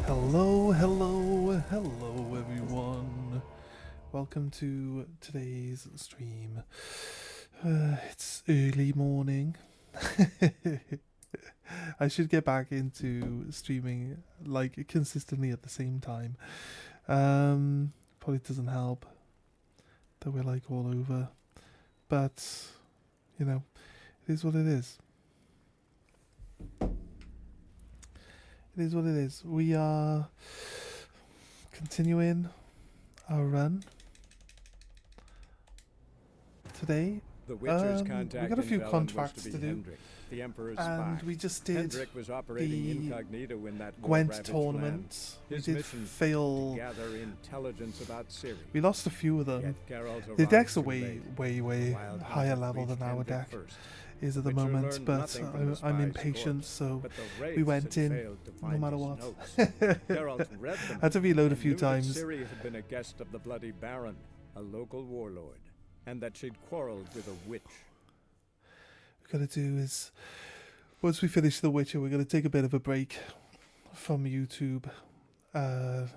Hello, hello, hello everyone. Welcome to today's stream. It's early morning. I should get back into streaming like consistently at the same time. Probably doesn't help that we're like all over. But, you know, it is what it is. It is what it is. We are continuing our run today. The Witcher's We contact got a few intel contracts was to do, Hendrik, the Emperor's and spy. we just did Hendrik was operating the incognito in that Gwent war-ravaged tournament. land. His We did mission fail. to gather intelligence about Ciri. We lost a few of them. Yet Geralt The arrived decks are too way late. way Wild higher Hunt level reached than our Hendrik deck first. is at the Witcher moment, learned but nothing from the I'm spy's impatient, corpse, so but the we wraiths went had in failed to no find matter his what. notes. Geralt read them I had to reload a and few knew that times. Ciri had been a guest of the Bloody Baron, a local warlord, and that she'd quarreled with a witch. What we're gonna do is, once we finish The Witcher, we're gonna take a bit of a break from YouTube. I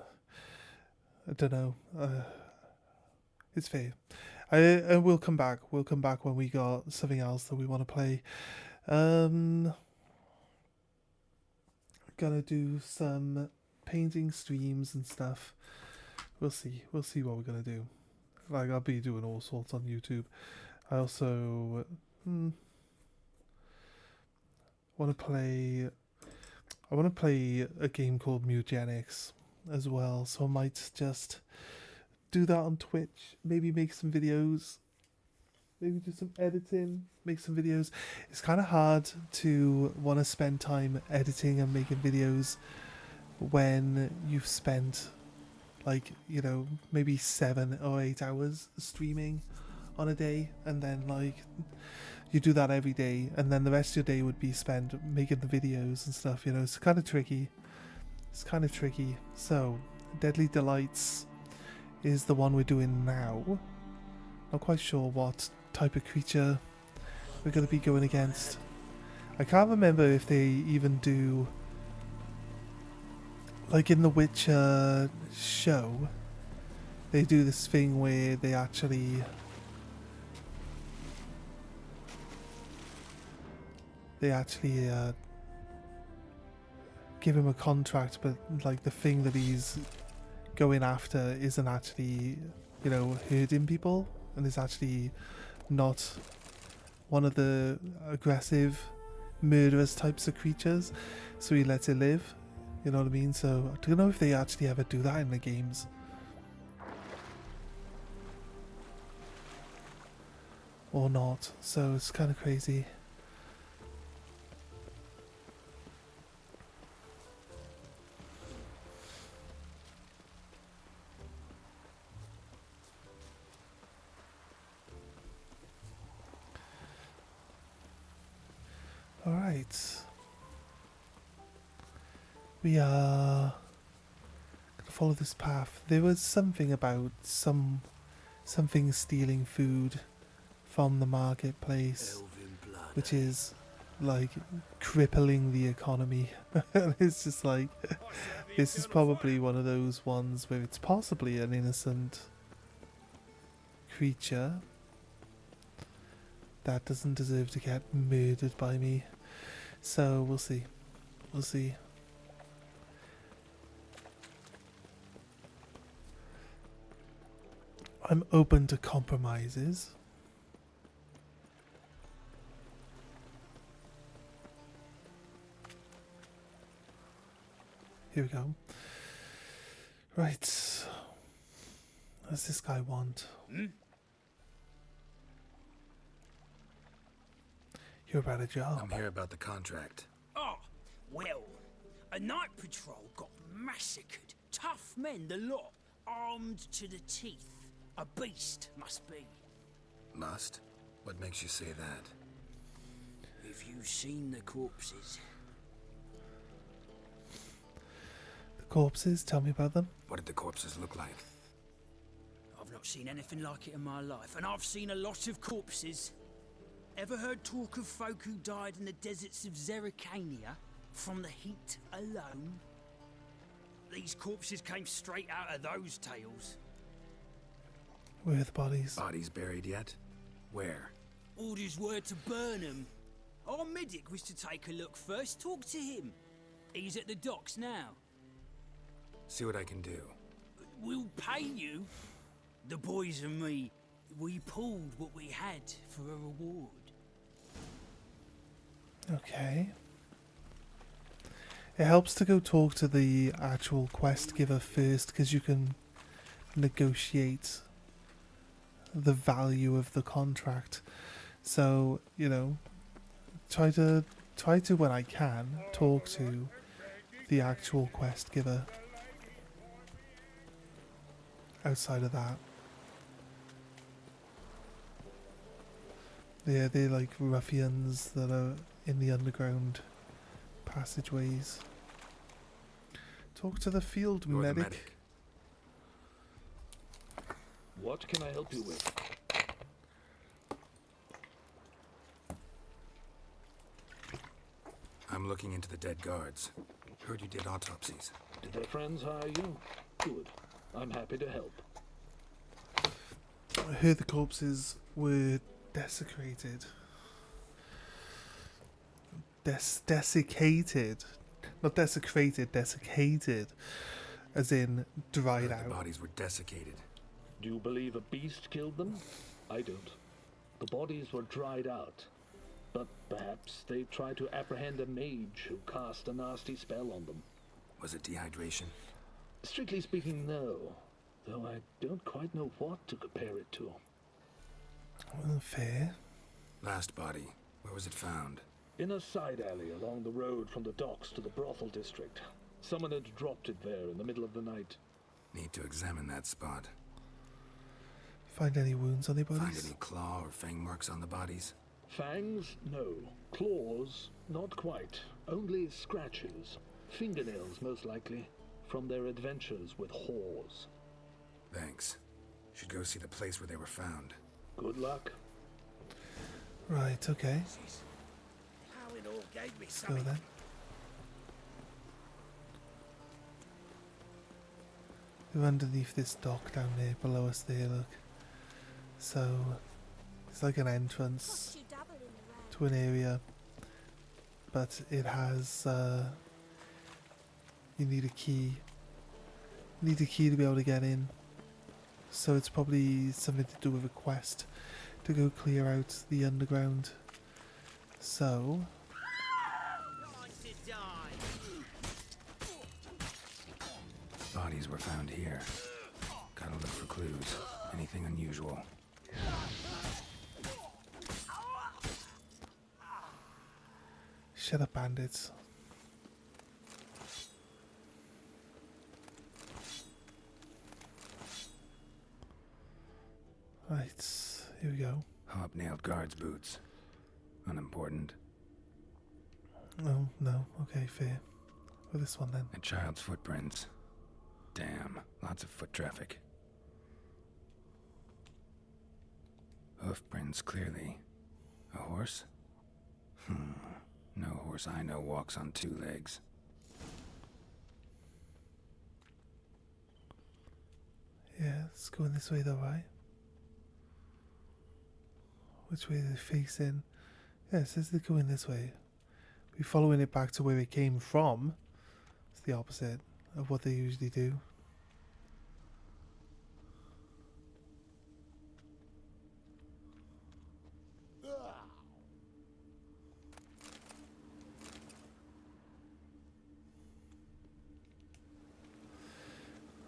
don't know. It's fair. I will come back. We'll come back when we got something else that we want to play. Gonna do some painting streams and stuff. We'll see. We'll see what we're gonna do. Like, I'll be doing all sorts on YouTube. I also want to play. I want to play a game called Mutagenics as well, so I might just do that on Twitch. Maybe make some videos. Maybe do some editing. Make some videos. It's kind of hard to want to spend time editing and making videos when you've spent, like, you know, maybe 7 or 8 hours streaming on a day, and then like you do that every day, and then the rest of your day would be spent making the videos and stuff. You know, it's kind of tricky. It's kind of tricky. So, Deadly Delights is the one we're doing now. Not quite sure what type of creature we're going to be going against. I can't remember if they even do, like in the Witcher show, they do this thing where they actually give him a contract, but like the thing that he's going after isn't actually, you know, hurting people, and is actually not one of the aggressive murderous types of creatures, so he lets it live, you know what I mean? So I don't know if they actually ever do that in the games or not, so it's kind of crazy. Alright. We are gonna follow this path. There was something about something stealing food from the marketplace, which is like crippling the economy. It's just like, this is probably one of those ones where it's possibly an innocent creature that doesn't deserve to get murdered by me. So we'll see. We'll see. I'm open to compromises. Here we go. Right. What does this guy want? You're about a job. I'm here about the contract. Oh, well, a night patrol got massacred. Tough men, the lot, armed to the teeth. A beast, must be. Must? What makes you say that? Have you seen the corpses? The corpses, tell me about them. What did the corpses look like? I've not seen anything like it in my life, and I've seen a lot of corpses. Ever heard talk of folk who died in the deserts of Zerrikania from the heat alone? These corpses came straight out of those tales. Where are the bodies? Bodies buried yet? Where? Orders were to burn them. Our medic was to take a look first, talk to him. He's at the docks now. See what I can do. We'll pay you. The boys and me, we pulled what we had for a reward. Okay. It helps to go talk to the actual quest giver first, because you can negotiate the value of the contract. So, you know, try to when I can talk to the actual quest giver. Outside of that, yeah, they're like ruffians that are in the underground passageways. Talk to the field You're the medic. What can I help you with? I'm looking into the dead guards. Heard you did autopsies. Did their friends hire you? Good. I'm happy to help. I heard the corpses were desecrated. Desiccated. Not desecrated, desiccated. As in dried Heard out. the bodies were desiccated. Do you believe a beast killed them? I don't. The bodies were dried out. But perhaps they tried to apprehend a mage who cast a nasty spell on them. Was it dehydration? Strictly speaking, no. Though I don't quite know what to compare it to. Well, fair. Last body. Where was it found? In a side alley along the road from the docks to the brothel district. Someone had dropped it there in the middle of the night. Need to examine that spot. Find any wounds on their bodies? Find any claw or fang marks on the bodies? Fangs? No. Claws? Not quite. Only scratches. Fingernails, most likely. From their adventures with whores. Thanks. Should go see the place where they were found. Good luck. Right, okay. How it all gave me Let's go then. We're underneath this dock down there, below us there, look. So, it's like an entrance to an area, but it has, you need a key. You need a key to be able to get in. So it's probably something to do with a quest to go clear out the underground. So, Bodies were found here. Gotta look for clues. Anything unusual. shut up, bandits. Right, here we go. Hobnailed guards' boots. Unimportant. Oh, no, okay, fair. Well, this one then. A child's footprints. Damn, lots of foot traffic. Hoof prints, clearly. A horse? No horse I know walks on two legs. Yeah, it's going this way though, right? Which way are they facing? Yeah, it says they're going this way. We're following it back to where it came from. It's the opposite of what they usually do.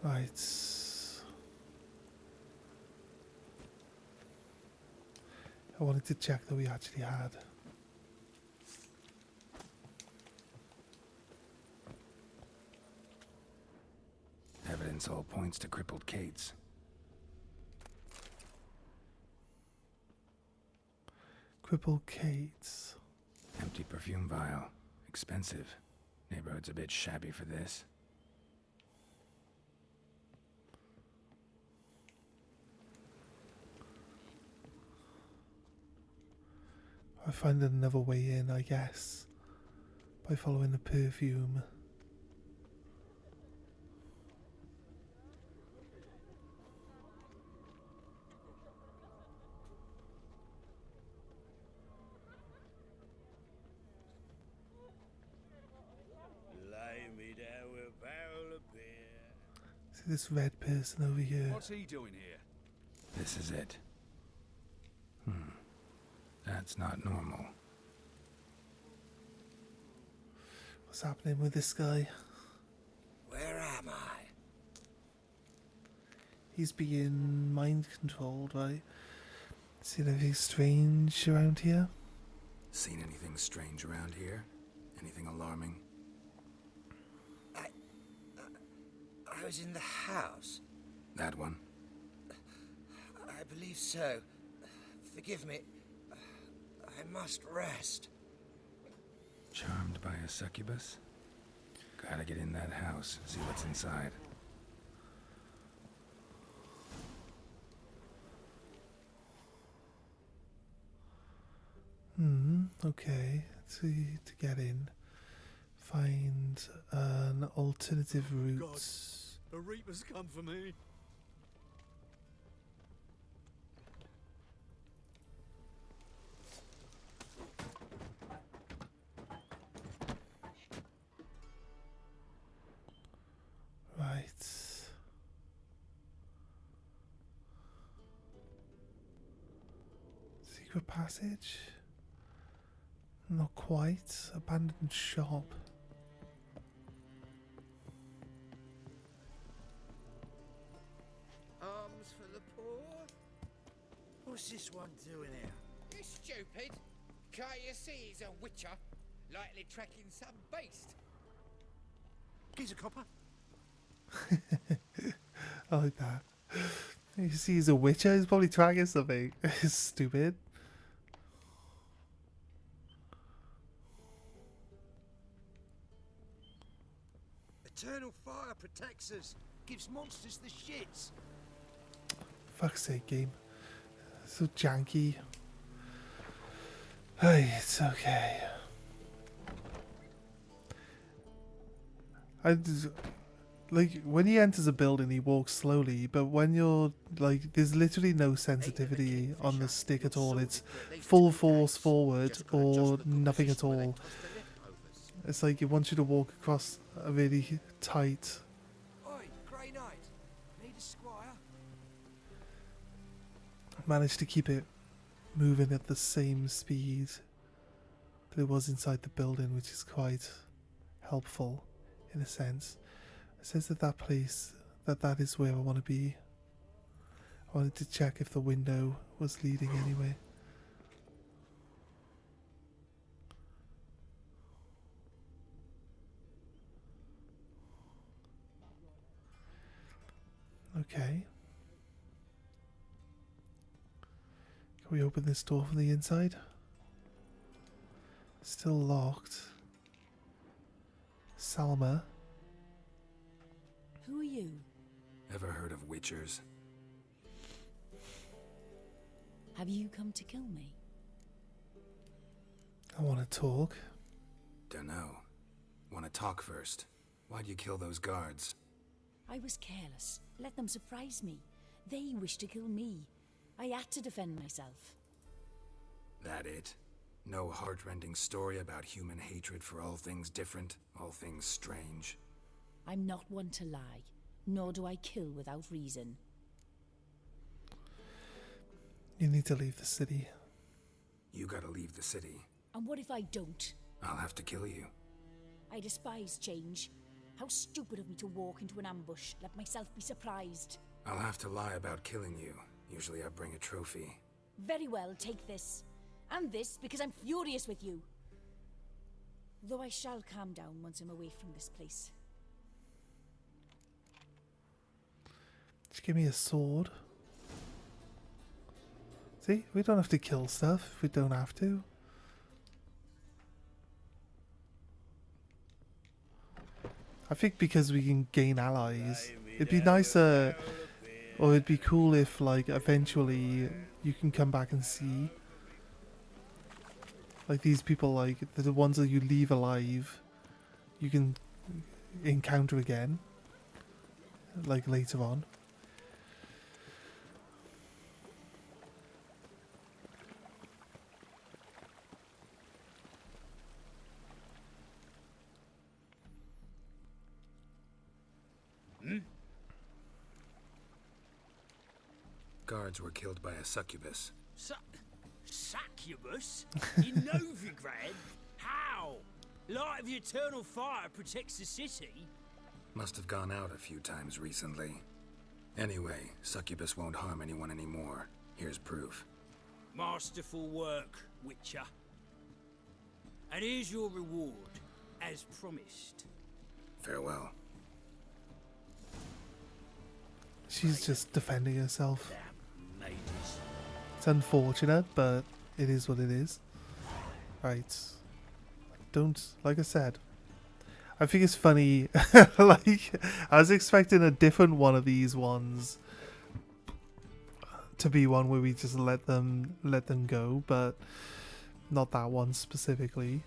Right. I wanted to check that we actually had. Evidence all points to crippled Kate's. Crippled Kate's. Empty perfume vial. Expensive. Neighborhood's a bit shabby for this. I find another way in, I guess, by following the perfume. This red person over here. What's he doing here? This is it. That's not normal. What's happening with this guy? Where am I? He's being mind controlled, right? Seen anything strange around here? Seen anything strange around here? Anything alarming? I was in the house. That one? I believe so. Forgive me. I must rest. Charmed by a succubus? Gotta get in that house, see what's inside. Okay. To get in, find an alternative route. The Reapers come for me. Right. Secret passage? Not quite. Abandoned shop. Arms for the poor? What's this one doing here? You stupid! Can't you see he's a witcher? Likely tracking some beast. Here's a copper. I like that. You see, he's a witcher. He's probably tracking something. It's stupid. Eternal fire protects us. Gives monsters the shits. Fuck's sake, game. So janky. Hey, it's okay. Like, when he enters a building, he walks slowly, but when you're, like, there's literally no sensitivity on the stick at all. It's full force forward or nothing at all. It's like it wants you to walk across a really tight... Oi, Grey Knight. Need a squire? Managed to keep it moving at the same speed that it was inside the building, which is quite helpful in a sense. It says that that place, that is where I want to be. I wanted to check if the window was leading anyway. Okay. Can we open this door from the inside? Still locked. Salma. Who are you? Ever heard of witchers? Have you come to kill me? I want to talk. Dunno. Wanna talk first? Why'd you kill those guards? I was careless. Let them surprise me. They wished to kill me. I had to defend myself. That it? No heartrending story about human hatred for all things different, all things strange? I'm not one to lie, nor do I kill without reason. You need to leave the city. You gotta leave the city. And what if I don't? I'll have to kill you. I despise change. How stupid of me to walk into an ambush, let myself be surprised. I'll have to lie about killing you. Usually I bring a trophy. Very well, take this. And this, because I'm furious with you. Though I shall calm down once I'm away from this place. Just give me a sword. See, we don't have to kill stuff if we don't have to. I think because we can gain allies, it'd be nicer, or it'd be cool if, like, eventually you can come back and see, like, these people, like, the ones that you leave alive, you can encounter again, like, later on. guards were killed by a succubus. Succubus? In Novigrad? How? Light of the eternal fire protects the city? Must have gone out a few times recently. Anyway, succubus won't harm anyone anymore. Here's proof. Masterful work, Witcher. And here's your reward, as promised. Farewell. She's just defending herself. Damn mages. It's unfortunate, but it is what it is. Right. Don't, like I said, I think it's funny. Like, I was expecting a different one of these ones to be one where we just let them go, but not that one specifically.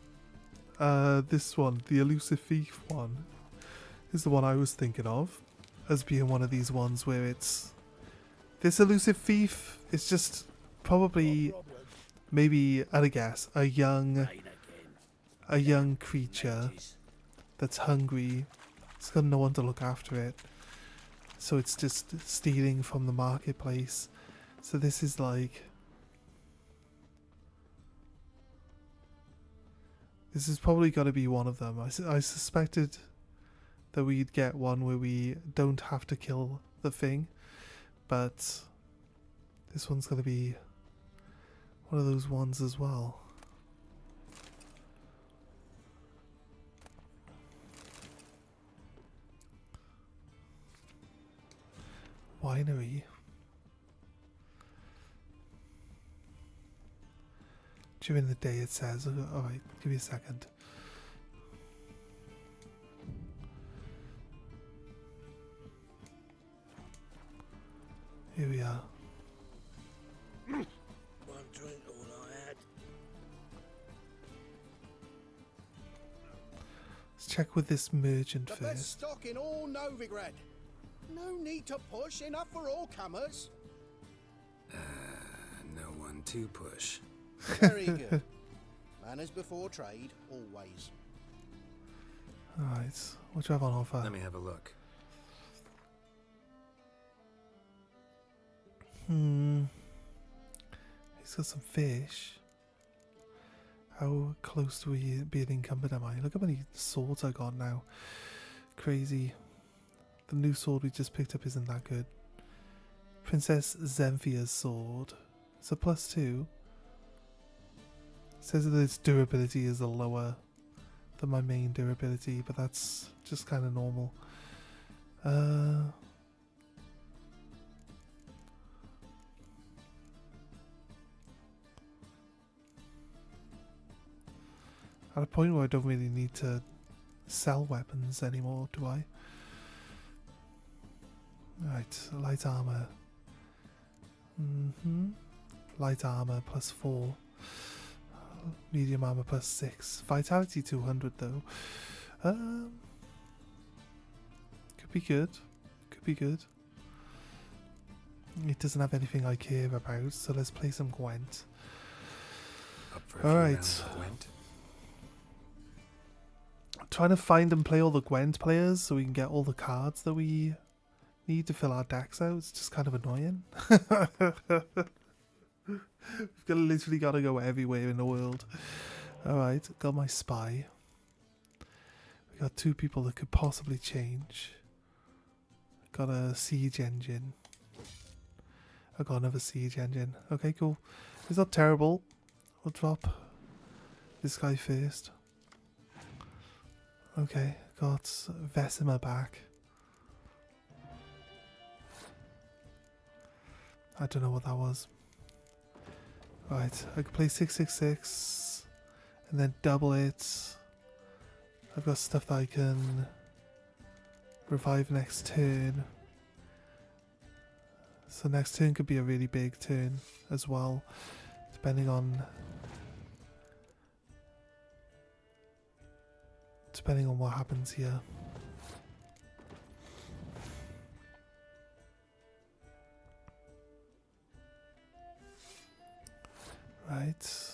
This one, the elusive thief one, is the one I was thinking of as being one of these ones where it's this elusive thief is just probably, maybe at a guess, a young creature that's hungry. It's got no one to look after it, so it's just stealing from the marketplace. So this is like, this is probably got to be one of them. I suspected that we'd get one where we don't have to kill the thing, but this one's got to be one of those ones as well. Winery. During the day, it says. Alright, give me a second. Here we are. One drink, all I had. Let's check with this merchant The first. best stock in all Novigrad. No need to push, enough for all comers. No one to push. Very good. Manners before trade, always. Alright, what do you have on offer? Let me have a look. He's got some fish. How close to being encumbered am I? Look how many swords I got now. Crazy. The new sword we just picked up isn't that good. Princess Zemphia's sword. It's a +2. It says that its durability is a lower than my main durability, but that's just kind of normal. At a point where I don't really need to sell weapons anymore, do I? Right, light armor. Light armor +4. Medium armor +6. Vitality 200 though. Could be good. Could be good. It doesn't have anything I care about, so let's play some Gwent. Up for a few Alright. rounds of Gwent? Trying to find and play all the Gwent players so we can get all the cards that we need to fill our decks out. It's just kind of annoying. We've literally got to go everywhere in the world. Alright, got my spy. We got 2 people that could possibly change. Got a siege engine. I got another siege engine. Okay, cool. It's not terrible. We'll drop this guy first. Okay, got Vesima back. I don't know what that was. Right, I can play 666 and then double it. I've got stuff that I can revive next turn. So next turn could be a really big turn as well, depending on what happens here. Right.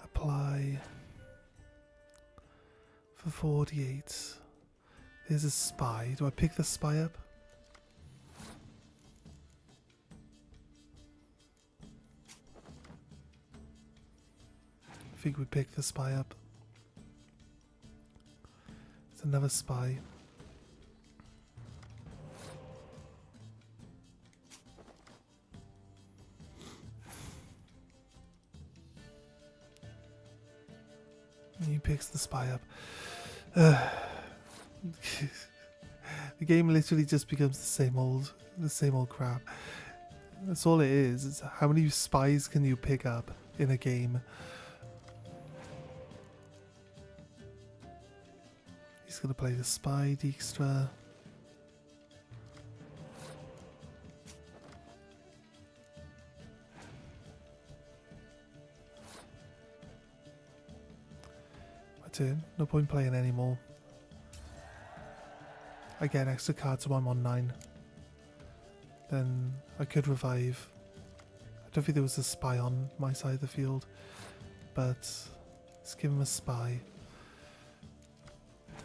Apply for 48. There's a spy. Do I pick the spy up? I think we pick the spy up. It's another spy. He picks the spy up. The game literally just becomes the same old crap. That's all it is. It's how many spies can you pick up in a game? He's gonna play the spy, Dijkstra. My turn. No point playing anymore. I get extra cards so I'm on 9. Then I could revive. I don't think there was a spy on my side of the field, but let's give him a spy.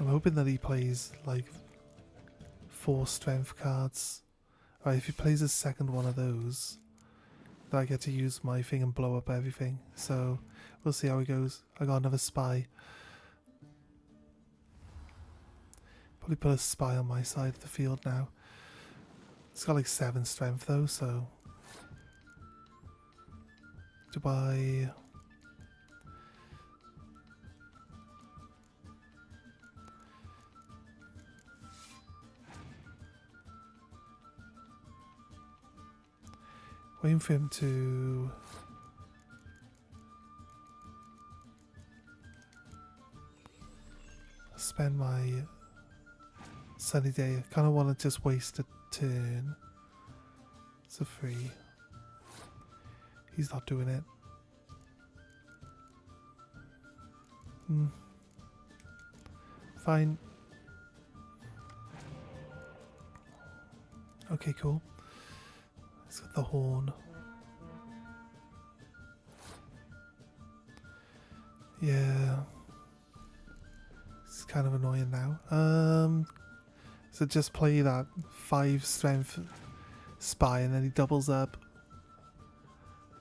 I'm hoping that he plays like 4 strength cards. Alright, if he plays a second one of those, then I get to use my thing and blow up everything. So we'll see how it goes. I got another spy. Probably put a spy on my side of the field now. It's got like 7 strength though, so do I... waiting for him to... spend my sunny day. I kind of want to just waste a turn. It's a 3. He's not doing it. Fine. Okay, cool. It's got the horn. Yeah. It's kind of annoying now. So just play that 5 strength spy and then he doubles up.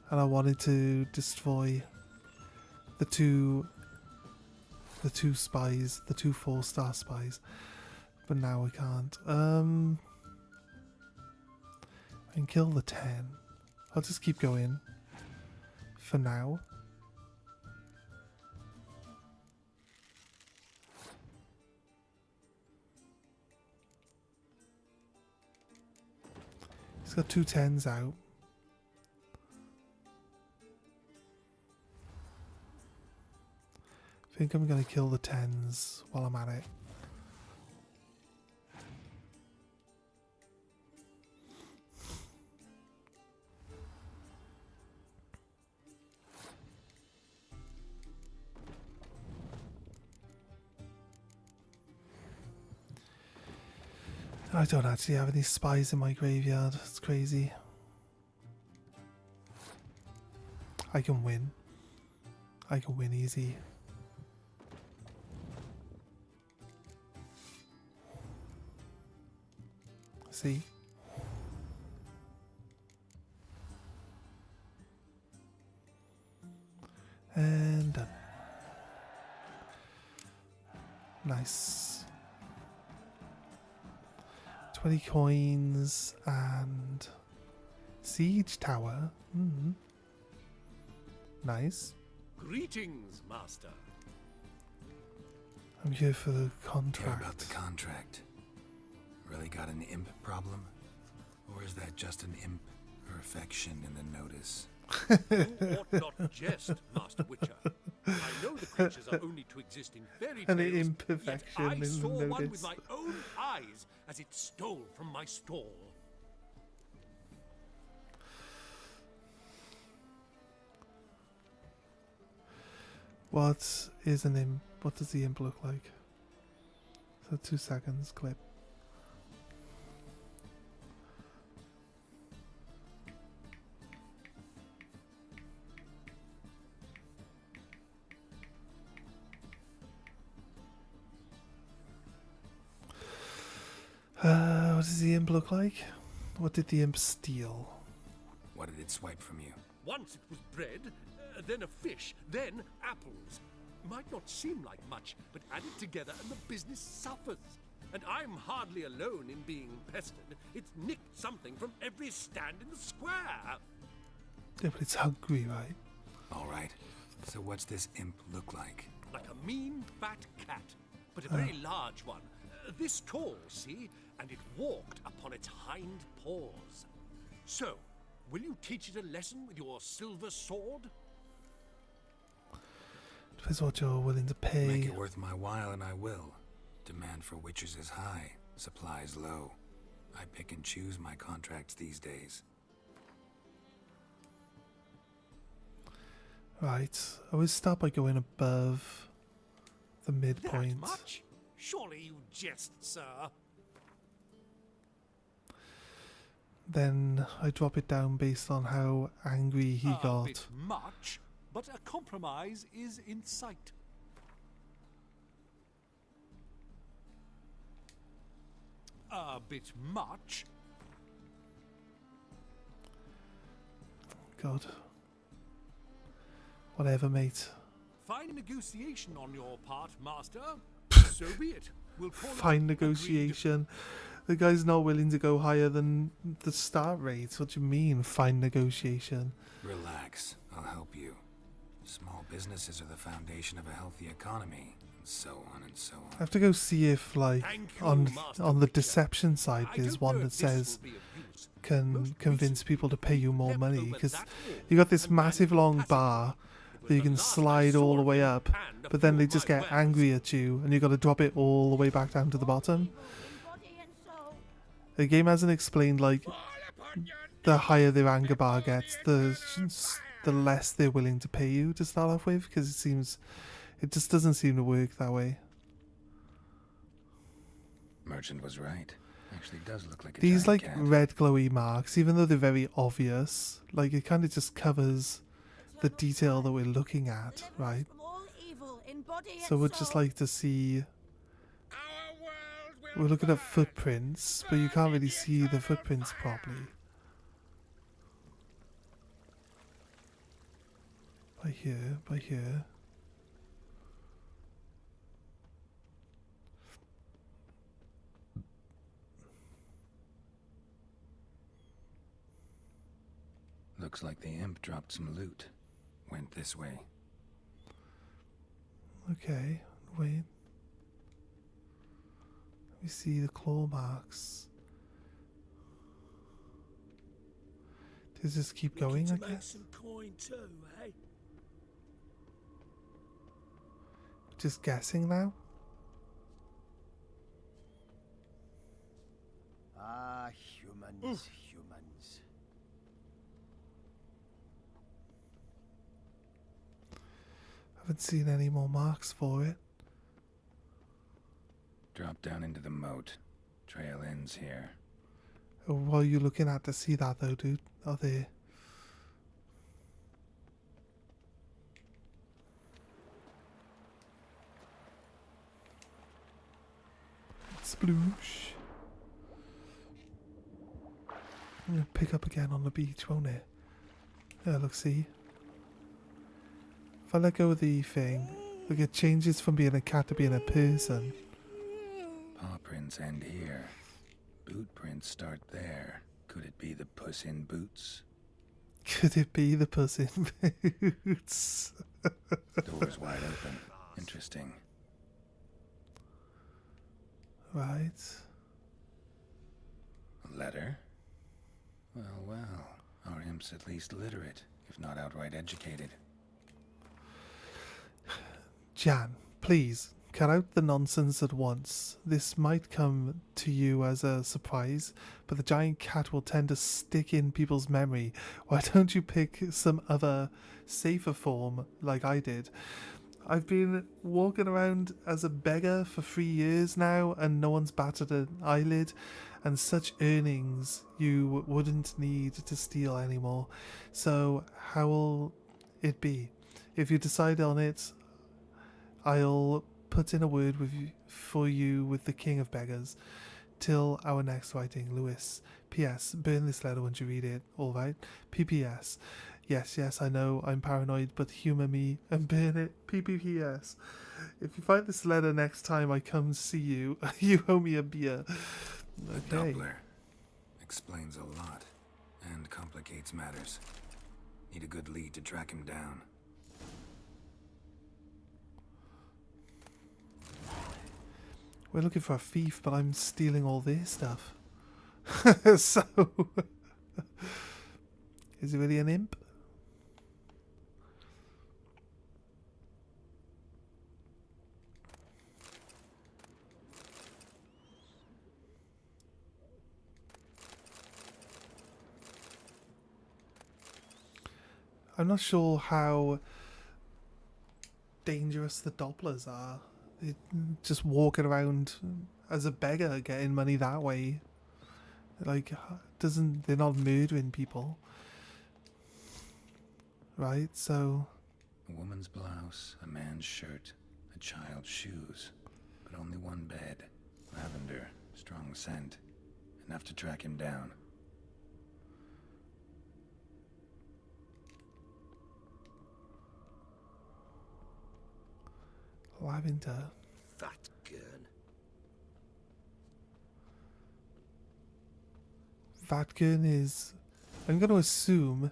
And I wanted to destroy the two spies, the 2 4-star spies. But now I can't. I can kill the 10. I'll just keep going for now. He's got 2 10s out. I think I'm going to kill the 10s while I'm at it. I don't actually have any spies in my graveyard. It's crazy. I can win. I can win easy. See? And done. Nice. 20 coins and siege tower. Nice. Greetings, master. I'm here for the Care contract. about the contract? Really got an imp problem? Or is that just an imp perfection in the notice? You ought not jest, Master Witcher. I know the creatures are only to exist in fairy An tales, imperfection yet I in the saw one with notice. my own eyes as it stole from my stall. What is an imp? What does the imp look like? So 2 seconds clip. What does the imp look like? What did the imp steal? What did it swipe from you? Once it was bread, then a fish, then apples. Might not seem like much, but add it together and the business suffers. And I'm hardly alone in being pestered. It's nicked something from every stand in the square. Yeah, but it's hungry, right? All right. So what's this imp look like? Like a mean, fat cat, but a very large one. This tall, see? And it walked upon its hind paws. So, will you teach it a lesson with your silver sword? Depends what you're willing to pay. Make it worth my while and I will. Demand for witches is high, supplies low. I pick and choose my contracts these days. Right. I always start by going above the That midpoint. much? Surely you jest, sir. Then I drop it down based on how angry he A got. bit much, but a compromise is in sight. A bit much. God. Whatever, mate. Fine negotiation on your part, master. So be it. We'll call it Fine agreed. negotiation. The guy's not willing to go higher than the start rate. What do you mean, fine negotiation? Relax, I'll help you. Small businesses are the foundation of a healthy economy, and so on and so I on. have to go see if, like, Thank you, on Master the Witcher. deception side, I there's don't one know that if this says will be of use. can Most convince recently, people to pay you more leapt money, over because that wall you got this and ran massive into a long passage. bar It was that you the can last I slide saw all the of way him up, and but then of they my just get wares. angry at you, and you got to drop it all the way back down to the bottom. The game hasn't explained, like, the higher their anger bar gets, the less they're willing to pay you to start off with, because it just doesn't seem to work that way. Merchant was right. Actually does look like a These, giant like, cat. red glowy marks, even though they're very obvious, like, it kind of just covers the detail that we're looking at, right? So we'd just like to see... We're looking at footprints, but you can't really see the footprints properly. By here, by here. Looks like the imp dropped some loot. Went this way. Okay, wait. Let me see the claw marks. Does this keep going, I to make guess? some coin too, eh? Just guessing now? Ah, humans, humans. Haven't seen any more marks for it. Drop down into the moat. Trail ends here. What are you looking at to see that though, dude? Oh, there. Sploosh. I'm gonna pick up again on the beach, won't it? Yeah, look, see? If I let go of the thing, look, it changes from being a cat to being a person. Paw prints end here. Boot prints start there. Could it be the Puss in Boots? Could it be the Puss in Boots? Door's wide open. Interesting. Right. A letter? Well, well. Our imp's at least literate, if not outright educated. Jan, please, cut out the nonsense at once. This might come to you as a surprise, but the giant cat will tend to stick in people's memory. Why don't you pick some other safer form like I did? I've been walking around as a beggar for 3 years now, and no one's batted an eyelid, and such earnings you wouldn't need to steal anymore. So how will it be? If you decide on it, I'll put in a word with you, for you with the King of Beggars. Till our next writing, Lewis. P.S. Burn this letter once you read it, alright? P.P.S. Yes, I know, I'm paranoid, but humour me and burn it. P.P.P.S. If you find this letter next time I come see you, you owe me a beer. The Okay. Doppler explains a lot and complicates matters. Need a good lead to track him down. We're looking for a thief, but I'm stealing all their stuff. So, is he really an imp? I'm not sure how dangerous the Dopplers are. They're just walking around as a beggar, getting money that way. Like, they're not murdering people, right? So, A woman's blouse, a man's shirt, a child's shoes, but only one bed. Lavender, strong scent, enough to track him down. lavender. Fat gurn. Vatgun is, I'm going to assume,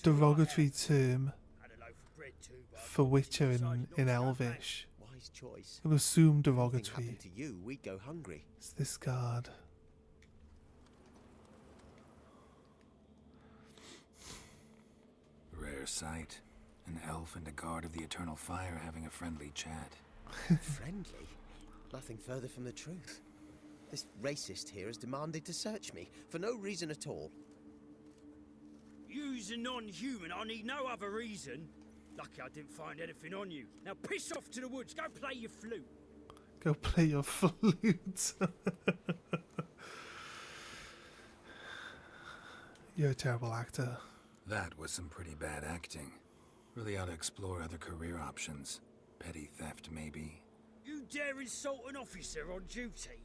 derogatory term for Witcher in Elvish. Wise choice. I'm going to assume Anything derogatory. happened to you, we'd go hungry. It's this guard. Rare sight. An elf and a guard of the Eternal Fire having a friendly chat. Friendly? Nothing further from the truth. This racist here has demanded to search me, for no reason at all. You's a non-human, I need no other reason. Lucky I didn't find anything on you. Now piss off to the woods, go play your flute. Go play your flute. You're a terrible actor. That was some pretty bad acting. Really ought to explore other career options. Petty theft, maybe. You dare insult an officer on duty?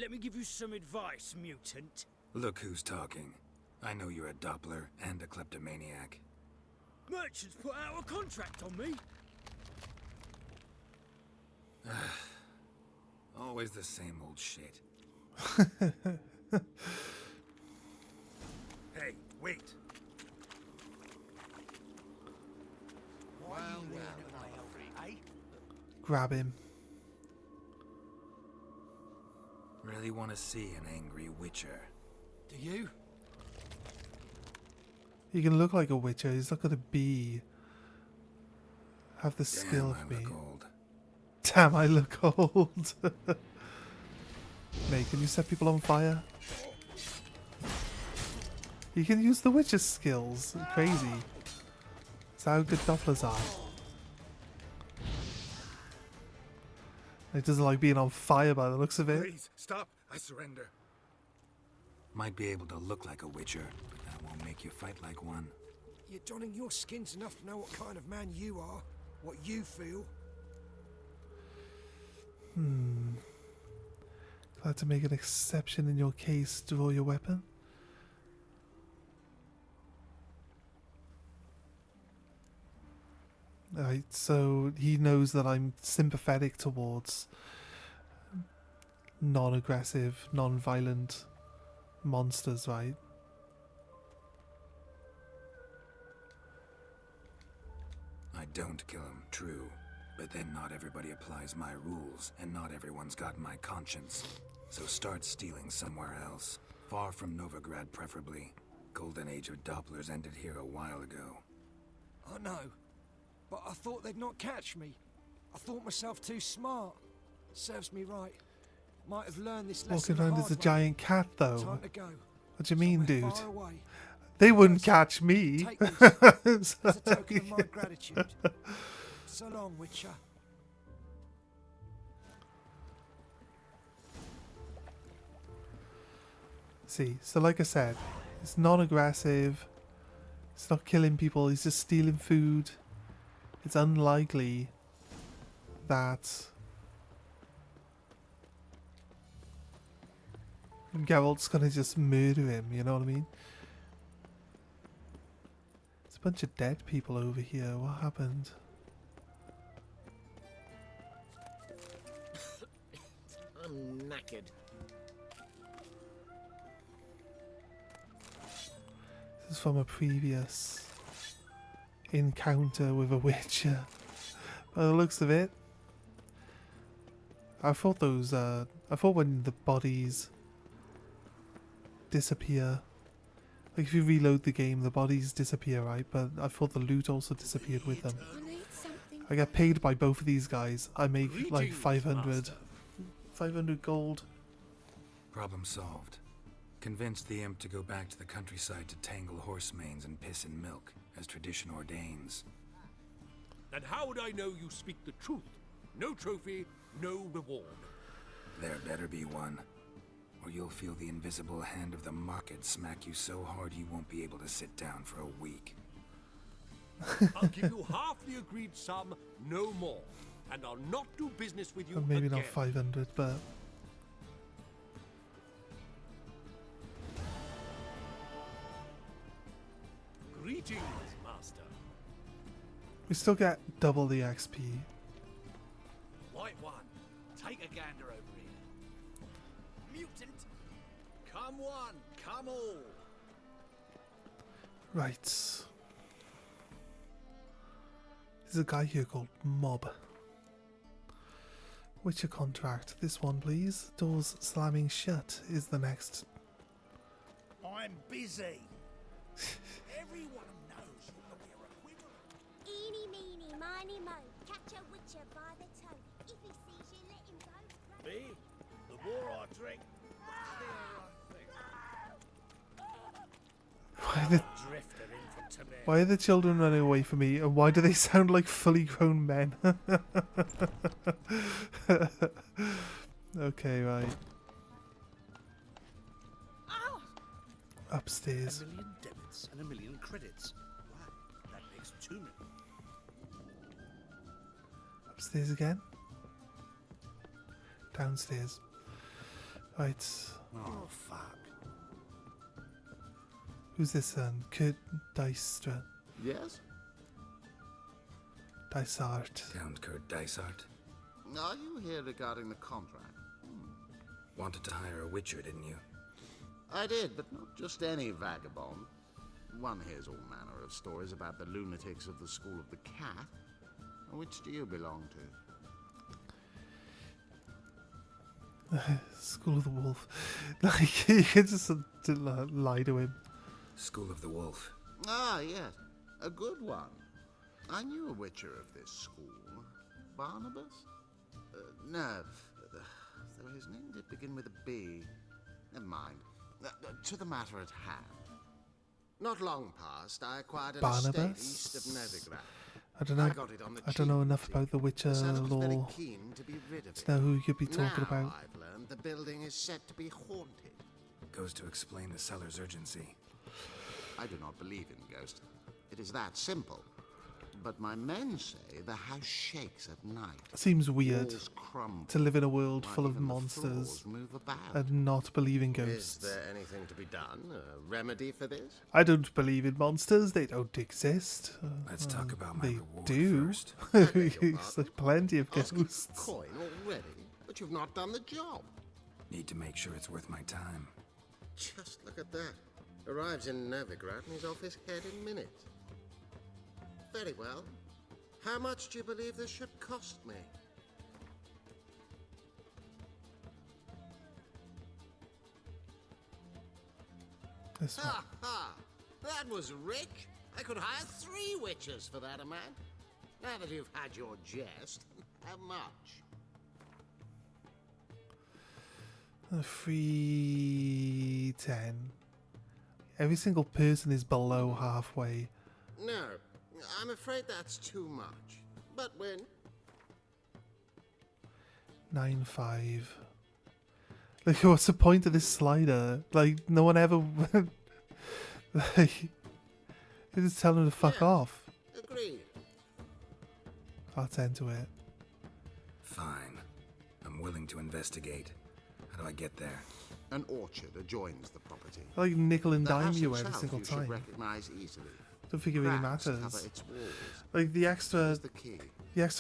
Let me give you some advice, mutant. Look who's talking. I know you're a Doppler and a kleptomaniac. Merchants put out a contract on me. Always the same old shit. Hey, wait. Grab him. Really want to see an angry Witcher. Do you? He can look like a Witcher. He's not going to have the skill Damn, of I me. look old. Damn, I look old. Mate, can you set people on fire? You can use the Witcher's skills. Crazy. That's how good Dopplers are. He doesn't like being on fire by the looks of it. Please, stop. I surrender. Might be able to look like a Witcher, but that won't make you fight like one. You're donning your skins enough to know what kind of man you are, what you feel. Glad to make an exception in your case. Draw your weapon. Right, so he knows that I'm sympathetic towards non-aggressive, non-violent monsters, right? I don't kill him, true. But then not everybody applies my rules, and not everyone's got my conscience. So start stealing somewhere else. Far from Novigrad, preferably. Golden age of Dopplers ended here a while ago. I know, but I thought they'd not catch me. I thought myself too smart. Serves me right. Might have learned this lesson Walking around as a giant cat, though. Time to go. What do you mean, Somewhere dude? far away. They wouldn't catch me. Take this as a token of my gratitude. So long, Witcher. See, so like I said, it's non-aggressive. It's not killing people. He's just stealing food. It's unlikely that Geralt's gonna just murder him, you know what I mean? There's a bunch of dead people over here. What happened? I'm knackered. This is from a previous encounter with a witcher. By the looks of it, I thought when the bodies disappear, like if you reload the game, the bodies disappear, right? But I thought the loot also disappeared with them. I get paid by both of these guys. I make like 500 gold. Problem solved. Convinced the imp to go back to the countryside to tangle horse manes and piss in milk, as tradition ordains. And how would I know you speak the truth? No trophy, no reward. There better be one, or you'll feel the invisible hand of the market smack you so hard you won't be able to sit down for a week. I'll give you half the agreed sum, no more. And I'll not do business with you Maybe again. not 500, but Greetings, master. we still get double the XP. White one, take a gander over here. Mutant! Come one, come all. Right. There's a guy here called Mob. Witcher contract. This one, please. Doors slamming shut is the next. I'm busy. Everyone knows that we're equivalent. Eeny, meeny, miny, mo. Catch a witcher by the toe. If he sees you, let him go. Me? The more I drink, Why are the children running away from me, and why do they sound like fully grown men? Okay, right. Upstairs. A million debits and a million credits. Wow, that makes 2 million. Upstairs again? Downstairs. Right. Oh, fuck. Who's this then? Kurt Dystra. Yes? Dysart. Count Kurt Dysart. Are you here regarding the contract? Wanted to hire a witcher, didn't you? I did, but not just any vagabond. One hears all manner of stories about the lunatics of the School of the Cat. Which do you belong to? School of the Wolf. Like, you can just lie to him. School of the Wolf. Ah, yes. A good one. I knew a witcher of this school. Barnabas? No. Though his name did begin with a B. Never mind. To the matter at hand. Not long past, I acquired an estate Barnabas? east of Novigrad. I don't know. got it on the I don't know cheap, enough about the Witcher The seller was very lore keen to be rid of to know who you could be talking now, about. I've learned the building is set to be haunted. Goes to explain the seller's urgency. I do not believe in ghosts. It is that simple. But my men say the house shakes at night. Seems weird Walls crumble, to live in a world while full of even the monsters floors move about. and not believe in Is ghosts. there anything to be done? A remedy for this? I don't believe in monsters. They don't exist. Let's talk about my They reward do. first. There's like plenty of Asking ghosts. for coin already, but you've not done the job. Need to make sure it's worth my time. Just look at that. Arrives in Novigrad and he's off his head in minutes. Very well. How much do you believe this should cost me? This one. Ha ha! That was rich. I could hire 3 witches for that amount. Now that you've had your jest, how much? 310. Every single person is below halfway. No, I'm afraid that's too much. But when? 9.5. Like, what's the point of this slider? Like, no one ever. Like, you just tell them to fuck off. Agreed. I'll tend to it. Fine. I'm willing to investigate. How do I get there? An orchard adjoins the property. I like nickel and The dime house you every itself single you should time. recognize easily. Don't think it really Cracks cover matters. its walls. Like the extra, The key.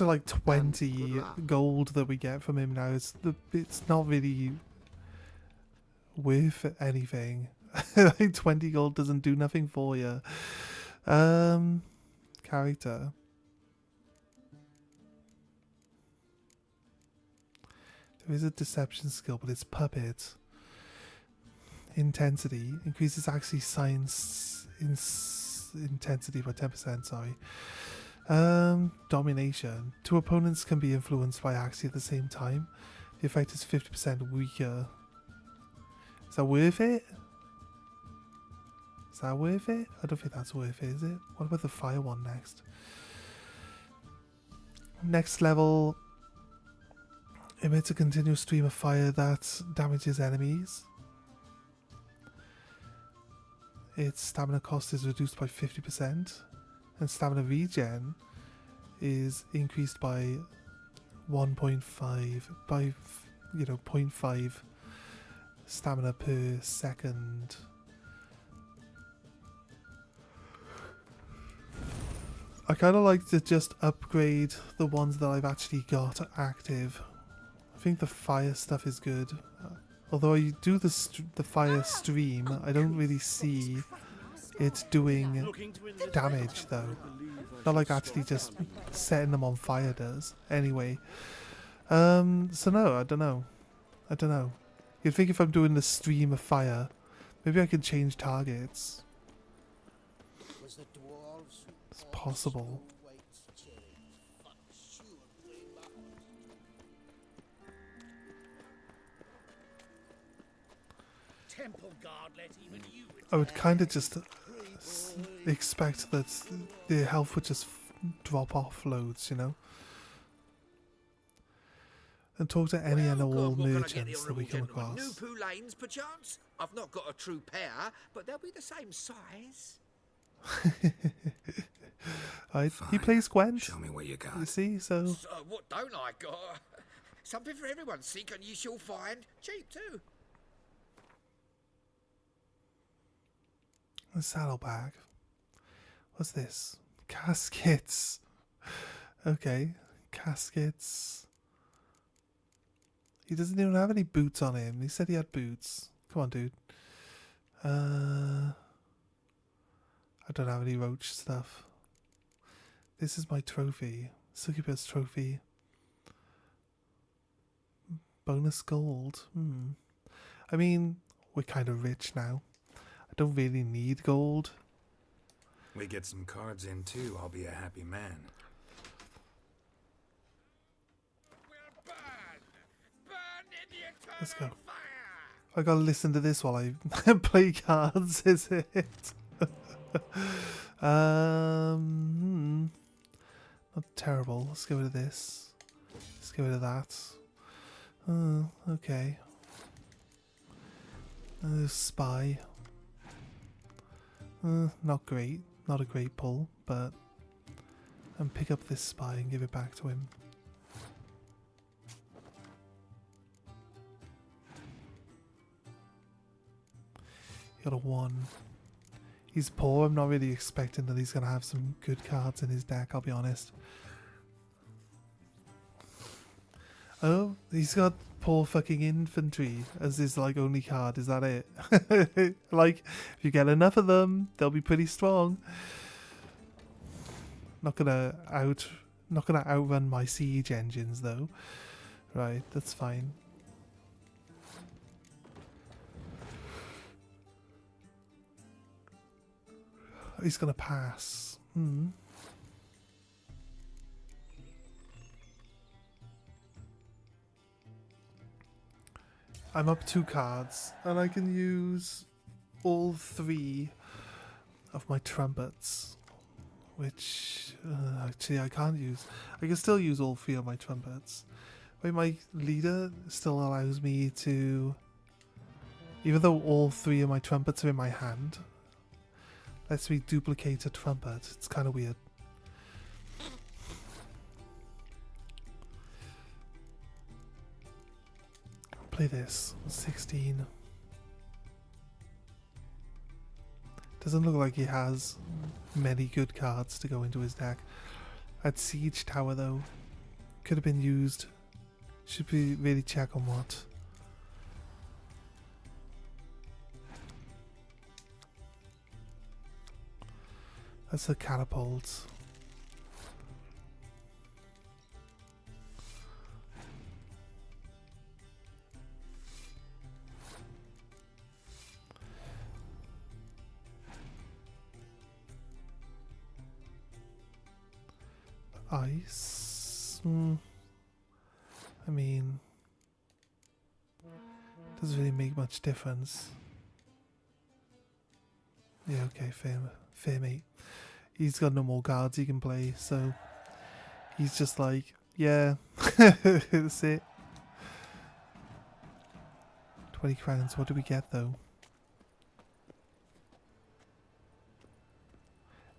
like 20 good luck. gold that we get from him now. It's not really worth anything. Like 20 gold doesn't do nothing for you. Character. There is a deception skill, but it's puppet. Intensity increases actually science intensity by 10%. Sorry. Domination. Two opponents can be influenced by Axie at the same time. The effect is 50% weaker. Is that worth it? Is that worth it? I don't think that's worth it, is it? What about the fire one next? Next level emits a continuous stream of fire that damages enemies. Its stamina cost is reduced by 50%, and stamina regen is increased by 1.5 by 0.5 stamina per second. I kind of like to just upgrade the ones that I've actually got active. I think the fire stuff is good. Although I do the fire stream, I don't really see it doing damage though. Not like actually just setting them on fire does. Anyway, so no, I don't know. You'd think if I'm doing the stream of fire, maybe I could change targets. It's possible. I would kind of just expect that the health would just drop off loads, you know? And talk to any and all merchants that we come across. New poo lanes, perchance? I've not got a true pair, but they'll be the same size. He plays Gwent. Show me what you got. You see, so What don't I got? Something for everyone. Seek and you shall find. Cheap too. a saddlebag. What's this? Caskets. Okay, caskets. He doesn't even have any boots on him. He said he had boots. Come on, dude. I don't have any roach stuff. This is my trophy. Succubus trophy. Bonus gold. I mean, we're kind of rich now. I don't really need gold. We get some cards in too, I'll be a happy man. Let's go. I gotta listen to this while I play cards, is it? Not terrible. Let's get rid of this. Let's get rid of that. Okay. Spy. Not great. Not a great pull, but and pick up this spy and give it back to him. Got a 1. He's poor. I'm not really expecting that he's going to have some good cards in his deck, I'll be honest. Oh, he's got poor fucking infantry as his like only card. Is that it? Like, if you get enough of them, they'll be pretty strong. Not gonna outrun my siege engines though. Right, that's fine. He's gonna pass. I'm up 2 cards, and I can use all 3 of my trumpets, which actually I can't use. I can still use all 3 of my trumpets. Wait, my leader still allows me to, even though all 3 of my trumpets are in my hand, lets me duplicate a trumpet. It's kind of weird. Play this. 16. Doesn't look like he has many good cards to go into his deck. At Siege Tower though, could have been used. Should we really check on what? That's a catapult. Ice. I mean, doesn't really make much difference. Yeah, okay, fair mate. He's got no more cards he can play, so he's just like, yeah, that's it. 20 crowns, what do we get though?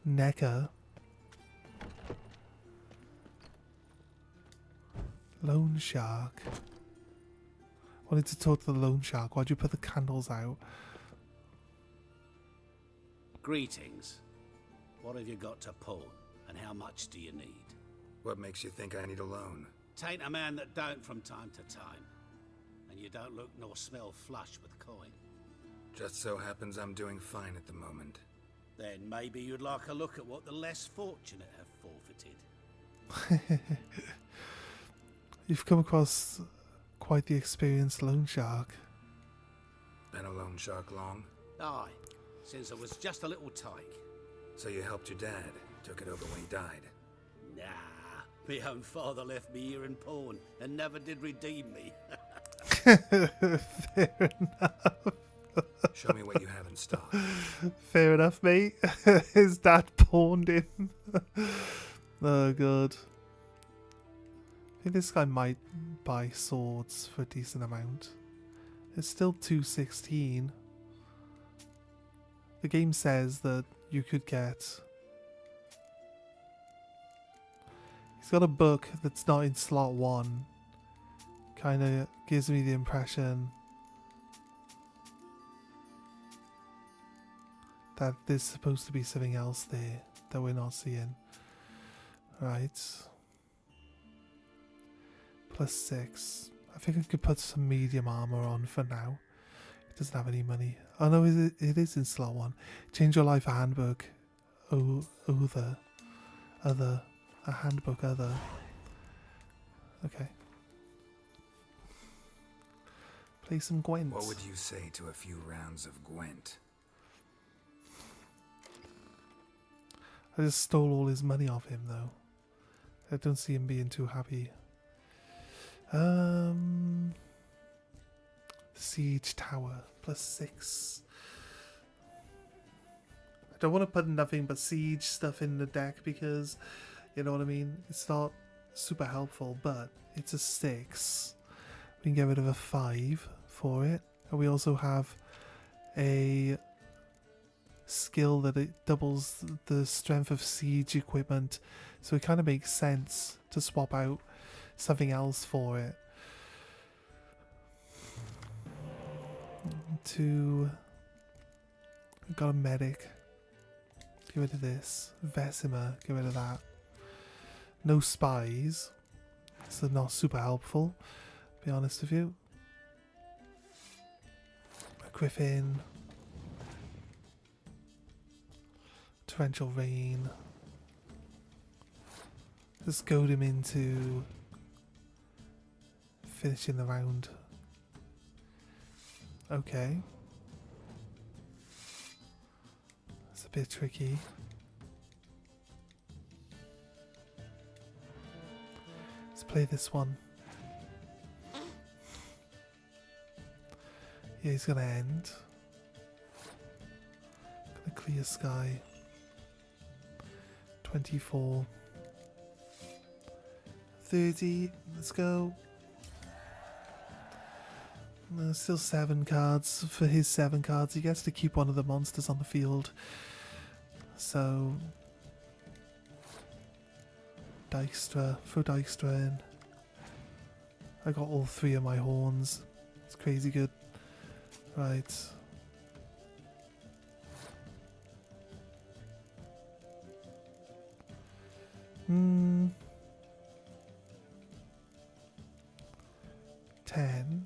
Necker. Loan Shark. Wanted to talk to the Loan Shark. Why'd you put the candles out? Greetings. What have you got to pawn, and how much do you need? What makes you think I need a loan? Tain't a man that don't from time to time. And you don't look nor smell flush with coin. Just so happens I'm doing fine at the moment. Then maybe you'd like a look at what the less fortunate have forfeited. You've come across quite the experienced loan shark. Been a loan shark long? Aye, since I was just a little tyke. So you helped your dad, took it over when he died? Nah, my own father left me here in pawn and never did redeem me. Fair enough. Show me what you have in stock. Fair enough, mate. His dad pawned him. Oh, God. I think this guy might buy swords for a decent amount. It's still 216. The game says that you could get... He's got a book that's not in slot 1. Kind of gives me the impression that there's supposed to be something else there that we're not seeing. Right. +6. I think I could put some medium armor on for now. It doesn't have any money. Oh no, it is in slot 1. Change your life handbook. Other. A handbook other. Okay. Play some Gwent. What would you say to a few rounds of Gwent? I just stole all his money off him though. I don't see him being too happy. Siege Tower +6. I don't want to put nothing but siege stuff in the deck because, you know what I mean? It's not super helpful, but it's a 6. We can get rid of a 5 for it. And we also have a skill that it doubles the strength of siege equipment. So it kind of makes sense to swap out something else for it. Got a medic. Get rid of this. Vesimer, get rid of that. No spies. So not super helpful, to be honest with you. A Griffin. Torrential Rain. Just goad him into finishing the round. Okay. It's a bit tricky. Let's play this one. Yeah, he's gonna end. Gonna clear sky. 24. 30. Let's go. Still 7 cards. For his 7 cards, he gets to keep one of the monsters on the field. So, Dijkstra. Throw Dijkstra in. I got all 3 of my horns. It's crazy good. Right. 10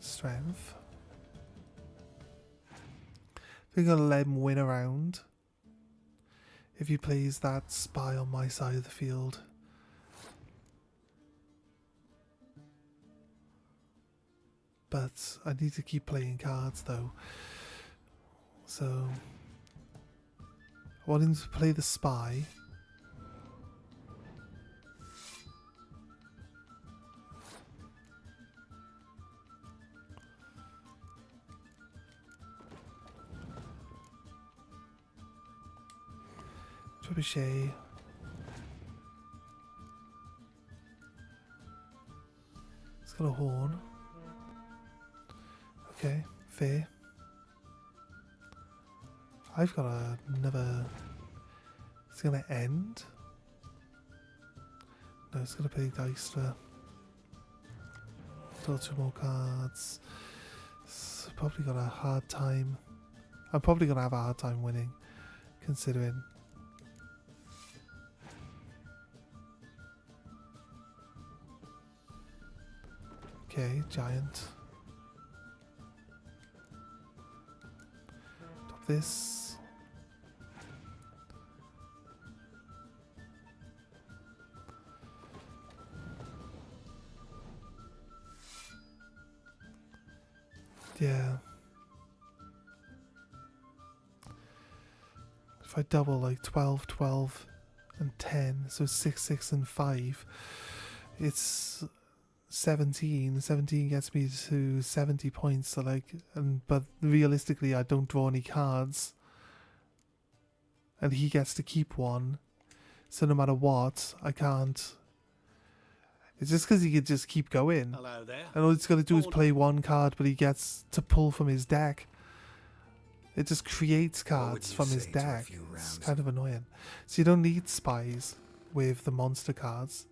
strength. I think I'll let him win around if he plays that spy on my side of the field. But I need to keep playing cards though. So I want him to play the spy. Trebuchet. It's got a horn. Okay, fair. I've got another. It's gonna end. No, it's gonna play dice for. Draw 2 more cards. It's probably got a hard time. I'm probably gonna have a hard time winning, considering. Okay, giant. Top this. Yeah. If I double like 12, 12 and 10, so 6, 6 and 5, it's 17. 17 gets me to 70 points. So like, but realistically, I don't draw any cards, and he gets to keep one. So no matter what, I can't. It's just because he could just keep going. Hello there. And all he's got to do is play one card, but he gets to pull from his deck. It just creates cards from his deck. It's kind of annoying. So you don't need spies with the monster cards,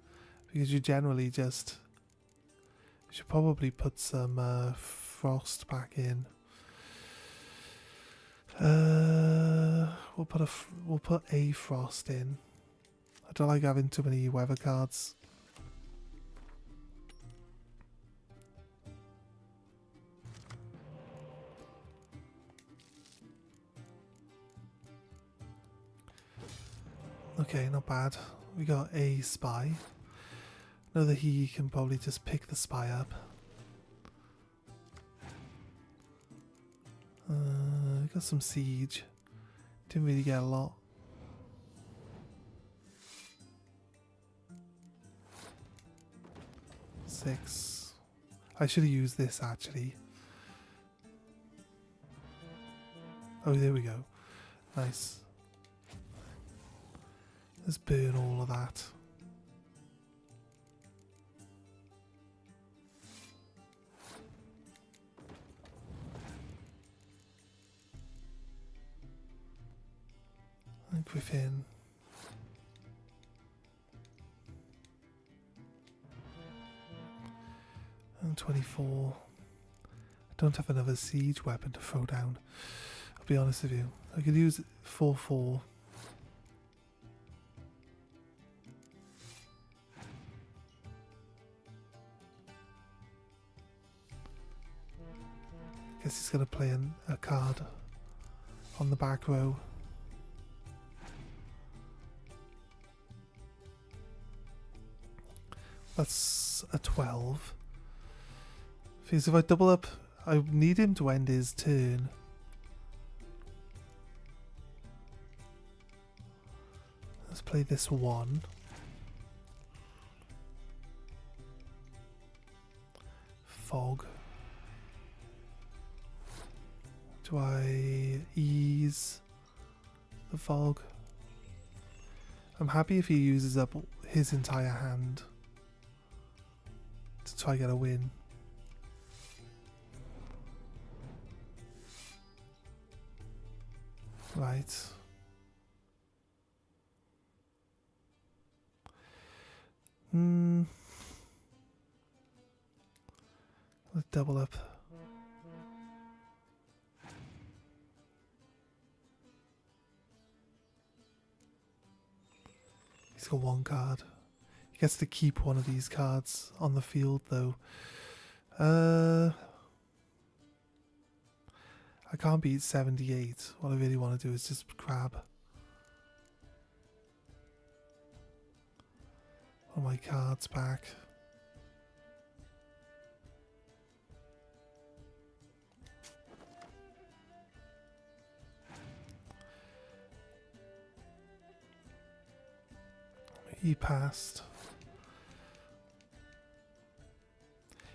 because you generally just. You should probably put some frost back in. We'll put a frost in. I don't like having too many weather cards. Okay, not bad. We got a spy. Know that he can probably just pick the spy up. Got some siege. Didn't really get a lot. Six. I should have used this actually. Oh, there we go. Nice. Let's burn all of that. And Griffin. And 24. I don't have another siege weapon to throw down. I'll be honest with you. I could use 4-4. Guess he's going to play a card on the back row. That's a 12. Because if I double up, I need him to end his turn. Let's play this one. Fog. Do I ease the fog? I'm happy if he uses up his entire hand to try get a win. Right. Let's double up. He's got one card. He gets to keep one of these cards on the field, though. I can't beat 78. What I really want to do is just grab all my cards back. He passed.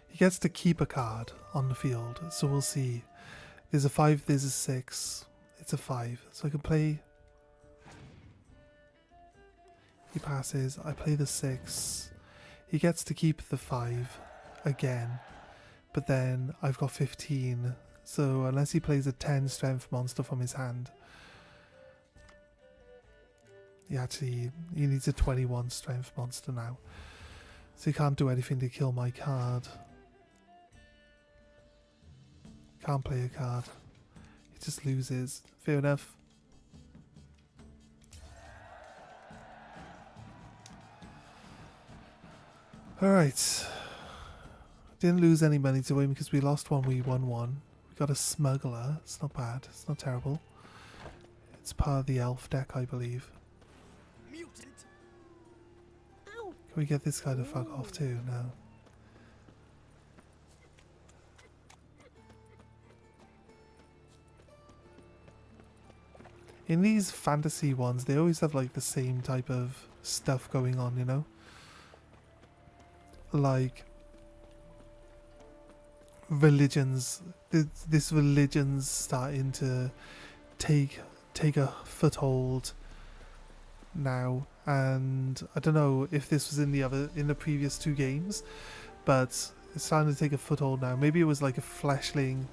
He gets to keep a card on the field, so we'll see. There's a 5, there's a 6. It's a 5. So I can play. He passes. I play the 6. He gets to keep the 5 again. But then I've got 15. So unless he plays a 10 strength monster from his hand, he needs a 21 strength monster now. So he can't do anything to kill my card. Can't play a card. He just loses. Fair enough. Alright. Didn't lose any money to him because we lost one, we won one. We got a smuggler. It's not bad. It's not terrible. It's part of the elf deck, I believe. Mutant. Ow. Can we get this guy to fuck off too? No. In these fantasy ones, they always have like the same type of stuff going on, you know? Like religions, this religion's starting to take a foothold now, and I don't know if this was in the previous 2 games, but it's starting to take a foothold now. Maybe it was like a fleshling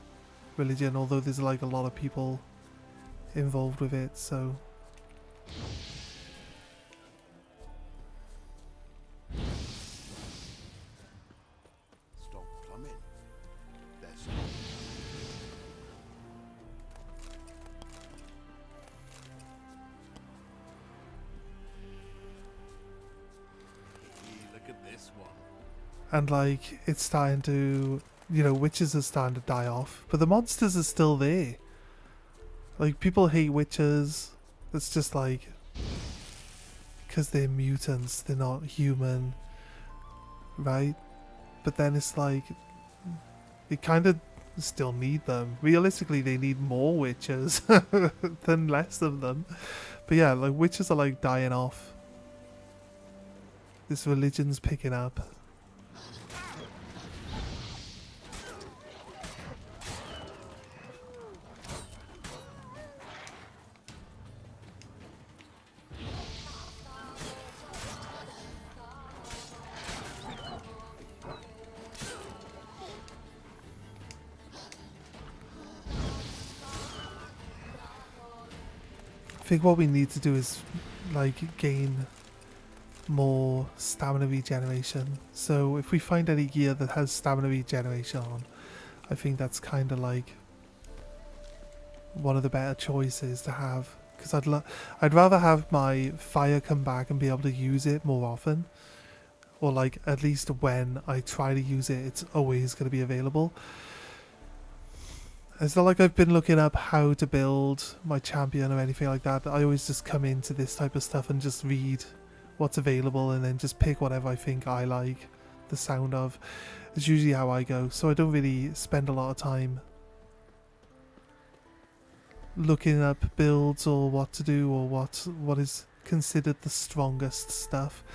religion, although there's like a lot of people involved with it, so Stop plumbing. That's Look at this one. and like it's starting to, you know, witches are starting to die off, but the monsters are still there. Like, people hate witches. It's just like, because they're mutants, they're not human, right? But then it's like, they kind of still need them. Realistically, they need more witches than less of them. But yeah, like, witches are like dying off. This religion's picking up. I think what we need to do is like gain more stamina regeneration. So if we find any gear that has stamina regeneration on, I think that's kind of like one of the better choices to have, because I'd rather have my fire come back and be able to use it more often, or like at least when I try to use it, it's always going to be available. It's not like I've been looking up how to build my champion or anything like that. I always just come into this type of stuff and just read what's available and then just pick whatever I think I like the sound of. It's usually how I go. So I don't really spend a lot of time looking up builds or what to do or what is considered the strongest stuff.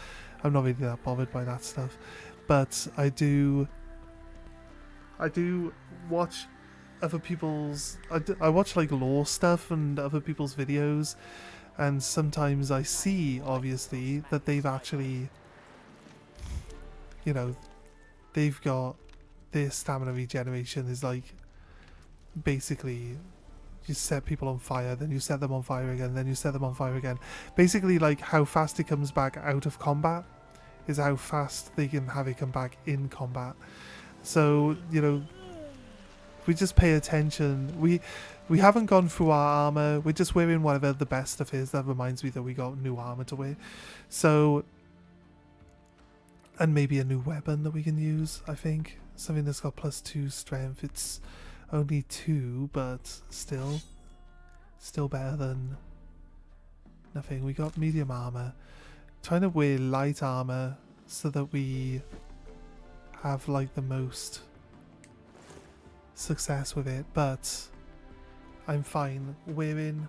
I'm not really that bothered by that stuff. But I do watch other people's, I watch like lore stuff and other people's videos, and sometimes I see obviously that they've actually, you know, they've got their stamina regeneration is like basically you set people on fire, then you set them on fire again, then you set them on fire again. Basically like how fast it comes back out of combat is how fast they can have it come back in combat. So, you know, we just pay attention. We haven't gone through our armor. We're just wearing whatever the best stuff is. That reminds me that we got new armor to wear. So And maybe a new weapon that we can use, I think. Something that's got +2 strength. It's only 2, but still better than nothing. We got medium armor. Trying to wear light armor so that we have like the most success with it, but I'm fine wearing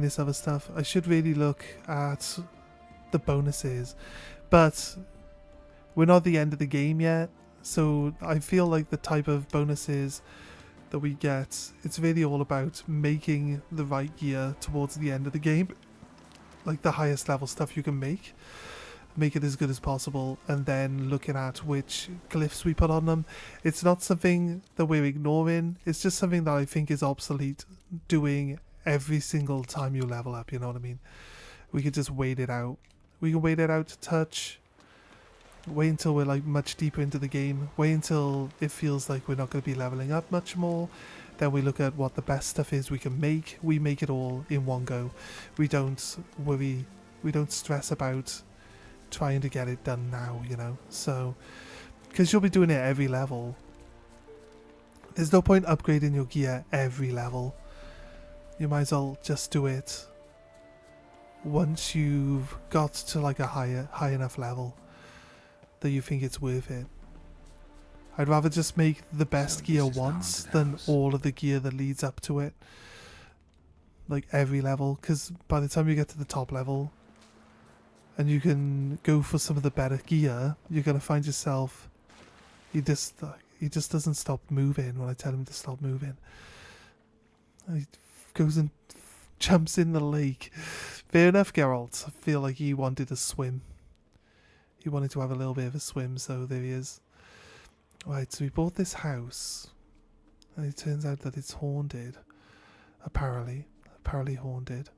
this other stuff. I should really look at the bonuses, but we're not at the end of the game yet, so I feel like the type of bonuses that we get, it's really all about making the right gear towards the end of the game, like the highest level stuff you can make it as good as possible, and then looking at which glyphs we put on them. It's not something that we're ignoring, it's just something that I think is obsolete doing every single time you level up, you know what I mean? We could just wait it out. We can wait it out to touch, wait until we're like much deeper into the game, wait until it feels like we're not going to be leveling up much more, then we look at what the best stuff is we can make. We make it all in one go. We don't worry, we don't stress about trying to get it done now, you know? So, because you'll be doing it every level. There's no point upgrading your gear every level. You might as well just do it once you've got to like a high enough level that you think it's worth it. I'd rather just make the best gear once than all of the gear that leads up to it, like every level, because by the time you get to the top level and you can go for some of the better gear, you're going to find yourself, he just doesn't stop moving when I tell him to stop moving. He goes and jumps in the lake. Fair enough, Geralt. I feel like he wanted to swim. He wanted to have a little bit of a swim, so there he is. Right, so we bought this house, and it turns out that it's haunted. Apparently haunted.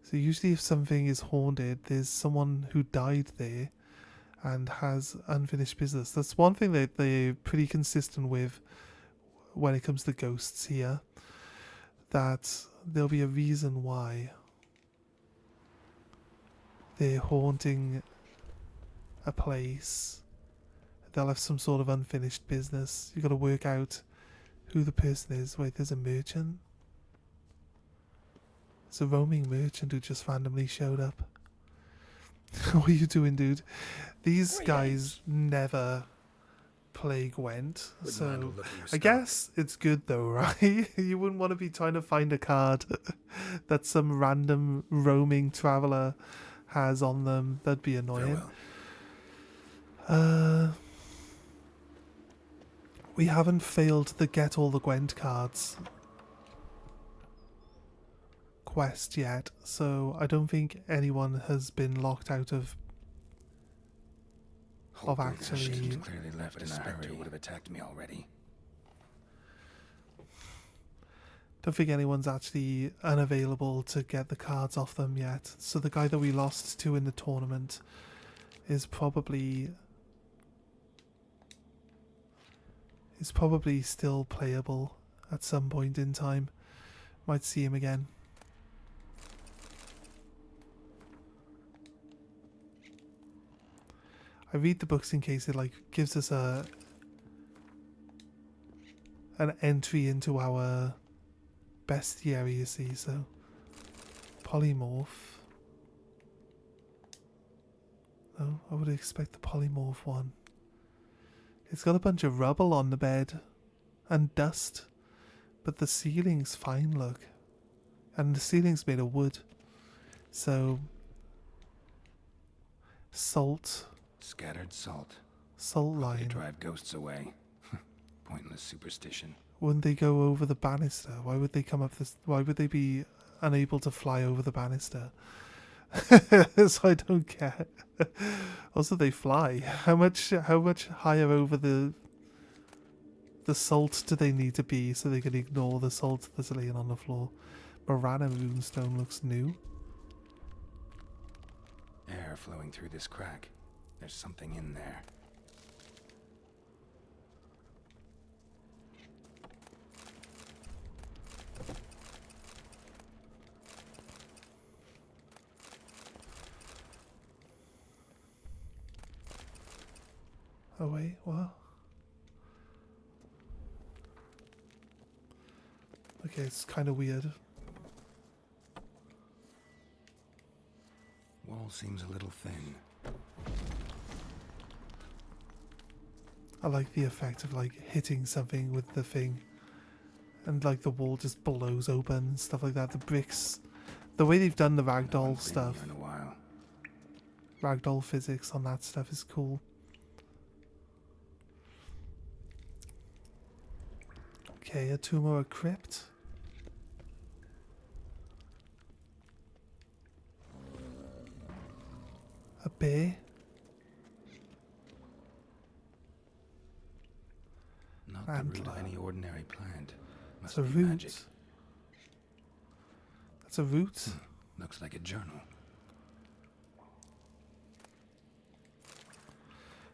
So usually if something is haunted, there's someone who died there and has unfinished business. That's one thing that they're pretty consistent with when it comes to ghosts here. That there'll be a reason why they're haunting a place. They'll have some sort of unfinished business. You got to work out who the person is. Wait, there's a merchant. It's a roaming merchant who just randomly showed up. What are you doing, dude? These guys never play Gwent, so I guess it's good though, right? You wouldn't want to be trying to find a card that some random roaming traveller has on them. That'd be annoying. We haven't failed the get all the Gwent cards quest yet, so I don't think anyone has been locked out of actually. Clearly left in a hurry. Would have attacked me already. Don't think anyone's actually unavailable to get the cards off them yet. So the guy that we lost to in the tournament is probably still playable at some point in time. Might see him again. I read the books in case it like gives us an entry into our bestiary, you see. So polymorph. Oh, I would expect the polymorph one. It's got a bunch of rubble on the bed and dust, but the ceiling's fine, look. And the ceiling's made of wood. So salt. Scattered salt. Salt line. To drive ghosts away. Pointless superstition. Wouldn't they go over the banister? Why would they come up this? Why would they be unable to fly over the banister? So I don't get. Also, they fly. How much higher over the salt do they need to be so they can ignore the salt that's laying on the floor? Marana runestone looks new. Air flowing through this crack. There's something in there. Oh wait, what? Okay, it's kind of weird. Wall seems a little thin. I like the effect of like hitting something with the thing and like the wall just blows open and stuff like that. The bricks, the way they've done the ragdoll stuff, In a while. ragdoll physics on that stuff is cool. Okay, a tomb or a crypt. A bear. Not the root of any ordinary plant. It's Must a be root. magic. That's a root. Looks like a journal.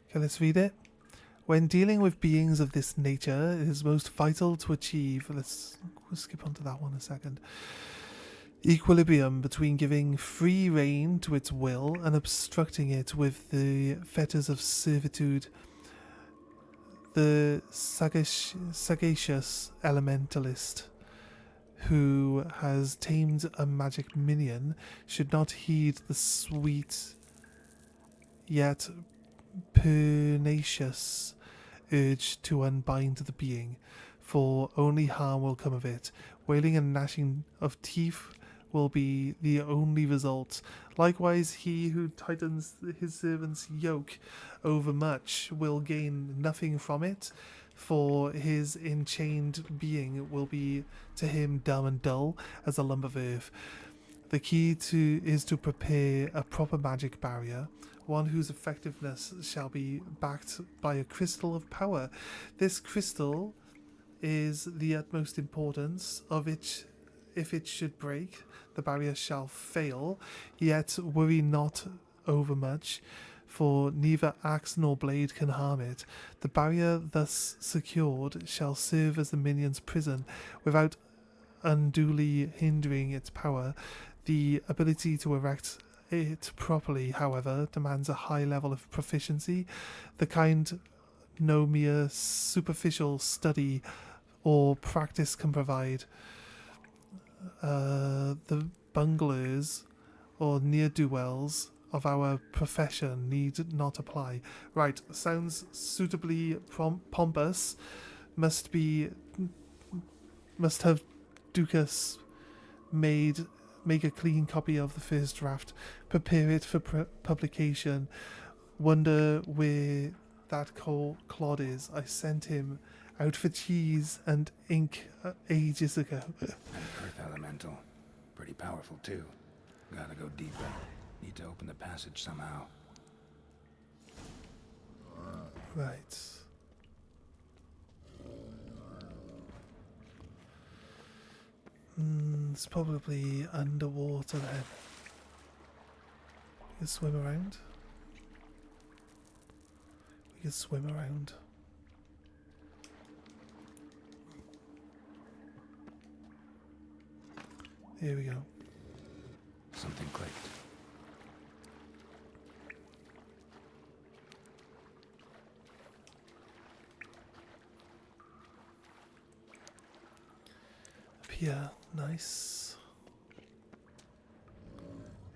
Okay, let's read it. When dealing with beings of this nature, it is most vital to achieve. Let's skip on to that one a second. Equilibrium between giving free rein to its will and obstructing it with the fetters of servitude. The sagacious elementalist who has tamed a magic minion should not heed the sweet yet pernicious urge to unbind the being, for only harm will come of it. Wailing and gnashing of teeth will be the only result. Likewise, he who tightens his servant's yoke overmuch will gain nothing from it, for his enchained being will be to him dumb and dull as a lump of earth. The key is to prepare a proper magic barrier, one whose effectiveness shall be backed by a crystal of power. This crystal is the utmost importance of it. If it should break, the barrier shall fail, yet worry not overmuch, for neither axe nor blade can harm it. The barrier thus secured shall serve as the minion's prison, without unduly hindering its power. The ability to erect it properly, however, demands a high level of proficiency, the kind no mere superficial study or practice can provide. The bunglers or ne'er-do-wells of our profession need not apply. Right, sounds suitably pompous. Must have Ducas make a clean copy of the first draft, prepare it for publication. Wonder where that clod is. I sent him out for cheese and ink ages ago. An earth elemental. Pretty powerful too. Gotta go deeper. Need to open the passage somehow. Right. It's probably underwater then. We can swim around. We can swim around. Here we go. Something clicked. Up here, nice.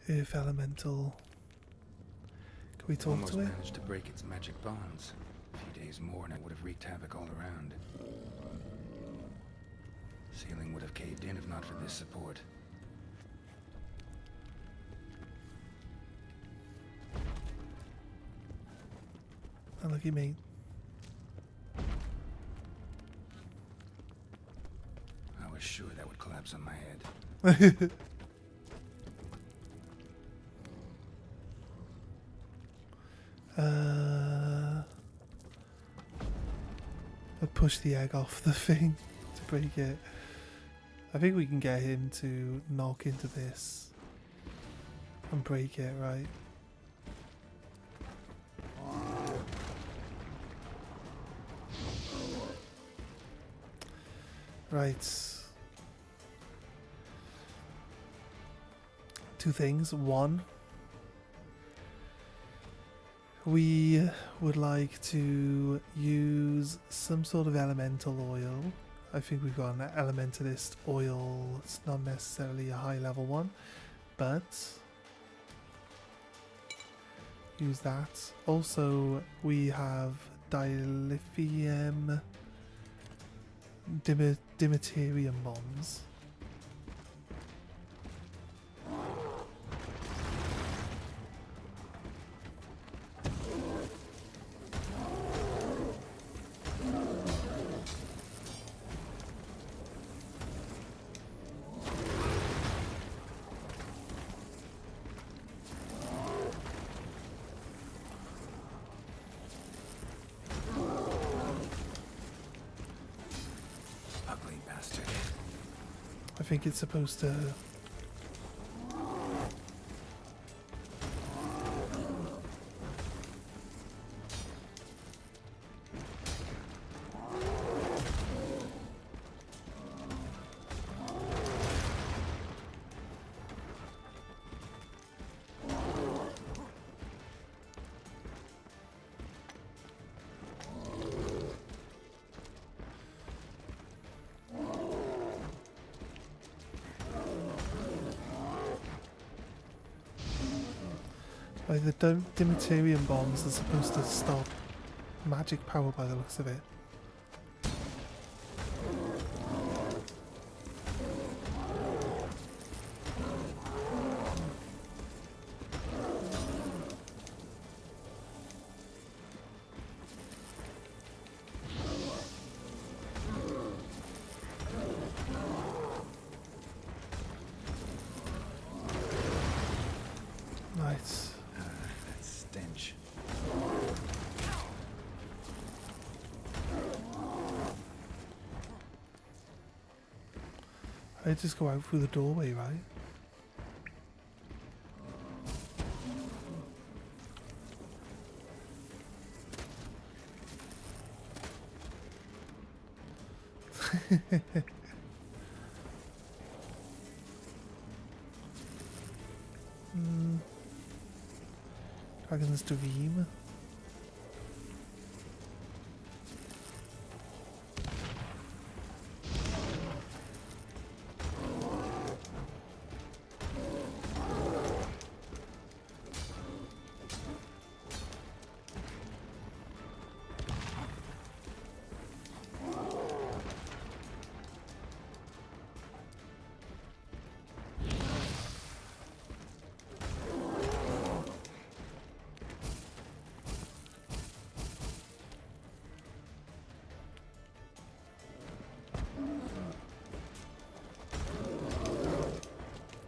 Earth elemental. Can we talk Almost to it? managed to break its magic bonds. A few days more and it would have wreaked havoc all around. Ceiling would have caved in if not for this support. Unlucky mate. I was sure that would collapse on my head. I'd push the egg off the thing to break it. I think we can get him to knock into this and break it, right? Right. Two things. One, we would like to use some sort of elemental oil. I think we've got an elementalist oil. It's not necessarily a high level one, but use that. Also, we have dilithium dimeterium bombs. Ugly bastard. I think it's supposed to... Like the dimeterium bombs are supposed to stop magic power by the looks of it. Nice. That stench. I just go out through the doorway, right? Dragon's Dream.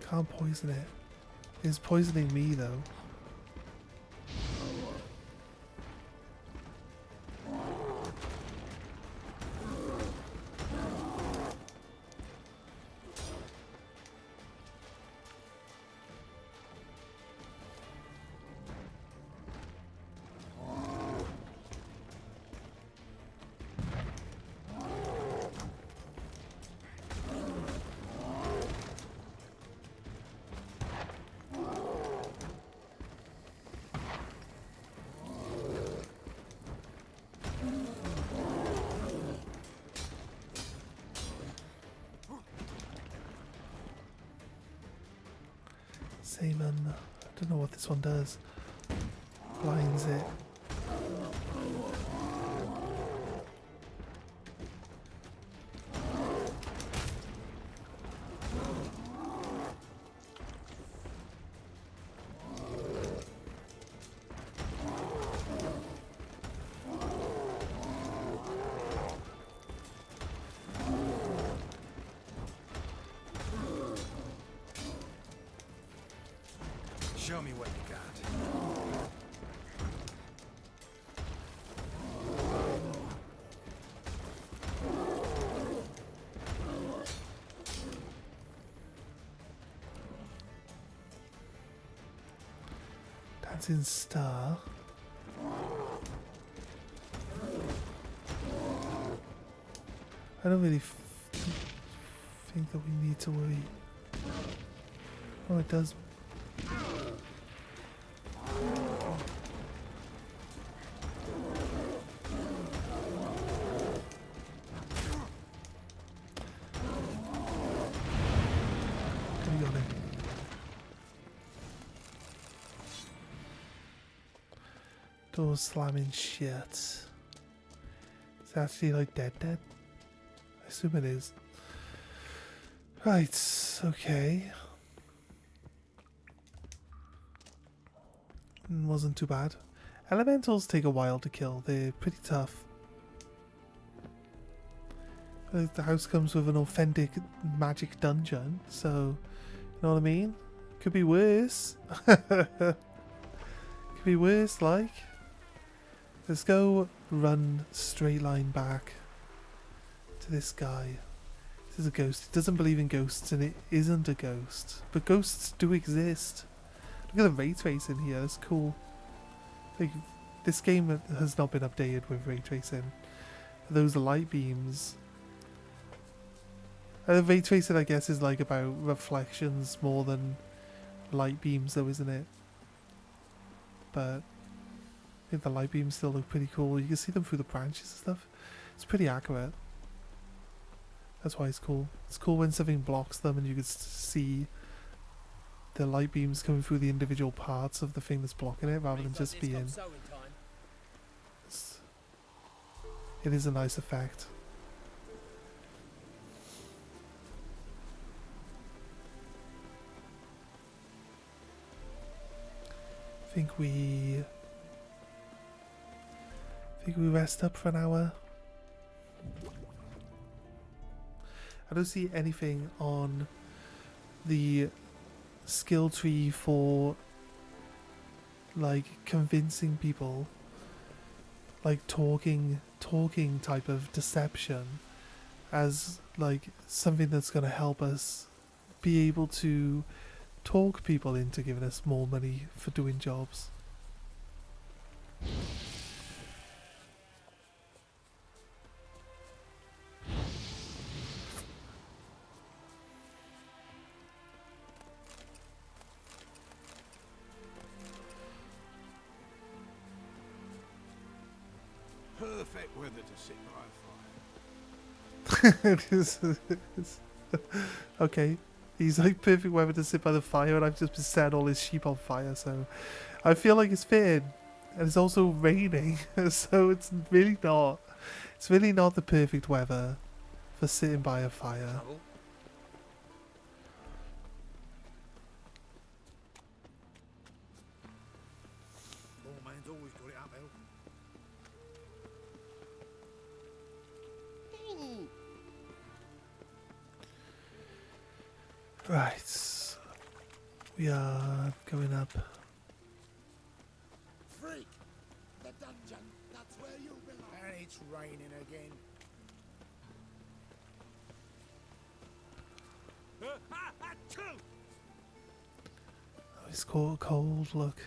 Can't poison it. It's poisoning me though. Same, I don't know what this one does. Blinds it. Show me what you got. Dancing Star. I don't really think that we need to worry. Oh, it does. Door slamming shit. It's actually like dead. I assume it is. Right, okay. Wasn't too bad. Elementals take a while to kill. They're pretty tough. The house comes with an authentic magic dungeon, so you know what I mean? Could be worse. Could be worse, like. Let's go run straight line back to this guy. This is a ghost. He doesn't believe in ghosts, and it isn't a ghost. But ghosts do exist. Look at the ray tracing here. That's cool. Like, this game has not been updated with ray tracing. Those light beams. Ray tracing, I guess, is like about reflections more than light beams, though, isn't it? But I think the light beams still look pretty cool. You can see them through the branches and stuff. It's pretty accurate. That's why it's cool. It's cool when something blocks them and you can see the light beams coming through the individual parts of the thing that's blocking it, rather than just being... It is a nice effect. I think we rest up for an hour. I don't see anything on the skill tree for like convincing people, like talking type of deception, as like something that's going to help us be able to talk people into giving us more money for doing jobs. Perfect weather to sit by a fire. It is, okay. He's like perfect weather to sit by the fire, and I've just been setting all his sheep on fire, so I feel like it's fitting. And it's also raining, so it's really not the perfect weather for sitting by a fire. Poor man's always got it uphill. Right. We are going up. Freak! The dungeon, that's where you belong. And it's raining again. Oh, it's cold, look.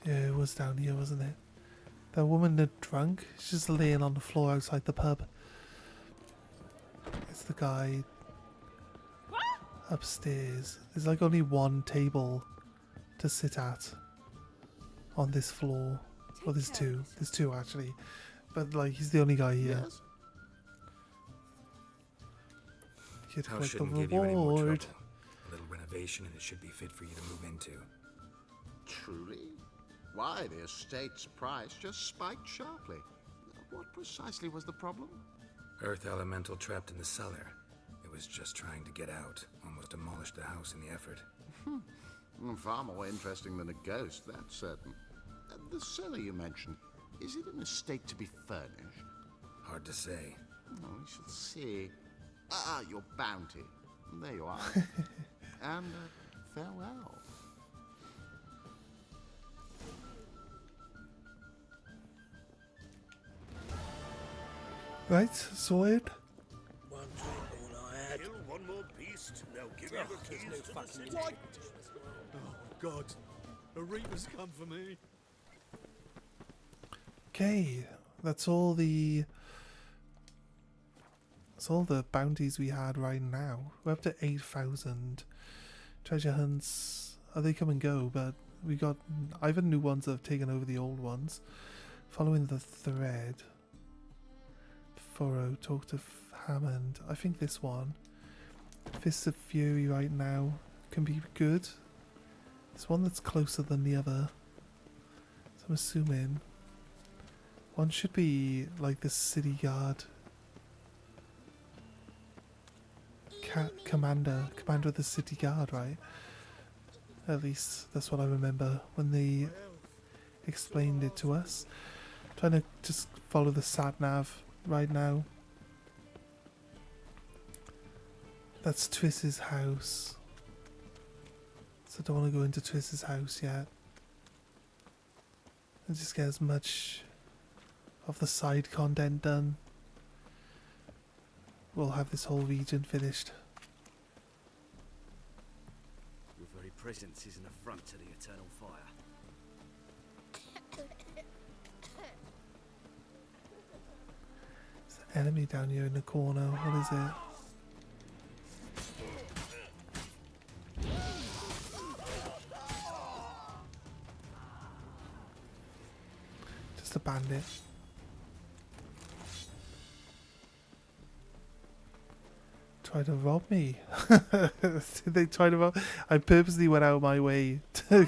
Yeah, it was down here, wasn't it? That woman that drunk, she's just laying on the floor outside the pub. It's the guy upstairs. There's like only one table to sit at on this floor. Well, there's two. There's two actually. But like, he's the only guy here. Yes. You'd House collect the shouldn't give you any more trouble. reward. A little renovation and it should be fit for you to move into. Truly? Why, the estate's price just spiked sharply. What precisely was the problem? Earth elemental trapped in the cellar. It was just trying to get out. Almost demolished the house in the effort. Far more interesting than a ghost, that's certain. The cellar you mentioned, is it an estate to be furnished? Hard to say. Oh, we shall see. Ah, your bounty. There you are. And farewell. Right, sorted. One drink all I had. Kill one more beast. Now give me the keys to the city. What? Oh, God. A reaper's come for me. Okay, that's all the bounties we had right now. We're up to 8,000 treasure hunts. They come and go, but we got either new ones that have taken over the old ones. Following the thread. Furrow, talk to Hammond. I think this one, Fists of Fury right now, can be good. This one that's closer than the other. So I'm assuming one should be like the city guard. Commander of the city guard, right? At least that's what I remember when they explained it to us. I'm trying to just follow the sat nav right now. That's Twiss's house. So I don't want to go into Twiss's house yet. And just get as much of the side content done. We'll have this whole region finished. Your very presence is an affront to the eternal fire. There's an enemy down here in the corner. What is it? Just a bandit. Try to rob me. They tried to rob. I purposely went out of my way to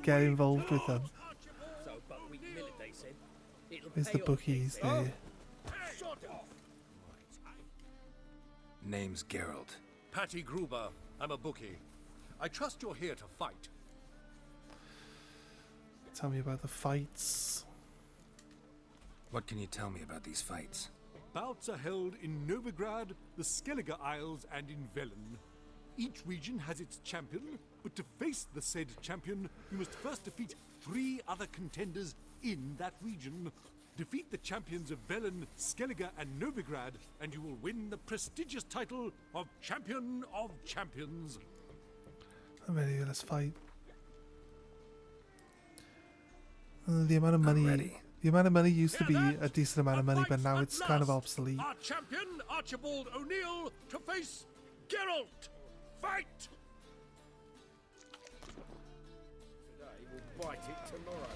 get involved with them. Where's the bookies there? Name's Geralt. Patty Gruber. I'm a bookie. I trust you're here to fight. Tell me about the fights. What can you tell me about these fights? Bouts are held in Novigrad, the Skellige Isles, and in Velen. Each region has its champion, but to face the said champion, you must first defeat 3 other contenders in that region. Defeat the champions of Velen, Skellige, and Novigrad, and you will win the prestigious title of Champion of Champions. I'm ready, let's fight. The amount of money... The amount of money used to be a decent amount of money, but now it's kind of obsolete. Our champion, Archibald O'Neill, to face Geralt. Fight! Today we'll bite it tomorrow.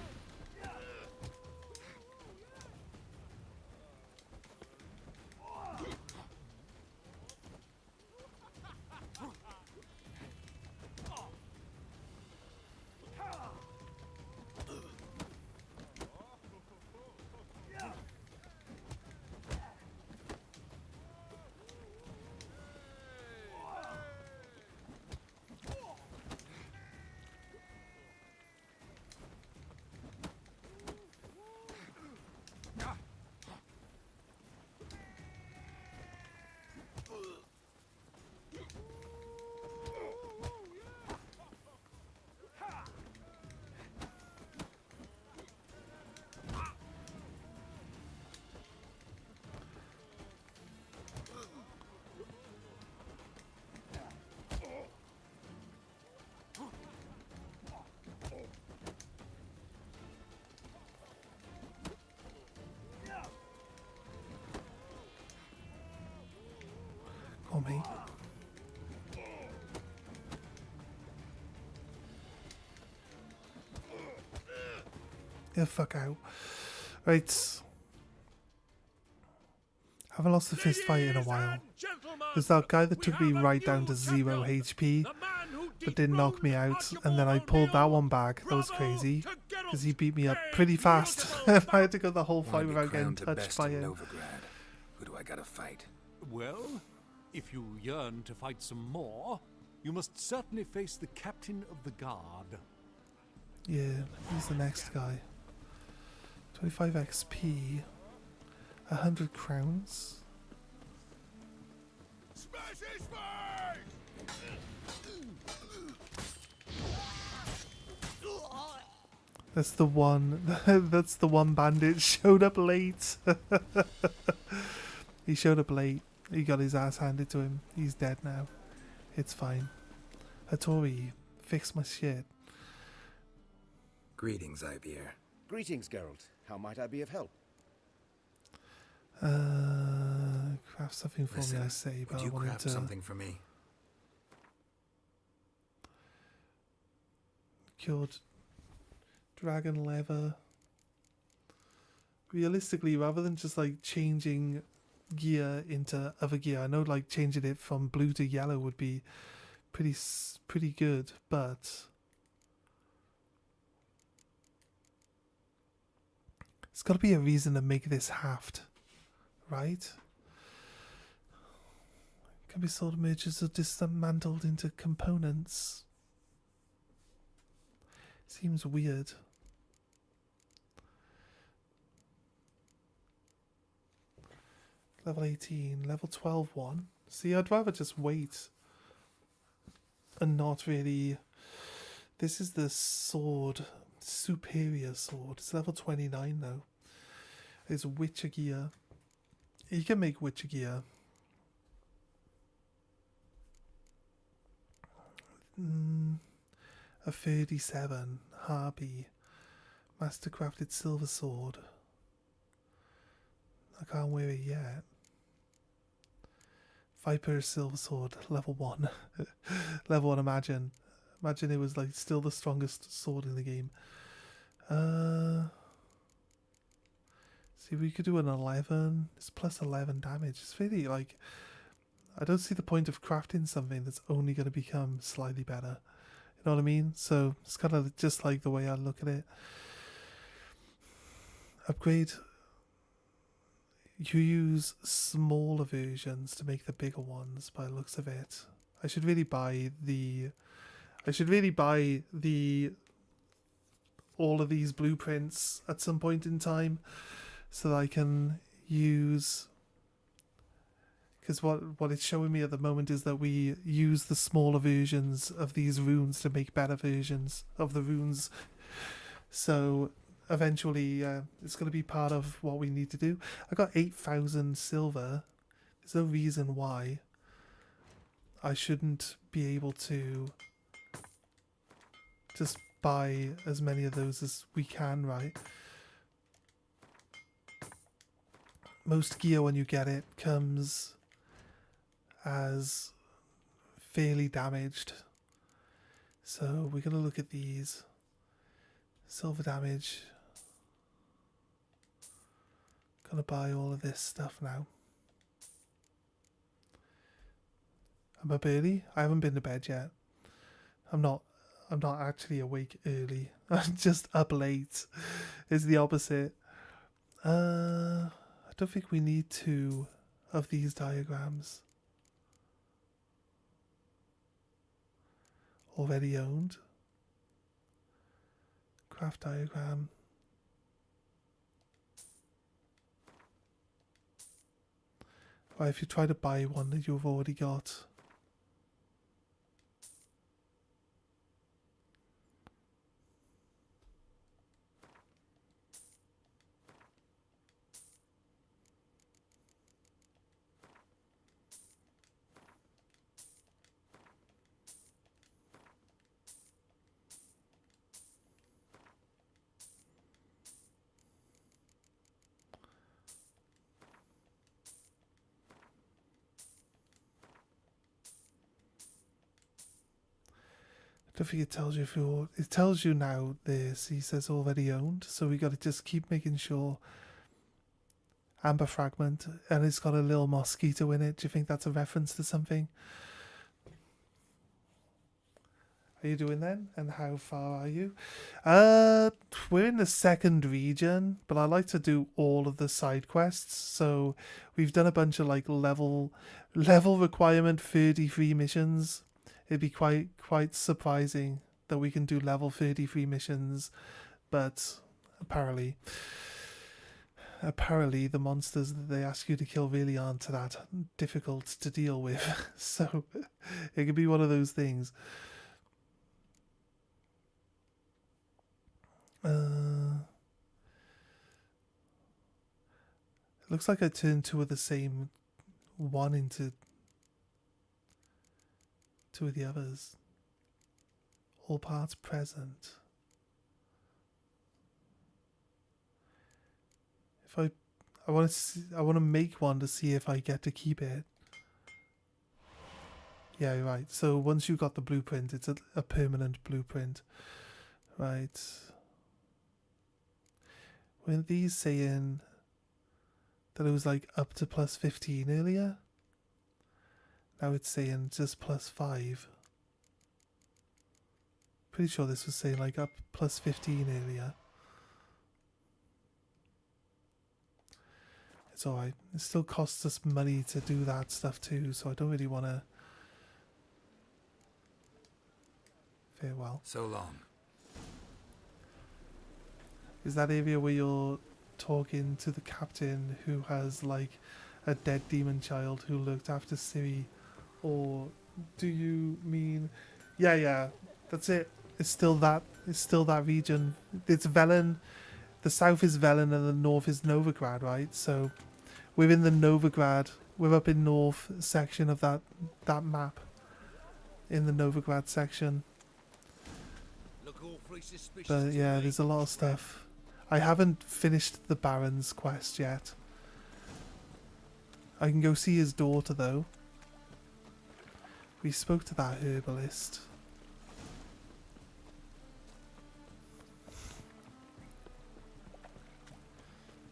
On me. Get the fuck out. Right. Haven't lost a fist fight in a while. There's that guy that took me right down to 0 HP, but didn't knock me out, and then I pulled that one back. That was crazy, because he beat me up pretty fast. I had to go the whole fight without getting touched by him. Who do I gotta fight? Well, if you yearn to fight some more, you must certainly face the captain of the guard. Yeah, he's the next guy. 25 XP. 100 crowns. That's the one. That's the one bandit showed up late. He showed up late. He got his ass handed to him. He's dead now. It's fine. Hattori, fix my shit. Greetings, Ivier. Greetings, Geralt. How might I be of help? Craft something for Listen, me, I say, but would I you wanted craft to something for me? cured dragon leather. Realistically, rather than just like changing gear into other gear, I know like changing it from blue to yellow would be pretty good, but There's got to be a reason to make this haft, right? Can be sold merges or dismantled into components. Seems weird. Level 18, level 12 one. See, I'd rather just wait and not really. This is the sword, superior sword. It's level 29 though. It's Witcher gear. You can make Witcher gear. A 37 Harpy mastercrafted silver sword. I can't wear it yet. Viper silver sword, level 1. Level 1, imagine. Imagine it was like still the strongest sword in the game. See, we could do an 11. It's plus 11 damage. It's really like, I don't see the point of crafting something that's only going to become slightly better. You know what I mean? So it's kind of just like the way I look at it. Upgrade. You use smaller versions to make the bigger ones by the looks of it. I should really buy all of these blueprints at some point in time so that I can use, because what it's showing me at the moment is that we use the smaller versions of these runes to make better versions of the runes. So eventually it's going to be part of what we need to do. I got 8,000 silver. There's no reason why I shouldn't be able to just buy as many of those as we can, right? Most gear when you get it comes as fairly damaged. So we're going to look at these. Silver damage. Gonna buy all of this stuff now. I'm up early. I haven't been to bed yet. I'm not actually awake early. I'm just up late. It's the opposite. I don't think we need 2 of these diagrams. Already owned. Craft diagram. Right, if you try to buy one that you've already got. I don't think it tells you if you're... It tells you now this. He says already owned. So we got to just keep making sure. Amber fragment. And it's got a little mosquito in it. Do you think that's a reference to something? Are you doing then? And how far are you? We're in the 2nd region. But I like to do all of the side quests. So we've done a bunch of like level requirement 33 missions. It'd be quite surprising that we can do level 33 missions, but apparently the monsters that they ask you to kill really aren't that difficult to deal with. So it could be one of those things. It looks like I turned 2 of the same one into 2 of the others. All parts present. If I want to make one to see if I get to keep it. Yeah, you're right. So once you got the blueprint, it's a permanent blueprint. Right. Weren't these saying that it was like up to plus 15 earlier? Now it's saying just plus 5. Pretty sure this was saying like up plus 15 earlier. It's alright. It still costs us money to do that stuff too, so I don't really want to... Farewell. So long. Is that area where you're talking to the captain who has like a dead demon child who looked after Ciri? Or do you mean... Yeah, that's it. It's still that region. It's Velen. The south is Velen and the north is Novigrad, right? So we're in the Novigrad. We're up in north section of that map. In the Novigrad section. But yeah, there's a lot of stuff. I haven't finished the Baron's quest yet. I can go see his daughter though. We spoke to that herbalist.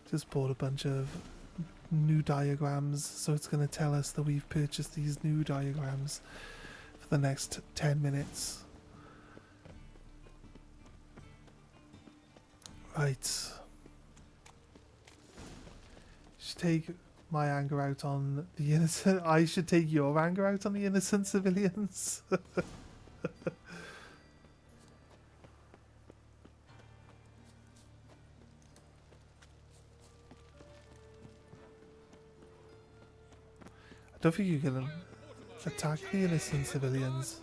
Just bought a bunch of new diagrams, so it's going to tell us that we've purchased these new diagrams for the next 10 minutes. Right. Should take my anger out on the innocent. I should take your anger out on the innocent civilians. I don't think you can attack the innocent civilians.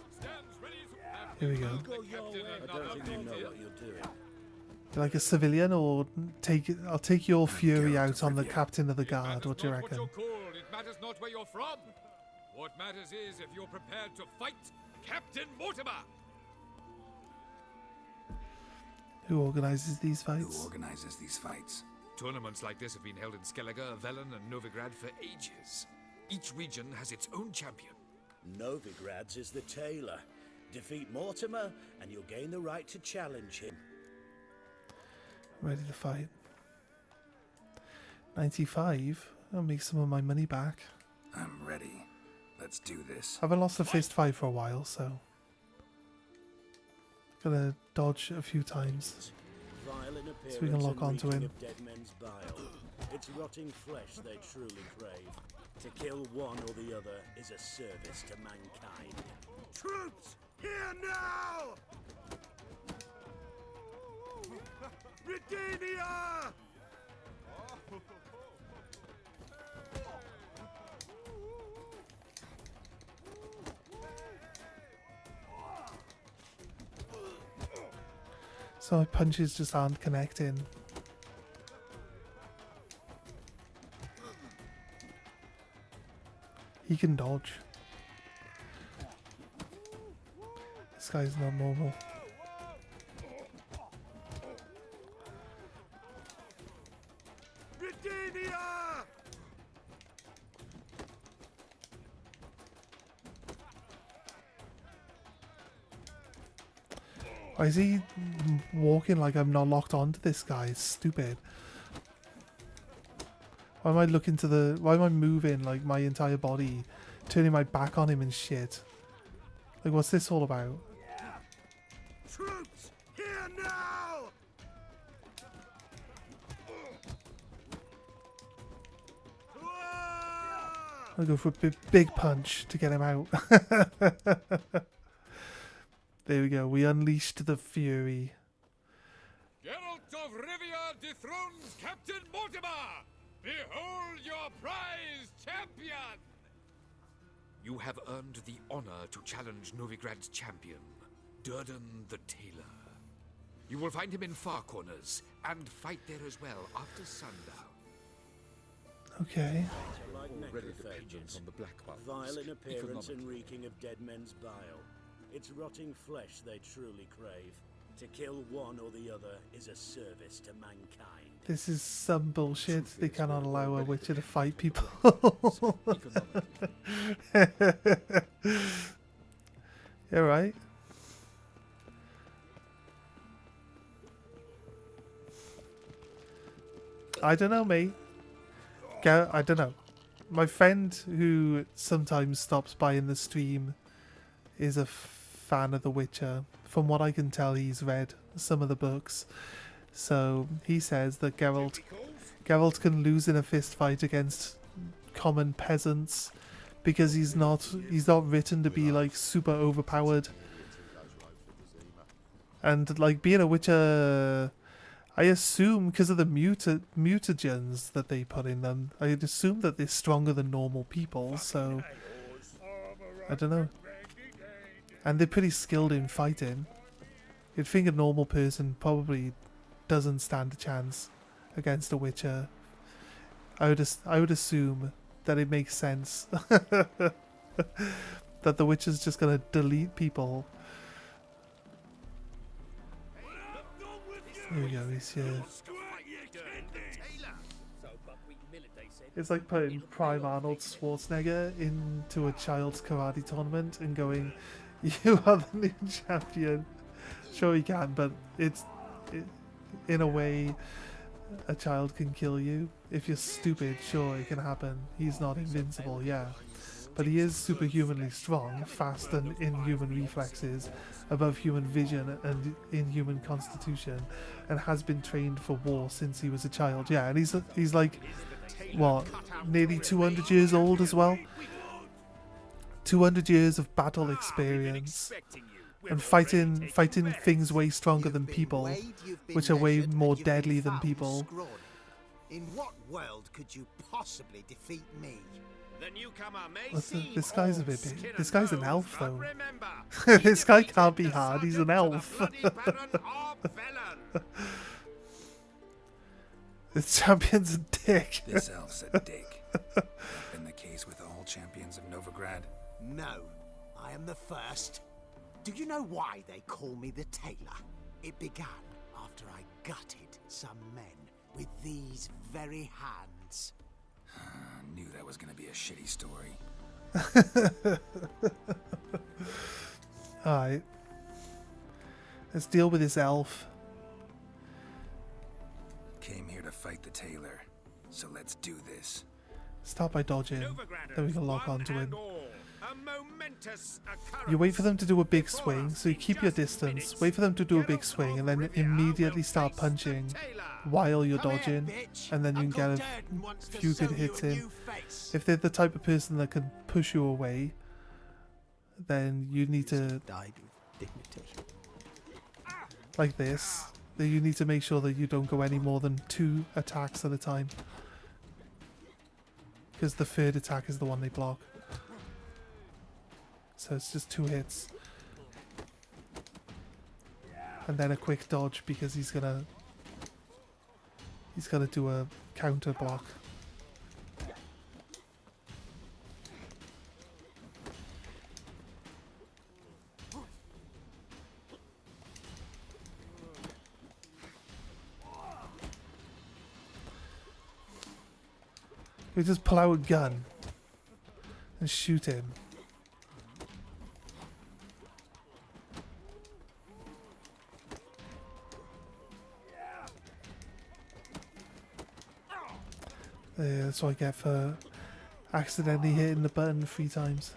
Here we go. I don't think you know what you're doing. Like a civilian, or I'll take your fury out on the captain of the guard. What do you reckon? It matters not where you're from. What matters is if you're prepared to fight Captain Mortimer. Who organises these fights? Who organises these fights? Tournaments like this have been held in Skellige, Velen, and Novigrad for ages. Each region has its own champion. Novigrad's is the tailor. Defeat Mortimer, and you'll gain the right to challenge him. Ready to fight. 95. I'll make some of my money back. I'm ready. Let's do this. I haven't lost a fist fight for a while, so gonna dodge a few times so we can lock onto him. Dead men's bile. It's rotting flesh they truly crave. To kill one or the other is a service to mankind. Troops, here now! Redania! So my punches just aren't connecting. He can dodge. This guy's not normal. Why is he walking like I'm not locked onto this guy? It's stupid. Why am I looking to the... Why am I moving like my entire body? Turning my back on him and shit. Like, what's this all about? Troops, here now! I'll go for a big punch to get him out. There we go. We unleashed the fury. Geralt of Rivia dethrones Captain Mortimer! Behold your prize champion! You have earned the honor to challenge Novigrad's champion, Durden the Tailor. You will find him in Far Corners, and fight there as well after sundown. Okay. Like necrophages, vile in appearance and reeking of dead men's bile. It's rotting flesh they truly crave. To kill one or the other is a service to mankind. This is some bullshit. They cannot allow a Witcher to fight people. Yeah, right. I don't know, mate. I don't know. My friend who sometimes stops by in the stream is a fan of The Witcher. From what I can tell, he's read some of the books. So he says that Geralt Geralt can lose in a fist fight against common peasants because he's not written to be like super overpowered. And like being a Witcher, I assume because of the mutagens that they put in them, I'd assume that they're stronger than normal people, so I don't know. And they're pretty skilled in fighting. You'd think a normal person probably doesn't stand a chance against a Witcher. I would assume that it makes sense that the Witcher's just gonna delete people. There we go, he's here. It's like putting Prime Arnold Schwarzenegger into a child's karate tournament and going, "You are the new champion." Sure, he can, but in a way, a child can kill you. If you're stupid, sure, it can happen. He's not invincible, yeah. But he is superhumanly strong, fast and inhuman reflexes, above human vision and inhuman constitution, and has been trained for war since he was a child. Yeah, and he's like, what, nearly 200 years old as well? 200 years of battle experience. And fighting things way stronger than people, which are way more deadly than people. In what world could you possibly defeat me? The newcomer may This guy's a bit big. This guy's an elf, though. This guy can't be hard. He's an elf. This champion's a dick. This elf's a dick. Been the case with all champions of Novigrad? No, I am the first. Do you know why they call me the Tailor? It began after I gutted some men with these very hands. I knew that was going to be a shitty story. Alright. Let's deal with this elf. Came here to fight the tailor, so let's do this. Start by dodging. Then we can lock onto him. You wait for them to do a big swing, so you keep your distance, wait for them to do a big swing, and then immediately start punching while you're dodging, and then you can get a few good hits in. If they're the type of person that can push you away, then you need to, like this, then you need to make sure that you don't go any more than 2 attacks at a time, because the third attack is the one they block. So it's just 2 hits. And then a quick dodge because he's gonna do a counter block. We just pull out a gun and shoot him. Yeah, that's what I get for accidentally hitting the button 3 times.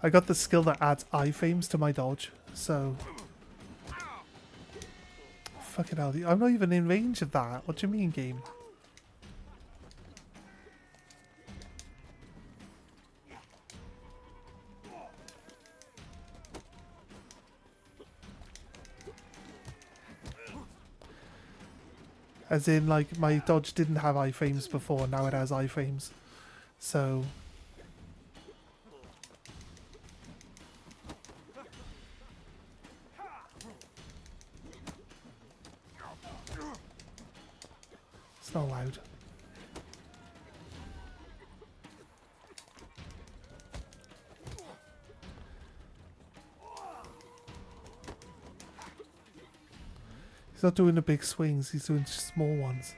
I got the skill that adds iframes to my dodge, so... Fucking hell, I'm not even in range of that. What do you mean, game? As in, like, my dodge didn't have iframes before, now it has iframes. So... It's not loud. He's not doing the big swings, he's doing small ones.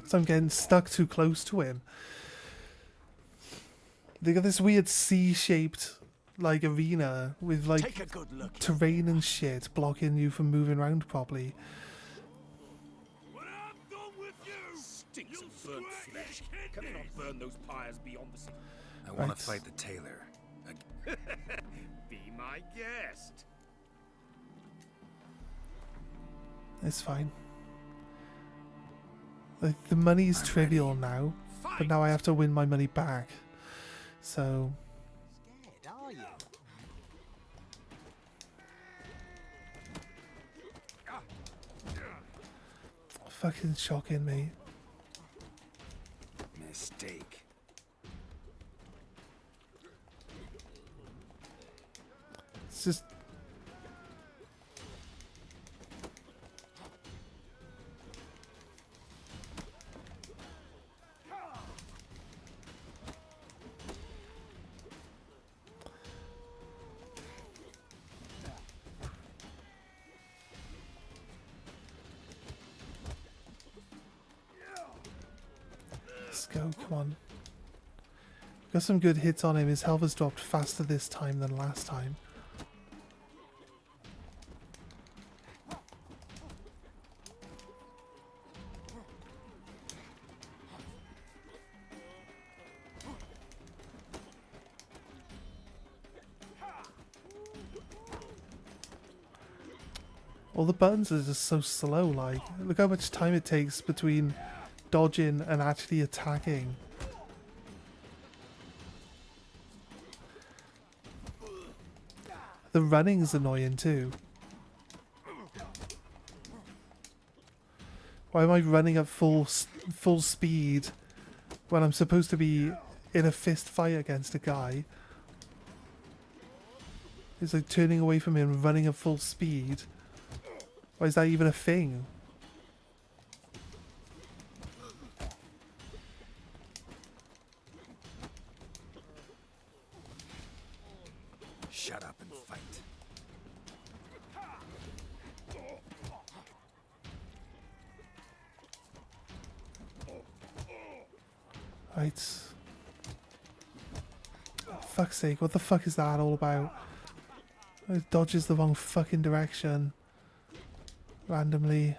So I'm getting stuck too close to him. They got this weird C-shaped like arena with like terrain and shit blocking you from moving around properly. Better not burn those pyres beyond the sea. I want to fight the tailor. Be my guest. It's fine. Like, the money's trivial now, but now I have to win my money back. So... Scared, are you? Fucking shocking, mate. Mistake. It's just... Let's go, come on. Got some good hits on him. His health has dropped faster this time than last time. All the buttons are just so slow, like, look how much time it takes between dodging and actually attacking. The running's annoying too. Why am I running at full speed when I'm supposed to be in a fist fight against a guy? It's like turning away from him, running at full speed. Why is that even a thing? Shut up and fight. Right. Oh, fuck's sake, what the fuck is that all about? It dodges the wrong fucking direction. Randomly.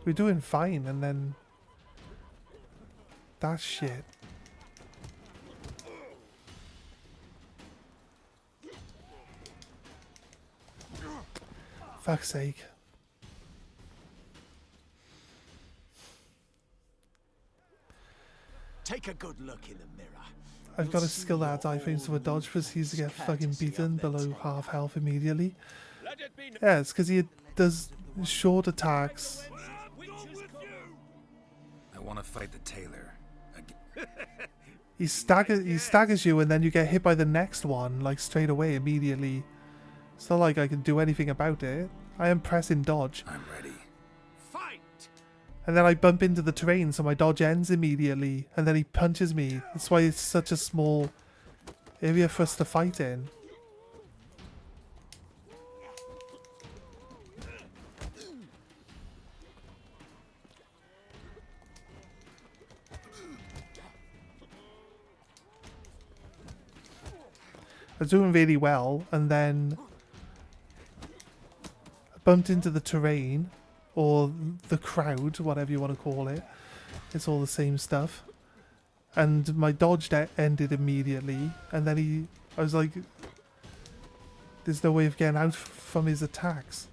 We're doing fine, and then... that shit. Fuck's sake. Take a good look in the mirror. I've got a skill that adds iframes to a dodge proceeds to get fucking beaten below half health immediately. Yeah, it's because he does short attacks. I want to fight the tailor. He staggers you and then you get hit by the next one, like straight away, immediately. It's not like I can do anything about it. I am pressing dodge. I'm ready. And then I bump into the terrain, so my dodge ends immediately. And then he punches me. That's why it's such a small area for us to fight in. I was doing really well, and then I bumped into the terrain. Or the crowd, whatever you want to call it. It's all the same stuff. And my dodge ended immediately. And then I was like, there's no way of getting out from his attacks.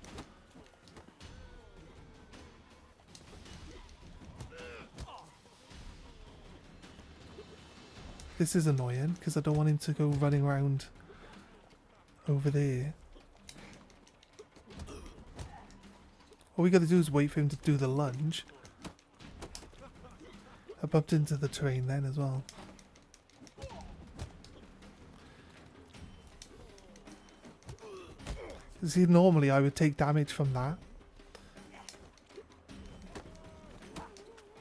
This is annoying, because I don't want him to go running around over there. All we gotta do is wait for him to do the lunge. I bumped into the terrain then as well. See, normally I would take damage from that.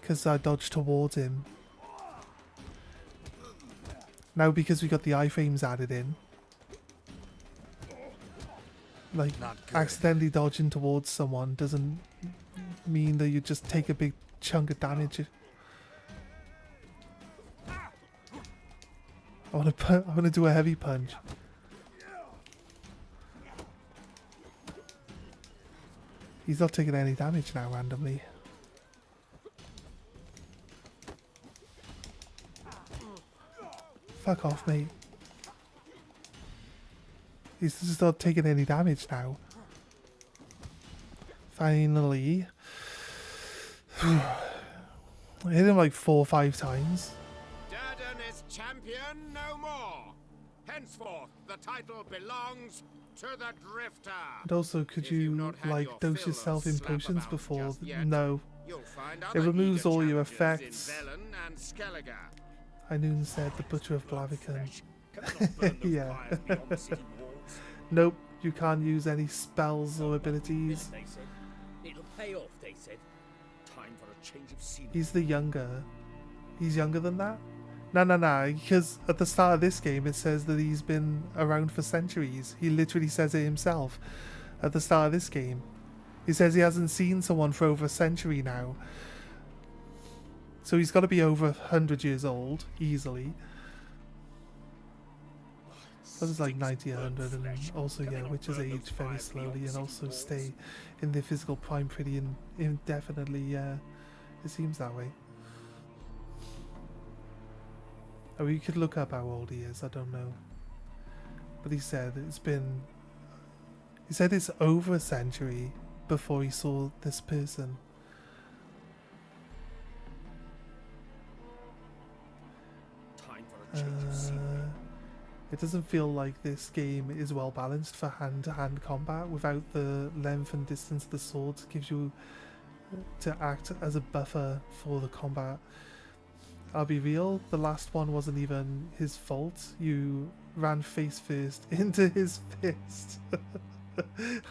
Because I dodged towards him. Now because we got the iframes added in. Like, accidentally dodging towards someone doesn't mean that you just take a big chunk of damage. I want to do a heavy punch. He's not taking any damage now randomly. Fuck off, mate. He's just not taking any damage now. Finally. I hit him like 4 or 5 times. Durden is champion no more. Henceforth, the title belongs to the Drifter. And also, could you like dose yourself in potions before? No. It removes all your effects. Hinoon said, the Butcher of Blaviken. Yeah. Nope, you can't use any spells or abilities. It'll pay off, they said. Time for a change of scenery. He's the younger. He's younger than that? No, because at the start of this game it says that he's been around for centuries. He literally says it himself at the start of this game. He says he hasn't seen someone for over a century now. So he's got to be over 100 years old, easily. That was like 90, 100, and also, yeah, witches age very slowly and also stay in their physical prime pretty indefinitely, yeah. It seems that way. Oh, you could look up how old he is, I don't know. But he said it's been... He said it's over a century before he saw this person. Time for a change of scenery. It doesn't feel like this game is well balanced for hand-to-hand combat without the length and distance of the swords. It gives you to act as a buffer for the combat. I'll be real, the last one wasn't even his fault. You ran face first into his fist.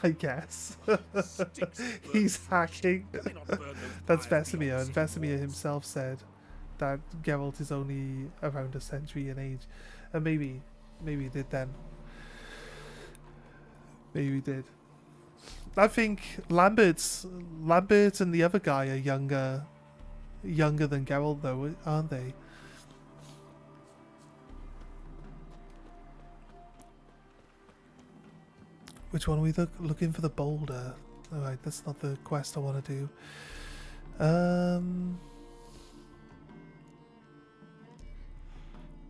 I guess. He's hacking. That's Vesemir, and Vesemir himself said that Geralt is only around a century in age. And maybe he did then. Maybe he did. I think Lambert and the other guy are younger than Geralt though, aren't they? Which one are we looking for? The boulder. Alright, that's not the quest I want to do.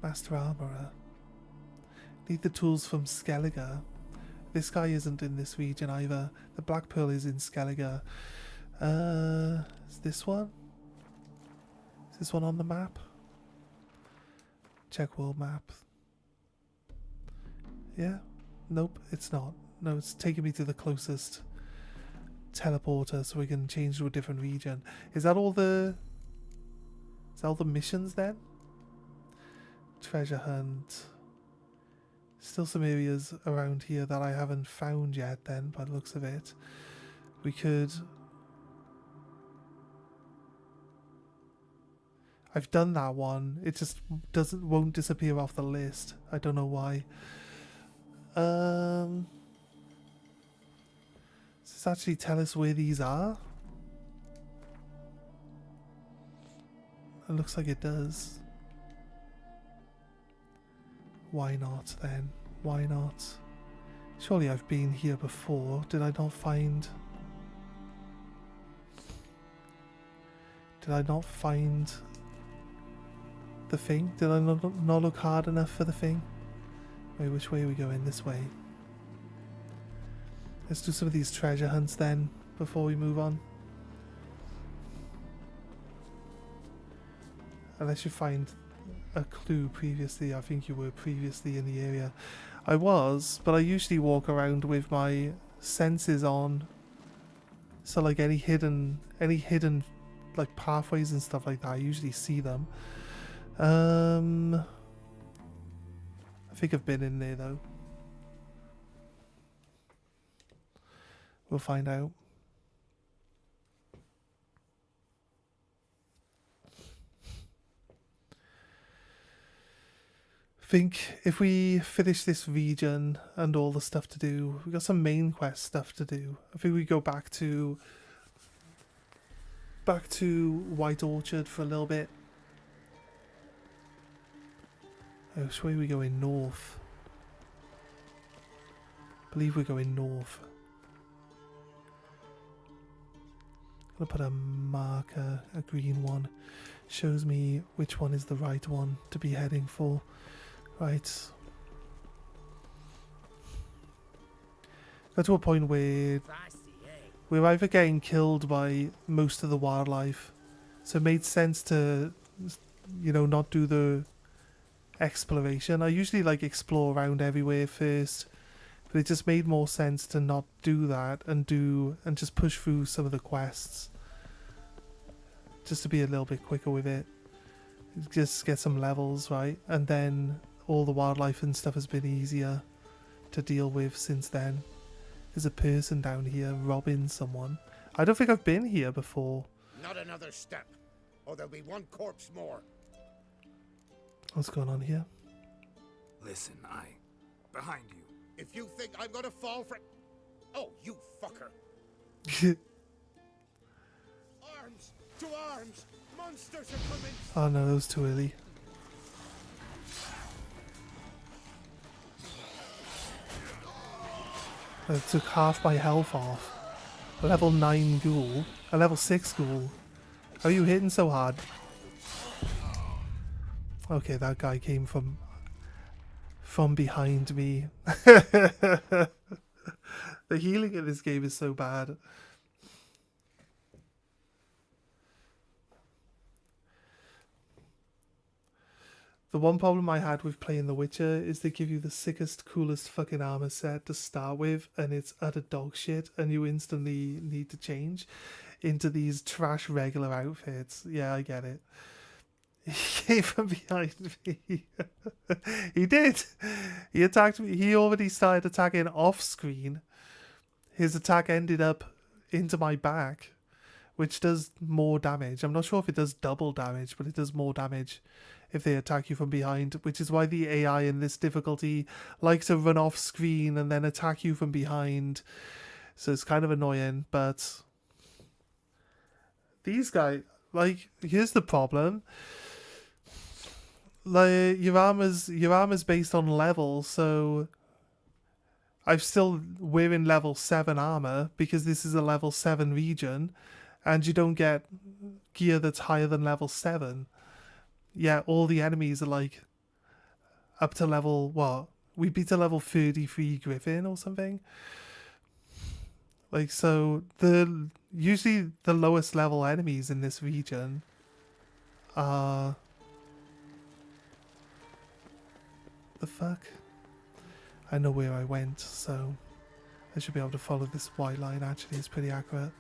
Master Armourer. Need the tools from Skellige. This guy isn't in this region either. The Black Pearl is in Skellige. Is this one? Is this one on the map? Check world map. Yeah? Nope, it's not. No, it's taking me to the closest teleporter so we can change to a different region. Is that all the missions then? Treasure hunt. Still some areas around here that I haven't found yet then, by the looks of it. We could... I've done that one. It just won't disappear off the list. I don't know why. Does this actually tell us where these are? It looks like it does. Why not then? Why not? Surely I've been here before. Did I not find... the thing? Did I not look hard enough for the thing? Wait, which way are we going? This way. Let's do some of these treasure hunts then, before we move on. Unless you find a clue previously. I think you were previously in the area. I was, but I usually walk around with my senses on. So like any hidden like pathways and stuff like that, I usually see them. I think I've been in there though. We'll find out. Think if we finish this region and all the stuff to do, we've got some main quest stuff to do. I think we go back to White Orchard for a little bit. Oh, which way are we going? North. I believe we're going north. I'm gonna put a marker, a green one. Shows me which one is the right one to be heading for. Right. Got to a point where we're either getting killed by most of the wildlife, so it made sense to, you know, not do the exploration. I usually like explore around everywhere first, but it just made more sense to not do that and just push through some of the quests, just to be a little bit quicker with it. Just get some levels, right? And then all the wildlife and stuff has been easier to deal with since then. There's a person down here robbing someone. I don't think I've been here before. Not another step, or there'll be one corpse more. What's going on here? Listen, behind you. If you think I'm gonna fall for... Oh, you fucker. Arms! To arms! Monsters are coming! Oh no, that was too early. I took half my health off. A level 9 ghoul. A level 6 ghoul. How are you hitting so hard? Okay, that guy came from behind me. The healing in this game is so bad. The one problem I had with playing The Witcher is they give you the sickest, coolest fucking armor set to start with, and it's utter dog shit, and you instantly need to change into these trash regular outfits. Yeah, I get it. He came from behind me. He did. He attacked me. He already started attacking off screen. His attack ended up into my back, which does more damage. I'm not sure if it does double damage, but it does more damage if they attack you from behind, which is why the AI in this difficulty likes to run off screen and then attack you from behind. So it's kind of annoying, but these guys, like, here's the problem. Like, your armor's based on level, so I'm still wearing level 7 armor because this is a level 7 region, and you don't get gear that's higher than level 7. Yeah, all the enemies are like up to level, what? We beat a level 33 Griffin or something. Like, so usually the lowest level enemies in this region are... The fuck? I know where I went, so I should be able to follow this white line. Actually, it's pretty accurate.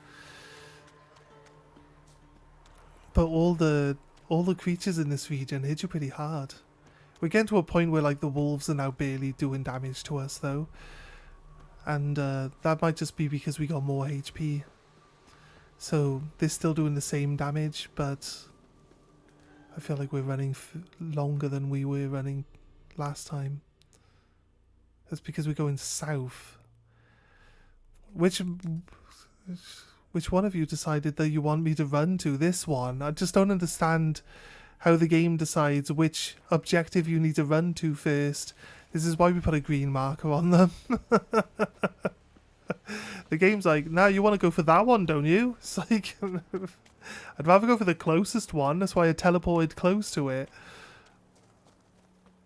But all the creatures in this region hit you pretty hard. We're getting to a point where like the wolves are now barely doing damage to us though. And that might just be because we got more HP. So they're still doing the same damage, but I feel like we're running longer than we were running last time. That's because we're going south. Which one of you decided that you want me to run to? This one? I just don't understand how the game decides which objective you need to run to first. This is why we put a green marker on them. The game's like, now you want to go for that one, don't you? It's like, I'd rather go for the closest one. That's why I teleported close to it.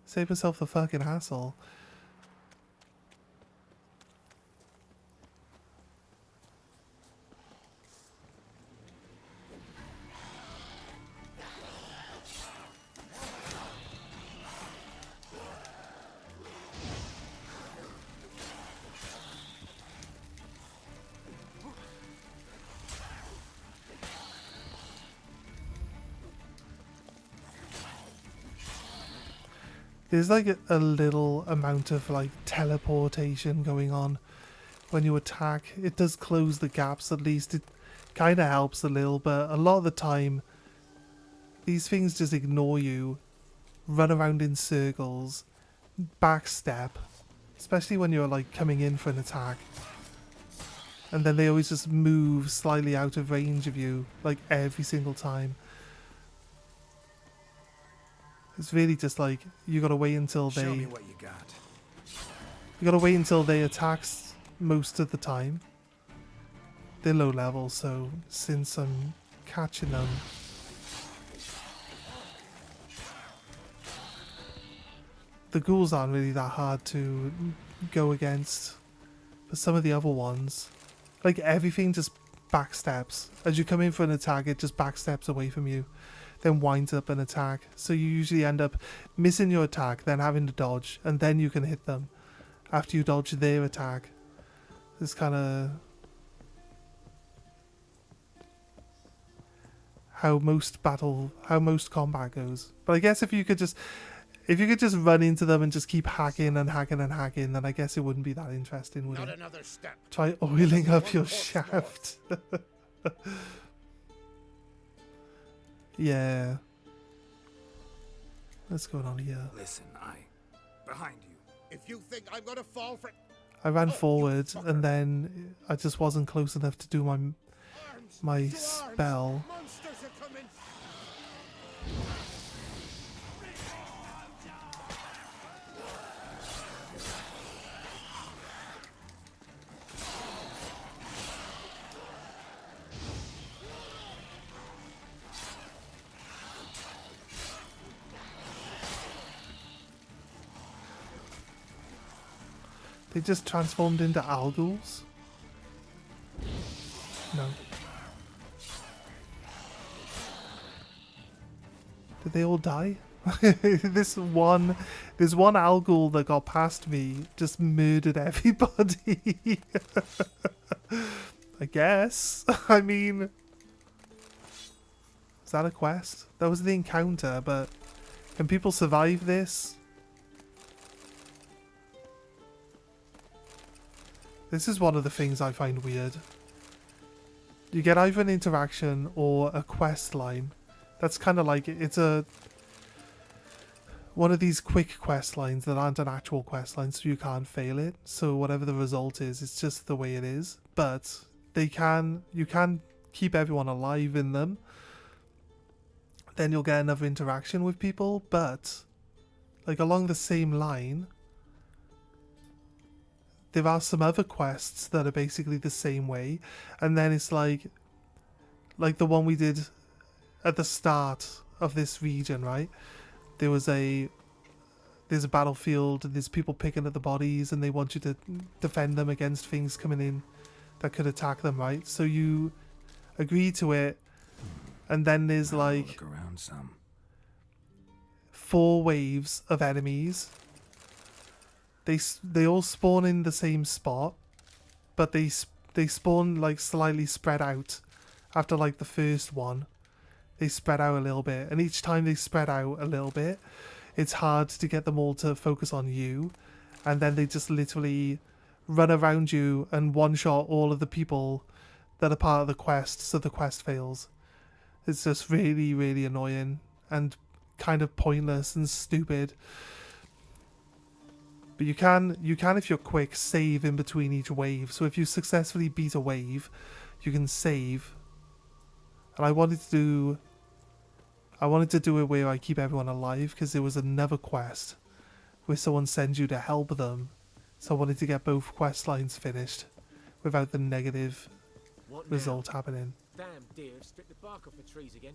Save myself the fucking hassle. There's like a little amount of like teleportation going on when you attack. It does close the gaps, at least. It kind of helps a little, but a lot of the time these things just ignore you, run around in circles, backstep, especially when you're like coming in for an attack. And then they always just move slightly out of range of you, like every single time. It's really just like, you gotta wait until they... Show me what you got. You gotta wait until they attack most of the time. They're low level, so since I'm catching them... the ghouls aren't really that hard to go against. But some of the other ones, like everything just backsteps. As you come in for an attack, it just backsteps away from you, then winds up an attack. So you usually end up missing your attack, then having to dodge, and then you can hit them after you dodge their attack. It's kind of how most combat goes. But I guess if you could just run into them and just keep hacking and hacking and hacking, then I guess it wouldn't be that interesting, would Not it? another step. Try oiling up your shaft. Yeah. What's going on here? Listen, behind you. If you think I'm gonna fall for... I ran forward and then I just wasn't close enough to do my spell. Monsters are coming. They just transformed into Alguls? No. Did they all die? This one Algul that got past me just murdered everybody. I guess. I mean, is that a quest? That was the encounter, but can people survive this? This is one of the things I find weird. You get either an interaction or a quest line. That's kind of like, it's one of these quick quest lines that aren't an actual quest line, so you can't fail it. So whatever the result is, it's just the way it is. But you can keep everyone alive in them. Then you'll get another interaction with people, but like along the same line, there are some other quests that are basically the same way, and then it's like the one we did at the start of this region, right? There's a battlefield, and there's people picking at the bodies, and they want you to defend them against things coming in that could attack them, right? So you agree to it, and then there's like Look around some. 4 waves of enemies. They all spawn in the same spot, but they spawn like slightly spread out. After like the first one, they spread out a little bit, and each time they spread out a little bit, it's hard to get them all to focus on you, and then they just literally run around you and one-shot all of the people that are part of the quest, so the quest fails. It's just really, really annoying and kind of pointless and stupid. But you can, if you're quick, save in between each wave. So if you successfully beat a wave, you can save. And I wanted to do it where I keep everyone alive, because there was another quest where someone sends you to help them. So I wanted to get both quest lines finished without the negative result happening. Damn deer, stripped the bark off the trees again.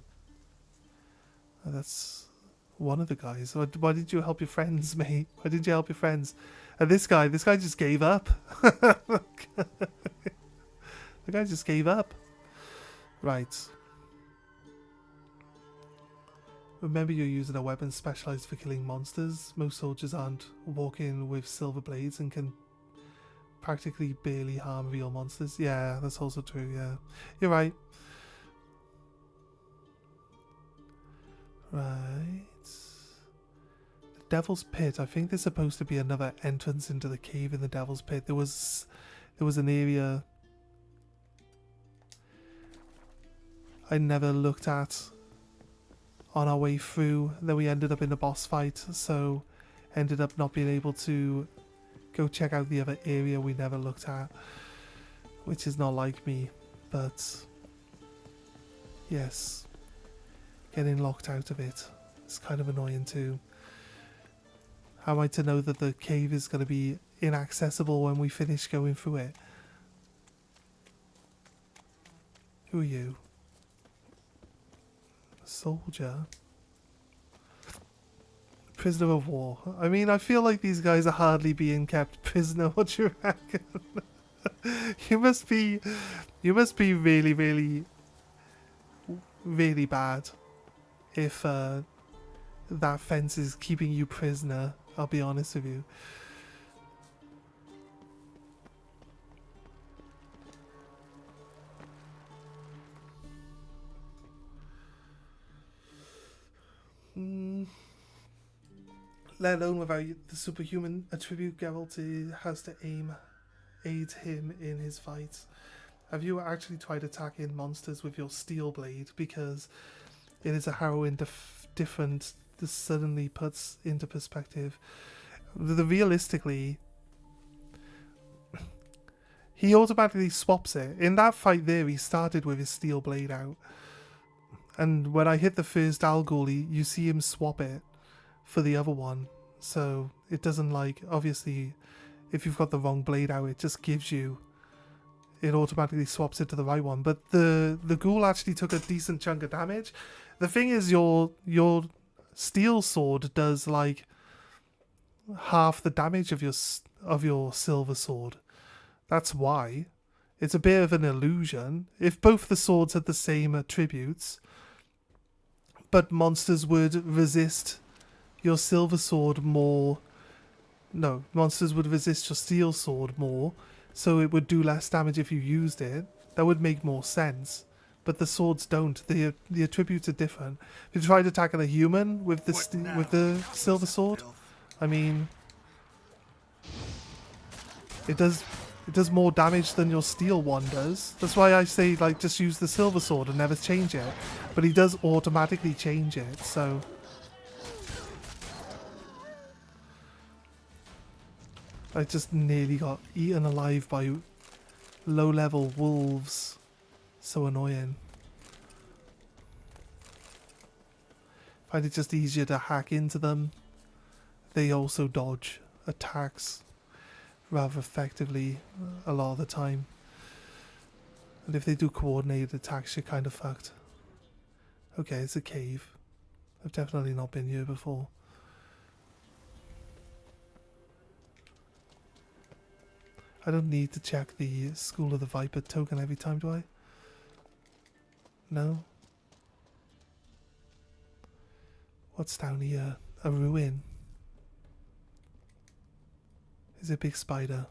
That's one of the guys. Why did you help your friends, mate? Why did you help your friends? And this guy just gave up. The guy just gave up. Right. Remember, you're using a weapon specialized for killing monsters. Most soldiers aren't walking with silver blades and can practically barely harm real monsters. Yeah, that's also true, yeah. You're right. Right. The Devil's Pit. I think there's supposed to be another entrance into the cave in the Devil's Pit. There was an area I never looked at on our way through. Then we ended up in a boss fight, so ended up not being able to go check out the other area we never looked at, which is not like me. But yes, getting locked out of it is kind of annoying too. How am I to know that the cave is going to be inaccessible when we finish going through it? Who are you? A soldier? Prisoner of war. I mean, I feel like these guys are hardly being kept prisoner. What do you reckon? You must be really, really, really bad if that fence is keeping you prisoner. I'll be honest with you. Let alone without the superhuman attribute, Geralt has to aid him in his fights. Have you actually tried attacking monsters with your steel blade? Because it is a harrowing different. This suddenly puts into perspective. Realistically, he automatically swaps it. In that fight there, he started with his steel blade out. And when I hit the first Algoli, you see him swap it for the other one. So it doesn't, like, obviously, if you've got the wrong blade out, it just gives you, it automatically swaps it to the right one. But the ghoul actually took a decent chunk of damage. The thing is, your steel sword does like half the damage of your silver sword. That's why. It's a bit of an illusion. If both the swords had the same attributes, but monsters would resist your silver sword more. No, monsters would resist your steel sword more, so it would do less damage if you used it. That would make more sense. But the swords don't. The attributes are different. If you tried attacking a human with the silver sword, I mean, it does more damage than your steel one does. That's why I say, like, just use the silver sword and never change it. But he does automatically change it, so I just nearly got eaten alive by low-level wolves. So annoying. I find it just easier to hack into them. They also dodge attacks rather effectively a lot of the time. And if they do coordinated attacks, you're kind of fucked. Okay, it's a cave. I've definitely not been here before. I don't need to check the School of the Viper token every time, do I? No? What's down here? A ruin? Is it a big spider?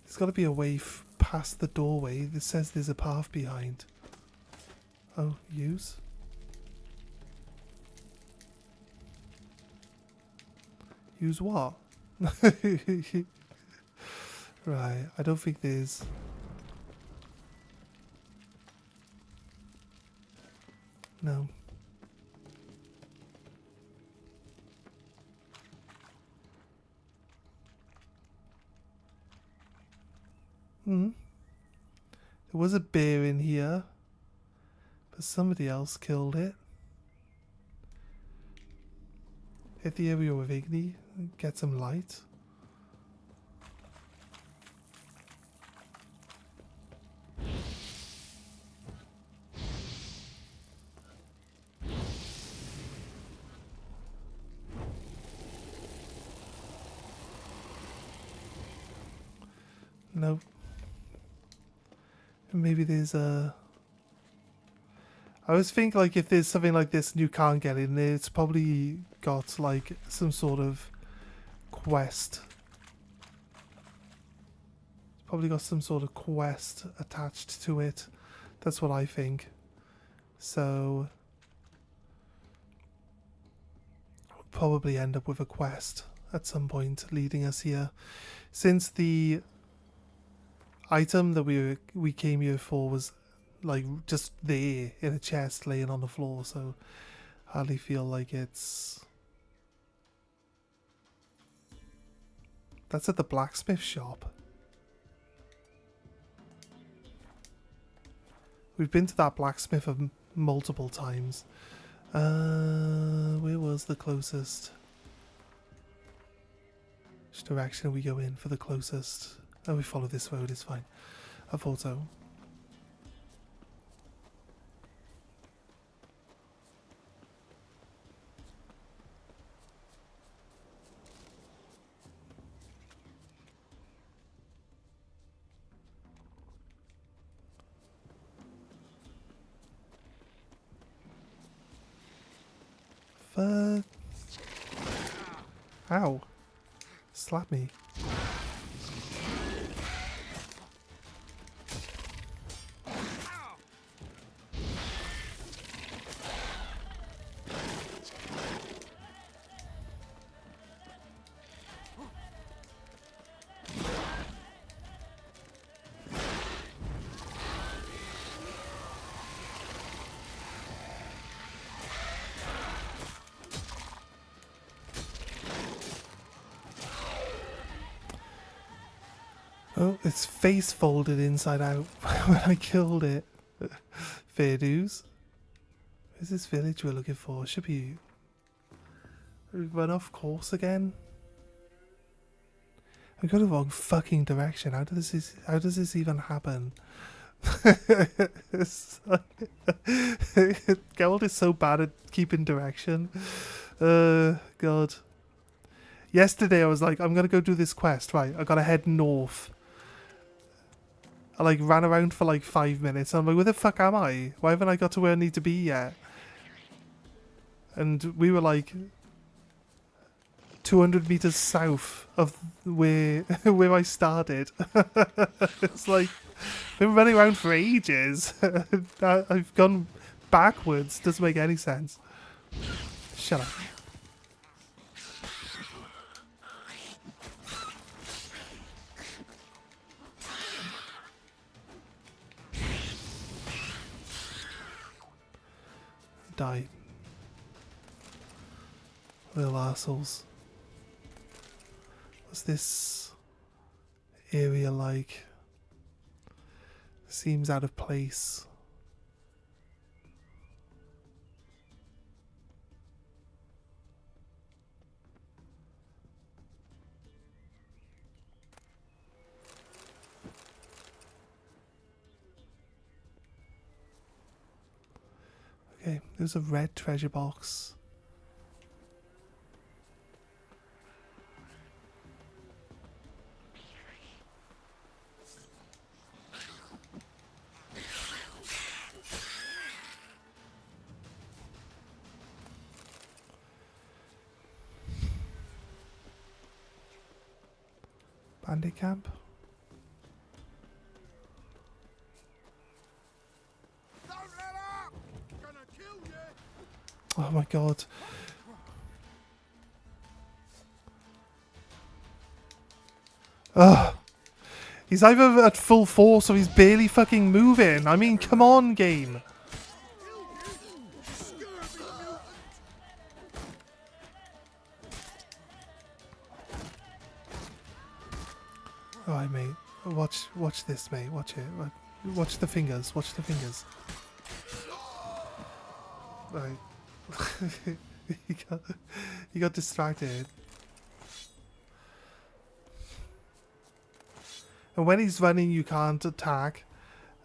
There's got to be a way past the doorway. This says there's a path behind. Oh, use? Use what? Right, I don't think there's... No. There was a bear in here, but somebody else killed it. Hit the area with Igni, get some light. Nope. Maybe there's a... I always think, like, if there's something like this and you can't get in there, it's probably got, like, some sort of quest. It's probably got some sort of quest attached to it. That's what I think. So... we'll probably end up with a quest at some point leading us here. Since the item that we came here for was like just there in a chest laying on the floor, so I hardly feel like it's... That's at the blacksmith shop. We've been to that blacksmith multiple times. Where was the closest? Which direction are we go in for the closest? Oh, we follow this road, it's fine. I thought so. Fuck. Ow. Slap me. Oh, its face folded inside out when I killed it. Fair dues. Where's this village we're looking for? Should be... We've run off course again? I got the wrong fucking direction. How does this even happen? Geralt is so bad at keeping direction. God. Yesterday I was like, I'm gonna go do this quest, right? I gotta head north. I like ran around for like 5 minutes. I'm like, where the fuck am I? Why haven't I got to where I need to be yet? And we were like 200 meters south of where I started. It's like I've been running around for ages. I've gone backwards. Doesn't make any sense. Shut up. Die. Little assholes. What's this area like? Seems out of place. Okay, there's a red treasure box. Bandit camp. Oh my god. Ugh. He's either at full force or he's barely fucking moving. I mean, come on, game. Alright, mate. Watch this, mate. Watch it. Watch the fingers. Watch the fingers. Right. he got distracted. And when he's running, you can't attack.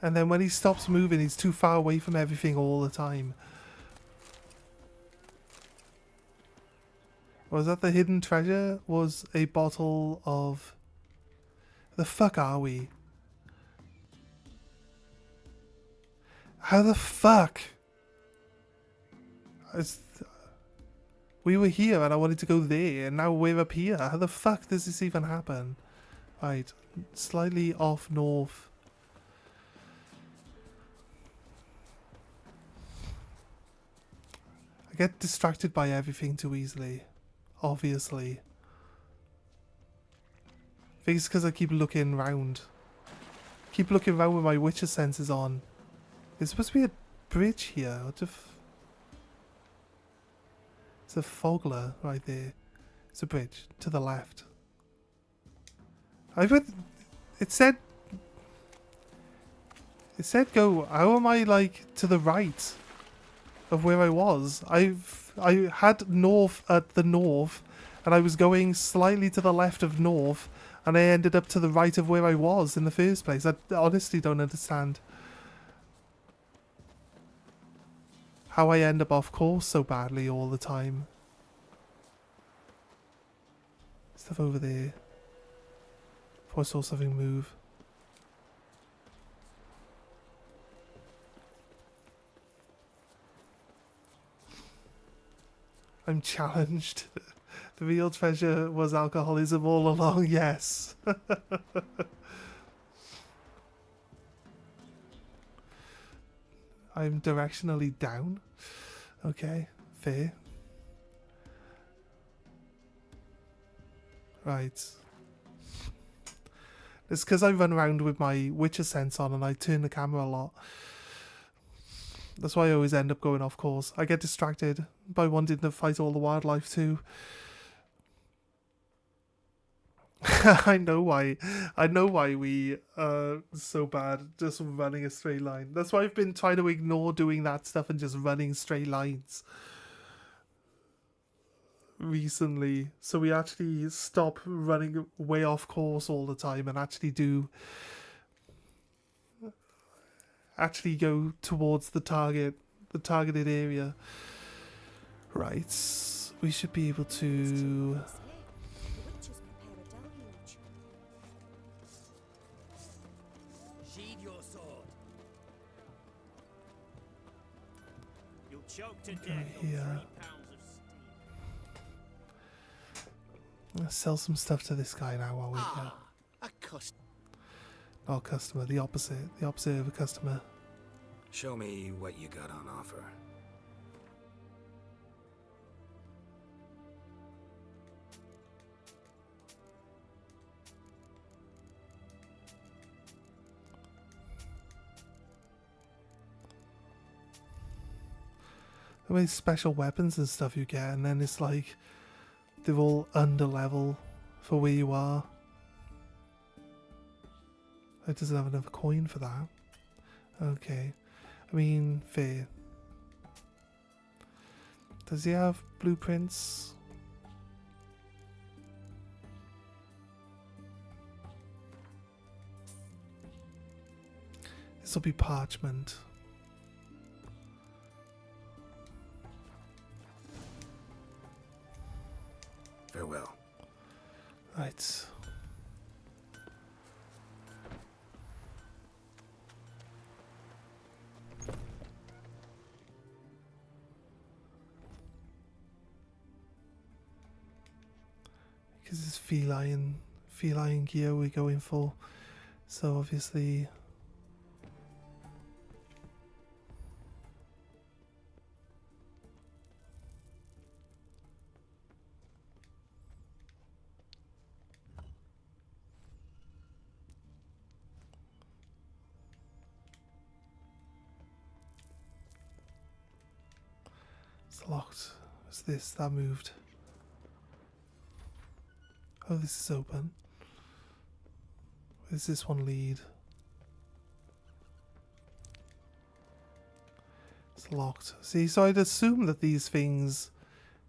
And then when he stops moving, he's too far away from everything all the time. Was that the hidden treasure? Was a bottle of... The fuck are we? How the fuck? We were here and I wanted to go there and now we're up here. How the fuck does this even happen? Right, slightly off north. I get distracted by everything too easily. Obviously. I think it's because I keep looking round. Keep looking round with my Witcher senses on. There's supposed to be a bridge here. What the It's a fogler right there. It's a bridge to the left. It said It said go. How am I like to the right of where I was? I had north at the north, and I was going slightly to the left of north, and I ended up to the right of where I was in the first place. I honestly don't understand how I end up off course so badly all the time. Stuff over there. Before I saw something move. I'm challenged. The real treasure was alcoholism all along, yes. I'm directionally down. Okay, fair. Right. It's because I run around with my Witcher sense on and I turn the camera a lot. That's why I always end up going off course. I get distracted by wanting to fight all the wildlife too. I know why we are so bad just running a straight line. That's why I've been trying to ignore doing that stuff and just running straight lines recently. So we actually stop running way off course all the time and actually go towards the targeted area. Right. We should be able to... Sheathe your sword. You'll choke to death on 3 pounds of I'm gonna sell some stuff to this guy now while we're here. A customer. Not a customer, the opposite of a customer. Show me what you got on offer. The way special weapons and stuff you get, and then it's like they're all under level for where you are. It doesn't have enough coin for that. Okay. I mean, fair. Does he have blueprints? This will be parchment. Farewell. Right. Because it's feline gear we're going for, so obviously it's locked. What's this? That moved. Oh, this is open. Where's this one lead? It's locked. See, so I'd assume that these things...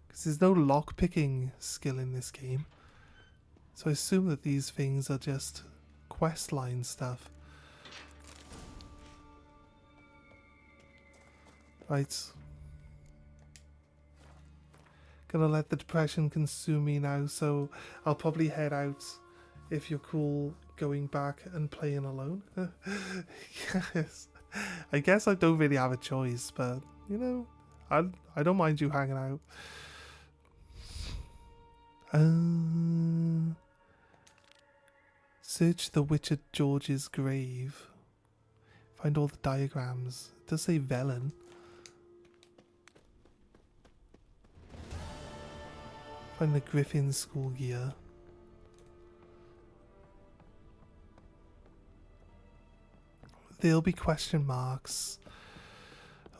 because there's no lock-picking skill in this game. So I assume that these things are just quest line stuff. Right. Gonna let the depression consume me now, so I'll probably head out if you're cool going back and playing alone. Yes. I guess I don't really have a choice, but you know, I don't mind you hanging out. Search the Witcher George's grave. Find all the diagrams. It does say Velen. Find the Griffin school gear. There'll be question marks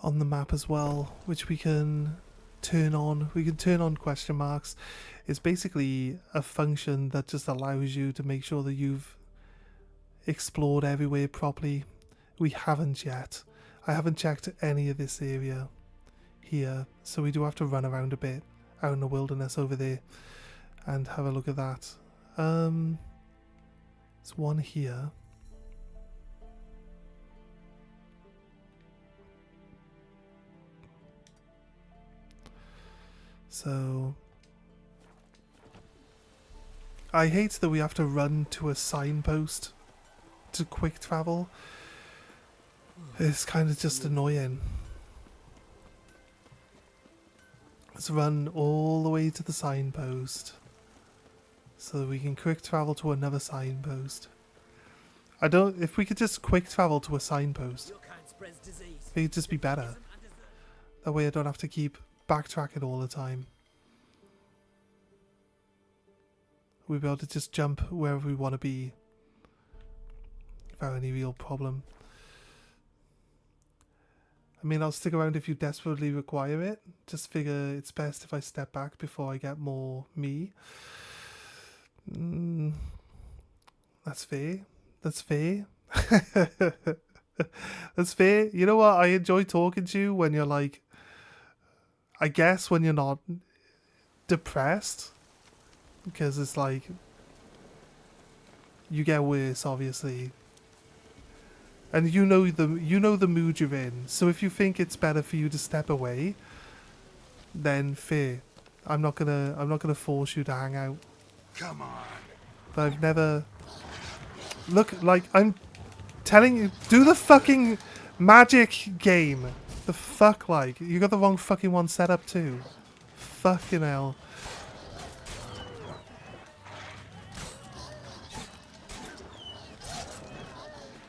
on the map as well, which we can turn on. We can turn on question marks. It's basically a function that just allows you to make sure that you've explored everywhere properly. We haven't yet. I haven't checked any of this area here, so we do have to run around a bit out in the wilderness over there and have a look at that. There's one here. So I hate that we have to run to a signpost to quick travel. It's kind of just annoying. Let's run all the way to the signpost so that we can quick travel to another signpost. If we could just quick travel to a signpost, it would just be better. That way I don't have to keep backtracking all the time. We'll be able to just jump wherever we want to be without any real problem. I mean, I'll stick around if you desperately require it. Just figure it's best if I step back before I get more me. That's fair. That's fair. That's fair. You know what? I enjoy talking to you when you're like, I guess when you're not depressed. Because it's like, you get worse, obviously. And you know the mood you're in. So if you think it's better for you to step away, then fair. I'm not gonna force you to hang out. Come on. But I've never look like I'm telling you, do the fucking magic game. The fuck, like you got the wrong fucking one set up too. Fucking hell.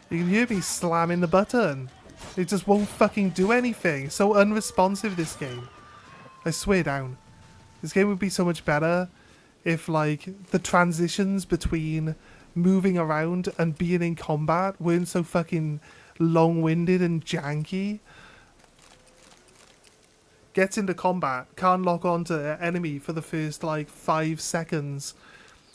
You can hear me slamming the button. It just won't fucking do anything. It's so unresponsive, this game. I swear down. This game would be so much better if, like, the transitions between moving around and being in combat weren't so fucking long-winded and janky. Gets into combat, can't lock onto an enemy for the first, like, 5 seconds.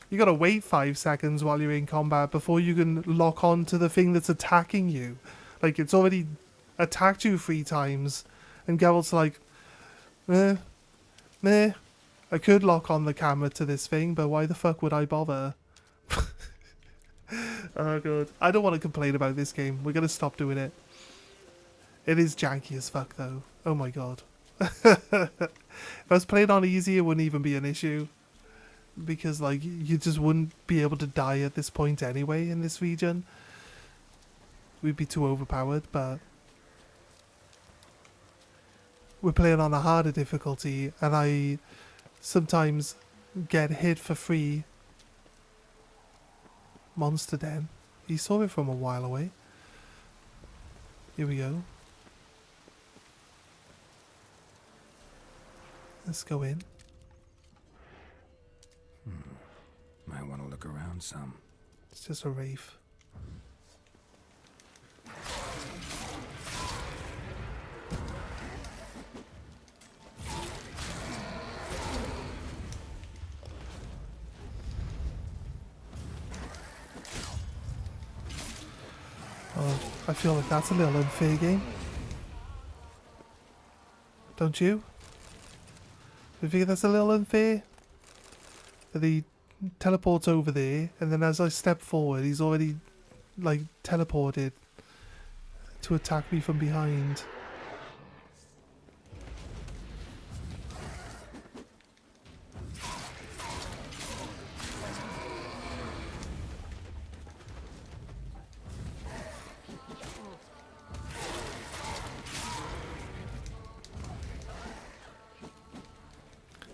You gotta wait 5 seconds while you're in combat before you can lock on to the thing that's attacking you. Like, it's already attacked you 3 times, and Geralt's like, meh. I could lock on the camera to this thing, but why the fuck would I bother? Oh god. I don't want to complain about this game. We're gonna stop doing it. It is janky as fuck, though. Oh my god. If I was playing on easy, it wouldn't even be an issue. Because, like, you just wouldn't be able to die at this point anyway in this region. We'd be too overpowered, but we're playing on a harder difficulty, and I sometimes get hit for free. Monster Den. You saw it from a while away. Here we go. Let's go in. Might want to look around some. It's just a wraith. Oh, I feel like that's a little unfair game. Don't you? Do you think that's a little unfair? That he teleports over there, and then as I step forward, he's already, like, teleported to attack me from behind.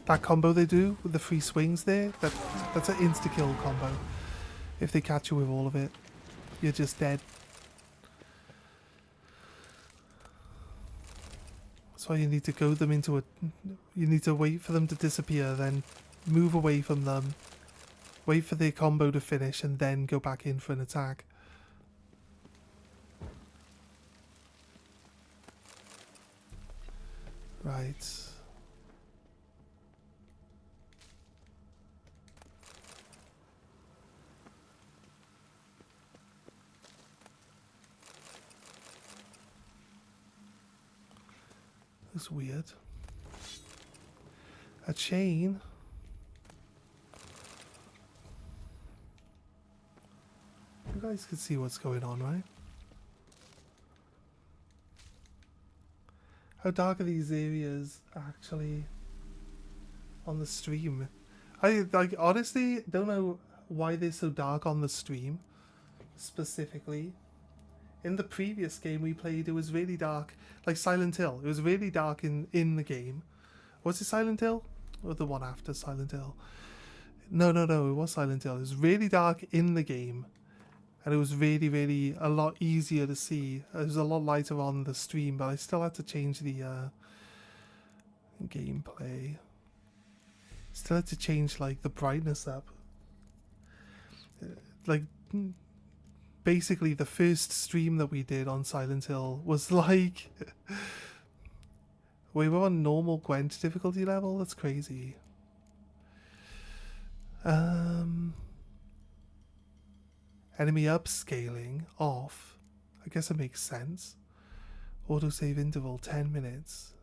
That combo they do with the 3 swings there, that's an insta-kill combo. If they catch you with all of it, you're just dead. That's why you need to goad them into a... You need to wait for them to disappear, then move away from them, wait for their combo to finish, and then go back in for an attack. Right. Looks weird. A chain. You guys can see what's going on, right? How dark are these areas actually on the stream? I honestly don't know why they're so dark on the stream specifically. In the previous game we played, it was really dark, like Silent Hill. It was really dark in the game. Was it Silent Hill? Or the one after Silent Hill? No, it was Silent Hill. It was really dark in the game. And it was really a lot easier to see. It was a lot lighter on the stream, but I still had to change the gameplay. Still had to change like the brightness up. Like basically the first stream that we did on Silent Hill was like we were on normal Gwent difficulty level. That's crazy. Enemy upscaling off. I guess it makes sense. Autosave interval 10 minutes.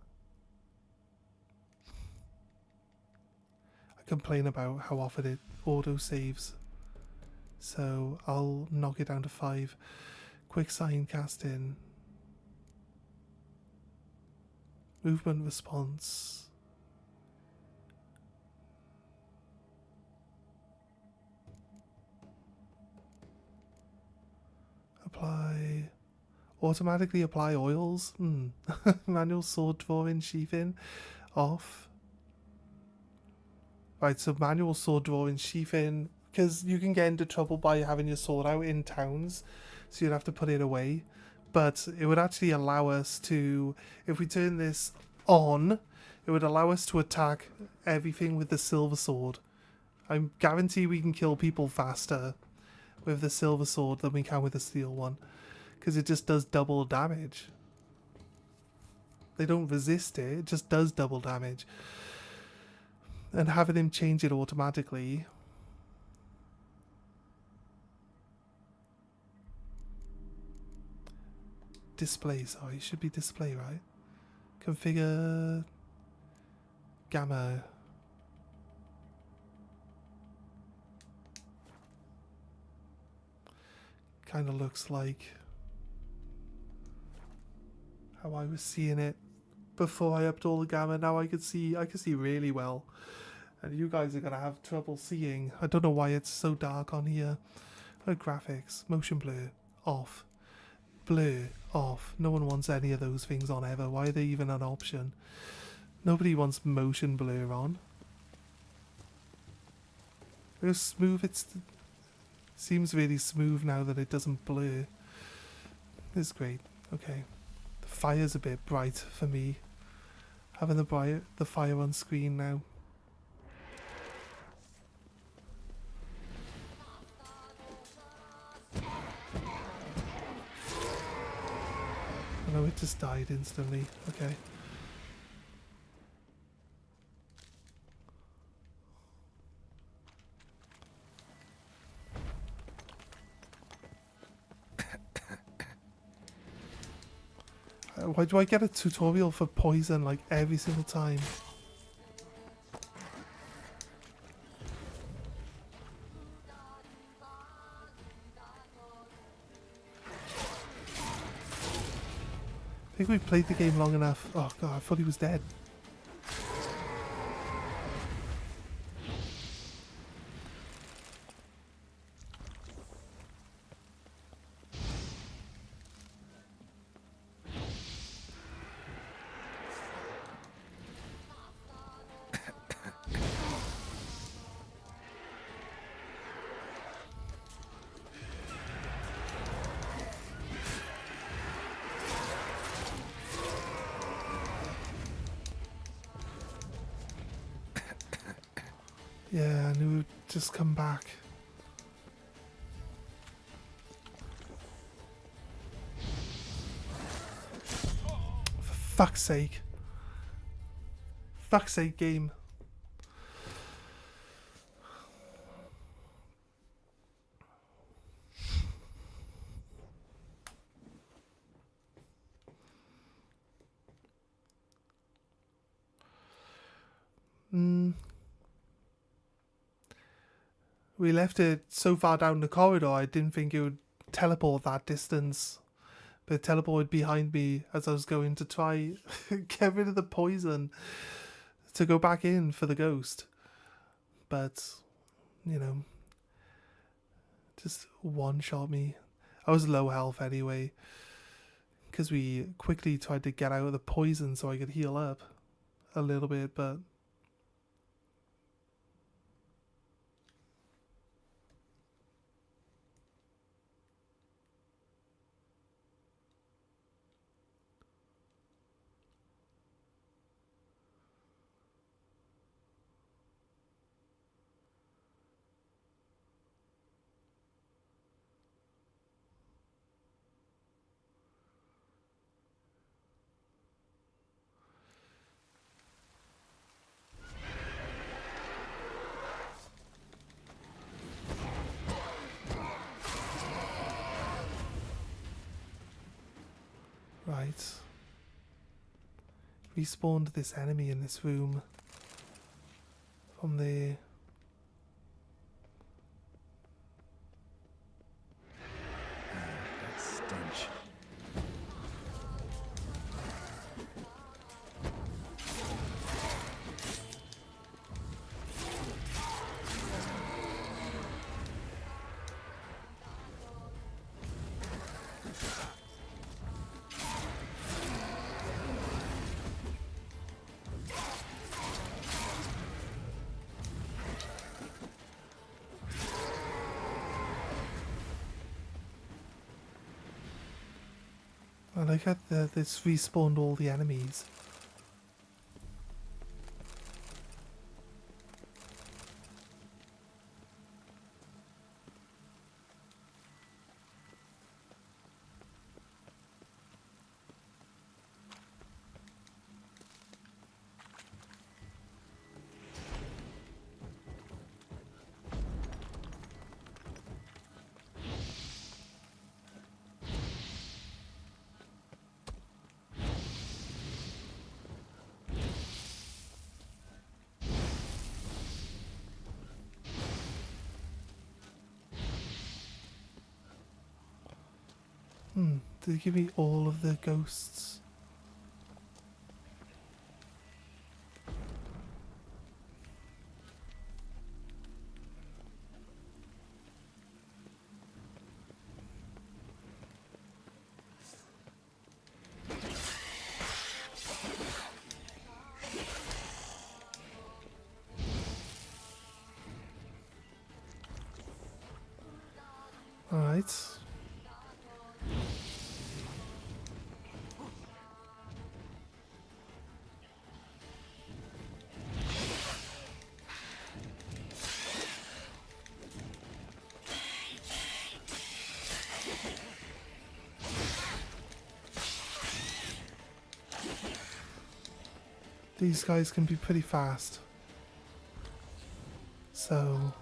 I complain about how often it autosaves, so I'll knock it down to 5. Quick sign casting. Movement response. Apply. Automatically apply oils. Manual sword drawing, sheathing. Off. Right, so manual sword drawing, sheathing. Because you can get into trouble by having your sword out in towns. So you'd have to put it away. But it would actually allow us to, if we turn this on, it would allow us to attack everything with the silver sword. I guarantee we can kill people faster with the silver sword than we can with the steel one, because it just does double damage. They don't resist it, it just does double damage. And having him change it automatically, display, sorry, it should be display, right? Configure gamma. Kind of looks like how I was seeing it before I upped all the gamma. Now I can see really well, and you guys are gonna have trouble seeing. I don't know why it's so dark on here. Graphics, motion blur off, blur off. No one wants any of those things on ever. Why are they even an option? Nobody wants motion blur on. Look how smooth it's. Seems really smooth now that it doesn't blur. It's great. Okay. The fire's a bit bright for me. Having the fire on screen now. Oh no, it just died instantly. Okay. Why do I get a tutorial for poison like every single time? I think we've played the game long enough. Oh god, I thought he was dead. Yeah, I knew it would just come back. For fuck's sake. Fuck's sake, game. We left it so far down the corridor, I didn't think it would teleport that distance. But it teleported behind me as I was going to try get rid of the poison to go back in for the ghost. But, you know, just one-shot me. I was low health anyway, because we quickly tried to get out of the poison so I could heal up a little bit, but... Right. Respawned this enemy in this room. From there. That stench. I like how this respawned all the enemies. Did it give me all of the ghosts? All right. These guys can be pretty fast. So...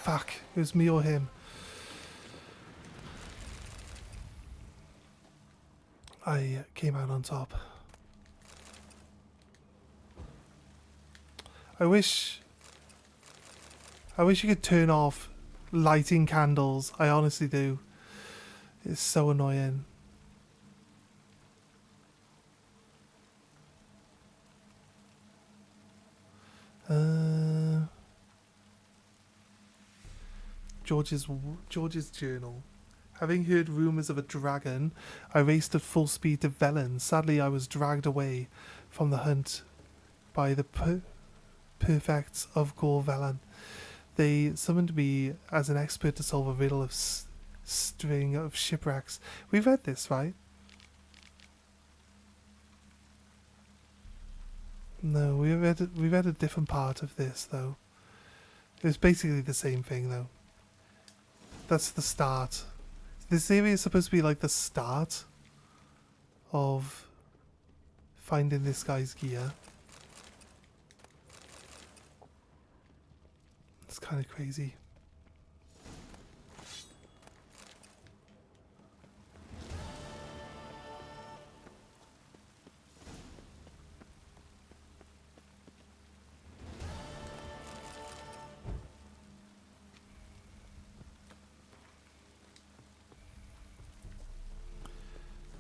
Fuck, it was me or him. I came out on top. I wish you could turn off lighting candles. I honestly do. It's so annoying. George's journal. Having heard rumours of a dragon, I raced at full speed to Velen. Sadly, I was dragged away from the hunt by the perfects of Gore Velen. They summoned me as an expert to solve a riddle of string of shipwrecks. We've read this, right? No, we read a different part of this, though. It's basically the same thing though. That's the start. This area is supposed to be like the start of finding this guy's gear. It's kind of crazy.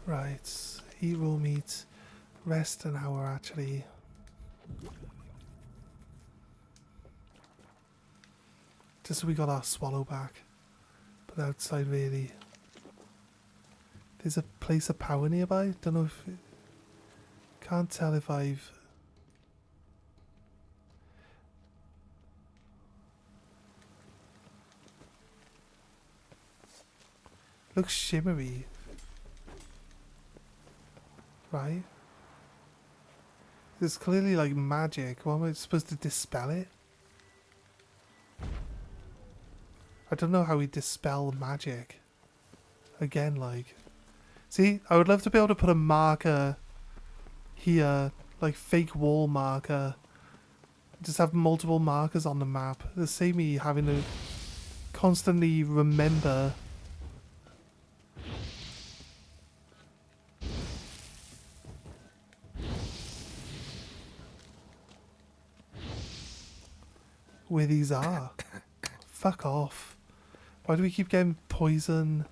Right, eat raw meat, rest an hour actually. Just so we got our swallow back. But outside really. There's a place of power nearby. Don't know if... Can't tell if I've... Looks shimmery. Right? There's clearly like magic. What am I supposed to dispel it? I don't know how we dispel magic. Again, like... See, I would love to be able to put a marker here, like fake wall marker. Just have multiple markers on the map. To save me having to constantly remember where these are. Fuck off. Why do we keep getting poison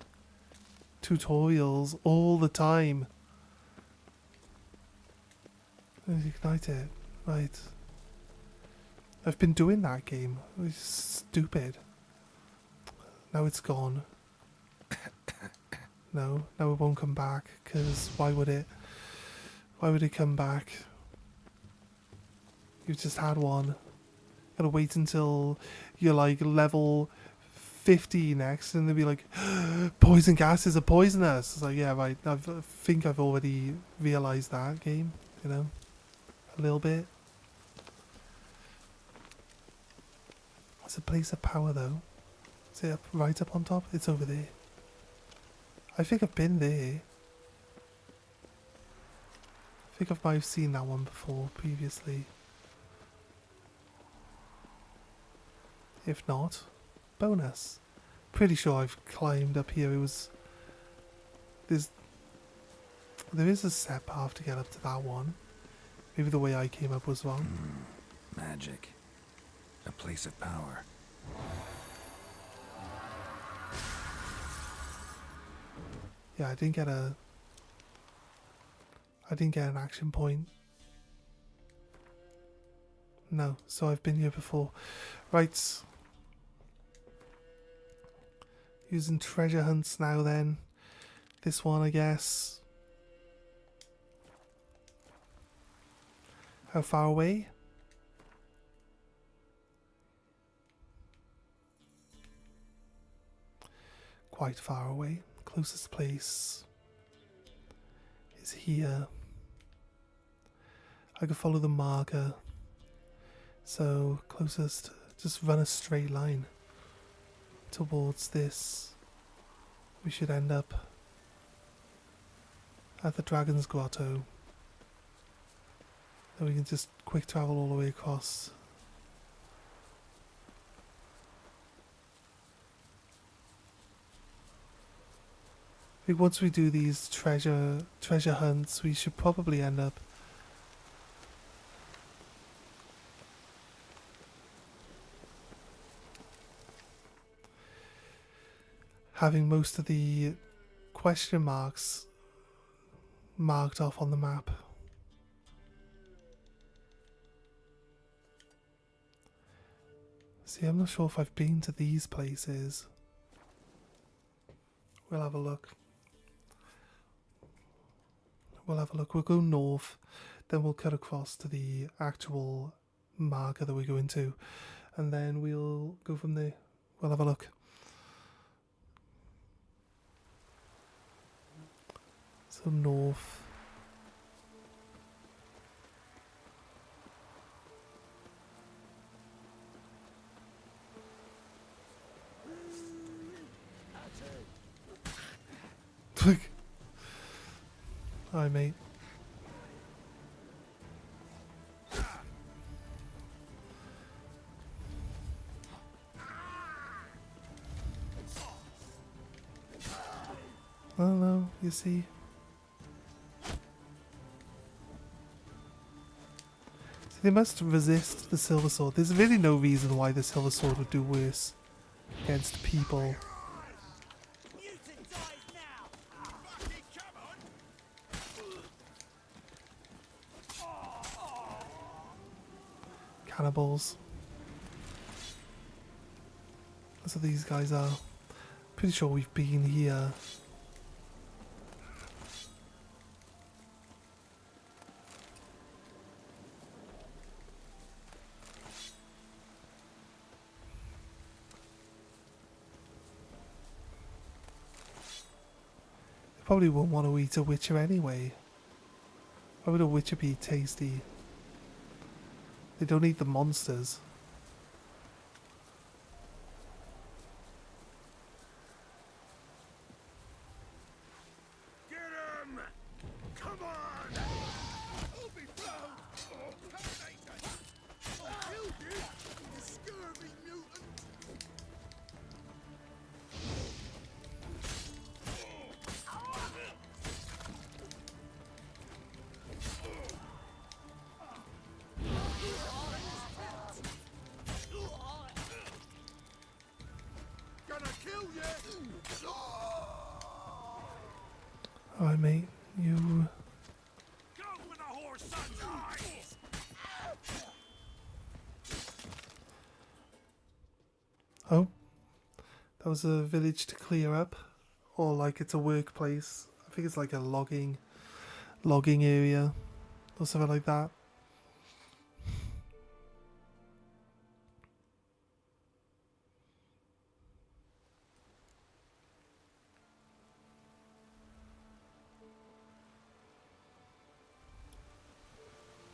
tutorials all the time? Ignite it. Right. I've been doing that game. It's stupid. Now it's gone. No, now it won't come back, because why would it? Why would it come back? You've just had one. Gotta wait until you're like level 50 next, and they'll be like, poison gases are poisonous. It's like, yeah, right. I think I've already realised that game, you know, a little bit. It's a place of power though. Is it up, right up on top? It's over there. I think I've been there. I think I might have seen that one before previously. If not, bonus. Pretty sure I've climbed up here. It was... There is a set path to get up to that one. Maybe the way I came up was wrong. Magic. A place of power. Yeah, I didn't get an action point. No, so I've been here before. Right. Using treasure hunts now then. This one, I guess. How far away? Quite far away. Closest place is here. I could follow the marker. So closest, just run a straight line towards this. We should end up at the Dragon's Grotto. Then we can just quick travel all the way across. I think once we do these treasure hunts, we should probably end up having most of the question marks marked off on the map. See, I'm not sure if I've been to these places. We'll have a look. We'll go north, then we'll cut across to the actual marker that we're going to, and then we'll go from there. We'll have a look. So north. Hi, mate. Oh no, you see. They must resist the silver sword. There's really no reason why the silver sword would do worse against people. Cannibals. That's what these guys are. Pretty sure we've been here. Probably won't want to eat a witcher anyway. Why would a witcher be tasty? They don't eat the monsters. Get him! Come on! I'll be proud! Oh, terminator! I'll kill you! You scurvy mutant! Gonna kill you! Alright, mate. You. Go with the horse son's eyes! Oh. That was a village to clear up. Or like it's a workplace. I think it's like a logging area. Or something like that.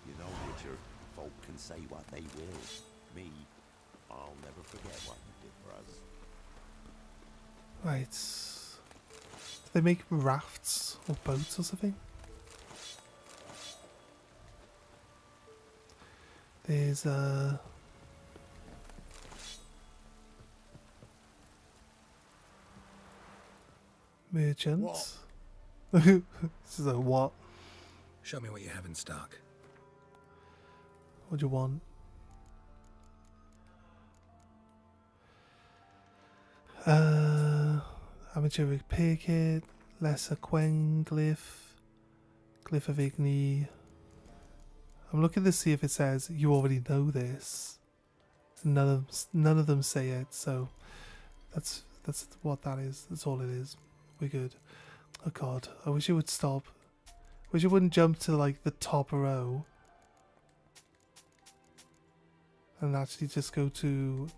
You know, Witcher, folk can say what they will. Me, I'll never forget what you did for us. Right. Do they make rafts or boats or something? There's a merchant. This is a what? Show me what you have in stock. What do you want? Amateur repair kit, lesser Quen glyph, glyph of Igni. I'm looking to see if it says you already know this. None of them say it, so that's what that is. That's all it is. We're good. Oh god, I wish it would stop. Wish it wouldn't jump to like the top row and actually just go to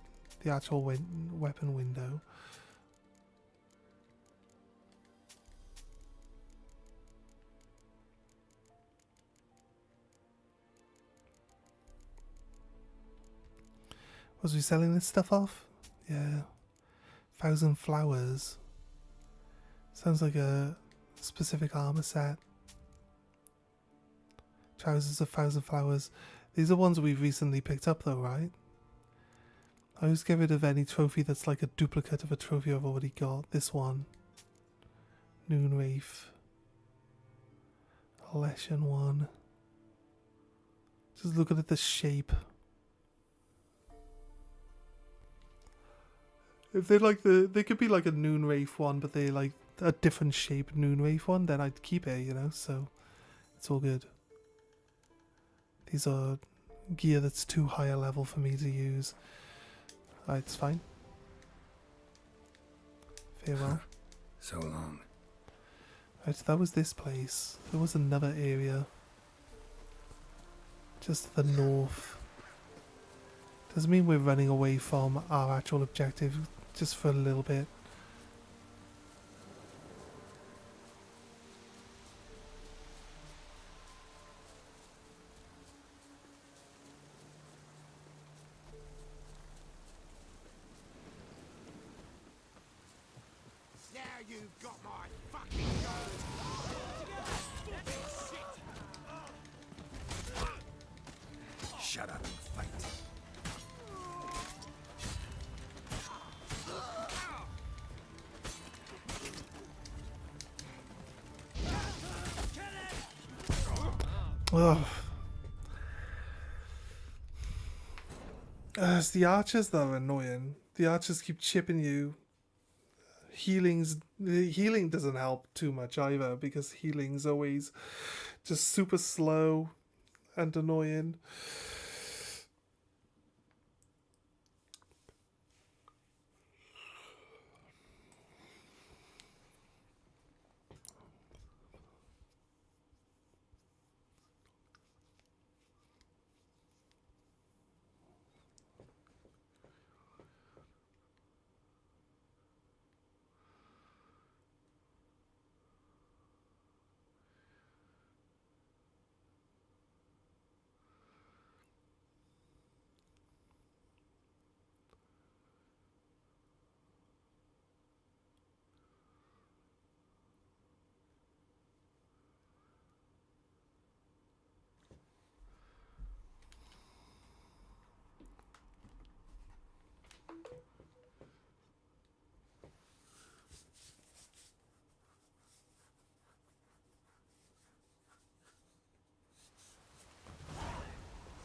the actual weapon window. Was we selling this stuff off? Yeah. 1,000 flowers. Sounds like a specific armor set. Trousers of 1,000 flowers. These are ones we've recently picked up though, right? I always get rid of any trophy that's like a duplicate of a trophy I've already got. This one. Noon Wraith. Leshen one. Just looking at the shape. If they like they could be like a Noon Wraith one, but they like a different shape Noon Wraith one, then I'd keep it, you know, so it's all good. These are gear that's too high a level for me to use. It's fine. Farewell. So long. Right, that was this place. There was another area. Just to the north. Doesn't mean we're running away from our actual objective just for a little bit. Now you've got my fucking goat! shut up and fight. Ugh. It's the archers that are annoying. The archers keep chipping you. Healing doesn't help too much either, because healing's always just super slow and annoying.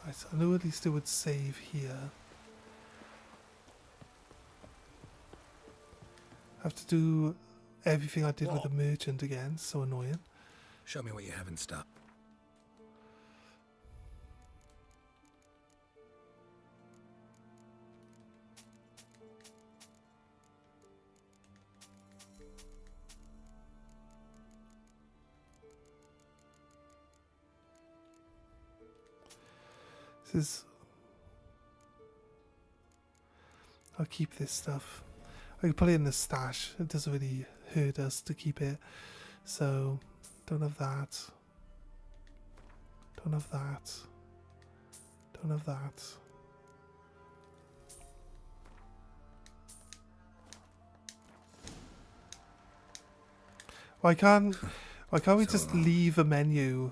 I knew at least it would save here. Have to do everything I did with the merchant again. So annoying. Show me what you have in stock. I'll keep this stuff. I can put it in the stash. It doesn't really hurt us to keep it. So, don't have that. Don't have that. Don't have that. Why can't we just leave a menu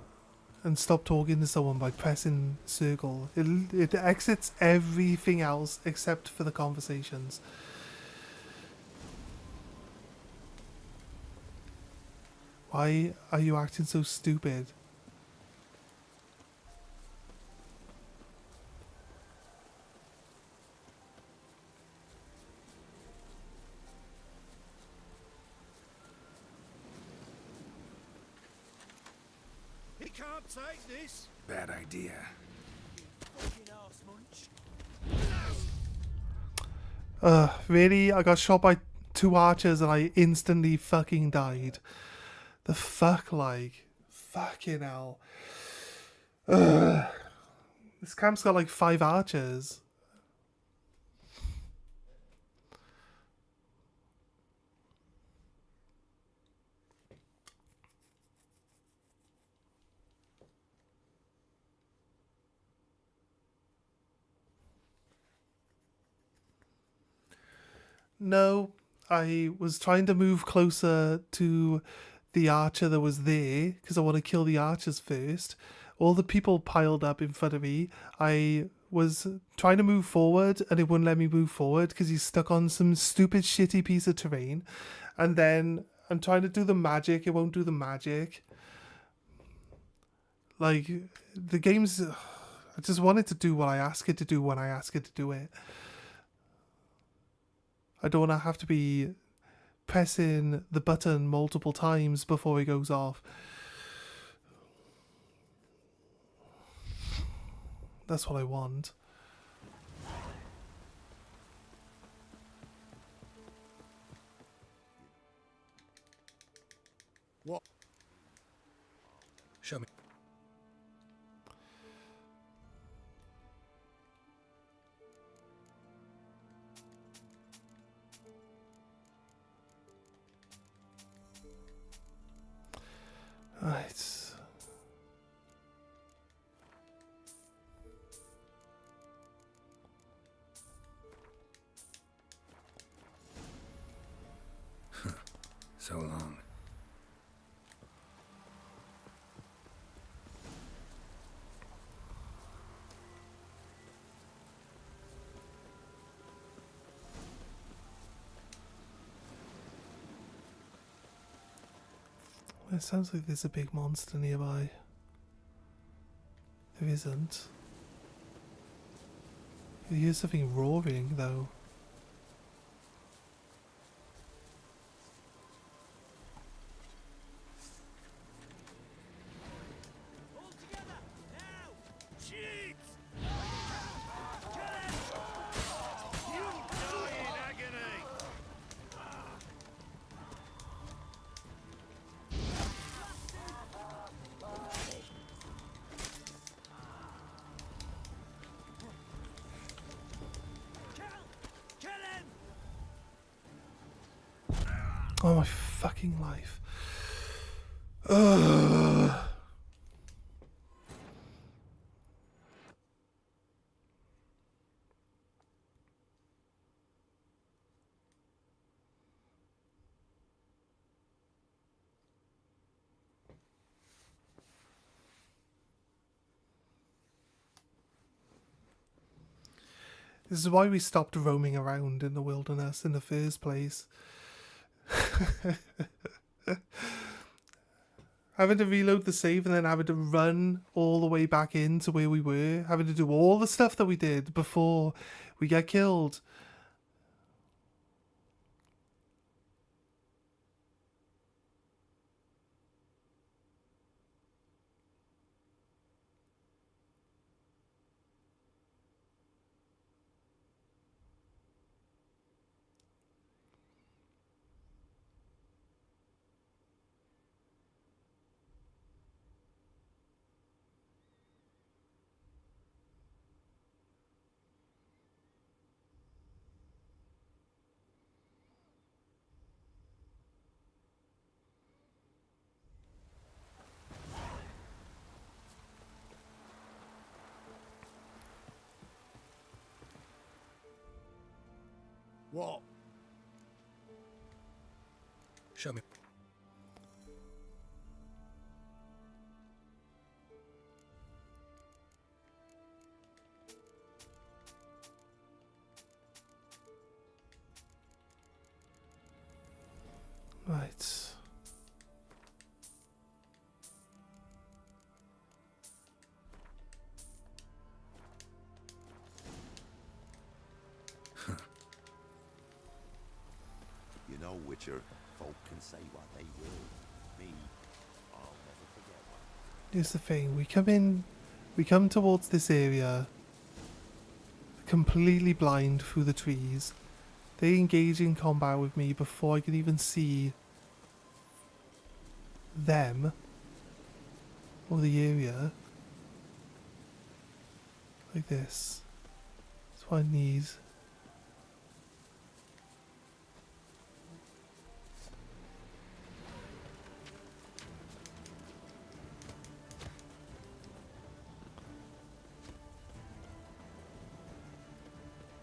and stop talking to someone by pressing circle? It exits everything else except for the conversations. Why are you acting so stupid? He can't take this. Bad idea. Really? I got shot by 2 archers and I instantly fucking died. The fuck, like, fucking hell. Ugh. This camp's got like 5 archers. No, I was trying to move closer to the archer that was there because I want to kill the archers first. All the people piled up in front of me. I was trying to move forward and it wouldn't let me move forward because he's stuck on some stupid shitty piece of terrain. And then I'm trying to do the magic. It won't do the magic. Like, the game's... I just wanted to do what I ask it to do when I ask it to do it. I don't want to have to be pressing the button multiple times before it goes off. That's what I want. What? Show me. Right. It sounds like there's a big monster nearby. There isn't. You hear something roaring though. Oh my fucking life. Ugh. This is why we stopped roaming around in the wilderness in the first place. Having to reload the save and then having to run all the way back into where we were. Having to do all the stuff that we did before we get killed. What? Show me. Right. You know, Witcher, folk can say what they will. Me, I'll never forget what. Here's the thing, we come towards this area completely blind through the trees. They engage in combat with me before I can even see them or the area. Like this. That's what I need.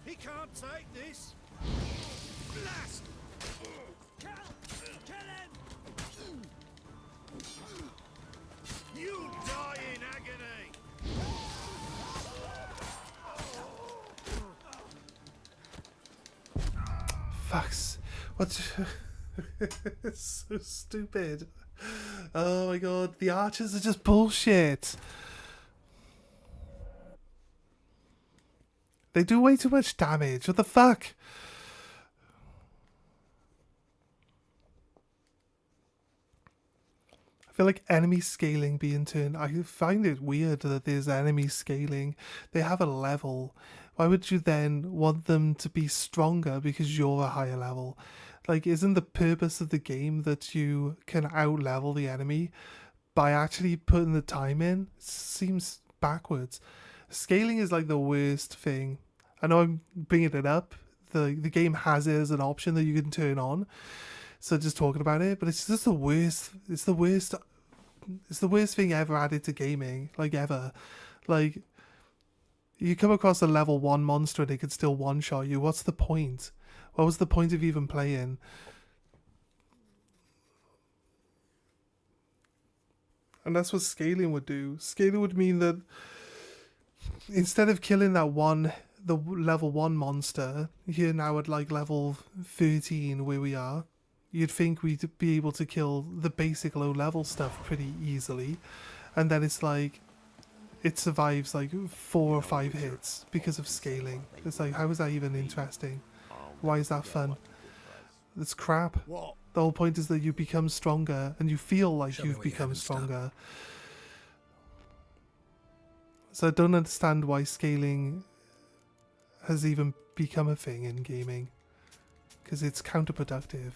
He can't take this. Blast! Kill him! You die in agony. Fucks. What? It's so stupid. Oh my god, the archers are just bullshit. They do way too much damage. What the fuck? I feel like enemy scaling being turned. I find it weird that there's enemy scaling. They have a level. Why would you then want them to be stronger because you're a higher level? Like, isn't the purpose of the game that you can out-level the enemy by actually putting the time in? It seems backwards. Scaling is like the worst thing. I know I'm bringing it up. The game has it as an option that you can turn on. So just talking about it, but it's just the worst. It's the worst. It's the worst thing ever added to gaming, like ever. Like, you come across a level 1 monster and it could still one-shot you. What's the point? What was the point of even playing? And that's what scaling would do. Scaling would mean that instead of killing the level 1 monster, you're now at like level 13 where we are. you'd think we'd be able to kill the basic low-level stuff pretty easily, and then it's like it survives like 4 or 5 hits because of scaling. It's like, how is that even interesting? Why is that fun? It's crap. What? The whole point is that you become stronger and you feel like Show me you've what you become have in stock. stronger. So I don't understand why scaling has even become a thing in gaming, because it's counterproductive.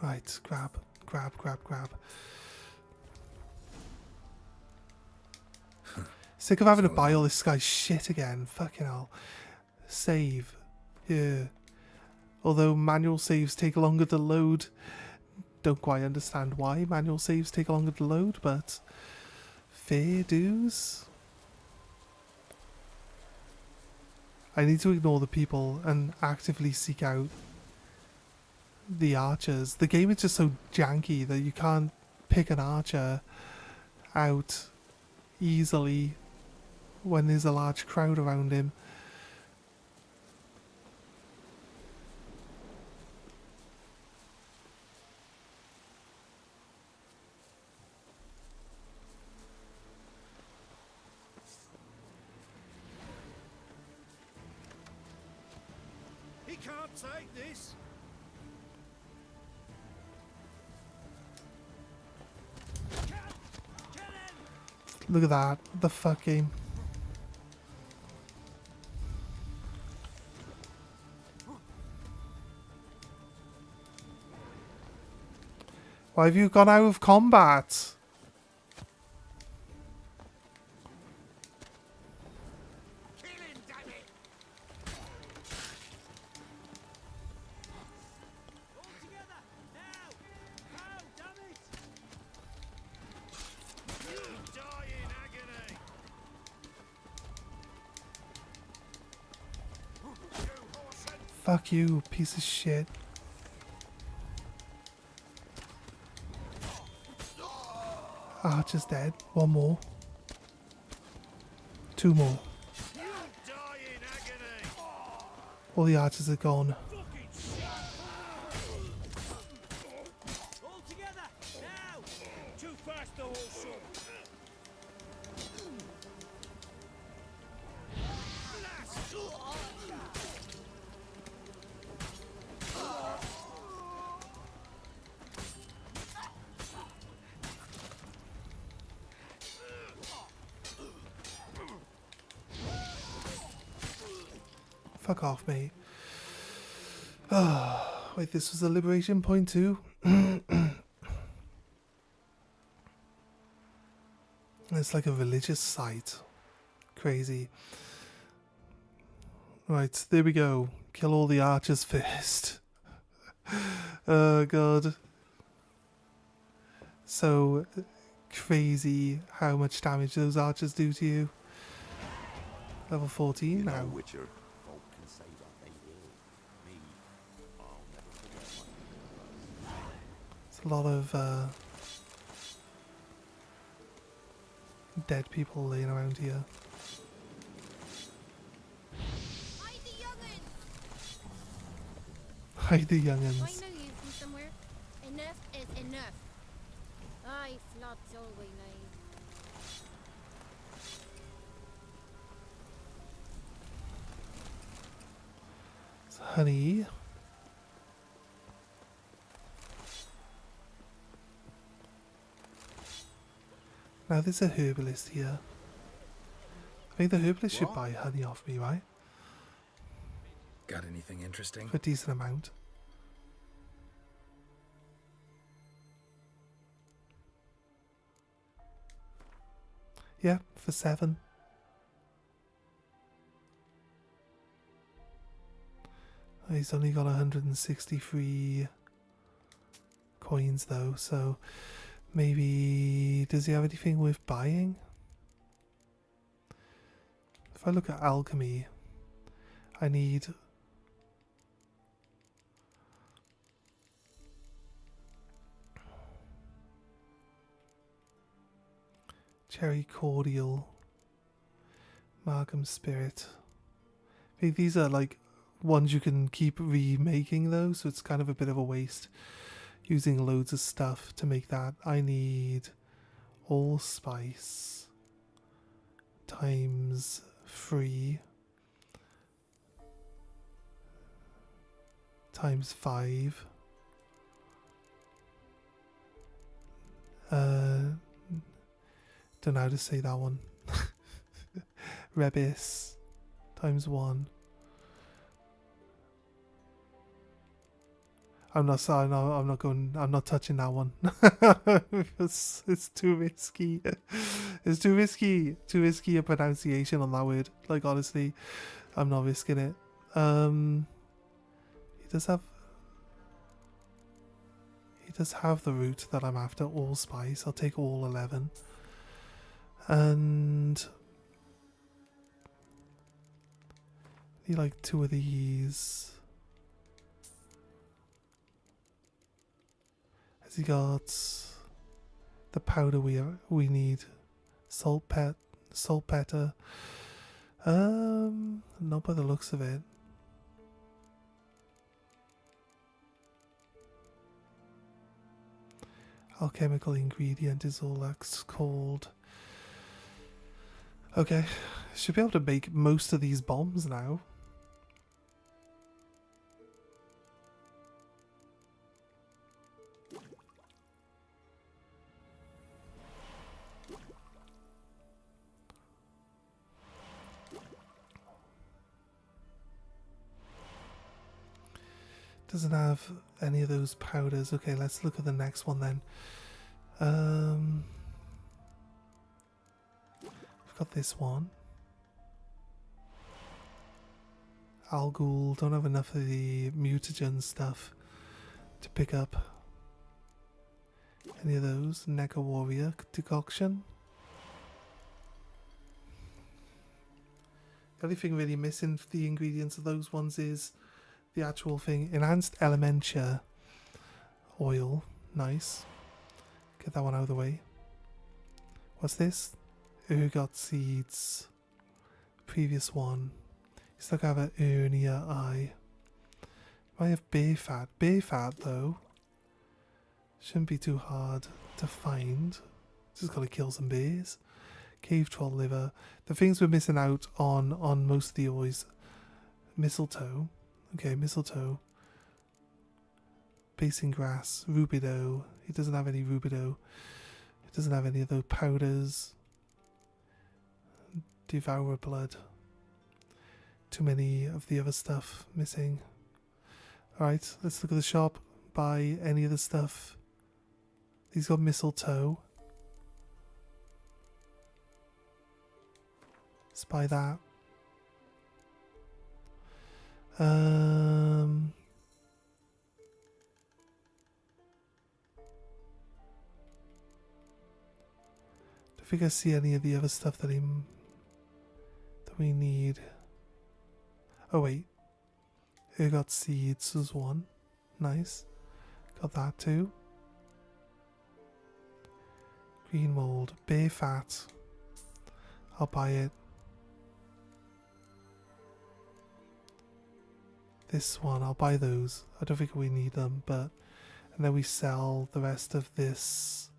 Right, grab. Sick of having to buy all this guy's shit again. Fucking hell. Save. Yeah. Although manual saves take longer to load. Don't quite understand why manual saves take longer to load, but fair dues. I need to ignore the people and actively seek out the archers. The game is just so janky that you can't pick an archer out easily when there's a large crowd around him. He can't take this. Look at that. The fucking... Why have you gone out of combat? Fuck you, piece of shit. Archer's dead. One more. 2 more. All the archers are gone. Fuck off, mate. Oh, wait, this was a liberation point too? It's like a religious site. Crazy. Right, there we go. Kill all the archers first. Oh, God. So crazy how much damage those archers do to you. Level 14 now. Witcher, folk can say what they will. Me, I'll never forget what you did. It's a lot of dead people laying around here. Hide the young'uns. I know you from somewhere. Enough is enough. Aye, floods all we need. So, honey. Now there's a herbalist here. I think the herbalist should buy honey off me, right? Got anything interesting? For a decent amount. Yeah, for 7. He's only got 163 coins though, so maybe... Does he have anything worth buying? If I look at alchemy, I need... Cherry cordial. Markham Spirit. I think these are like ones you can keep remaking though, so it's kind of a bit of a waste using loads of stuff to make that. I need allspice times 3 times 5. Don't know how to say that one. Rebis times 1. I'm not touching that one. it's too risky. It's too risky. Too risky a pronunciation on that word. Like honestly, I'm not risking it. He does have the route that I'm after, allspice. I'll take all 11. And need like 2 of these. Has he got the powder we need? Saltpeter. Not by the looks of it. Alchemical ingredient is all that's called. Okay, should be able to make most of these bombs now. Doesn't have any of those powders. Okay, let's look at the next one then. We've got this one. Alghoul, don't have enough of the mutagen stuff to pick up any of those. Neca Warrior decoction. The only thing really missing for the ingredients of those ones is the actual thing. Enhanced Elementia oil. Nice. Get that one out of the way. What's this? Ergot seeds. Previous one. You still have an hernia eye. Might have bear fat. Bear fat though shouldn't be too hard to find. Just gotta kill some bears. Cave troll liver. The things we're missing out on most of the oils. Mistletoe. Okay, mistletoe. Basing grass. Rubido. He doesn't have any rubido. He doesn't have any of those powders. Devourer blood. Too many of the other stuff missing. Alright, let's look at the shop. Buy any of the stuff. He's got mistletoe. Let's buy that. Don't think I see any of the other stuff that we need. Oh wait, Ergot seeds was one. Nice, got that too. Green mold, bear fat. I'll buy it. This one, I'll buy those. I don't think we need them, but and then we sell the rest of this.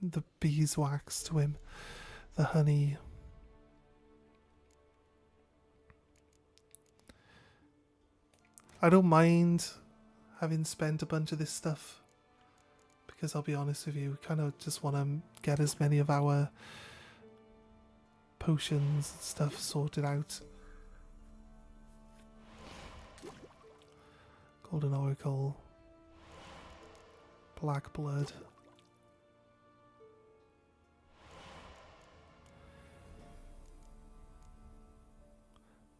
The beeswax to him, the honey. I don't mind having spent a bunch of this stuff because I'll be honest with you, kind of just want to get as many of our potions and stuff sorted out. Golden Oracle. Black blood.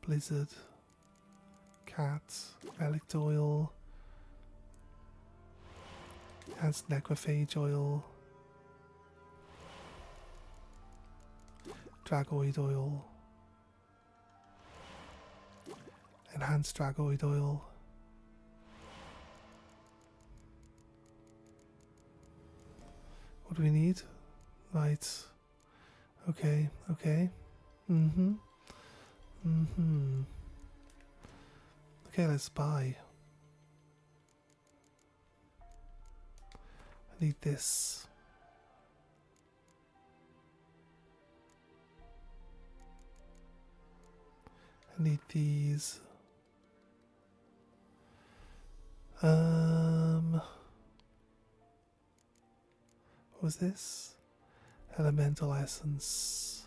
Blizzard. Cat. Relic oil. Enhanced necrophage oil. Dragoid oil. Enhanced dragoid oil. What do we need? Right. Okay, okay. Mm-hmm. Mm-hmm. Okay, let's buy. I need this. I need these. What was this? Elemental essence.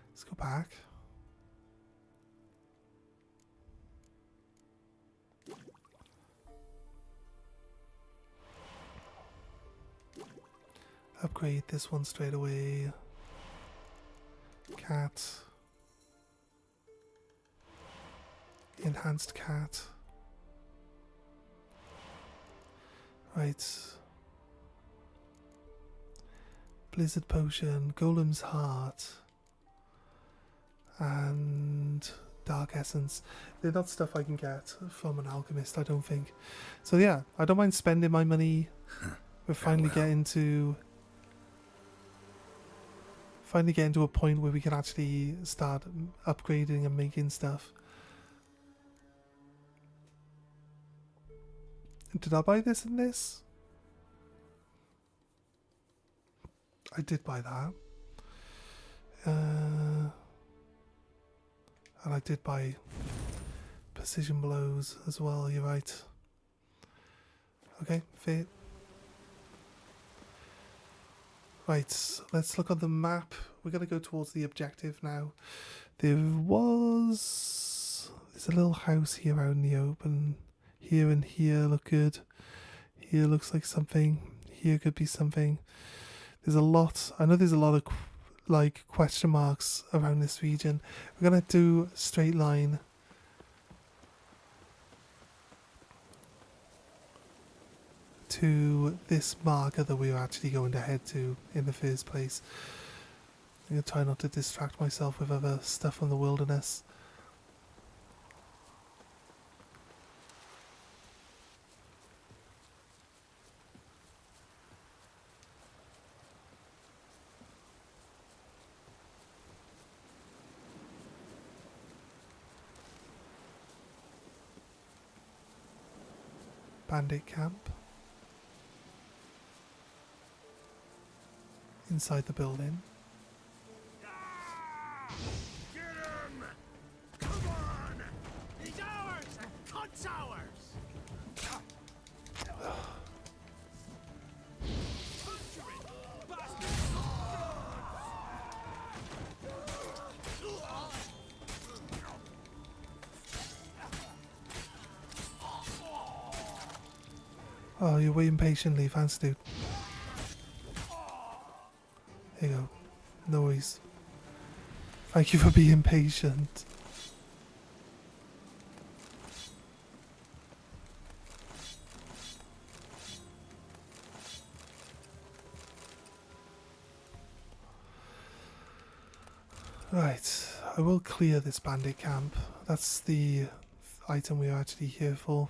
Let's go back. Upgrade this one straight away. Cat. Enhanced cat. Right. Blizzard potion, Golem's heart, and dark essence. They're not stuff I can get from an alchemist, I don't think. So yeah, I don't mind spending my money. We're finally getting to a point where we can actually start upgrading and making stuff. Did I buy this and this? I did buy that. And I did buy precision blows as well, you're right. Okay, fair. Right, let's look on the map. We're going to go towards the objective now. There's a little house here out in the open. Here and here look good. Here looks like something. Here could be something. There's a lot. I know there's a lot of like question marks around this region. We're going to do a straight line. To this marker that we were actually going to head to in the first place. I'm going to try not to distract myself with other stuff from the wilderness. Bandit camp. Inside the building. Get him! Come on! He's ours! That cunt's ours! Oh, you're waiting patiently, thanks dude. There you go. No worries. Thank you for being patient. Right, I will clear this bandit camp. That's the item we're actually here for.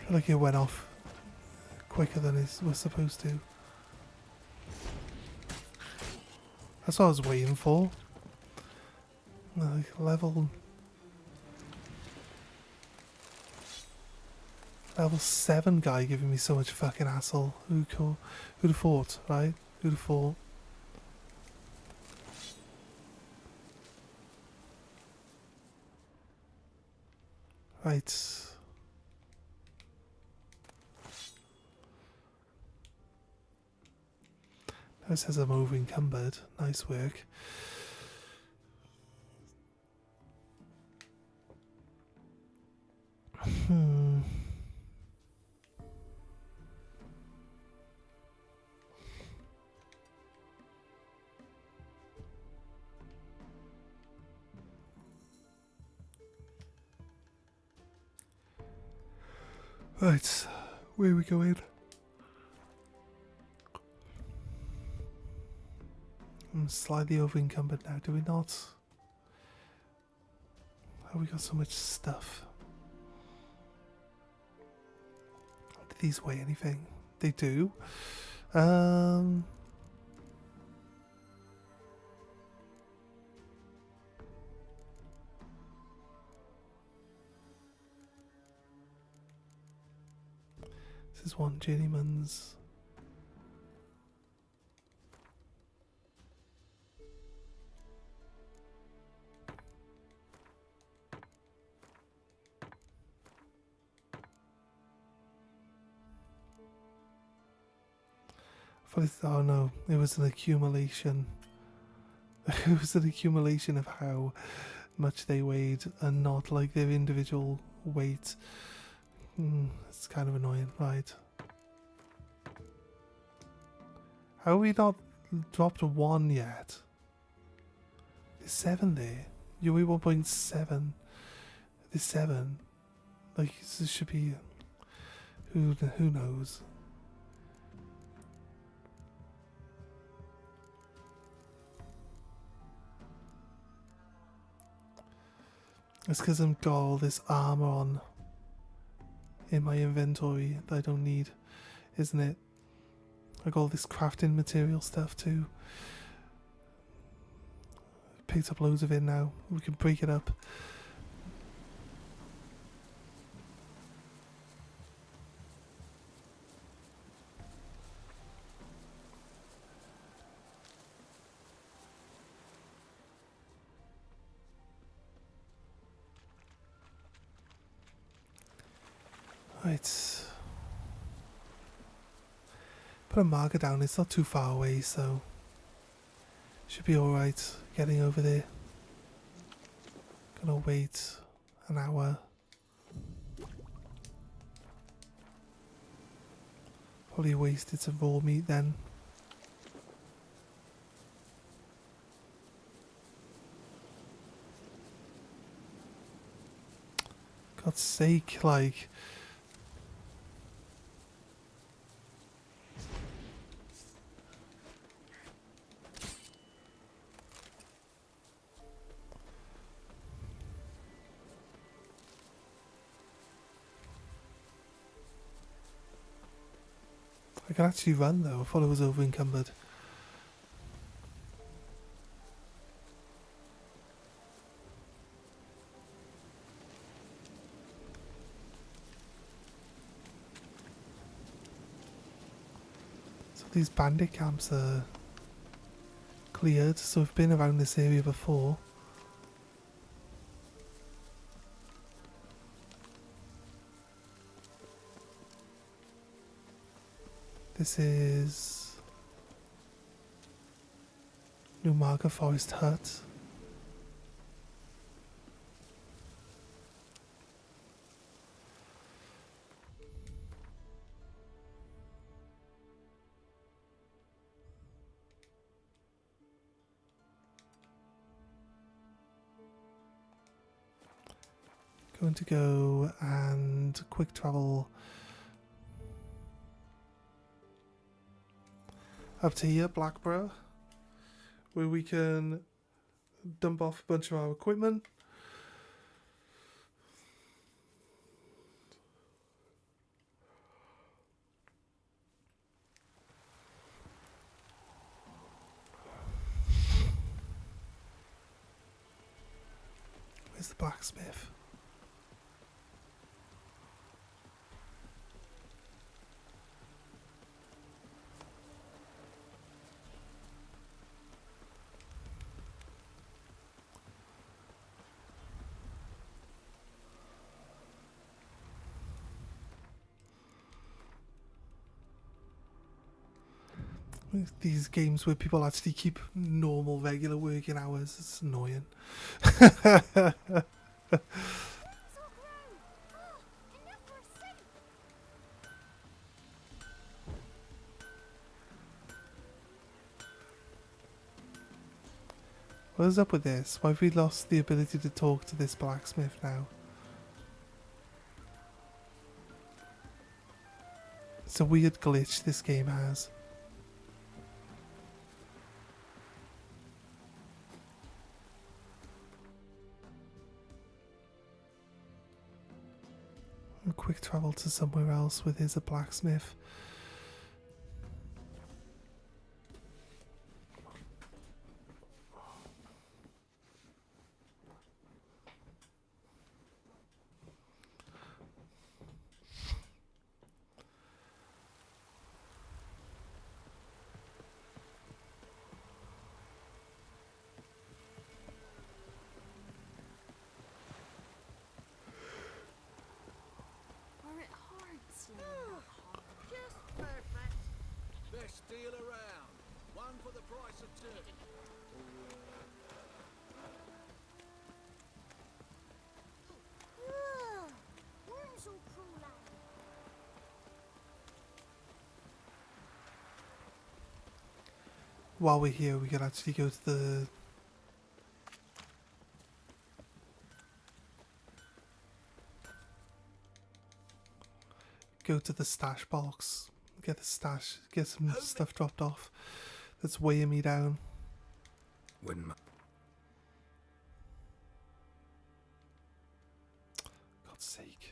Like it went off quicker than it was supposed to. That's what I was waiting for. Like level 7 guy giving me so much fucking hassle. Who'd have thought, right? Who'd have thought? Right. Now it says I'm over encumbered. Nice work. Right, where are we going? I'm slightly over encumbered now, do we not? Oh, we got so much stuff. Do these weigh anything? They do. This is one journeyman's. Oh no, it was an accumulation. It was an accumulation of how much they weighed and not like their individual weight. It's kind of annoying, right? How have we not dropped 1 yet? There's 7 there. You weigh 1.7. There's 7. Like, this should be... Who knows? It's because I've got all this armor on in my inventory that I don't need, isn't it? I got all this crafting material stuff too. Picked up loads of it now. We can break it up. Right. Put a marker down, it's not too far away, so should be alright getting over there. Gonna wait an hour. Probably wasted some raw meat then. God's sake, like... I can actually run though, I thought I was over encumbered. So these bandit camps are cleared, so I've been around this area before. This is Newmarket Forest Hut. Going to go and quick travel up to here, Blackborough, where we can dump off a bunch of our equipment. There's the blacksmith. These games where people actually keep normal, regular working hours, it's annoying. What is up with this? Why have we lost the ability to talk to this blacksmith now? It's a weird glitch this game has. A quick travel to somewhere else with his a blacksmith. Just perfect. Best deal around. One for the price of two. Ugh, worms all crawl out. While we're here, we can actually go to the... Go to the stash box. Get the stash. Get some stuff dropped off. That's weighing me down. Wouldn't God's sake.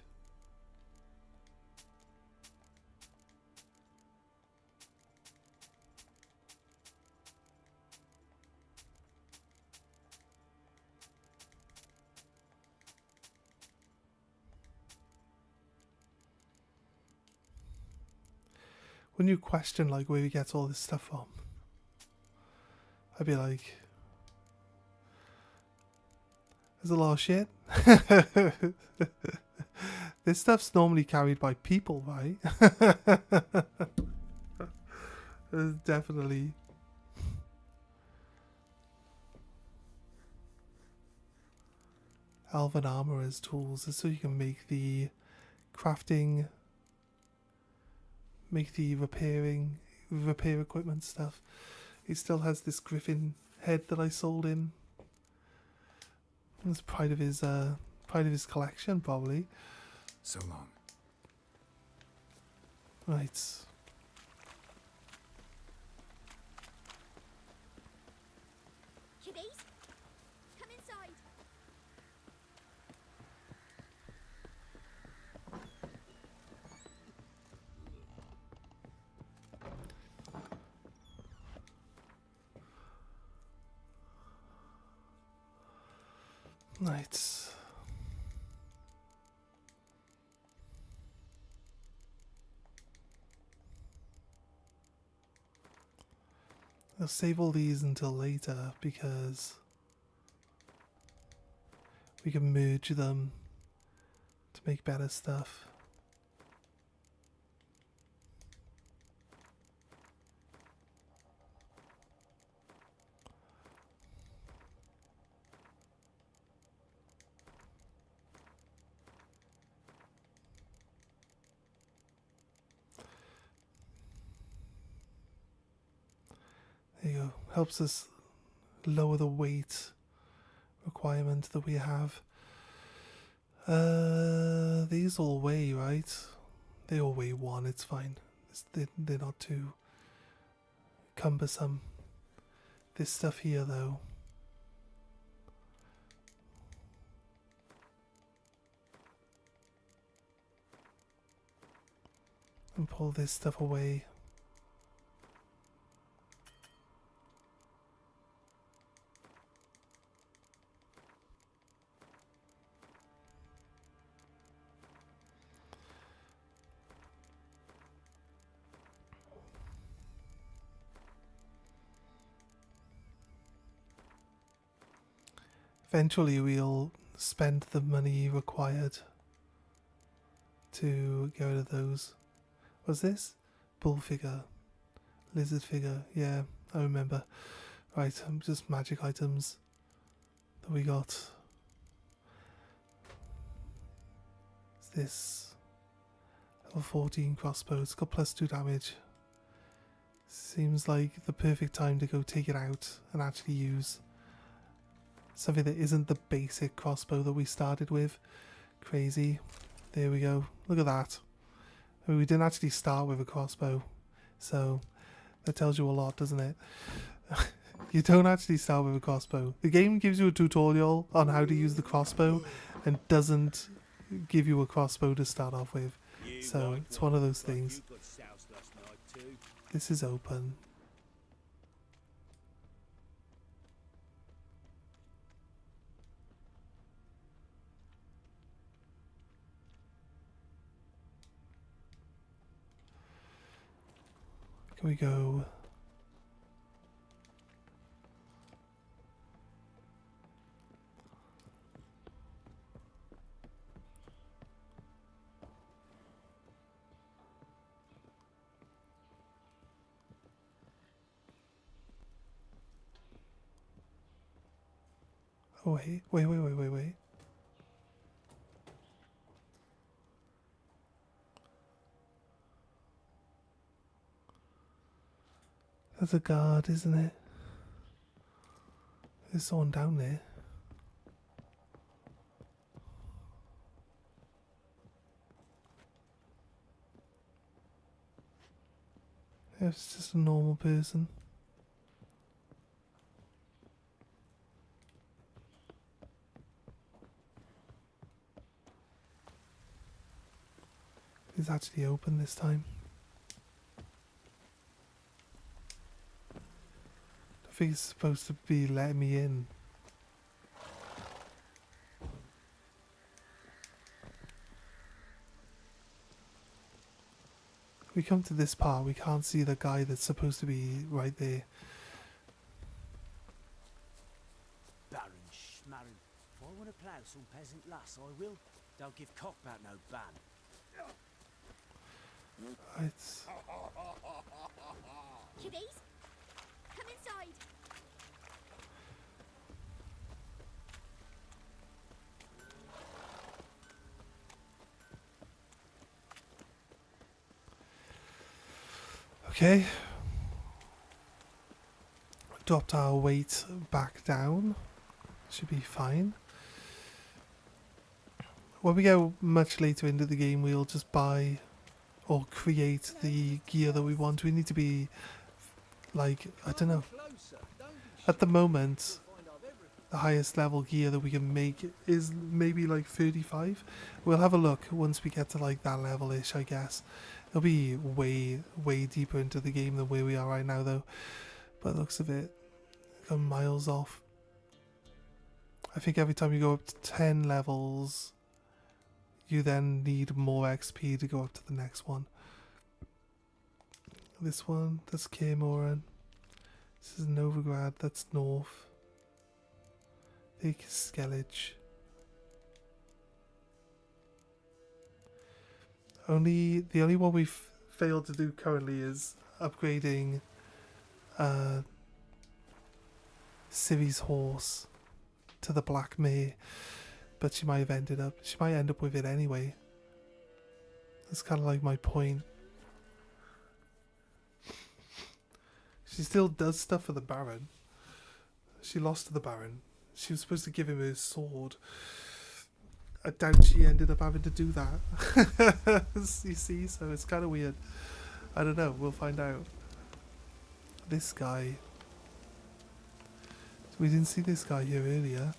When you question like where he gets all this stuff from, I'd be like, there's a lot of shit. This stuff's normally carried by people, right? Definitely. Elven Armorer's tools is so you can make the crafting, make the repair equipment stuff. He still has this griffin head that I sold him. It's pride of his collection, probably. So long. Right. Kiddies, come inside. Right. I'll save all these until later because we can merge them to make better stuff. There you go. Helps us lower the weight requirement that we have. These all weigh, right? They all weigh 1, it's fine. They're not too cumbersome. This stuff here, though. And pull this stuff away. Eventually we'll spend the money required to get rid of those. What's this? Bull figure. Lizard figure. Yeah, I remember. Right, just magic items that we got. This level 14 crossbow. It's got +2 damage. Seems like the perfect time to go take it out and actually use something that isn't the basic crossbow that we started with. Crazy. There we go. Look at that. I mean, we didn't actually start with a crossbow, so that tells you a lot, doesn't it? You don't actually start with a crossbow. The game gives you a tutorial on how to use the crossbow and doesn't give you a crossbow to start off with. So it's one of those things. This is open. Can we go? Oh, wait. That's a guard, isn't it? There's someone down there. It's just a normal person. It's actually open this time. I think it's supposed to be letting me in. We come to this part, we can't see the guy that's supposed to be right there. Baron Schmarren, if I want to plough some peasant lass, I will. Don't give cock about no ban. Right. Kiddies, come inside. Okay. Dropped our weight back down. Should be fine. When we go much later into the game, we'll just buy or create the gear that we want. We need to be like, I don't know. At the moment, the highest level gear that we can make is maybe like 35. We'll have a look once we get to like that level-ish, I guess. It'll be way deeper into the game than where we are right now though. But looks of it, we're miles off. I think every time you go up to 10 levels, you then need more XP to go up to the next one. This one, that's Kaer Morhen. This is Novigrad, that's north. Lake Skellige. The only one we've failed to do currently is upgrading Civi's horse to the Black Mare, but she might end up with it anyway. That's kind of like my point. She still does stuff for the Baron. She lost to the Baron. She was supposed to give him his sword. I doubt she ended up having to do that. You see, so it's kind of weird. I don't know, we'll find out. This guy. We didn't see this guy here earlier.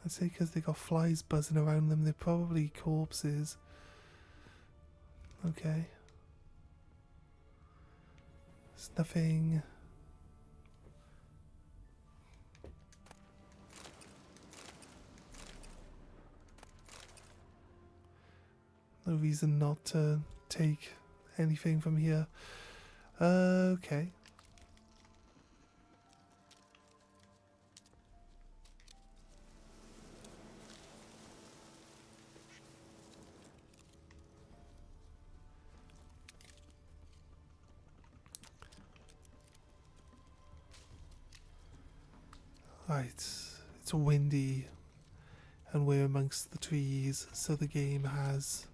I'd say because they got flies buzzing around them, they're probably corpses. Okay. There's nothing. No reason not to take anything from here. Okay. Right, it's windy and we're amongst the trees, so the game has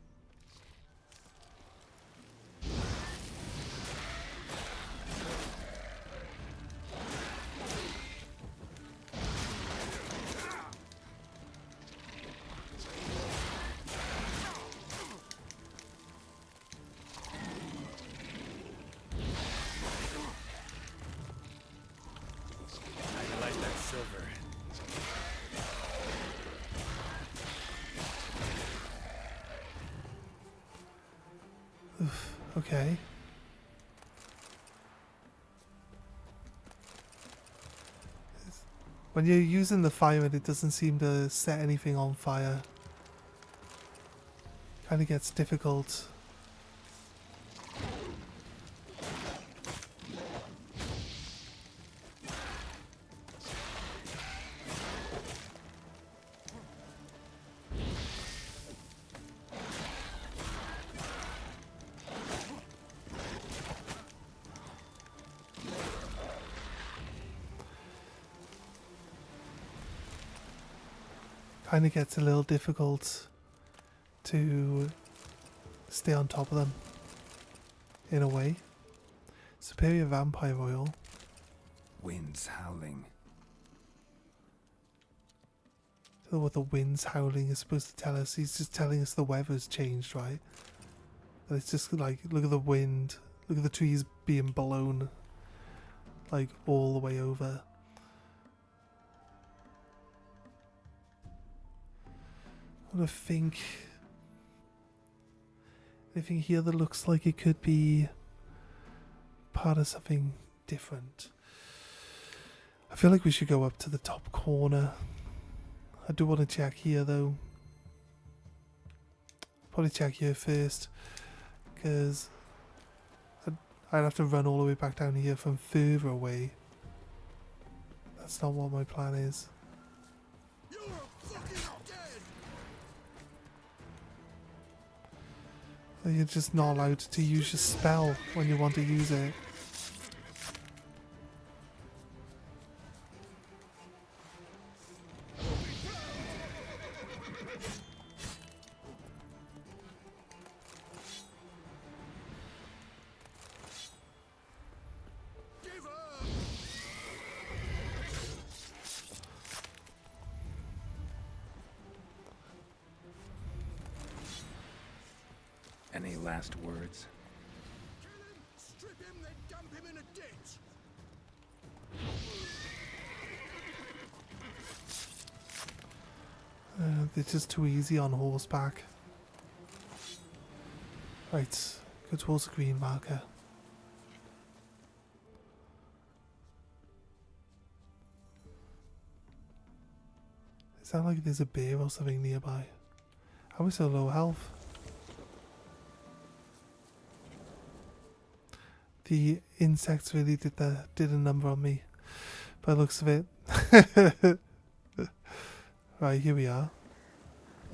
I like that silver. Oof, okay. When you're using the fire, it doesn't seem to set anything on fire. Kind of gets difficult. Kind of gets a little difficult to stay on top of them, in a way. Superior Vampire Oil. Winds howling. I don't know what the wind's howling is supposed to tell us. He's just telling us the weather's changed, right? And it's just like, look at the wind, look at the trees being blown, like all the way over. I want to think. Anything here that looks like it could be part of something different. I feel like we should go up to the top corner. I do want to check here though. Probably check here first, because I'd have to run all the way back down here from further away. That's not what my plan is. You're just not allowed to use your spell when you want to use it. Any last words? Strip him, then dump him in a ditch. They're just too easy on horseback. Right, go towards the green marker. It sounds like there's a bear or something nearby. How is so low health? The insects really did a number on me, by the looks of it. Right, here we are.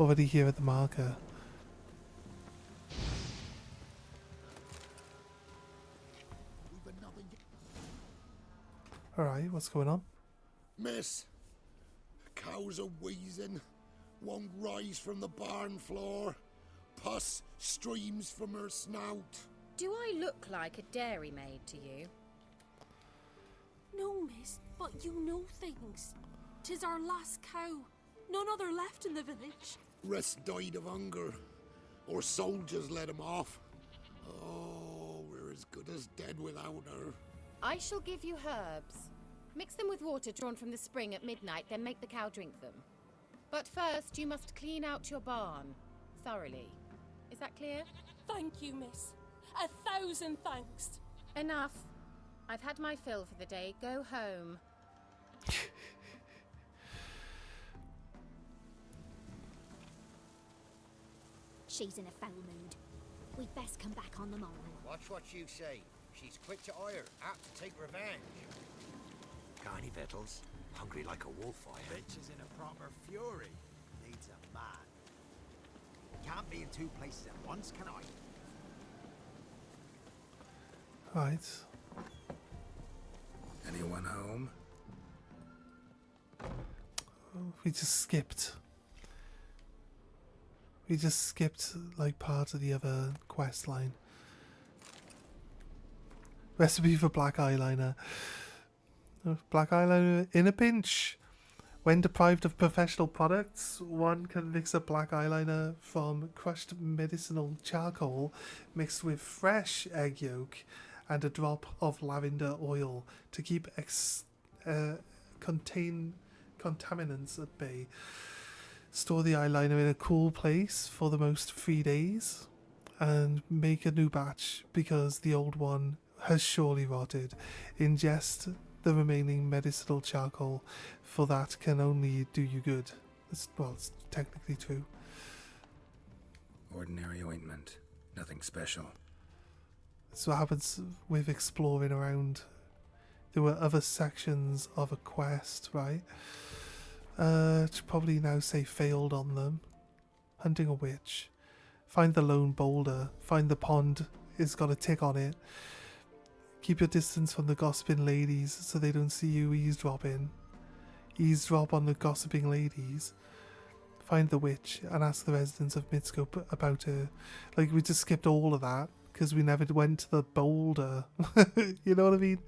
Already here at the marker. Alright, what's going on? Miss, cows are wheezing, won't rise from the barn floor, pus streams from her snout. Do I look like a dairymaid to you? No, miss, but you know things. 'Tis our last cow. None other left in the village. Rest died of hunger, or soldiers let him off. Oh, we're as good as dead without her. I shall give you herbs. Mix them with water drawn from the spring at midnight, then make the cow drink them. But first, you must clean out your barn thoroughly. Is that clear? Thank you, miss. 1,000 thanks. Enough. I've had my fill for the day. Go home. She's in a foul mood. We'd best come back on the morrow. Watch what you say. She's quick to ire, apt to take revenge. Got any victuals? Hungry like a wolf, I am. Bitch is in a proper fury. Needs a man. Can't be in two places at once, can I? Right. Anyone home? We just skipped. We just skipped like part of the other quest line. Recipe for black eyeliner. Black eyeliner in a pinch. When deprived of professional products, one can mix up black eyeliner from crushed medicinal charcoal mixed with fresh egg yolk and a drop of lavender oil to keep contaminants at bay. Store the eyeliner in a cool place for the most 3 days and make a new batch because the old one has surely rotted. Ingest the remaining medicinal charcoal, for that can only do you good. It's technically true. Ordinary ointment. Nothing special. That's what happens with exploring around. There were other sections of a quest, right? Should probably now say failed on them. Hunting a witch. Find the lone boulder. Find the pond. It's got a tick on it. Keep your distance from the gossiping ladies so they don't see you eavesdropping. Eavesdrop on the gossiping ladies. Find the witch and ask the residents of Midscope about her. Like, we just skipped all of that because we never went to the boulder. You know what I mean?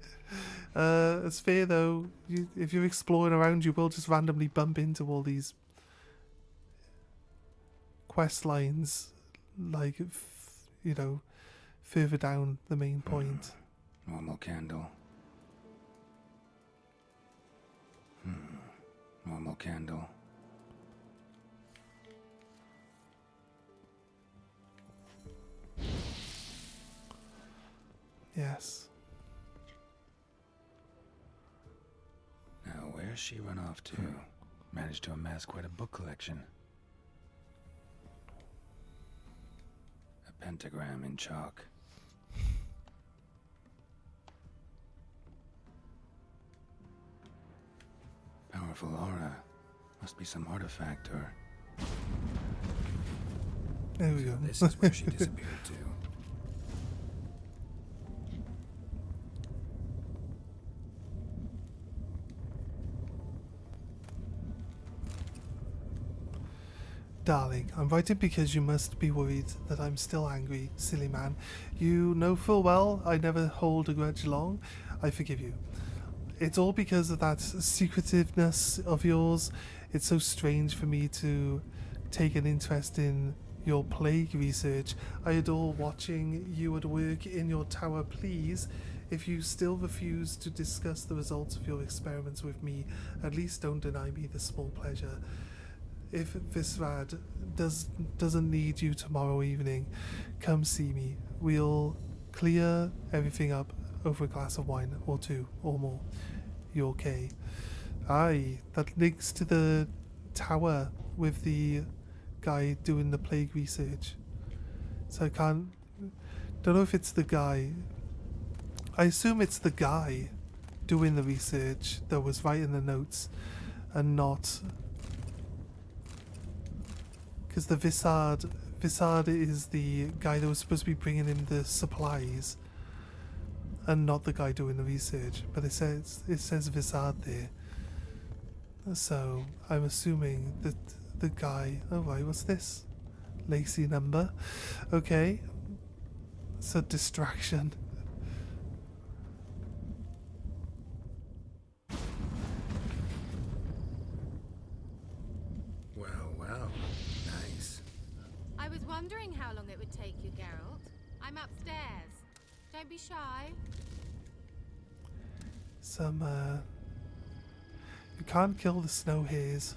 It's fair though. If you're exploring around, you will just randomly bump into all these quest lines, like, you know, further down the main point. Normal candle. Normal candle. Yes. Now, where's she run off to? Managed to amass quite a book collection. A pentagram in chalk. Powerful aura. Must be some artifact or... There we go. This is where she disappeared to. Darling, I'm writing because you must be worried that I'm still angry, silly man. You know full well I never hold a grudge long. I forgive you. It's all because of that secretiveness of yours. It's so strange for me to take an interest in your plague research. I adore watching you at work in your tower. Please, if you still refuse to discuss the results of your experiments with me, at least don't deny me the small pleasure. If Visrad doesn't need you tomorrow evening, come see me. We'll clear everything up over a glass of wine or two or more. You okay? Aye, that links to the tower with the guy doing the plague research. So I don't know if it's the guy. I assume it's the guy doing the research that was writing the notes and not... Because the Visard is the guy that was supposed to be bringing him the supplies, and not the guy doing the research. But it says Visard there, so I'm assuming that the guy. Oh right, what's this? Lacey number. Okay, it's a distraction. Well. Nice. I was wondering how long it would take you, Geralt. I'm upstairs. Don't be shy. You can't kill the snow hares.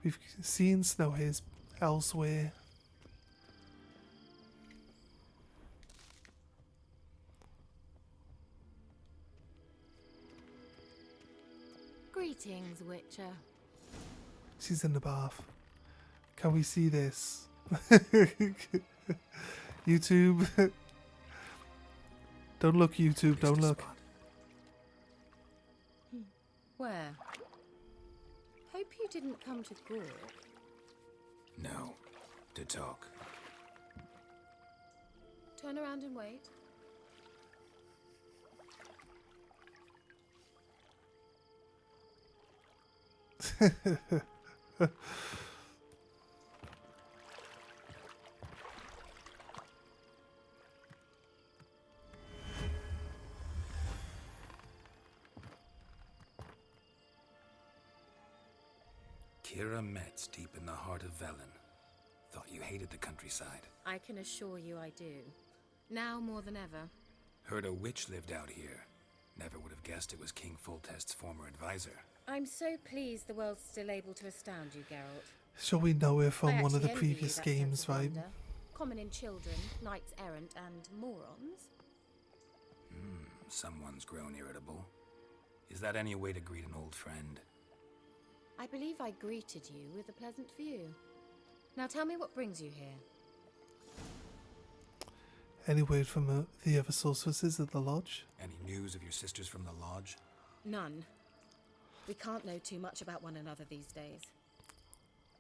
We've seen snow hares elsewhere. Greetings, Witcher. She's in the bath. Can we see this? Don't look, YouTube. Don't look. Where? Hope you didn't come to Gore. No. To talk. Turn around and wait. Kira Metz, deep in the heart of Velen. Thought you hated the countryside. I can assure you I do. Now more than ever. Heard a witch lived out here. Never would have guessed it was King Foltest's former advisor. I'm so pleased the world's still able to astound you, Geralt. Shall we know her from I one of the actually envy you previous that sense games, of vibe? wonder. Common in children, knights errant, and morons. Someone's grown irritable. Is that any way to greet an old friend? I believe I greeted you with a pleasant view. Now tell me what brings you here. Any word from the other sorceresses at the lodge? Any news of your sisters from the lodge? None. We can't know too much about one another these days.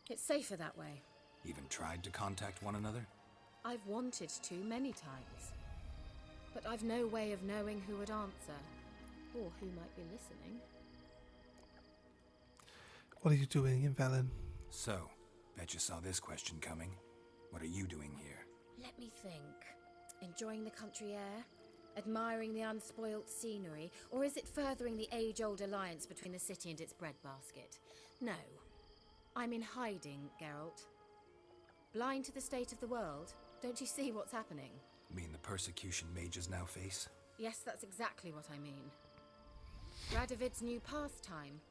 It's safer that way. Even tried to contact one another? I've wanted to many times. But I've no way of knowing who would answer, or who might be listening. What are you doing in Velen? So, bet you saw this question coming. What are you doing here? Let me think. Enjoying the country air? Admiring the unspoilt scenery? Or is it furthering the age-old alliance between the city and its breadbasket? No. I'm in hiding, Geralt. Blind to the state of the world? Don't you see what's happening? Mean the persecution mages now face? Yes, that's exactly what I mean. Radovid's new pastime.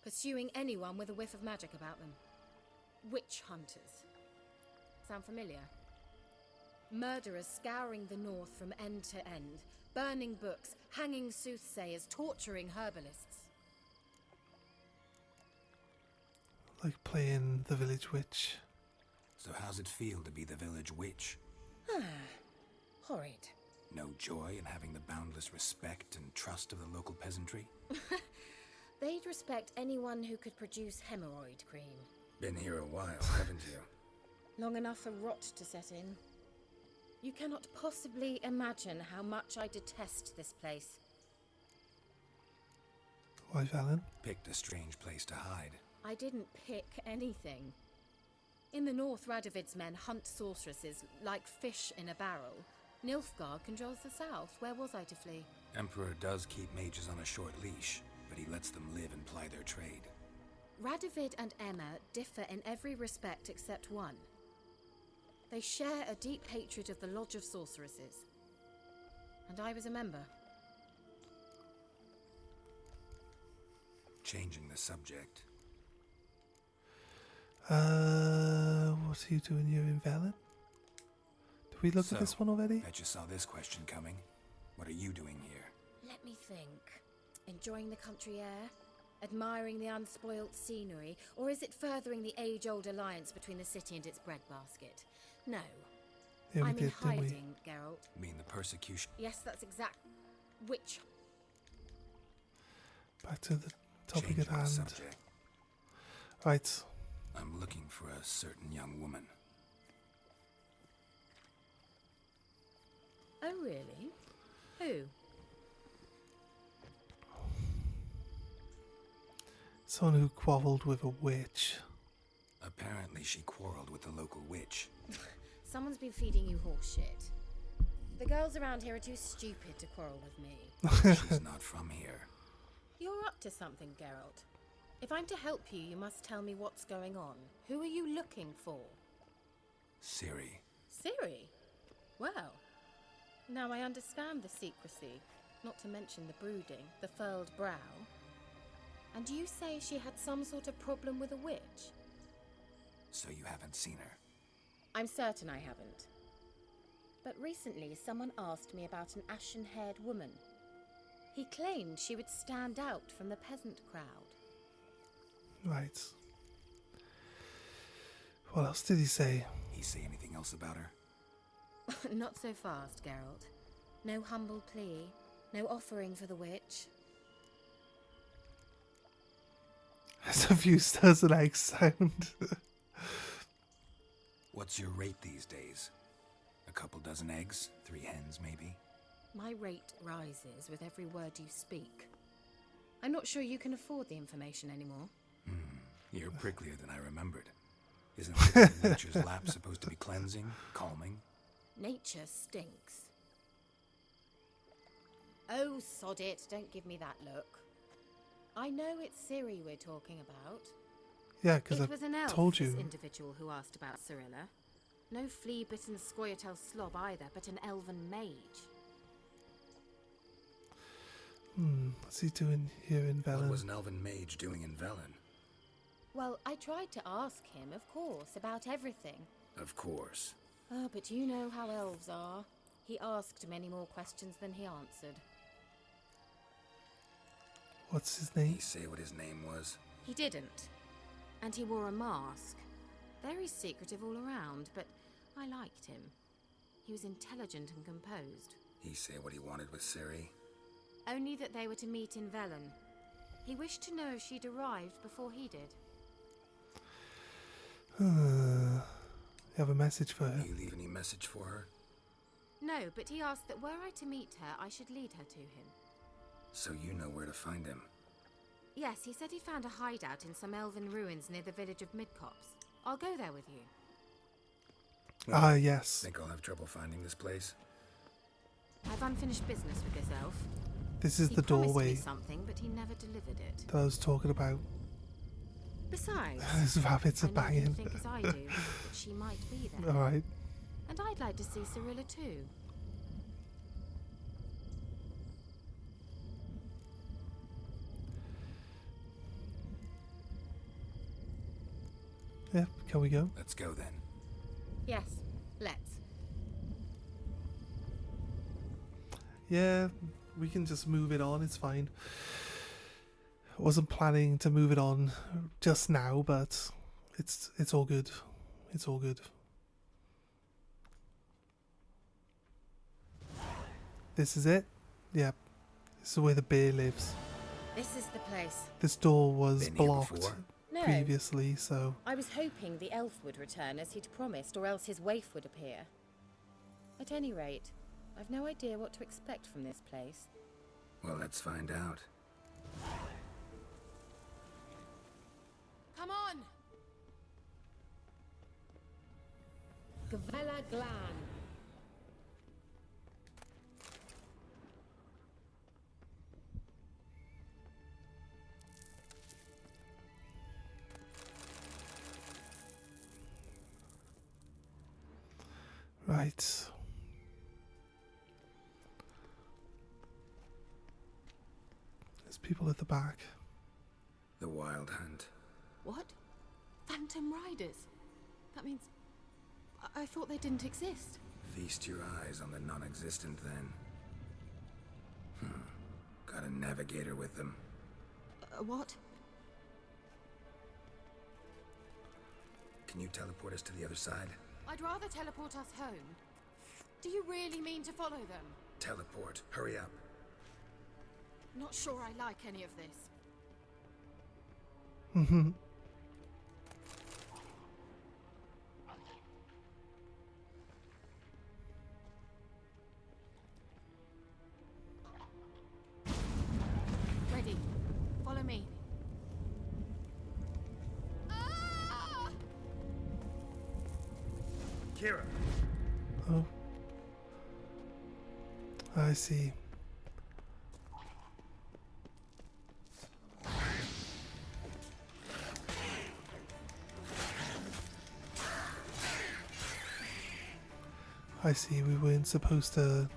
Pursuing anyone with a whiff of magic about them. Witch hunters. Sound familiar? Murderers scouring the north from end to end, burning books, hanging soothsayers, torturing herbalists. Like playing the village witch. So how's it feel to be the village witch? Horrid. No joy in having the boundless respect and trust of the local peasantry? They'd respect anyone who could produce hemorrhoid cream. Been here a while, haven't you? Long enough for rot to set in. You cannot possibly imagine how much I detest this place. Why, Velen? Picked a strange place to hide. I didn't pick anything. In the north, Radovid's men hunt sorceresses like fish in a barrel. Nilfgaard controls the south. Where was I to flee? Emperor does keep mages on a short leash, but he lets them live and ply their trade. Radovid and Emma differ in every respect except one. They share a deep hatred of the Lodge of Sorceresses. And I was a member. Changing the subject. What are you doing here in Velen? Did we look at this one already? Bet you saw this question coming. What are you doing here? Let me think. Enjoying the country air? Admiring the unspoilt scenery? Or is it furthering the age-old alliance between the city and its breadbasket? No. Yeah, we I'm in did, didn't we? hiding, Geralt. Mean the persecution? Yes, that's exact. Which? Back to the topic Changing at hand. the subject. Right. I'm looking for a certain young woman. Oh, really? Who? Someone who quarrelled with a witch. Apparently she quarreled with the local witch. Someone's been feeding you horse shit. The girls around here are too stupid to quarrel with me. She's not from here. You're up to something, Geralt. If I'm to help you, you must tell me what's going on. Who are you looking for? Ciri. Ciri? Well, now I understand the secrecy, not to mention the brooding, the furled brow. And you say she had some sort of problem with a witch? So you haven't seen her? I'm certain I haven't. But recently someone asked me about an ashen-haired woman. He claimed she would stand out from the peasant crowd. Right. What else did he say? He say anything else about her? Not so fast, Geralt. No humble plea, no offering for the witch. As a few stars and eggs sound. What's your rate these days? A couple dozen eggs? 3 hens, maybe? My rate rises with every word you speak. I'm not sure you can afford the information anymore. You're pricklier than I remembered. Isn't living in nature's lap supposed to be cleansing, calming? Nature stinks. Oh, sod it, don't give me that look. I know it's Ciri we're talking about. Yeah, because It was an I elf, told you. this individual who asked about Cirilla. No flea-bitten Scoia'tael slob either, but an elven mage. What's he doing here in Velen? What was an elven mage doing in Velen? Well, I tried to ask him, of course, about everything. Of course. Oh, but you know how elves are. He asked many more questions than he answered. What's his name? Did he say what his name was? He didn't. And he wore a mask. Very secretive all around, but I liked him. He was intelligent and composed. He say what he wanted with Ciri? Only that they were to meet in Velen. He wished to know if she'd arrived before he did. You have a message for her? Did you leave any message for her? No, but he asked that were I to meet her, I should lead her to him. So you know where to find him? Yes, he said he'd found a hideout in some elven ruins near the village of Midcopse. I'll go there with you. Yes. Think I'll have trouble finding this place? I've unfinished business with this elf. This is He the promised doorway me something, but he never delivered it. that I was talking about. Besides, These rabbits are I know you banging. think as I do, that she might be there. Alright. And I'd like to see Cirilla too. Yeah, can we go? Let's go then. Yes, let's. Yeah, we can just move it on, it's fine. I wasn't planning to move it on just now, but it's all good. It's all good. This is it? Yep. This is where the bear lives. This is the place. This door was Been here blocked before? No. previously, so... I was hoping the elf would return as he'd promised, or else his waif would appear. At any rate, I've no idea what to expect from this place. Well, let's find out. Come on! Gavella Glan. Right. There's people at the back. The Wild Hunt. What? Phantom Riders? That means... I thought they didn't exist. Feast your eyes on the non-existent then. Got a navigator with them. What? Can you teleport us to the other side? I'd rather teleport us home. Do you really mean to follow them? Teleport. Hurry up. Not sure I like any of this. Mm-hmm. Ready. Follow me. Ah! Kira! Oh. I see. I see, we weren't supposed to...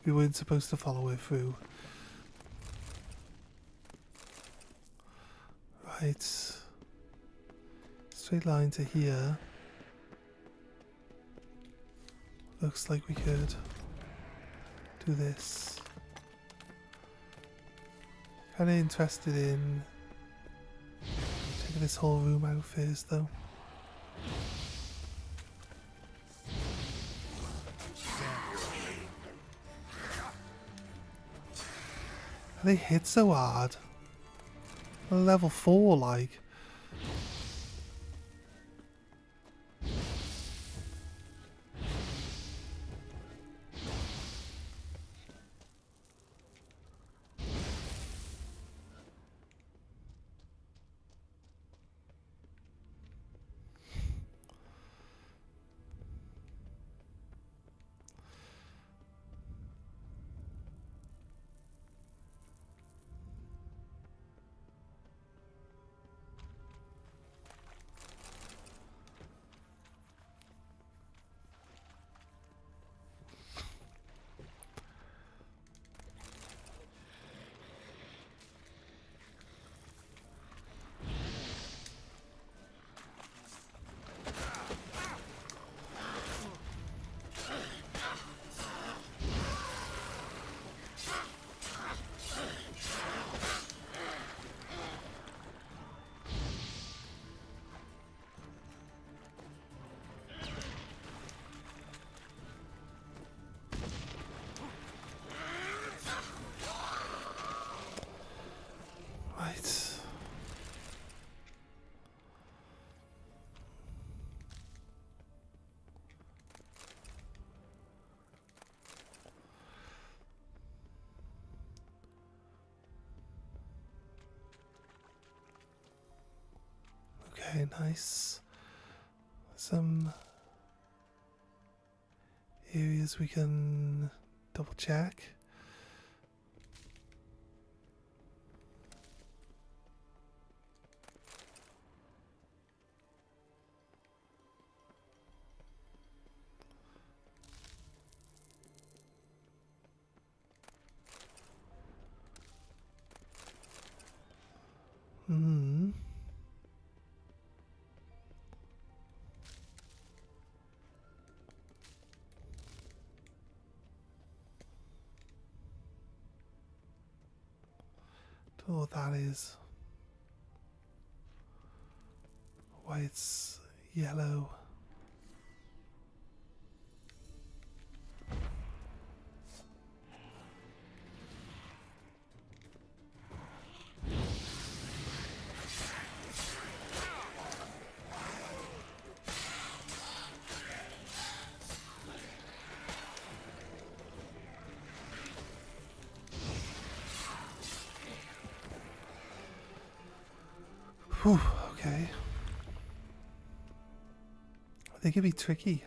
we weren't supposed to follow her through. Right. Straight line to here. Looks like we could do this. Kinda interested in check this whole room out first, though. They hit so hard. Level 4, like. Right. Okay, nice. Some areas we can double check. Hmm. Don't know what that is. Why it's yellow. Whew, okay. They can be tricky.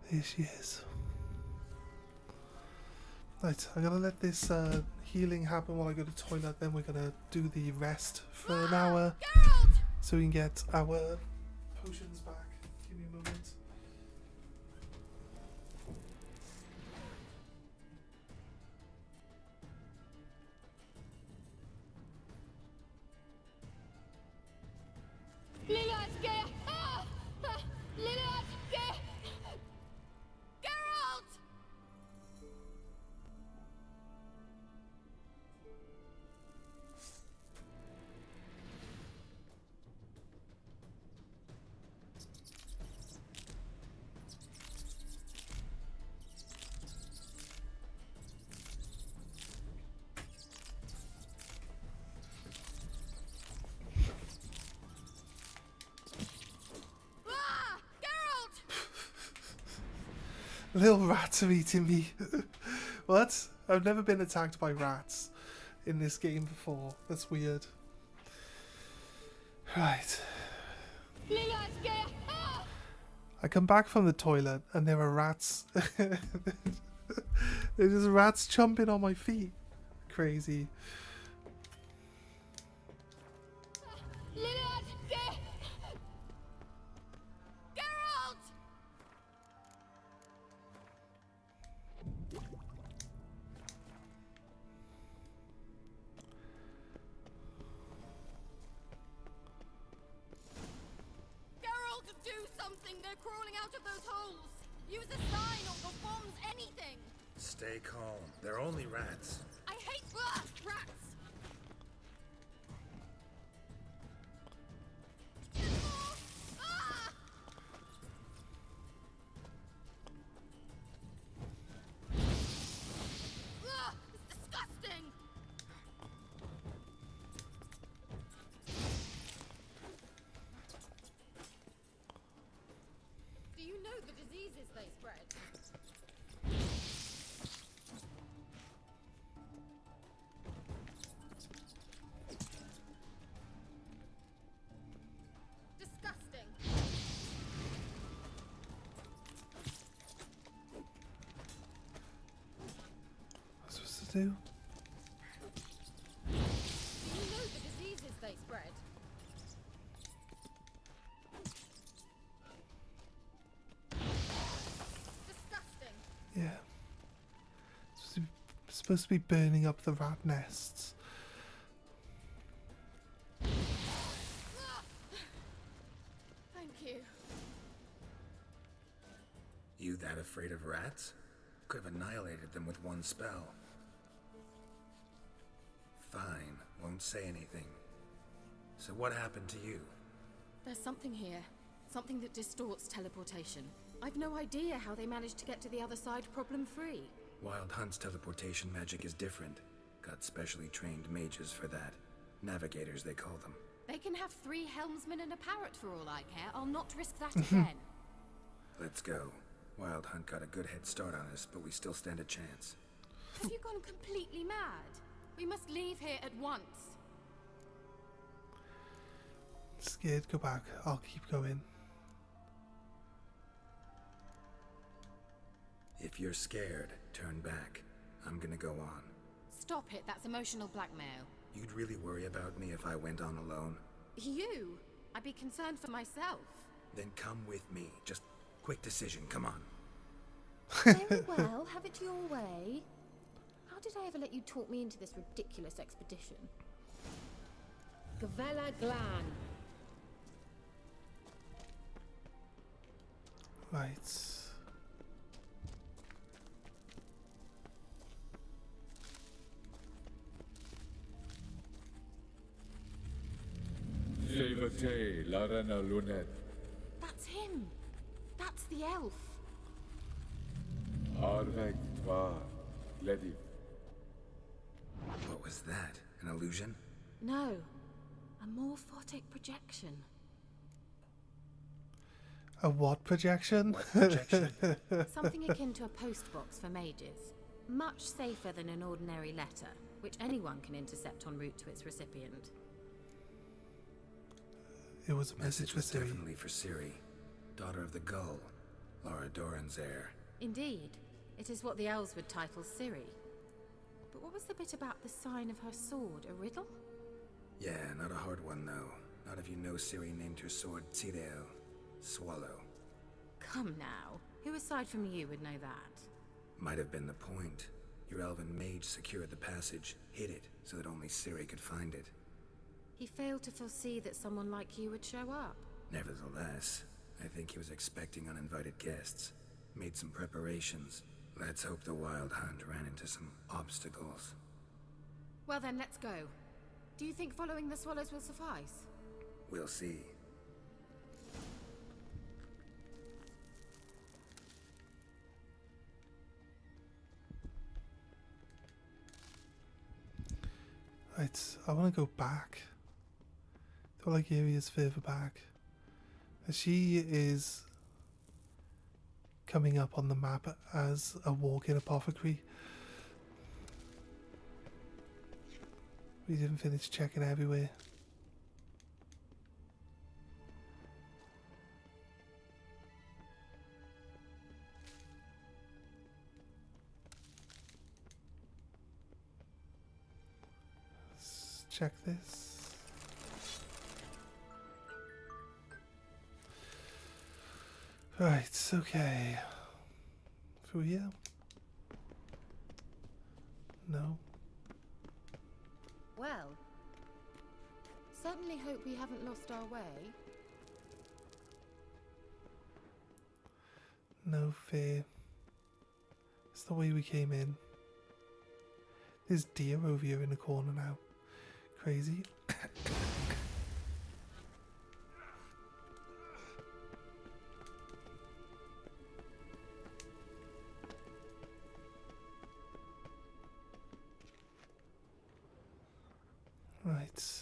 There she is. Right, I'm gonna let this healing happen while I go to the toilet, then we're gonna do the rest for an hour so we can get our potions back. Give me a moment. Little rats are eating me. What? I've never been attacked by rats in this game before. That's weird. Right. I come back from the toilet and there are rats. There's just rats chomping on my feet. Crazy. are crawling out of those holes. Use a sign or bombs, anything. Stay calm. They're only rats. I hate rats. Ah! Ugh, it's disgusting. Do you know the diseases they spread? Disgusting. What's I supposed to do? Do you know the diseases they spread? Disgusting. Yeah. Supposed to be burning up the rat nests. Thank you. You that afraid of rats? Could have annihilated them with one spell. Fine, won't say anything. So what happened to you? There's something here. Something that distorts teleportation. I've no idea how they managed to get to the other side problem-free. Wild Hunt's teleportation magic is different. Got specially trained mages for that. Navigators, they call them. They can have 3 helmsmen and a parrot for all I care. I'll not risk that again. Let's go. Wild Hunt got a good head start on us, but we still stand a chance. Have you gone completely mad? We must leave here at once. Scared, go back. I'll keep going. If you're scared, turn back. I'm gonna go on. Stop it, that's emotional blackmail. You'd really worry about me if I went on alone? You? I'd be concerned for myself. Then come with me. Just quick decision, come on. Very well, have it your way. How did I ever let you talk me into this ridiculous expedition? Gavella Glan. Right. Sevate Larena Lunet. That's him. That's the elf. Arvek Twa Ledi. What was that? An illusion? No. A morphotic projection. A what projection? What projection? Something akin to a postbox for mages. Much safer than an ordinary letter, which anyone can intercept en route to its recipient. It was a message for was Ciri. Definitely for Ciri, daughter of the Gull, Lara Doran's heir. Indeed. It is what the elves would title Ciri. But what was the bit about the sign of her sword? A riddle? Yeah, not a hard one though. Not if you know Ciri named her sword Tideo, Swallow. Come now. Who aside from you would know that? Might have been the point. Your elven mage secured the passage, hid it, so that only Ciri could find it. He failed to foresee that someone like you would show up. Nevertheless, I think he was expecting uninvited guests. Made some preparations. Let's hope the Wild Hunt ran into some obstacles. Well then, let's go. Do you think following the swallows will suffice? We'll see. Right, I want to go back. I like areas further back. She is coming up on the map as a walk-in apothecary. We didn't finish checking everywhere. Let's check this. Right, okay. Through here? No. Well, certainly hope we haven't lost our way. No fear. It's the way we came in. There's deer over here in the corner now. Crazy. Right.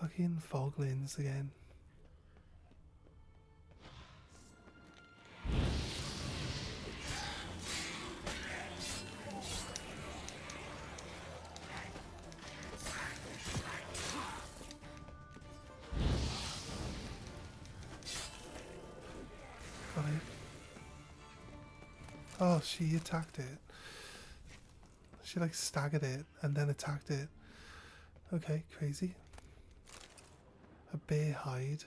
Fucking foglins again. Got it. Oh, she attacked it. She like staggered it and then attacked it. Okay, crazy. A bear hide.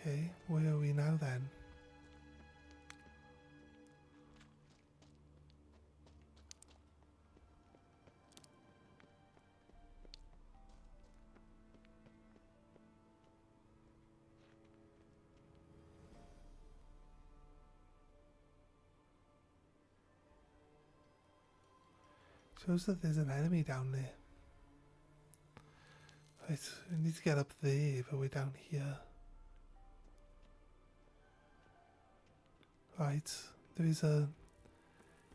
Okay, where are we now then? Shows that there's an enemy down there. Right, we need to get up there, but we're down here. Right, there is a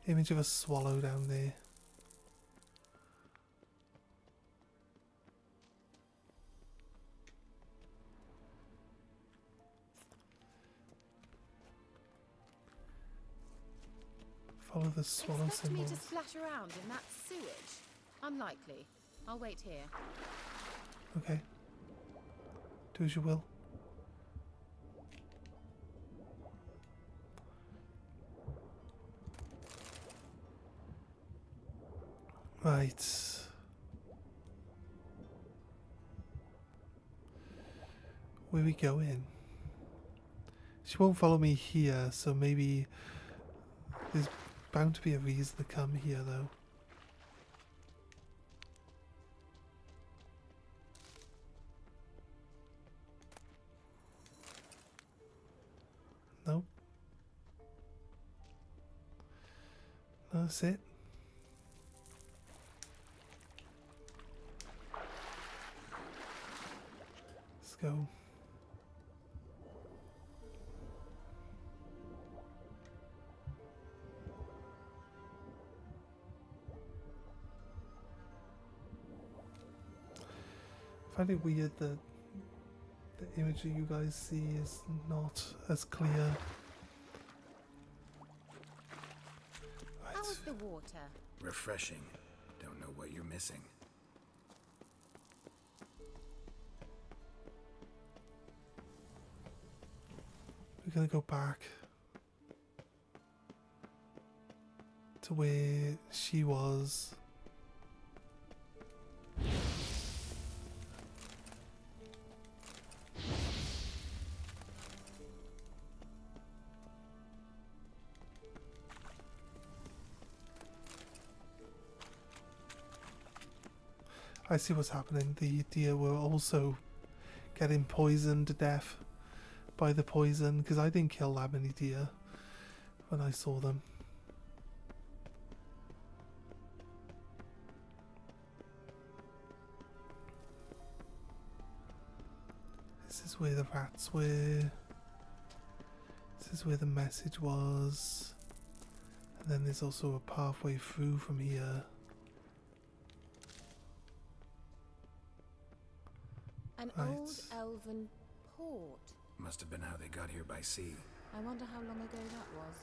image of a swallow down there. Follow the swallow Expect me symbols. to splash around in that sewage? Unlikely. I'll wait here. Okay. Do as you will. Right. Where we going? She won't follow me here, so maybe there's bound to be a reason to come here, though. Nope. That's it. Let's go. I find it weird that the image that you guys see is not as clear. How was the water? Refreshing. Don't know what you're missing. We're gonna go back to where she was. I see what's happening. The deer were also getting poisoned to death by the poison, because I didn't kill that many deer when I saw them. This is where the rats were. This is where the message was. And then there's also a pathway through from here. An old elven port. Must have been how they got here by sea. I wonder how long ago that was.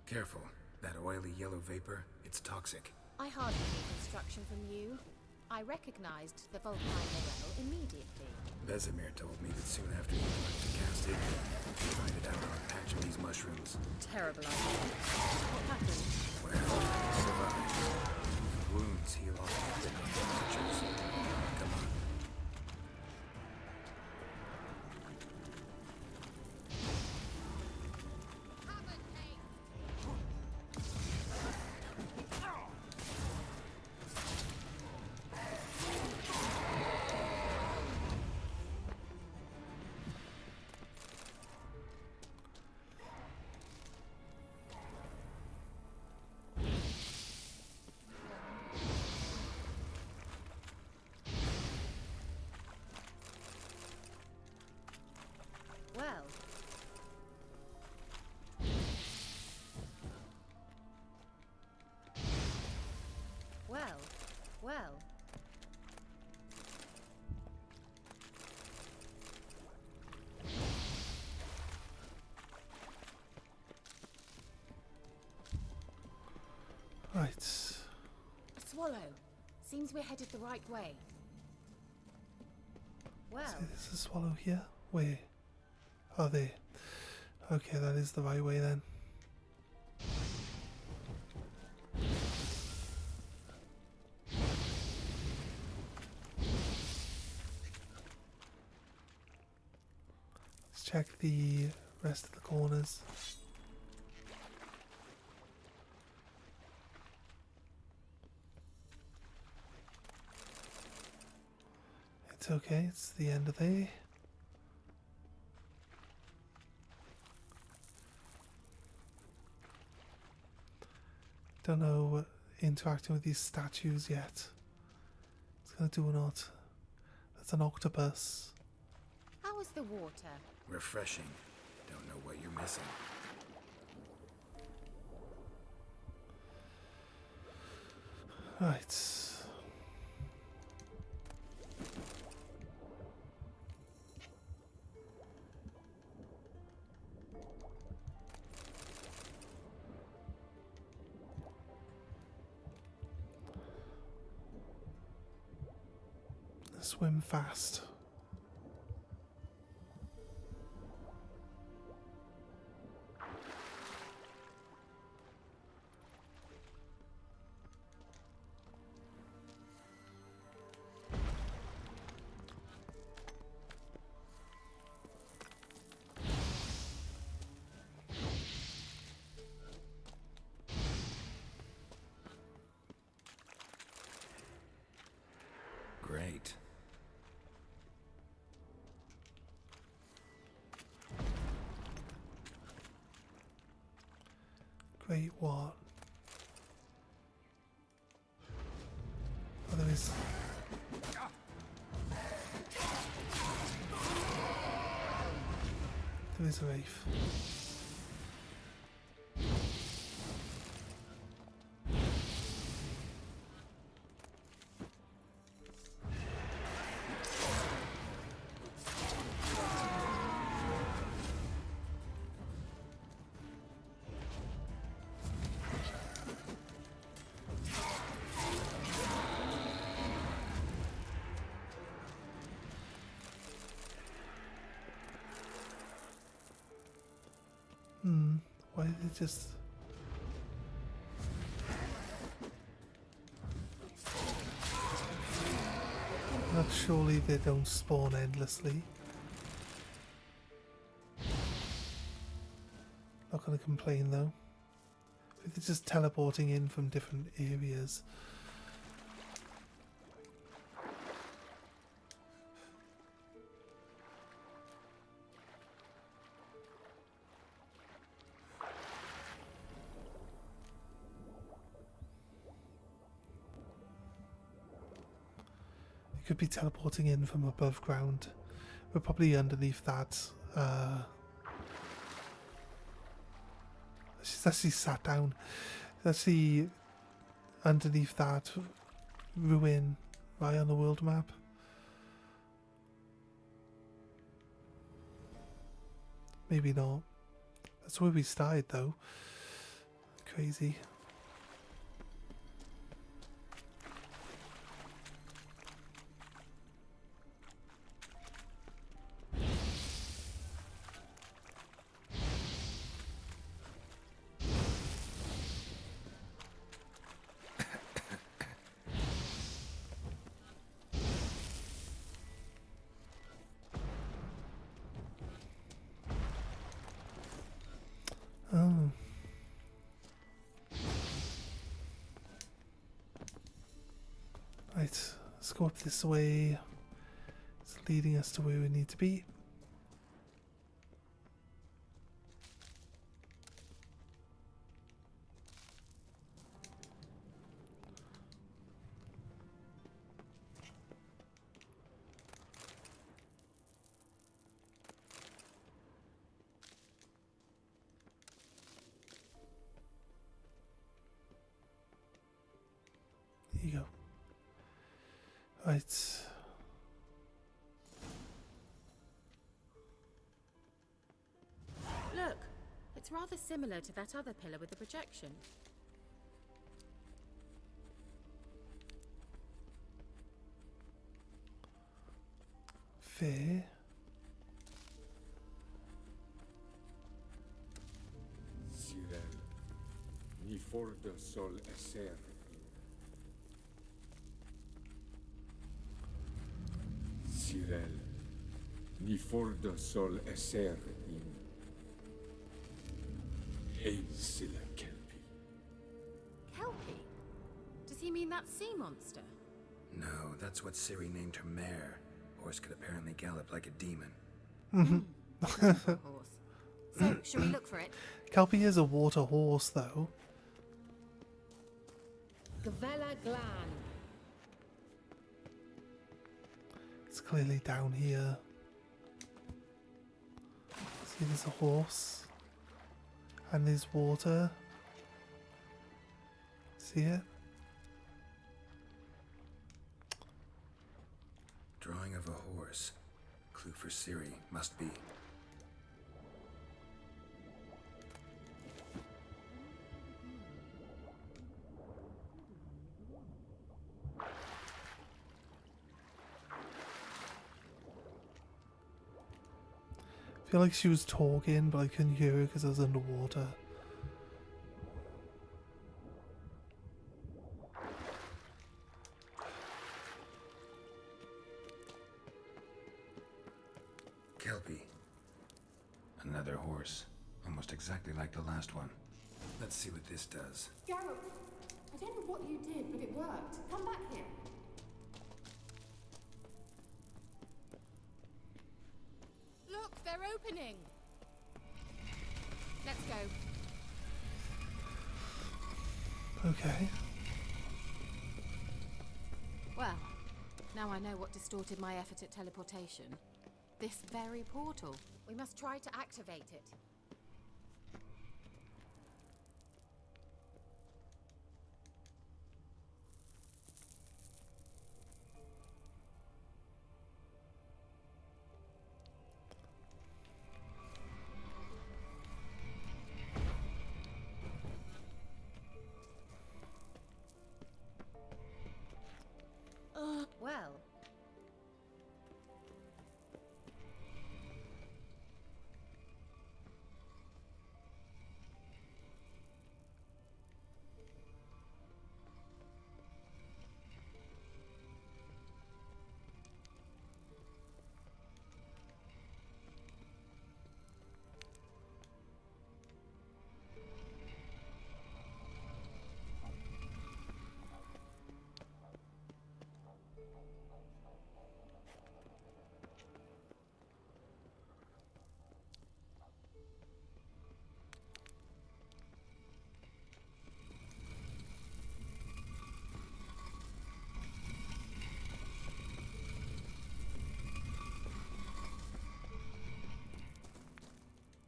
Careful. That oily yellow vapor, it's toxic. I hardly need instruction from you. I recognized the Vulpine morel immediately. Vesemir told me that soon after you left to cast it, you find it out on a patch of these mushrooms. Terrible idea. What happened? Well, you survived. Wounds heal off quick on the patches. Come on. Well. Well. Well. Right. A swallow. Seems we're headed the right way. Well. So there's a swallow here? Where? Oh, there. Okay, that is the right way then. Let's check the rest of the corners. It's okay, it's the end of there. Don't know interacting with these statues yet. It's gonna do or not. That's an octopus. How was the water? Refreshing. Don't know what you're missing. Right. Swim fast. Great. Great what? Oh, there is. There is a reef. Why did it just... Not surely they don't spawn endlessly. Not gonna complain though. If they're just teleporting in from different areas. Could be teleporting in from above ground. We're probably underneath that. She's actually sat down. Actually underneath that ruin right on the world map. Maybe not. That's where we started though. Crazy. Oh. Right, let's go up this way. It's leading us to where we need to be. Right. Look, it's rather similar to that other pillar with the projection. Fair. Cyril, ni forda sol esser. Cyril, ni forda sol esser in. Eisila Kelpie. Kelpie? Does he mean that sea monster? No, that's what Ciri named her mare. Horse could apparently gallop like a demon. Horse. So, shall we look for it? Kelpie is a water horse, though. Gavella Glan. It's clearly down here. See, there's a horse. And there's water. See it? Drawing of a horse. Clue for Ciri must be. I feel like she was talking, but I couldn't hear her because I was underwater. Kelpie. Another horse. Almost exactly like the last one. Let's see what this does. Geralt, I don't know what you did, but it worked. Come back here. Look, they're opening. Let's go. Okay. Well, now I know what distorted my effort at teleportation. This very portal. We must try to activate it. Well.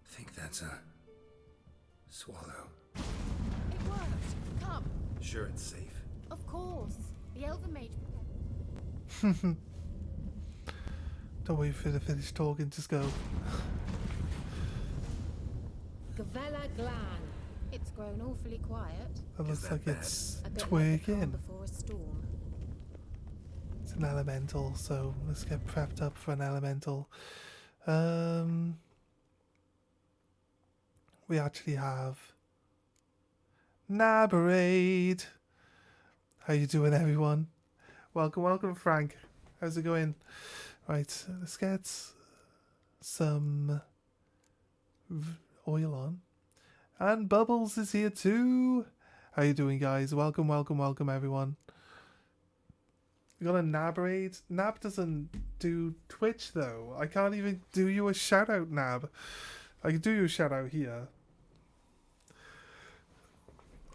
I think that's a swallow. It worked. Come. Sure it's safe. Of course. The Elven Mage. Don't wait for her to finish talking, just go. Gavella Glan. It's grown awfully quiet. That looks like it's A bit like the calm twerking. before a storm. It's an elemental, so let's get prepped up for an elemental. We actually have Nabarade. How you doing, everyone? Welcome, welcome, Frank. How's it going? Right, let's get some oil on. And Bubbles is here too. How you doing, guys? Welcome, welcome, welcome, everyone. We got a Nabarade. Nab doesn't do Twitch, though. I can't even do you a shout-out, Nab. I can do you a shout-out here.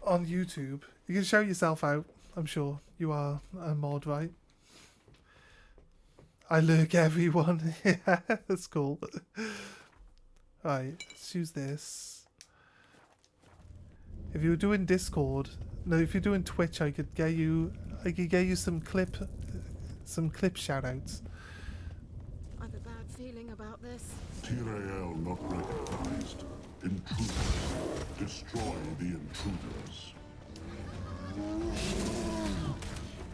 On YouTube. You can shout yourself out, I'm sure. You are a mod, right? I lurk everyone. Yeah, that's cool. Right, let's use this. If you were doing Discord, no, if you're doing Twitch, I could get you some some clip shoutouts. I've a bad feeling about this. Tirael not recognized. Intruders. Destroy the intruders.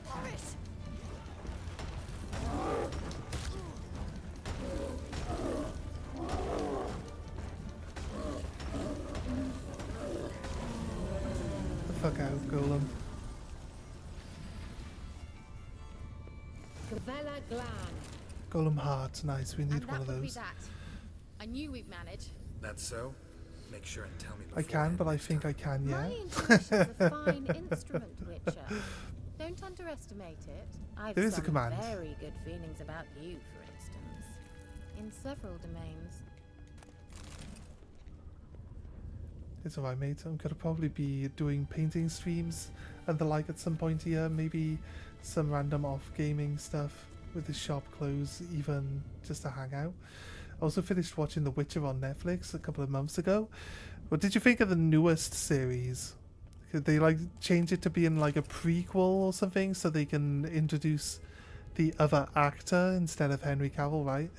Boris! The fuck out, Golem. Gavella Glan. Golem heart, nice. We need And one of that would be those. that. I knew we'd manage. That's so? Make sure and tell me I can, but I think I can, yeah. My intuition's a fine instrument, Witcher. Don't underestimate it. I've There is a some command. very good feelings about you, for instance. In several domains. It's alright, mate. I'm gonna probably be doing painting streams and the like at some point here. Maybe some random off gaming stuff with the shop closed, even just to hang out. I also finished watching The Witcher on Netflix a couple of months ago. What did you think of the newest series? Could they like change it to being like a prequel or something so they can introduce the other actor instead of Henry Cavill, right?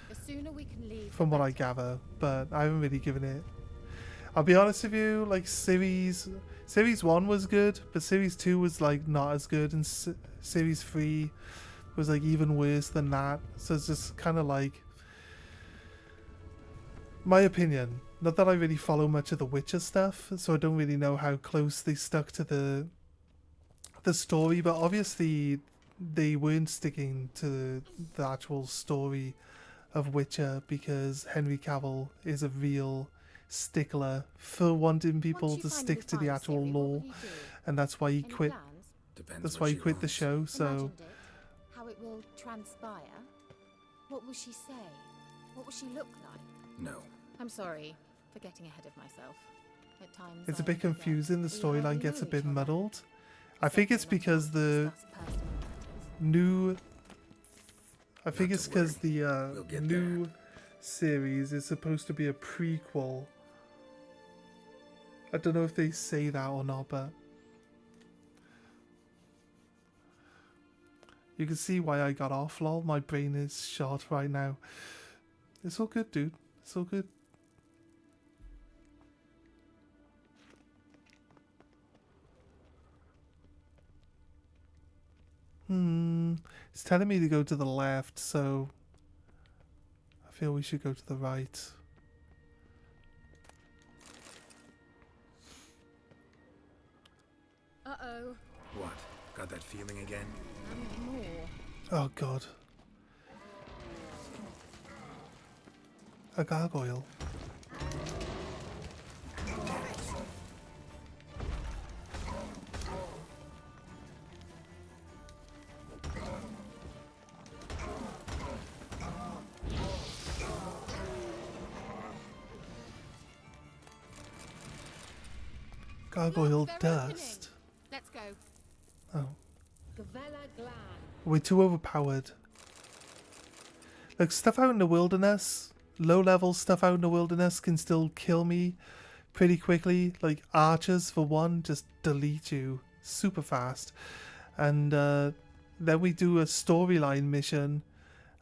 The sooner we can leave. From what I gather, but I haven't really given it. I'll be honest with you, like series 1 was good, but series 2 was like not as good, and series 3 was like even worse than that. So it's just kind of like my opinion. Not that I really follow much of the Witcher stuff, so I don't really know how close they stuck to the story, but obviously they weren't sticking to the actual story of Witcher because Henry Cavill is a real stickler for wanting people to stick to the actual lore, and that's why he quit. That's why he quit the show. So Imagined it, how it will transpire. What will she say? What will she look like? No. I'm sorry for getting ahead of myself. At times it's a I bit forget confusing. The we hardly storyline gets a know bit each other. muddled. I think it's because the new. I think it's because the new series is supposed to be a prequel. I don't know if they say that or not, but you can see why I got off, lol. My brain is shot right now. It's all good, dude. It's all good. It's telling me to go to the left, so I feel we should go to the right. Uh-oh. What? Got that feeling again? And more. Oh god. A gargoyle. Gargoyle dust. Let's go. Oh. Gavella Glan. We're too overpowered. Like, stuff out in the wilderness, low-level stuff out in the wilderness can still kill me pretty quickly. Like, archers, for one, just delete you super fast. And then we do a storyline mission,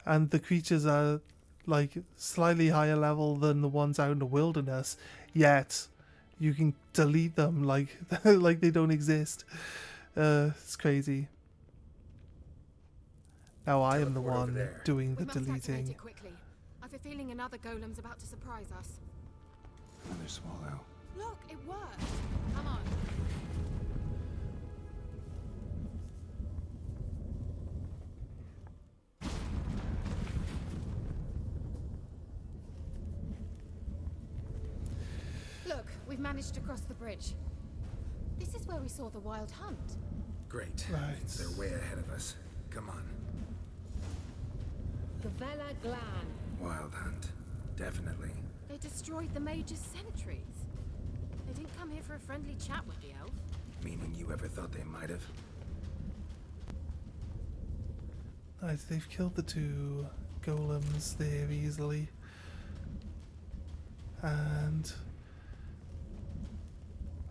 and the creatures are, like, slightly higher level than the ones out in the wilderness, yet you can delete them like, like they don't exist. It's crazy. Now I am the one doing the We must activate deleting. it quickly. I've a feeling another golem's about to surprise us. Another swallow. Look, it worked. Come on. Look, we've managed to cross the bridge. This is where we saw the wild hunt. Great. Right. They're way ahead of us. Come on. Gavella Glan. Wild hunt. Definitely. They destroyed the Major's sentries. They didn't come here for a friendly chat with the elf. Meaning you ever thought they might have? Nice, they've killed the two golems there easily. And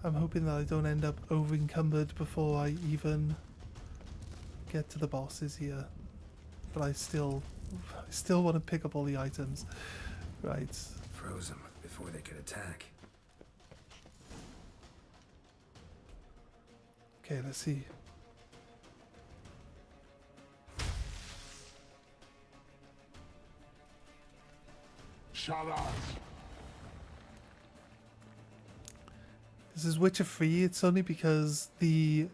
I'm hoping that I don't end up over encumbered before I even get to the bosses here. but I still want to pick up all the items. Right. Froze them before they could attack. Okay, let's see. Shut up. This is Witcher 3. It's only because the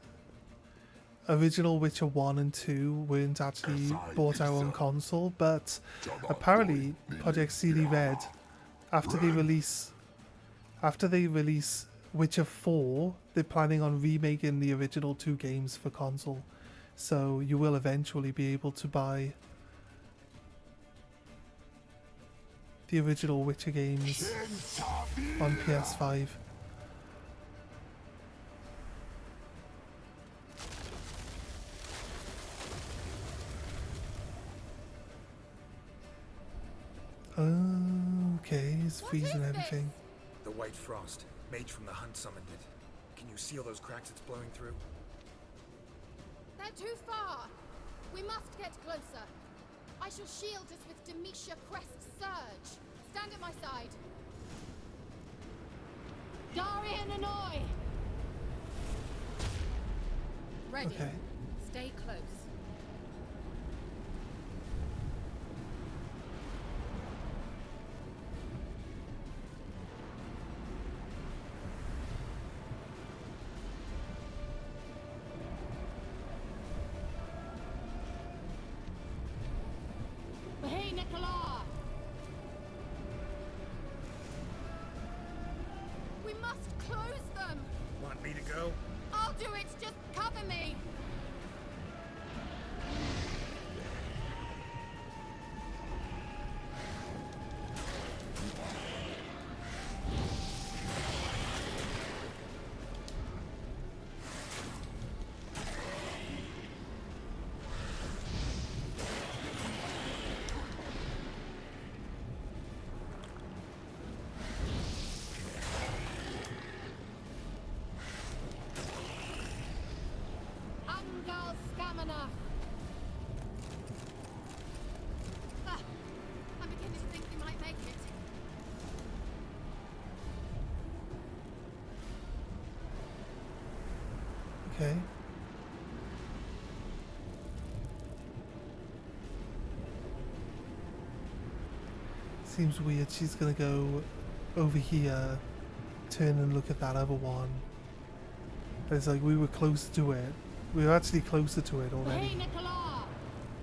original Witcher 1 and 2 weren't actually bought out on console, but apparently Project CD Red, after they release Witcher 4, they're planning on remaking the original 2 games for console. So you will eventually be able to buy the original Witcher games on PS5. Okay, it's freezing everything. The white frost. Mage from the hunt summoned it. Can you seal those cracks it's blowing through? They're too far. We must get closer. I shall shield us with Demetia Crest's surge. Stand at my side. Darian and Annoy! Ready. Okay. Stay close. Hey, Nicola! We must close them! Want me to go? I'll do it! Just cover me! I'm beginning to think we might make it. Okay. Seems weird. She's gonna go over here, turn and look at that other one. But it's like we were closer to it. We were actually closer to it already. Hey, Nicola!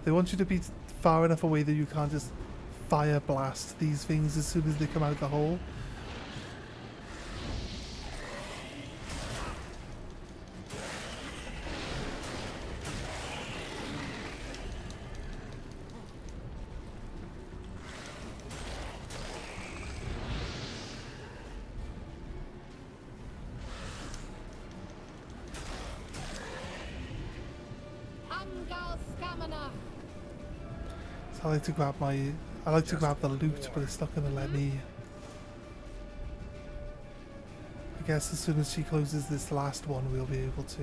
They want you to be far enough away that you can't just fire blast these things as soon as they come out the hole. So I like to grab the loot, but it's not going to let me. I guess as soon as she closes this last one, we'll be able to.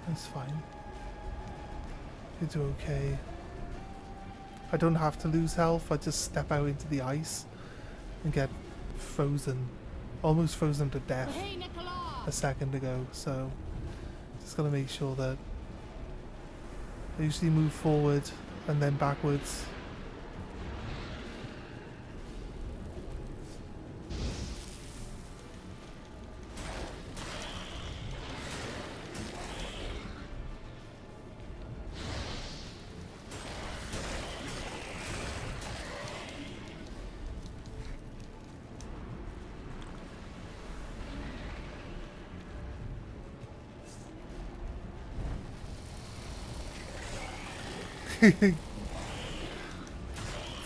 That's fine. You do okay. I don't have to lose health, I just step out into the ice and get frozen. Almost frozen to death a second ago, so just gotta make sure that I usually move forward and then backwards.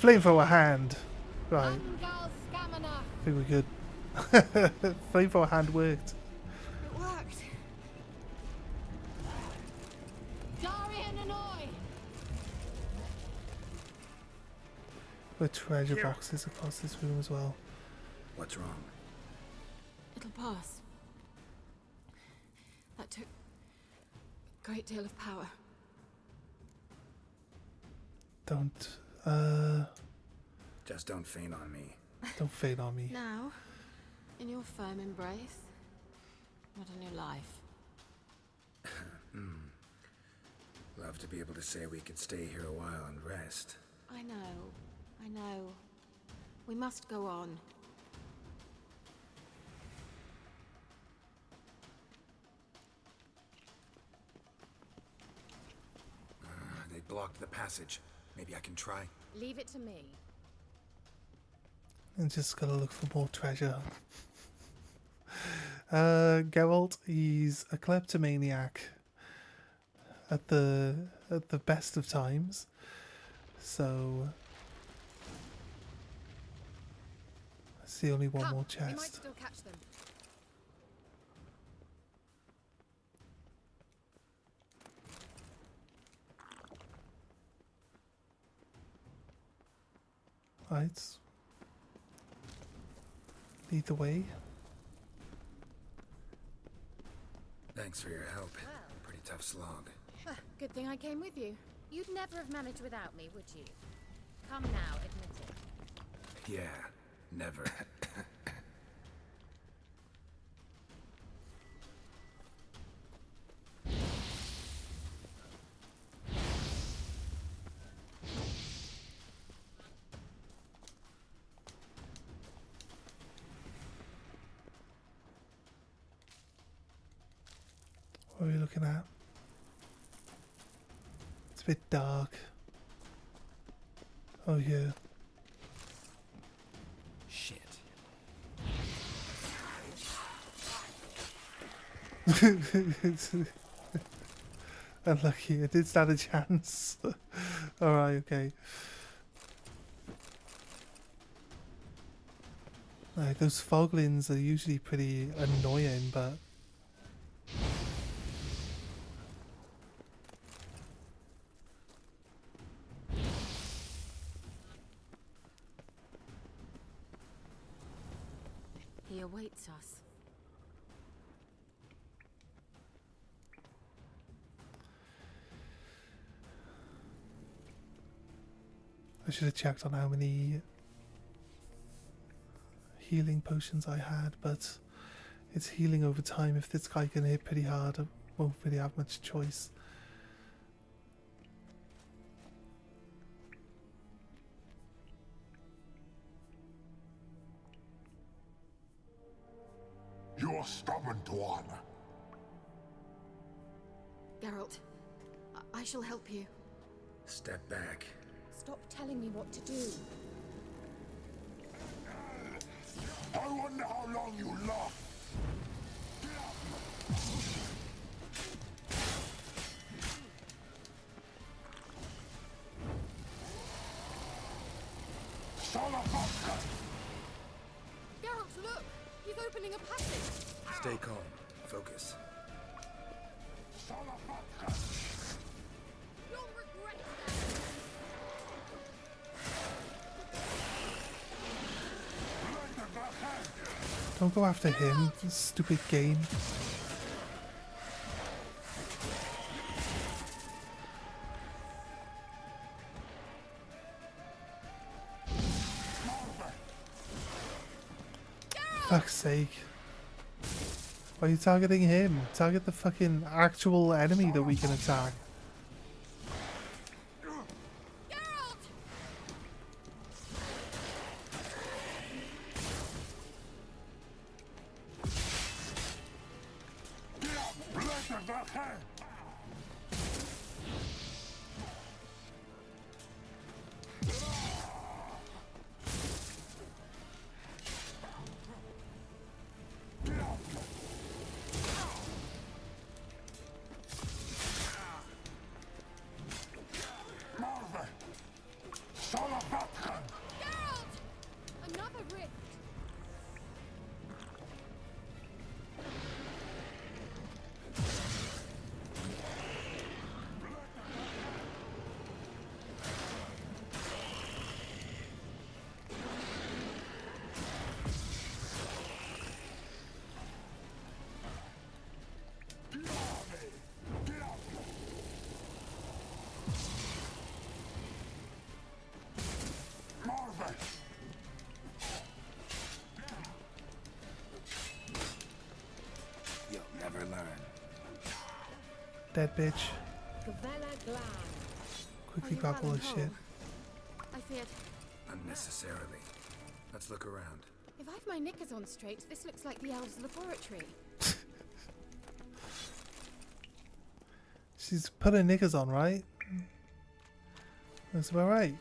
Flamethrower hand. Right. I think we're good. Flamethrower hand worked. It worked. Darian and Annoy! There are treasure boxes across this room as well. What's wrong? A It'll pass. That took a great deal of power. Just don't faint on me. Don't faint on me. Now, in your firm embrace, what a new life. Love to be able to say we could stay here a while and rest. I know. We must go on. They blocked the passage. Maybe I can try. Leave it to me. And just gotta look for more treasure. Geralt, he's a kleptomaniac at the best of times. So I see only one more We might chest. still catch them. Right. Lead the way. Thanks for your help. Pretty tough slog. Good thing I came with you. You'd never have managed without me, would you? Come now, admit it. Yeah, never. What are we looking at? It's a bit dark. Oh yeah. Shit. Unlucky, I did stand a chance. Alright, okay. Like, those foglins are usually pretty annoying, but He awaits us. I should have checked on how many healing potions I had, but it's healing over time. If this guy can hit pretty hard, I won't really have much choice. You're stubborn, Tuan. Geralt, I shall help you. Step back. Stop telling me what to do. I wonder how long you last. Geralt, look! He's opening a passage! Stay calm. Focus. You'll regret Don't go after him, this stupid game. Fuck's sake. Why are you targeting him? Target the fucking actual enemy that we can attack. dead bitch. Quickly grab all this shit. I feared. Unnecessarily. Let's look around. If I've my knickers on straight, this looks like the elves' laboratory. She's put her knickers on, right? That's about right.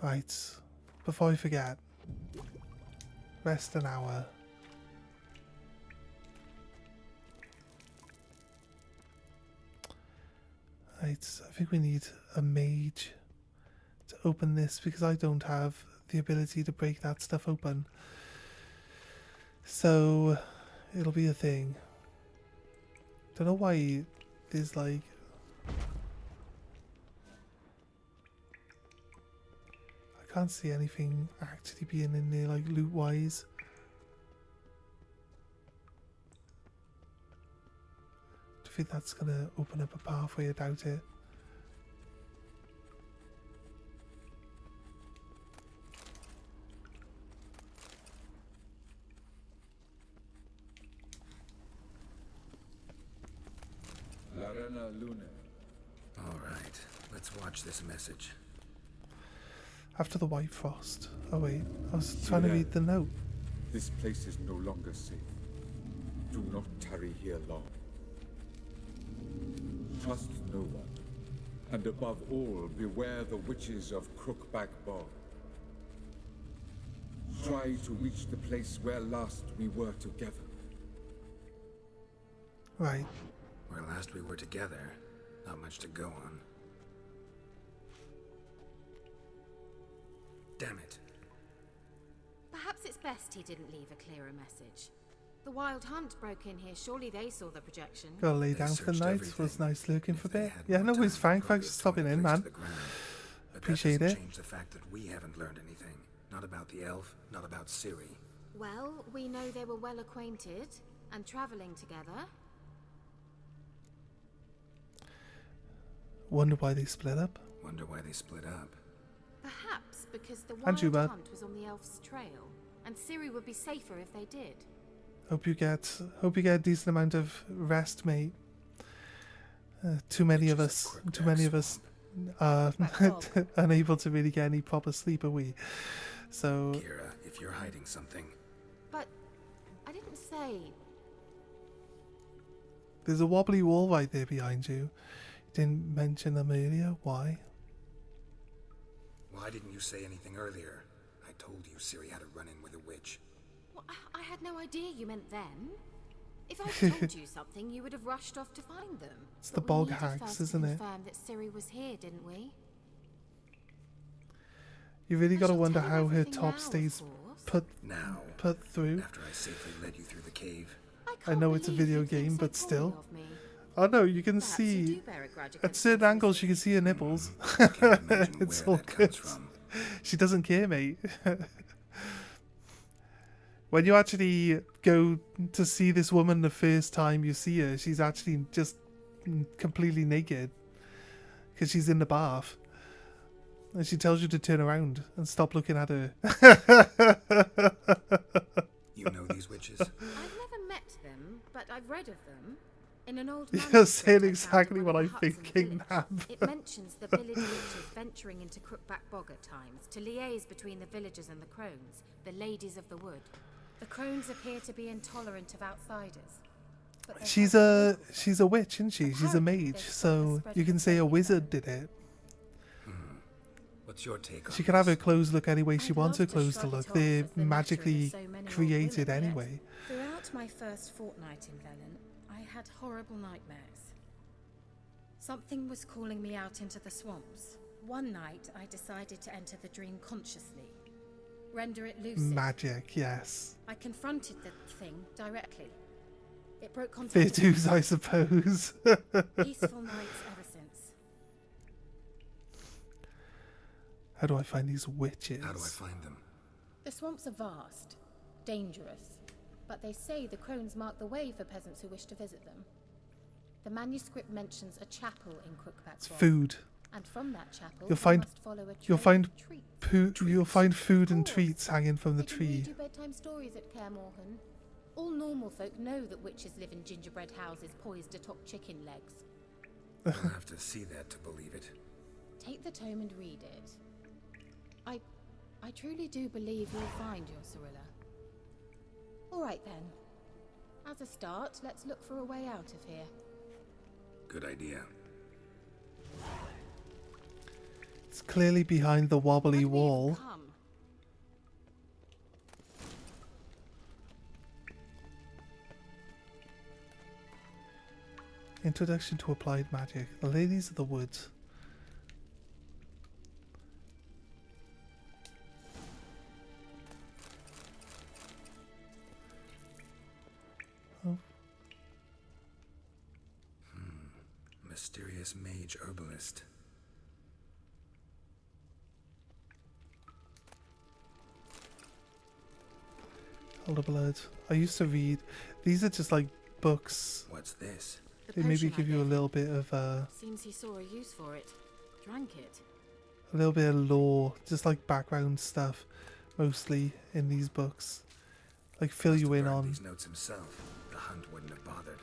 Right. Before I forget. Rest an hour. Right, I think we need a mage to open this because I don't have the ability to break that stuff open. So it'll be a thing. Don't know why there's like I can't see anything actually being in there like loot wise. Do you think that's gonna open up a pathway? I doubt it. Alright, let's watch this message. After the White Frost. Oh wait, I was trying to read the note. This place is no longer safe. Do not tarry here long. Trust no one. And above all, beware the witches of Crookback Bog. Try to reach the place where last we were together. Right. Where last we were together, not much to go on. Damn it. Perhaps it's best he didn't leave a clearer message. The Wild Hunt broke in here. Surely they saw the projection. Gotta lay down for the night. Was nice lurking for a bit. Yeah, no worries, Frank. Thanks for stopping in, man. Appreciate it. Change the fact that we haven't learned anything. Not about the elf, not about Ciri. Well, we know they were well acquainted and traveling together. Wonder why they split up. Wonder why they split up. Perhaps because the Wild Hunt was on the elf's trail, and Ciri would be safer if they did. Hope you get a decent amount of rest, mate. Too many of us are unable to really get any proper sleep, are we? So. Kira, if you're hiding something. But I didn't say. There's a wobbly wall right there behind you. You didn't mention them earlier. Why? Why didn't you say anything earlier? I told you Ciri had a run-in with a witch. Well, I had no idea you meant them. If I told you something, you would have rushed off to find them. It's the bog hags, isn't it? Confirm that Ciri was here, didn't we? You really got to wonder how her top stays put through. After I safely led you through the cave. I know it's a video game, but still. Oh no, you can see at certain angles. You can see her nipples. It's all good. She doesn't care, mate. When you actually go to see this woman the first time you see her, she's actually just completely naked because she's in the bath, and she tells you to turn around and stop looking at her. You know these witches? I've never met them, but I've read of them. In an old You're saying exactly what I'm thinking, Nab. It mentions the village witches venturing into Crookback Bog at times to liaise between the villagers and the crones, the ladies of the wood. The crones appear to be intolerant of outsiders. She's a witch, isn't she? She's a mage, so you can say a wizard did it. What's your take on She can have her clothes look any way she wants her clothes to look. They're magically created anyway. Throughout my first fortnight in Velen, I had horrible nightmares. Something was calling me out into the swamps. One night, I decided to enter the dream consciously. Render it lucid. Magic, yes. I confronted the thing directly. It broke contact. Fair dues, I suppose. Peaceful nights ever since. How do I find these witches? How do I find them? The swamps are vast, dangerous, but they say the crones mark the way for peasants who wish to visit them. The manuscript mentions a chapel in Crookback Bog. Food. And from that chapel, you'll find treats. food and treats hanging from the tree. We do bedtime stories at Kaer Morhen. All normal folk know that witches live in gingerbread houses poised atop chicken legs. I'll have to see that to believe it. Take the tome and read it. I truly do believe you'll find your Cirilla. All right then. As a start, let's look for a way out of here. Good idea. It's clearly behind the wobbly wall. Introduction to Applied Magic. The Ladies of the Woods. Oh. Mysterious mage herbalist. Elder Blood. I used to read. These are just like books. What's this? They maybe give you a little bit of Seems he saw a use for it. Drank it. a little bit of lore, just like background stuff, mostly in these books. Like fill you in on. These notes himself. The hunt wouldn't have bothered.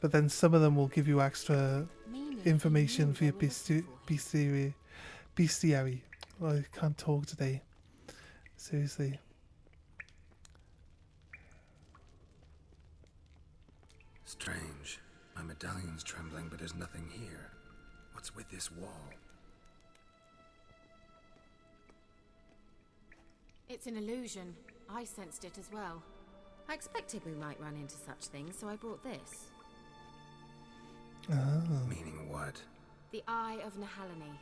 But then some of them will give you extra information for your bestiary. Bestiary. Well, I can't talk today. Seriously. Strange. My medallion's trembling, but there's nothing here. What's with this wall? It's an illusion. I sensed it as well. I expected we might run into such things, so I brought this. Oh. Meaning what? The Eye of Nehalani.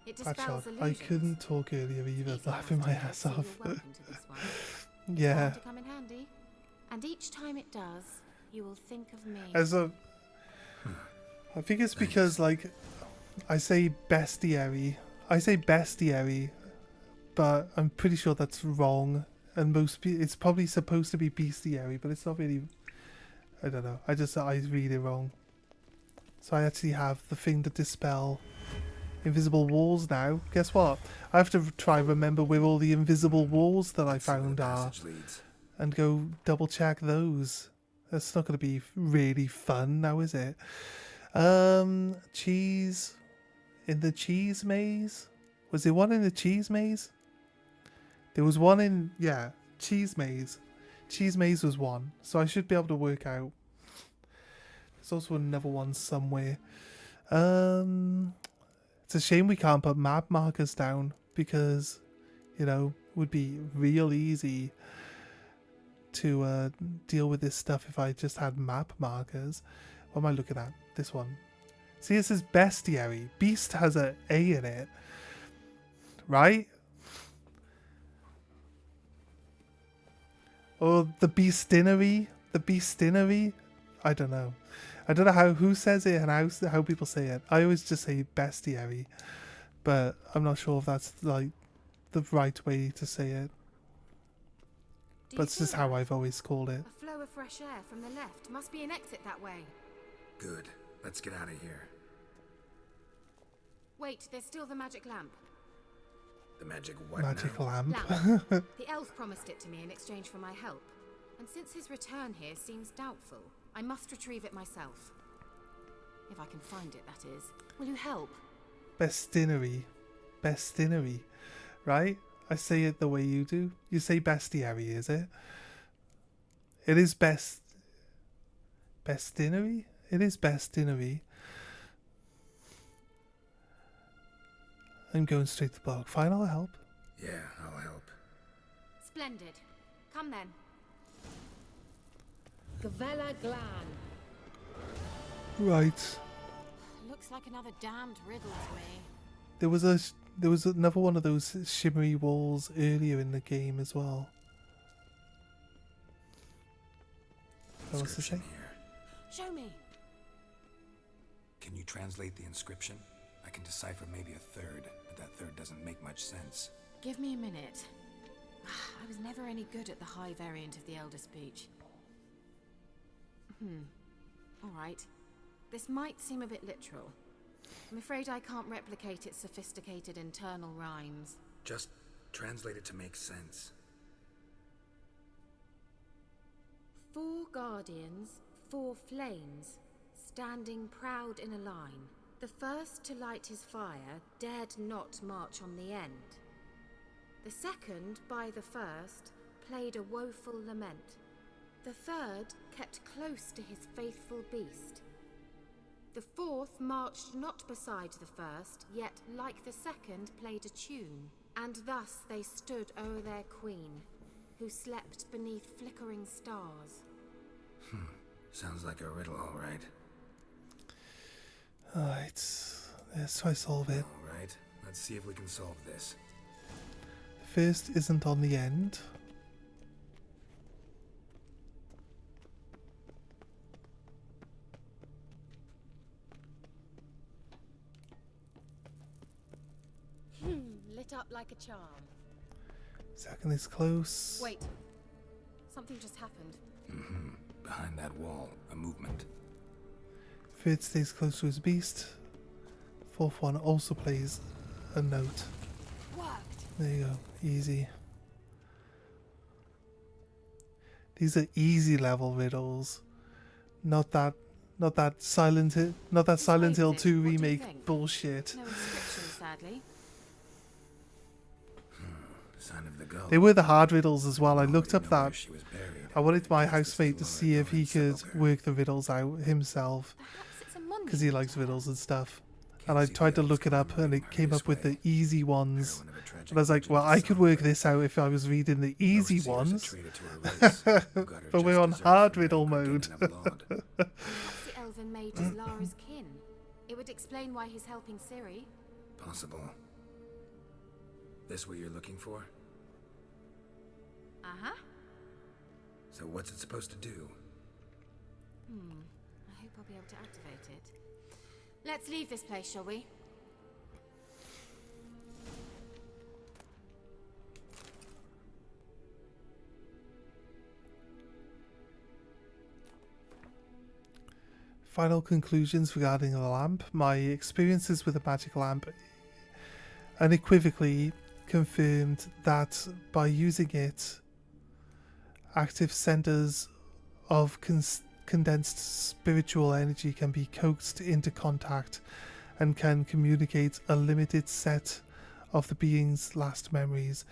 It Bad dispels shot. I illusions. couldn't talk earlier either, laughing my ass off. You're welcome to this one. Yeah. Bound to come in handy. And each time it does, you will think of me. As a, I think it's because like I say bestiary, but I'm pretty sure that's wrong. And it's probably supposed to be bestiary, but it's not really. I don't know. I read it wrong. So I actually have the thing to dispel invisible walls now. Guess what? I have to try and remember where all the invisible walls that I found are, and go double check those. That's not going to be really fun now, is it? Cheese in the cheese maze. Was there one in the cheese maze? There was one in, yeah, cheese maze. Cheese maze was one, so I should be able to work out. There's also another one somewhere. It's a shame we can't put map markers down because, you know, it would be real easy to deal with this stuff if I just had map markers. What am I looking at? This one. See, this is bestiary. Beast has a A in it, right? Or the beastinary. The beastinary. I don't know. I don't know who says it and how people say it. I always just say bestiary, but I'm not sure if that's like the right way to say it. But it's just how I've always called it. A flow of fresh air from the left. Must be an exit that way. Good. Let's get out of here. Wait, there's still the magic lamp. The magic what Magic now? lamp. The elf promised it to me in exchange for my help. And since his return here seems doubtful, I must retrieve it myself. If I can find it, that is. Will you help? Bestinary. Bestinary. Right? I say it the way you do. You say bestiary, is it? It is best... Bestinary? It is bestinary. I'm going straight to the block. Fine, I'll help. Yeah, I'll help. Splendid. Come then. Gavella Glan. Right. Looks like another damned riddle to me. There was another one of those shimmery walls earlier in the game as well. What was to say? Show me. Can you translate the inscription? I can decipher maybe a third, but that third doesn't make much sense. Give me a minute. I was never any good at the high variant of the Elder Speech. Alright. This might seem a bit literal. I'm afraid I can't replicate its sophisticated internal rhymes. Just translate it to make sense. 4 guardians, 4 flames, standing proud in a line. The first to light his fire dared not march on the end. The second, by the first, played a woeful lament. The third kept close to his faithful beast. The fourth marched not beside the first, yet like the second played a tune. And thus they stood o'er their queen, who slept beneath flickering stars. Sounds like a riddle, all right. Alright, let's try solve it. All right, let's see if we can solve this. The first isn't on the end. Lit up like a charm. Second is close. Wait. Something just happened. Behind that wall, a movement. Third stays close to his beast. Fourth one also plays a note. Worked. There you go. Easy. These are easy level riddles. Not that Silent Hill 2 remake bullshit. No inscription, sadly. Sign of the goal. They were the hard riddles as well. I looked up that. I wanted my housemate to see if he could work the riddles out himself, because he likes riddles and stuff. And I tried to look it up, and it came up with the easy ones. And I was like, well, I could work this out if I was reading the easy ones. But we're on hard riddle mode. Perhaps the elven mage is Lara's kin. It would explain why he's helping Ciri. Possible. This what you're looking for? Uh-huh. So what's it supposed to do? I hope I'll be able to activate it. Let's leave this place, shall we? Final conclusions regarding the lamp. My experiences with the magic lamp unequivocally confirmed that by using it, active centers of condensed spiritual energy can be coaxed into contact and can communicate a limited set of the being's last memories.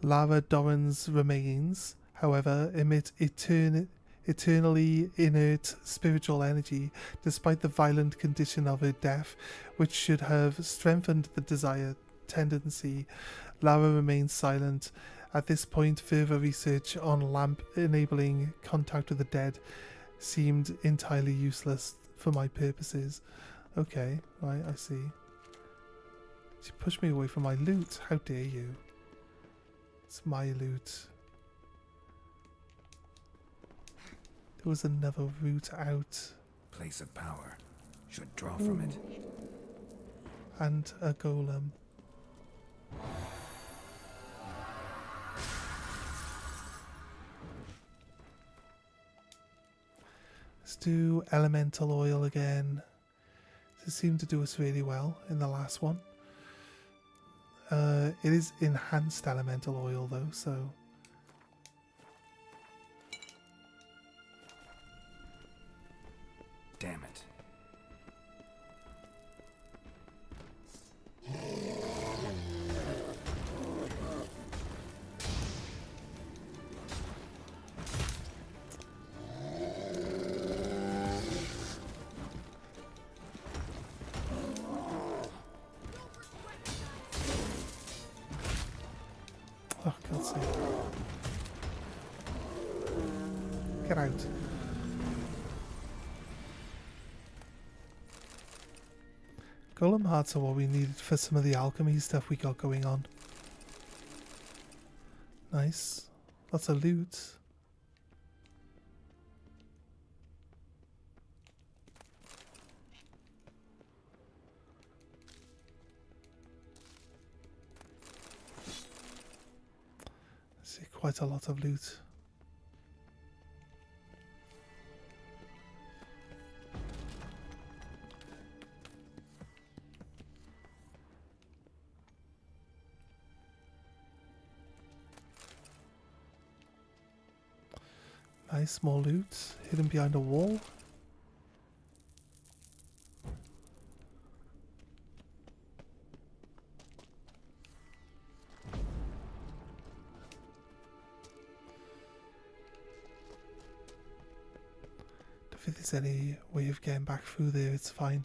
Lara Doran's remains, however, emit eternally inert spiritual energy despite the violent condition of her death, which should have strengthened the desired tendency. Lara remains silent. At this point, further research on lamp enabling contact with the dead seemed entirely useless for my purposes. Okay, right, I see. She pushed me away from my loot. How dare you? It's my loot. There was another route out. Place of power. Should draw from it. And a golem. Let's do elemental oil again. This seemed to do us really well in the last one. It is enhanced elemental oil though, so... Damn it. Oh, God's sake. Get out. Golem hearts are what we needed for some of the alchemy stuff we got going on. Nice. Lots of loot. I see quite a lot of loot. Nice small loot hidden behind a wall. If there's any way of getting back through there, it's fine.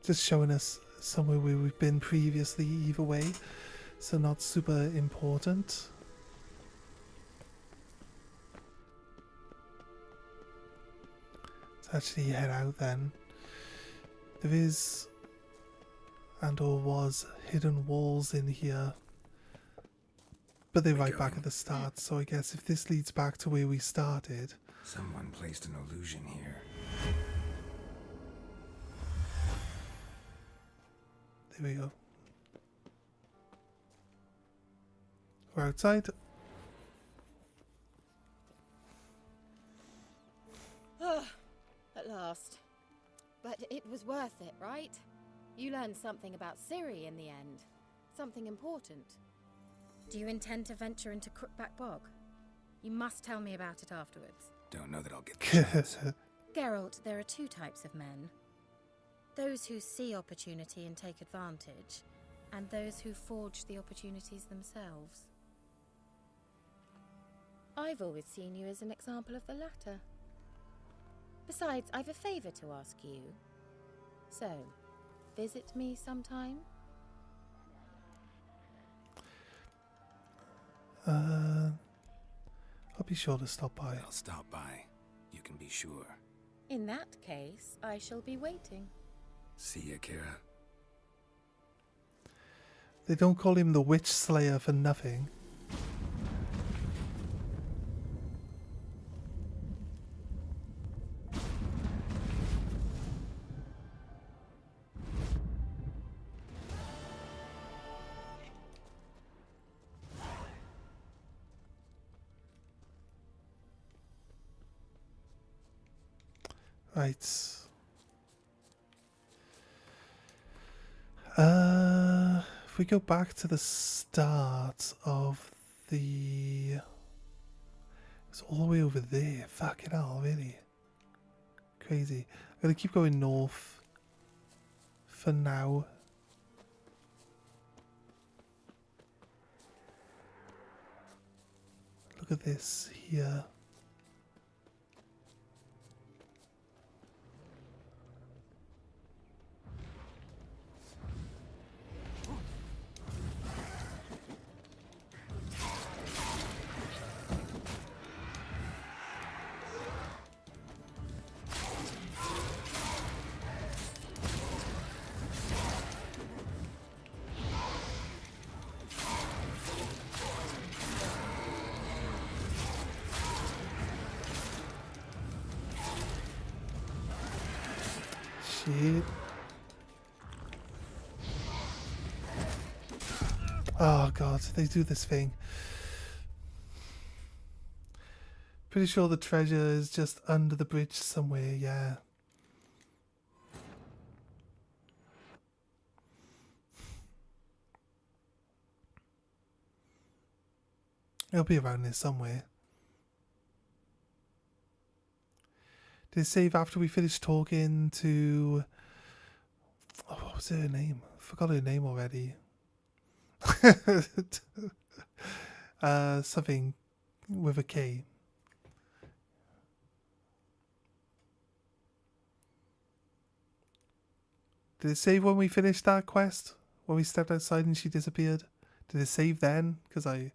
Just showing us somewhere where we've been previously either way, so not super important. Let's actually head out then. There is, and or was, hidden walls in here, but they're right back at the start, so I guess if this leads back to where we started... Someone placed an illusion here. There we go. We're outside. At last. But it was worth it, right? You learned something about Ciri in the end. Something important. Do you intend to venture into Crookback Bog? You must tell me about it afterwards. Don't know that I'll get the chance. Geralt, there are two types of men. Those who see opportunity and take advantage, and those who forge the opportunities themselves. I've always seen you as an example of the latter. Besides, I've a favor to ask you. So, visit me sometime? I'll be sure to stop by. I'll stop by. You can be sure. In that case, I shall be waiting. See ya, Kira. They don't call him the Witch Slayer for nothing. Right. If we go back to the start of the... It's all the way over there. Fucking hell, really. Crazy. I'm gonna keep going north for now. Look at this here. Shit. Oh god, they do this thing. Pretty sure the treasure is just under the bridge somewhere, yeah. It'll be around there somewhere. Did it save after we finished talking to... Oh, what was her name? I forgot her name already. Something with a K. Did it save when we finished that quest? When we stepped outside and she disappeared? Did it save then? Because I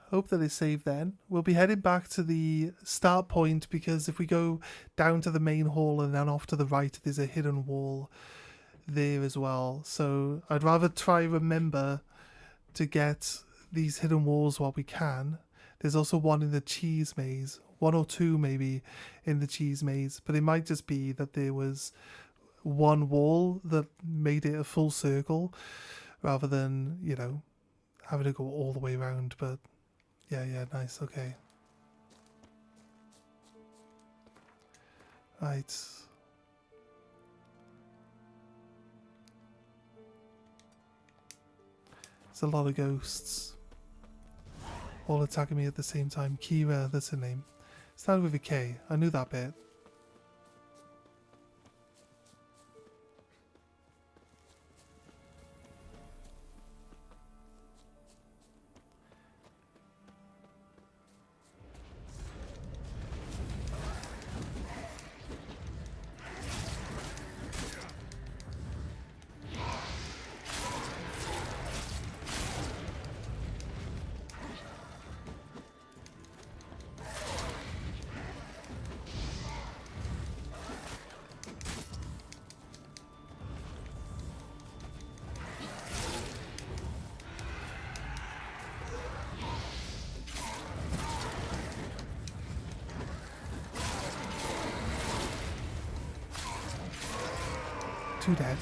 hope that it saved then. We'll be heading back to the start point, because if we go down to the main hall and then off to the right, there's a hidden wall there as well. So I'd rather try remember to get these hidden walls while we can. There's also one in the cheese maze, one or two maybe in the cheese maze, but it might just be that there was one wall that made it a full circle rather than, you know, having to go all the way around. But yeah, nice, okay. Right. There's a lot of ghosts all attacking me at the same time. Kira, that's her name. Started with a K. I knew that bit. Two dead.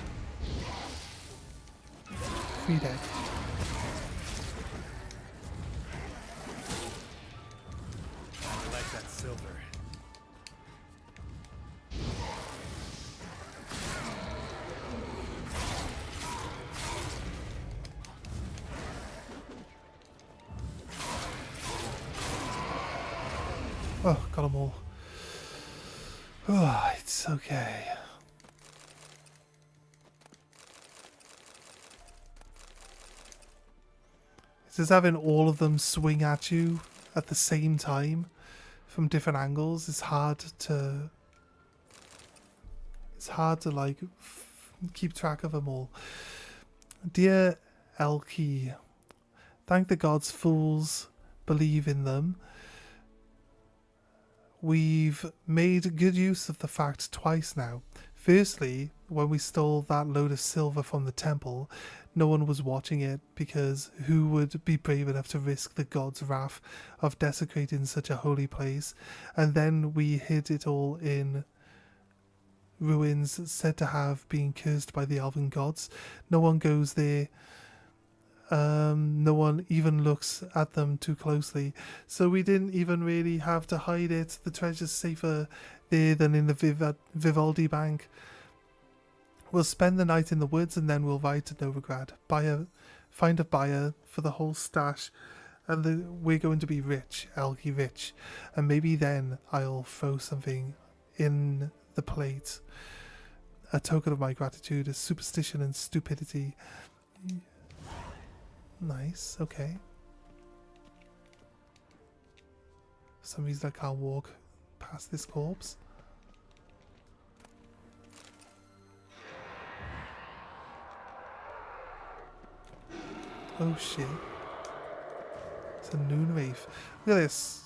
Three dead. I like that silver. Oh, got them all. Oh, it's okay. It's just having all of them swing at you at the same time from different angles. It's hard to like keep track of them all. Dear Elkie, thank the gods fools believe in them. We've made good use of the fact twice now. Firstly, when we stole that load of silver from the temple, no one was watching it, because who would be brave enough to risk the god's wrath of desecrating such a holy place? And then we hid it all in ruins said to have been cursed by the elven gods. No one goes there. No one even looks at them too closely, so we didn't even really have to hide it. The treasure's safer there than in the Vivaldi Bank. We'll spend the night in the woods and then we'll ride to Novigrad. Find a buyer for the whole stash, and we're going to be rich, Elkie rich. And maybe then I'll throw something in the plate. A token of my gratitude, a superstition and stupidity. Nice, okay. For some reason I can't walk past this corpse. Oh shit. It's a noon wraith. Look at this.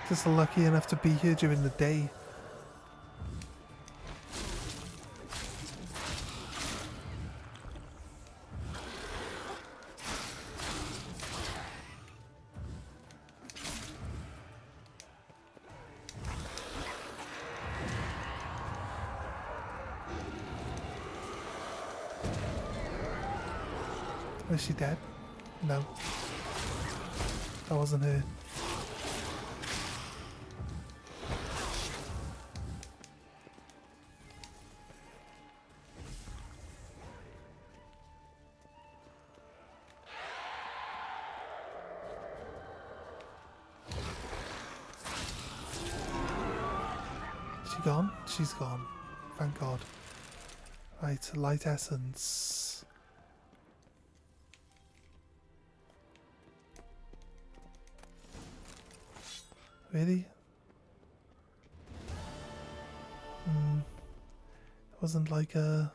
Just lucky enough to be here during the day. Is she dead? No. That wasn't her. Gone? She's gone. Thank God. Right, light essence. Really? It wasn't like a...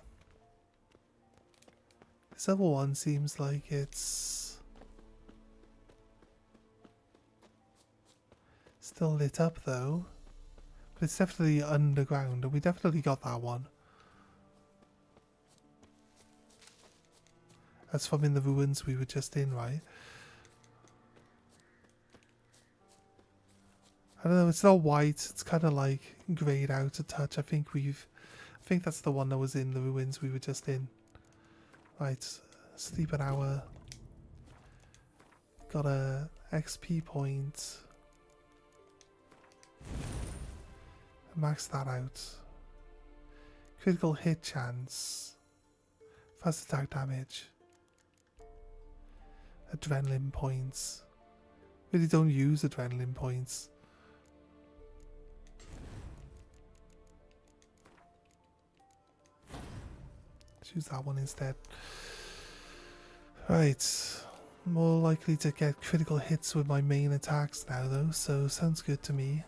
This other one seems like it's still lit up though. But it's definitely underground, and we definitely got that one. That's from in the ruins we were just in, right? I don't know, it's not white, it's kind of like greyed out a touch. I think that's the one that was in the ruins we were just in. Right, sleep an hour. Got a XP point. Max that out. Critical hit chance. Fast attack damage. Adrenaline points. Really don't use adrenaline points. Let's use that one instead. Right. More likely to get critical hits with my main attacks now though, so sounds good to me.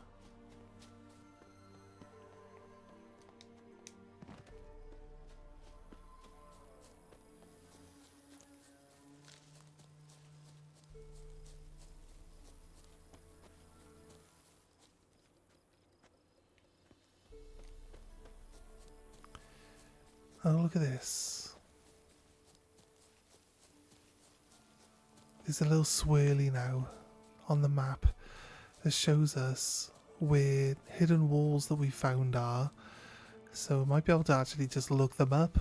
Oh, look at this. There's a little swirly now on the map that shows us where hidden walls that we found are. So we might be able to actually just look them up.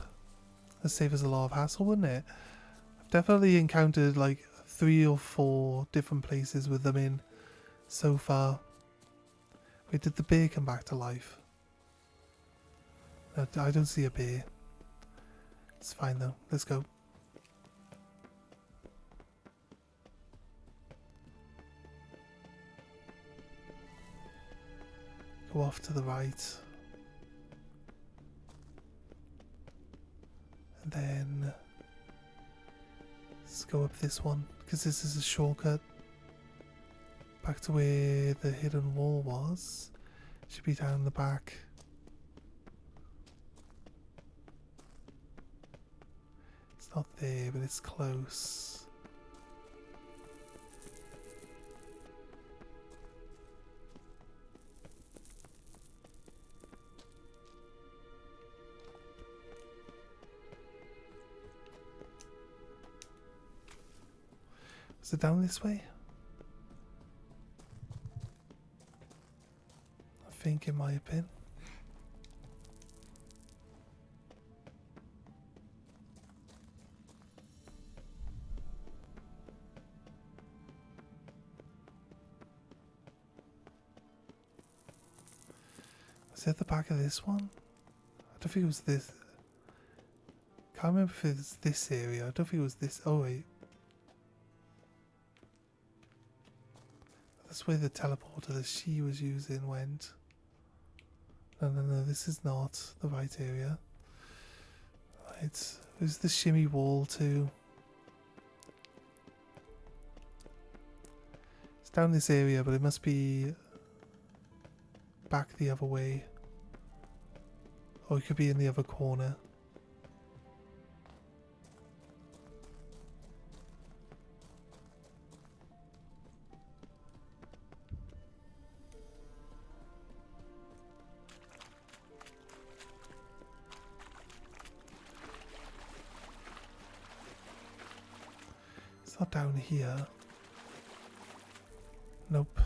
That'd save us a lot of hassle, wouldn't it? I've definitely encountered like 3 or 4 different places with them in so far. Wait, did the bear come back to life? No, I don't see a bear. It's fine though. Let's go. Go off to the right. And then let's go up this one, because this is a shortcut back to where the hidden wall was. Should be down the back. It's not there, but it's close. Is it down this way? I think it might have been. Is it at the back of this one? I don't think it was this. Can't remember if it was this area. I don't think it was this. Oh wait. That's where the teleporter that she was using went. No, this is not the right area. Right, there's the shimmy wall too. It's down this area, but it must be back the other way. Or it could be in the other corner. It's not down here. Nope.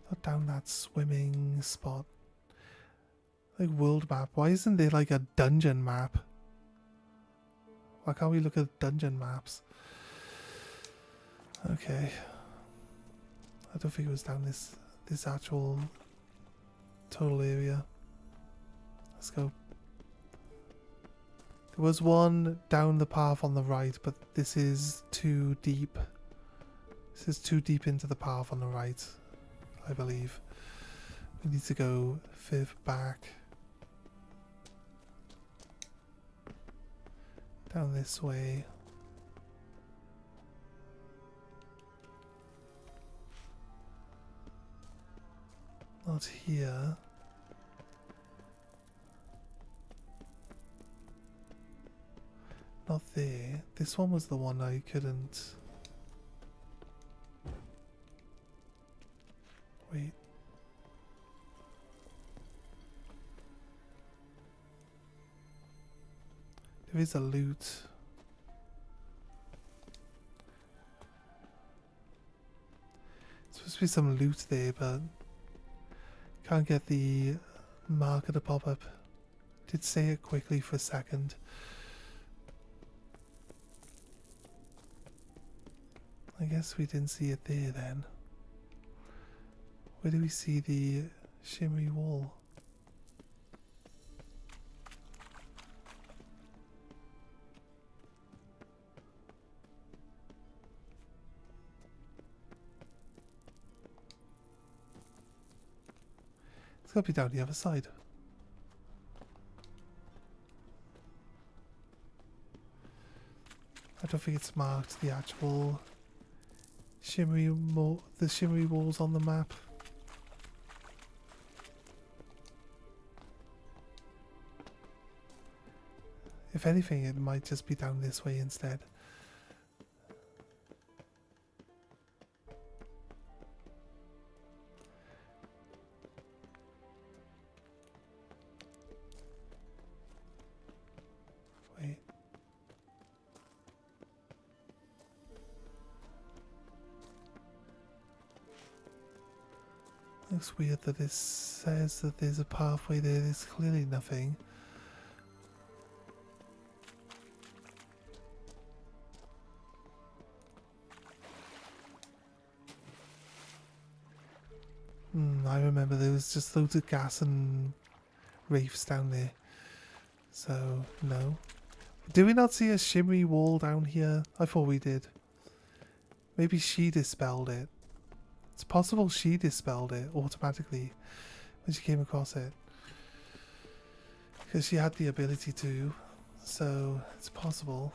Not down that swimming spot. Like world map. Why isn't there like a dungeon map? Why can't we look at dungeon maps? Okay. I don't think it was down this actual total area. Let's go. There was one down the path on the right, but this is too deep. This is too deep into the path on the right, I believe. We need to go further back. Down this way. Not here. Not there. This one was the one I couldn't. Wait. There is a loot. Supposed to be some loot there, but can't get the marker to pop up. Did say it quickly for a second. I guess we didn't see it there then. Where do we see the shimmery wall? It's gotta be down the other side. I don't think it's marked the actual the shimmery walls on the map. If anything, it might just be down this way instead. Wait. Looks weird that this says that there's a pathway there. There's clearly nothing. I remember there was just loads of gas and wraiths down there. So, no. Did we not see a shimmery wall down here? I thought we did. Maybe she dispelled it. It's possible she dispelled it automatically when she came across it. Because she had the ability to. So, it's possible.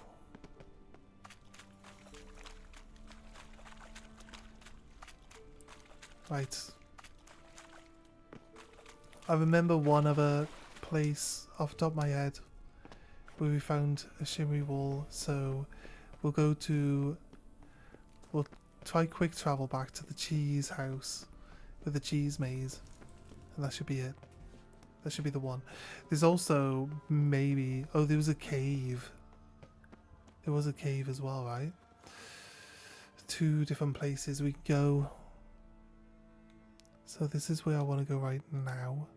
Right. I remember one other place off the top of my head where we found a shimmery wall, so we'll try quick travel back to the cheese house with the cheese maze, and that should be it. That should be the one. There's also maybe, oh, there was a cave. There was a cave as well, right? 2 different places we can go. So this is where I want to go right now.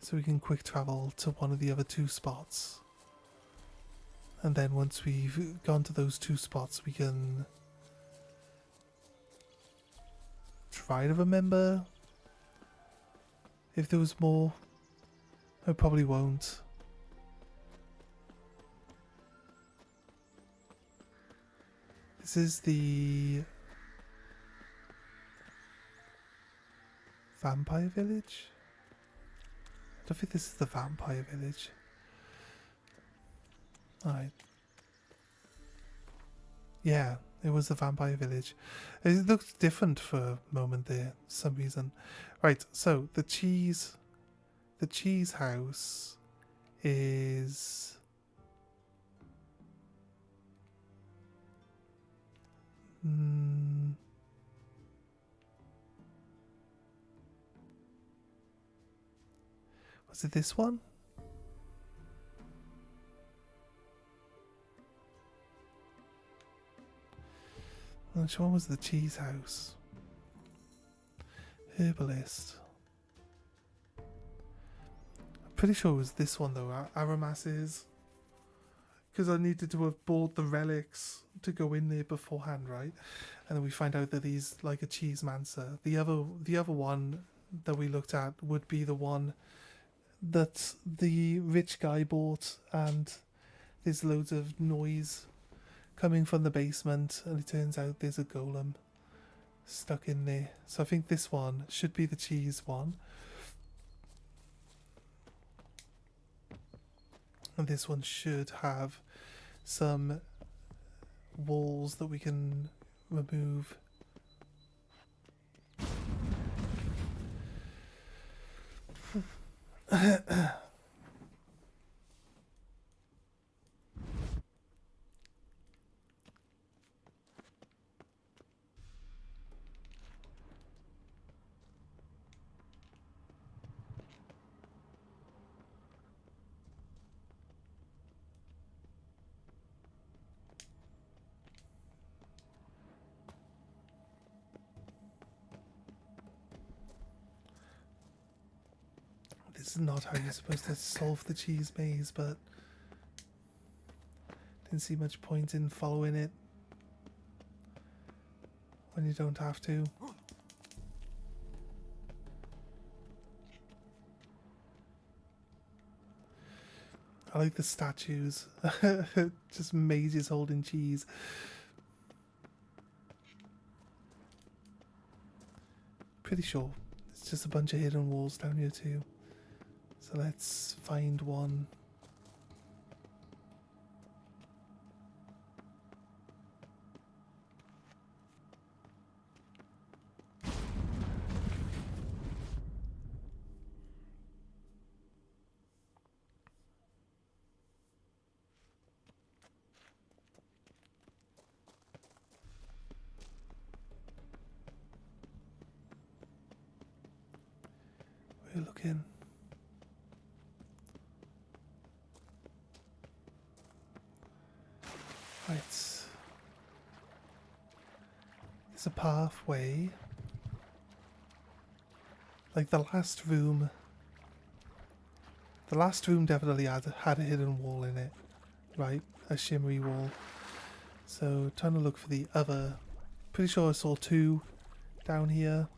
So we can quick travel to one of the other 2 spots. And then once we've gone to those 2 spots, we can try to remember if there was more. I probably won't. This is the vampire village? I don't think this is the vampire village. Alright. Yeah, it was the vampire village. It looked different for a moment there, for some reason. Right, so the cheese house is was it this one? Which one was the cheese house? Herbalist. I'm pretty sure it was this one though, Aramas's. Because I needed to have bought the relics to go in there beforehand, right? And then we find out that he's like a cheese mancer. The other one that we looked at would be the one that the rich guy bought, and there's loads of noise coming from the basement, and it turns out there's a golem stuck in there. So I think this one should be the cheese one. And this one should have some walls that we can remove. This is not how you're supposed to solve the cheese maze, but Didn't see much point in following it when you don't have to. I like the statues. Just mazes holding cheese. Pretty sure it's just a bunch of hidden walls down here too. So let's find one. We're looking. Right. There's a pathway. Like the last room. The last room definitely had a hidden wall in it. Right? A shimmery wall. So trying to look for the other. Pretty sure I saw two down here.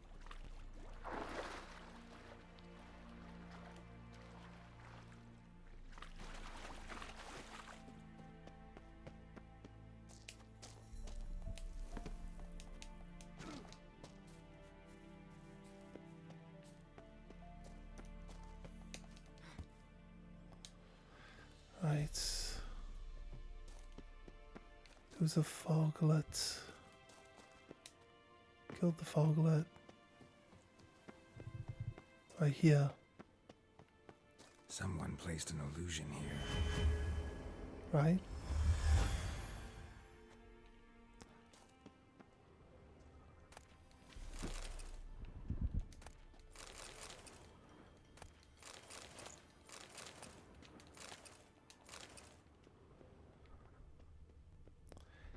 Right. There was a foglet. Killed the foglet. Right here. Someone placed an illusion here. Right.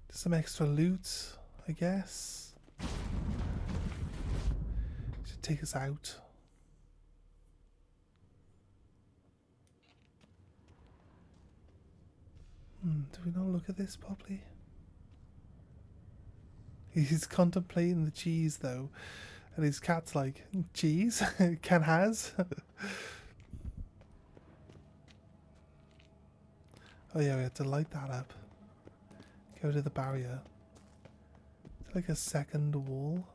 Some extra loot, I guess. Should take us out. Do we not look at this properly? He's contemplating the cheese though, and his cat's like, cheese? Can has? Oh yeah, we had to light that up. Go to the barrier. Is like a second wall?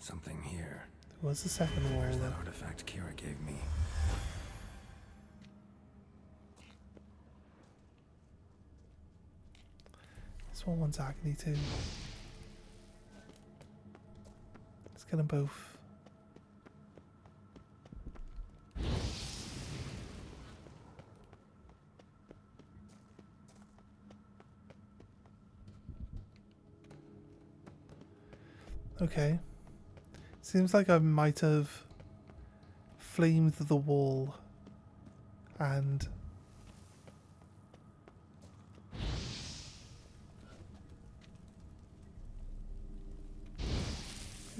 Something here. There was a second wall. Where's that artifact Kira gave me? This one wants agony too. Let's get them both. Okay. Seems like I might have flamed the wall and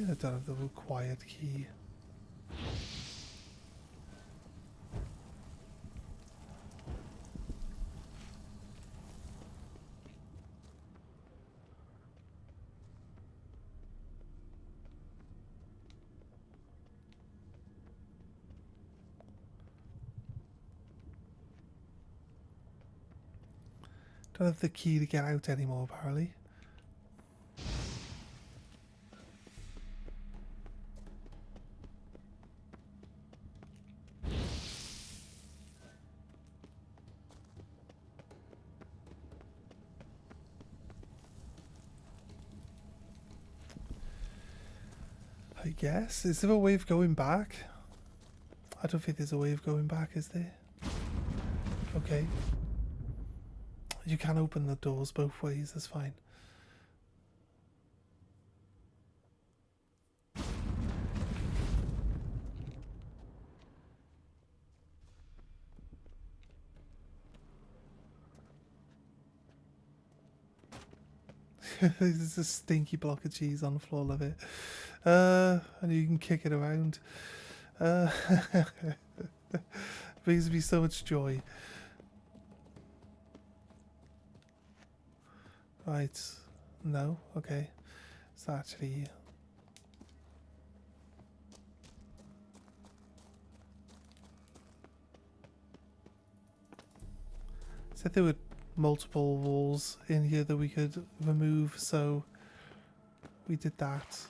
I don't have the required key. Don't have the key to get out anymore, apparently. I guess. Is there a way of going back? I don't think there's a way of going back, is there? Okay. You can open the doors both ways, that's fine. There's a stinky block of cheese on the floor, love it. And you can kick it around. Brings me so much joy. Right. No? Okay. It's actually... said there were multiple walls in here that we could remove, so we did that.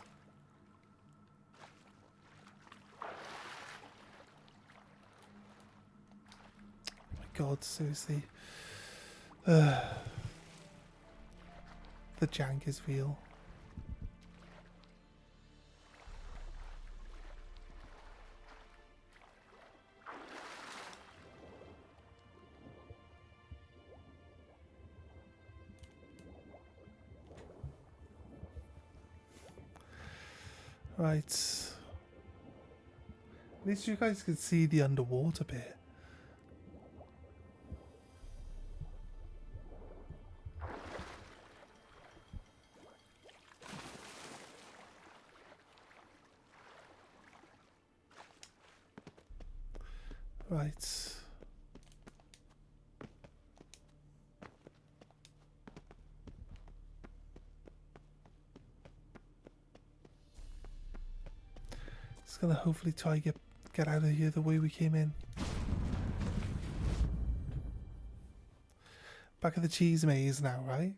Oh my god, seriously. The jank is real. Right. At least you guys can see the underwater bit. Right. Just gonna hopefully try to get out of here the way we came in. Back at the cheese maze now, right?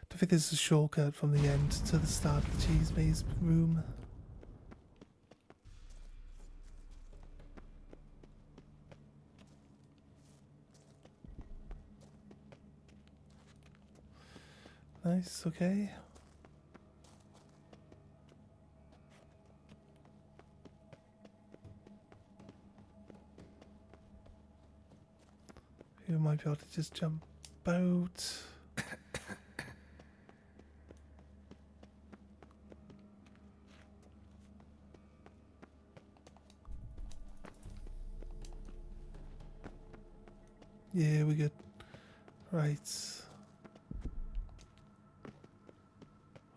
Don't think there's a shortcut from the end to the start of the cheese maze room. Nice, okay. You might be able to just jump out. Yeah, we're good. Right.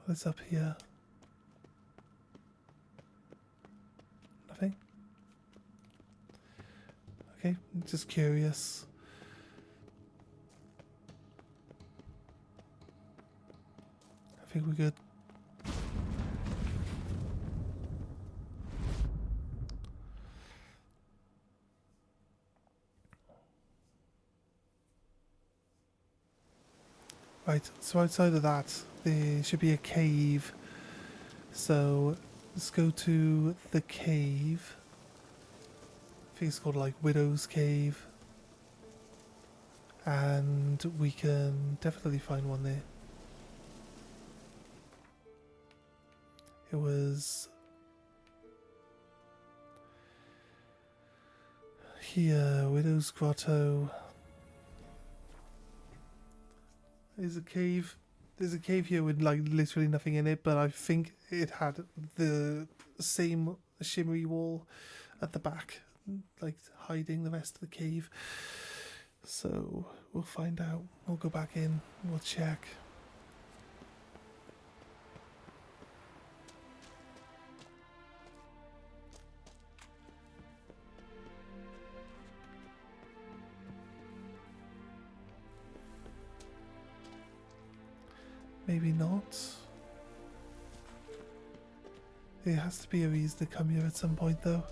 What's up here? Nothing? Okay, I'm just curious. I think we're good. Right, so outside of that, there should be a cave. So let's go to the cave. I think it's called like Widow's Cave. And we can definitely find one there. It was here, Widow's Grotto. There's a cave. There's a cave here with like literally nothing in it, but I think it had the same shimmery wall at the back, like hiding the rest of the cave. So we'll find out. We'll go back in. We'll check. Maybe not. There has to be a reason to come here at some point though.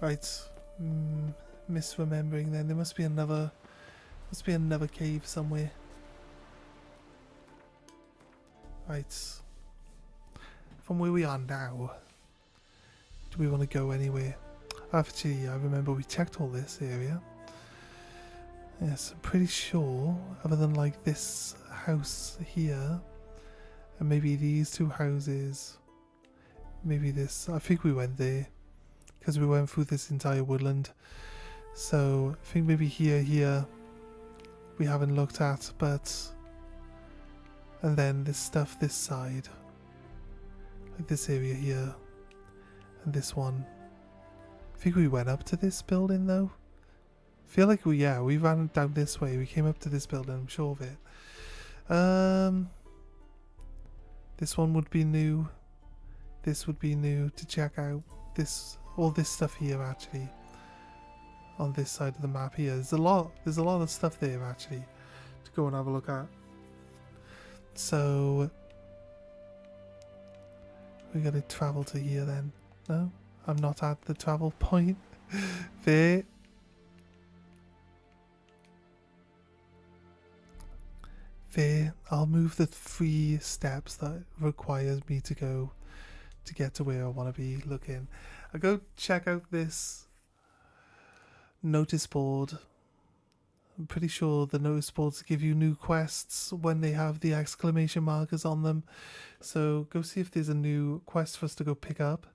Right. Misremembering then. There must be another cave somewhere. Right. From where we are now, do we want to go anywhere? Actually, I remember we checked all this area. Yes, I'm pretty sure, other than like this house here, and maybe these two houses, maybe this, I think we went there, because we went through this entire woodland. So, I think maybe here, we haven't looked at, but, and then this stuff this side, like this area here, and this one. I think we went up to this building though. Feel like we ran down this way. We came up to this building, I'm sure of it. This one would be new. This would be new to check out. All this stuff here actually. on this side of the map here. There's a lot of stuff there actually to go and have a look at. So we gotta travel to here then. No, I'm not at the travel point. There. There, I'll move the 3 steps that requires me to go to get to where I want to be looking. I go check out this notice board. I'm pretty sure the notice boards give you new quests when they have the exclamation markers on them. So go see if there's a new quest for us to go pick up.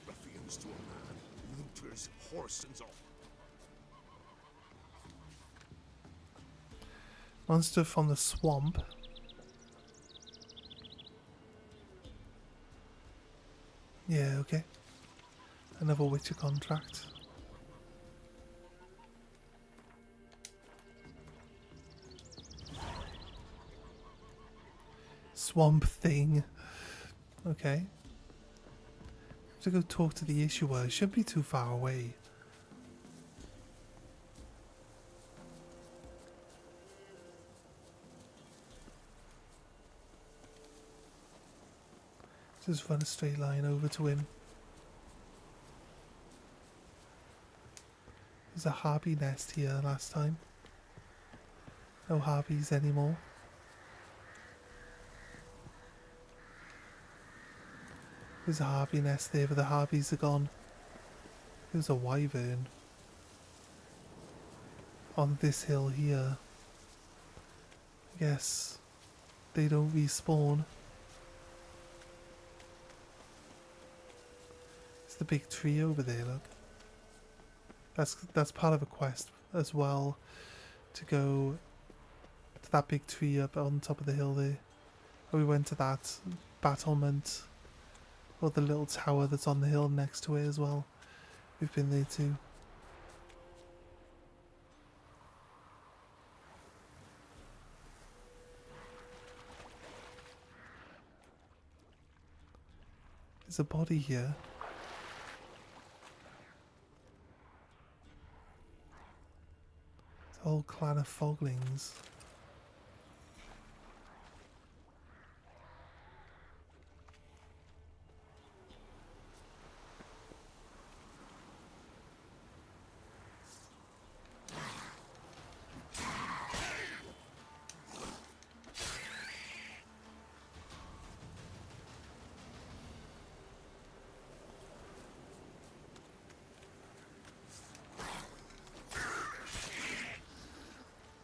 Ruffians to a man, looters, horse and all. Monster from the swamp. Yeah, okay. Another Witcher contract. Swamp thing. Okay. Have to go talk to the issuer. It shouldn't be too far away. Just run a straight line over to him. There's a harpy nest here last time. No harpies anymore. There's a harpy nest there, but the harpies are gone. There's a wyvern on this hill here. I guess they don't respawn. It's the big tree over there, look. That's part of a quest as well, to go to that big tree up on top of the hill there. And we went to that battlement, or the little tower that's on the hill next to it as well. We've been there too. There's a body here. It's a whole clan of foglings.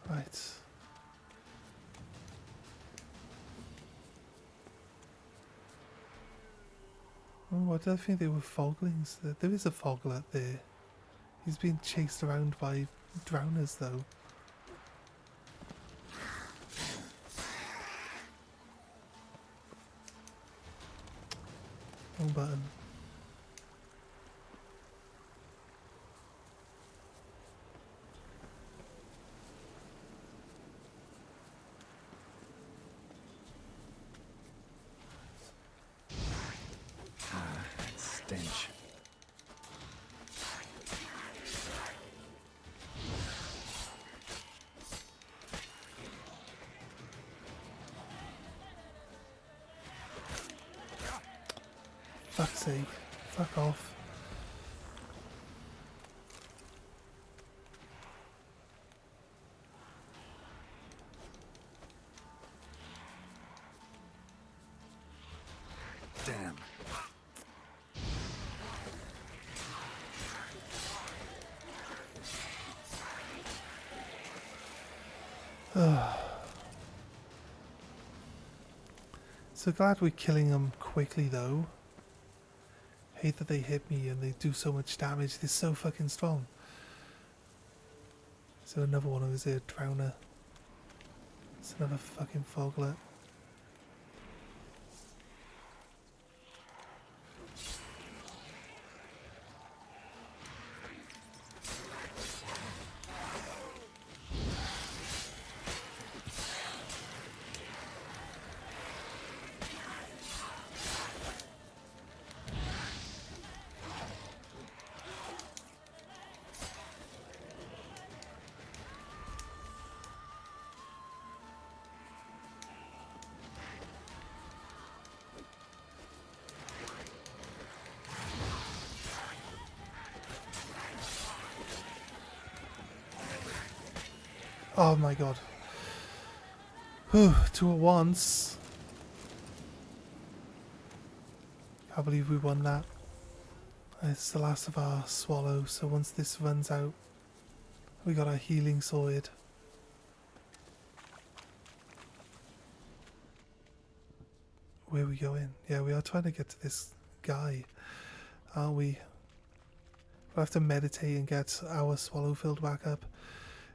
Right. Oh, I don't think they were foglings. There is a foglet there. He's being chased around by drowners though. Wrong button. Stench. Fuck's sake. Fuck off. Damn. So glad we're killing them quickly though. Hate that they hit me and they do so much damage. They're so fucking strong. So another one of us here, drowner. It's another fucking foglet. Oh my god. Whew, 2 at once. I believe we won that. It's the last of our swallow, so once this runs out, we got our healing sorted. Where are we going? Yeah, we are trying to get to this guy, aren't we? We'll have to meditate and get our swallow filled back up.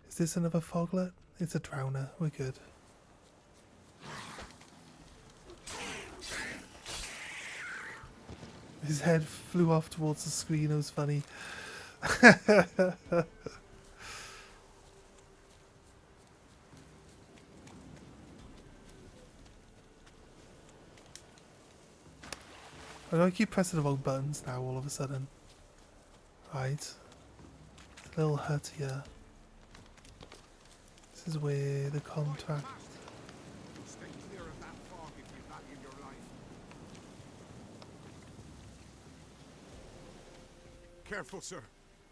Is this another foglet? It's a drowner. We're good. His head flew off towards the screen. It was funny. Why do I keep pressing the wrong buttons now all of a sudden? Right. The little hut here. This is where the contract... Stay clear of that fog if you value your life. Careful, sir.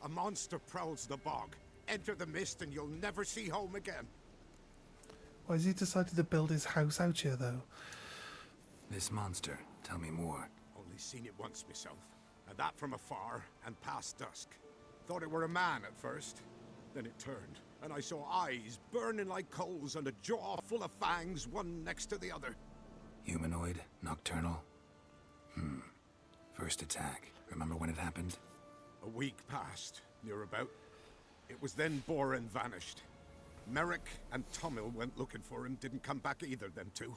A monster prowls the bog. Enter the mist and you'll never see home again. Why has he decided to build his house out here, though? This monster, tell me more. Only seen it once myself, and that from afar and past dusk. Thought it were a man at first, then it turned, and I saw eyes burning like coals and a jaw full of fangs, one next to the other. Humanoid? Nocturnal? First attack. Remember when it happened? A week passed, near about. It was then Boren vanished. Merrick and Tommel went looking for him, didn't come back either, them two.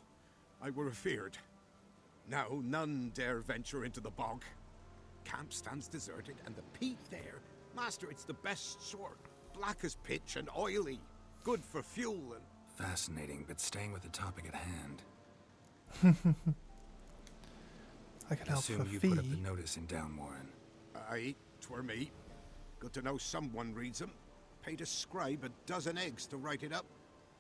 I were afeared. Now none dare venture into the bog. Camp stands deserted, and the peat there, master, it's the best sort. Black as pitch and oily. Good for fuel and... Fascinating, but staying with the topic at hand. I can help for Assume a you fee. put up the notice in Down Warren. Aye, 'twere me. Good to know someone reads them. Paid a scribe a dozen eggs to write it up.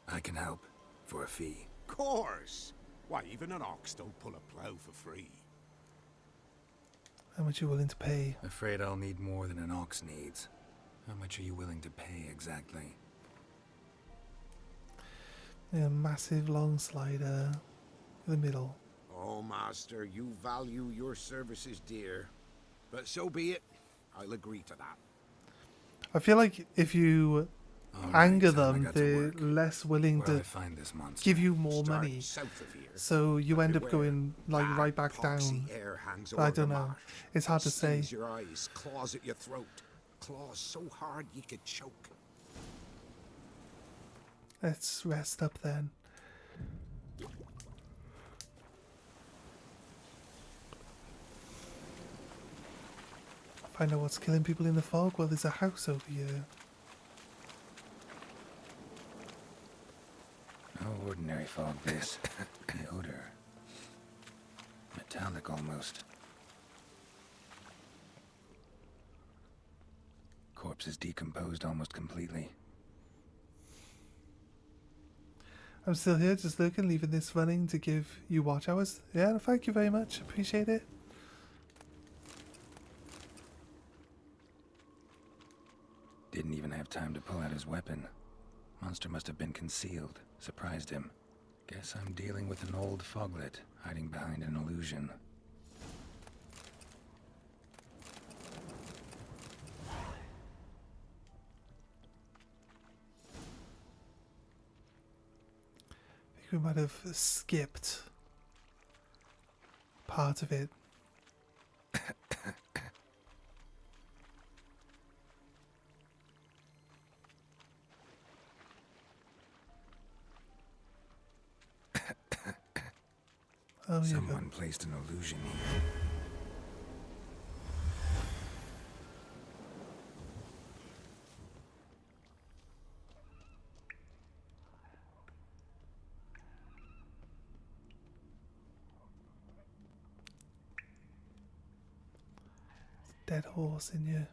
I can help. For a fee. Course! Why, even an ox don't pull a plough for free. How much are you willing to pay? Afraid I'll need more than an ox needs. How much are you willing to pay exactly? A massive long slider in the middle. Oh, master, you value your services dear. But so be it. I'll agree to that. I feel like if you anger them, they're less willing Where'll to I find this monster? give you more Start money. south of here. So you end up Beware. going like Bad right back poxy down. air hangs I o'er don't the know. marsh. It's hard to say. Stings your eyes, claws at your throat. Claws so hard you could choke. Let's rest up then. Find out what's killing people in the fog. Well, there's a house over here. No ordinary fog, this. The odor. Metallic almost. Corpse is decomposed almost completely. I'm still here, just looking, leaving this running to give you watch hours. Yeah, thank you very much. Appreciate it. Didn't even have time to pull out his weapon. Monster must have been concealed. Surprised him. Guess I'm dealing with an old foglet, hiding behind an illusion. I think we might have skipped part of it. Oh, Someone placed an illusion here. Dead horse in you.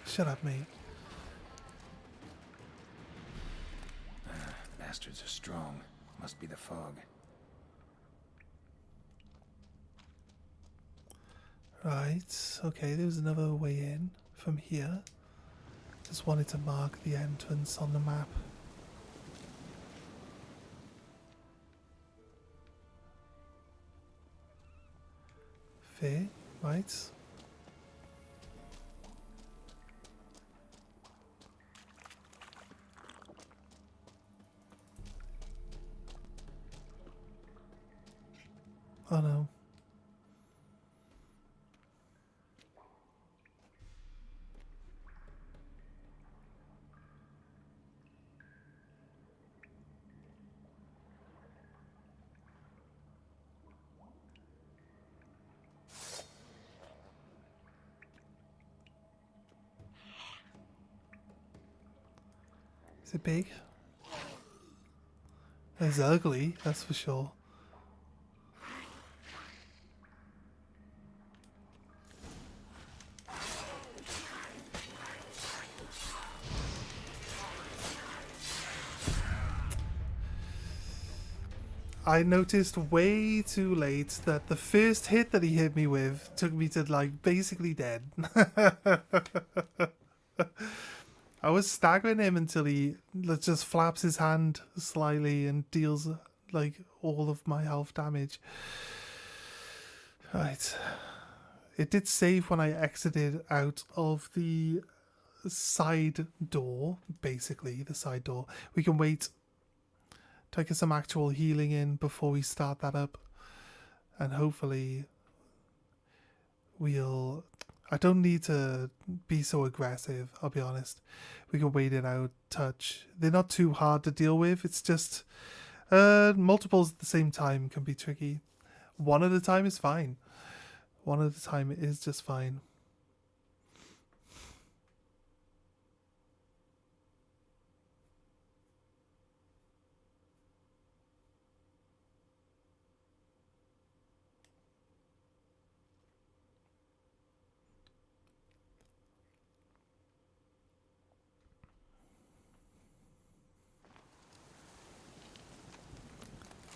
Shut up, mate. Bastards are fog. Right, okay, there's another way in from here. Just wanted to mark the entrance on the map. Fair, right. Oh no. Is it big? It's ugly, that's for sure. I noticed way too late that the first hit that he hit me with took me to, like, basically dead. I was staggering him until he just flaps his hand slightly and deals, like, all of my health damage. Right. It did save when I exited out of the side door, basically, the side door. We can wait to get some actual healing in before we start that up. And hopefully we'll... I don't need to be so aggressive, I'll be honest. We can wait it out, touch. They're not too hard to deal with. It's just multiples at the same time can be tricky. One at a time is fine. One at a time is just fine.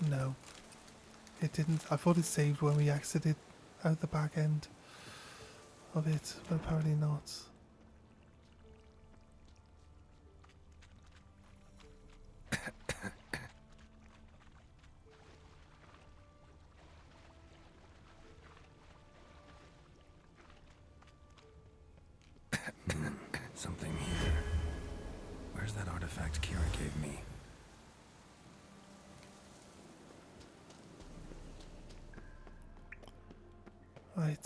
No, it didn't. I thought it saved when we exited out the back end of it, but apparently not. Something here. Where's that artifact Kira gave me? Right.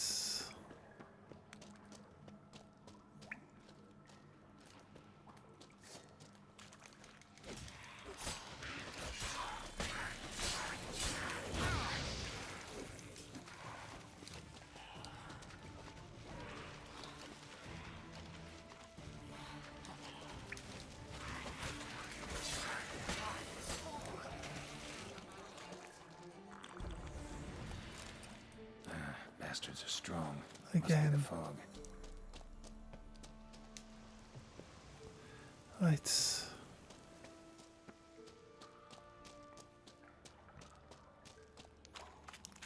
Bastards are strong. Again. Must be the fog. Right.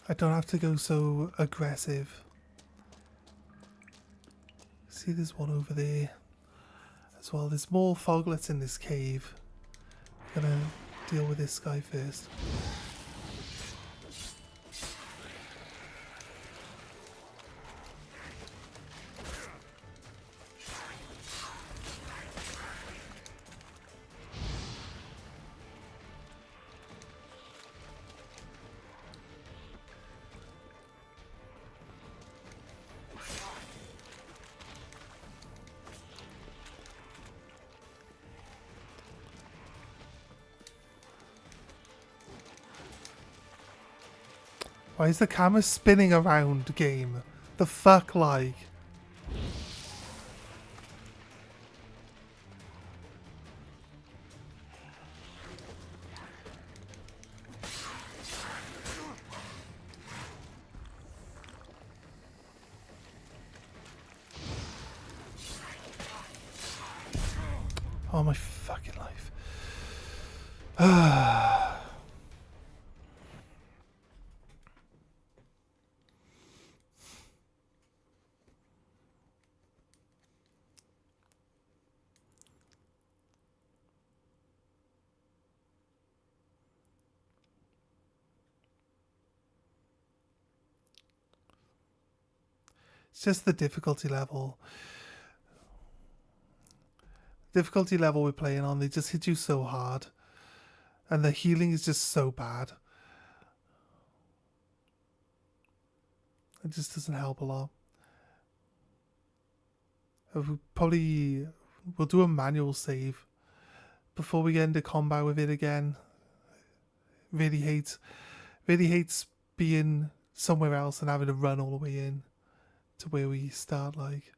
I don't have to go so aggressive. See, there's one over there as well. There's more foglets in this cave. I'm gonna deal with this guy first. Why is the camera spinning around, game? The fuck, like? Oh, my fucking life. It's just the difficulty level. Difficulty level we're playing on, they just hit you so hard. And the healing is just so bad. It just doesn't help a lot. We'll do a manual save before we get into combat with it again. Really hates being somewhere else and having to run all the way in to where we start, like.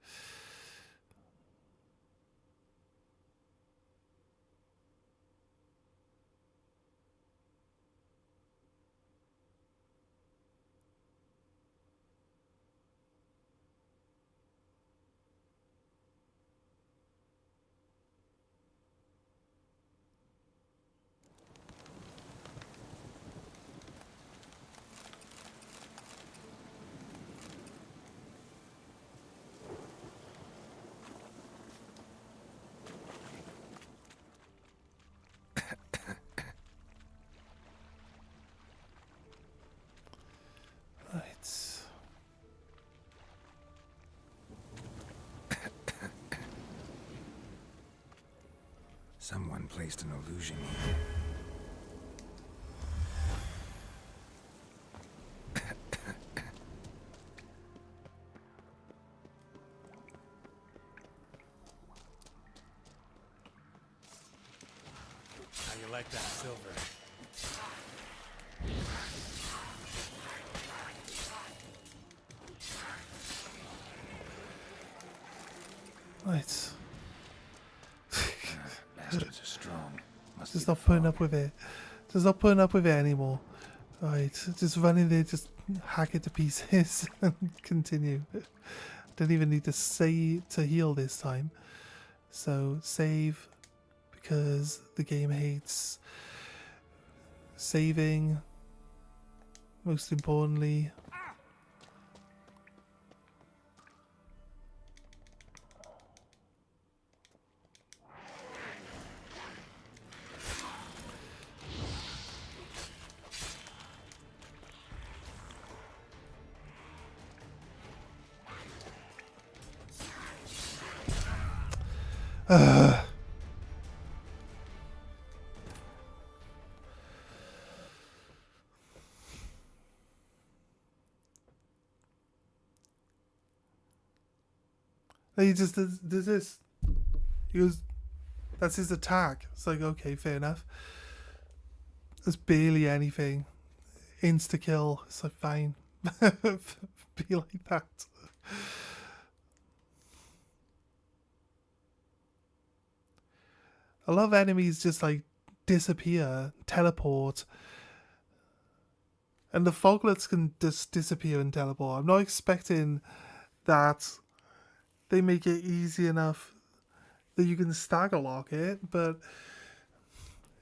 Someone placed an illusion here. How you like that silver? Right. Bastards are strong. Just not putting up with it. Just not putting up with it anymore. Right. Just run in there, just hack it to pieces and continue. Don't even need to say to heal this time. So save, because the game hates saving. Most importantly. He just does this. He goes, that's his attack. It's like, okay, fair enough. There's barely anything. Insta kill. It's like, fine. Be like that. A lot of enemies just like disappear, teleport. And the foglets can just disappear and teleport. I'm not expecting that they make it easy enough that you can stagger lock it, but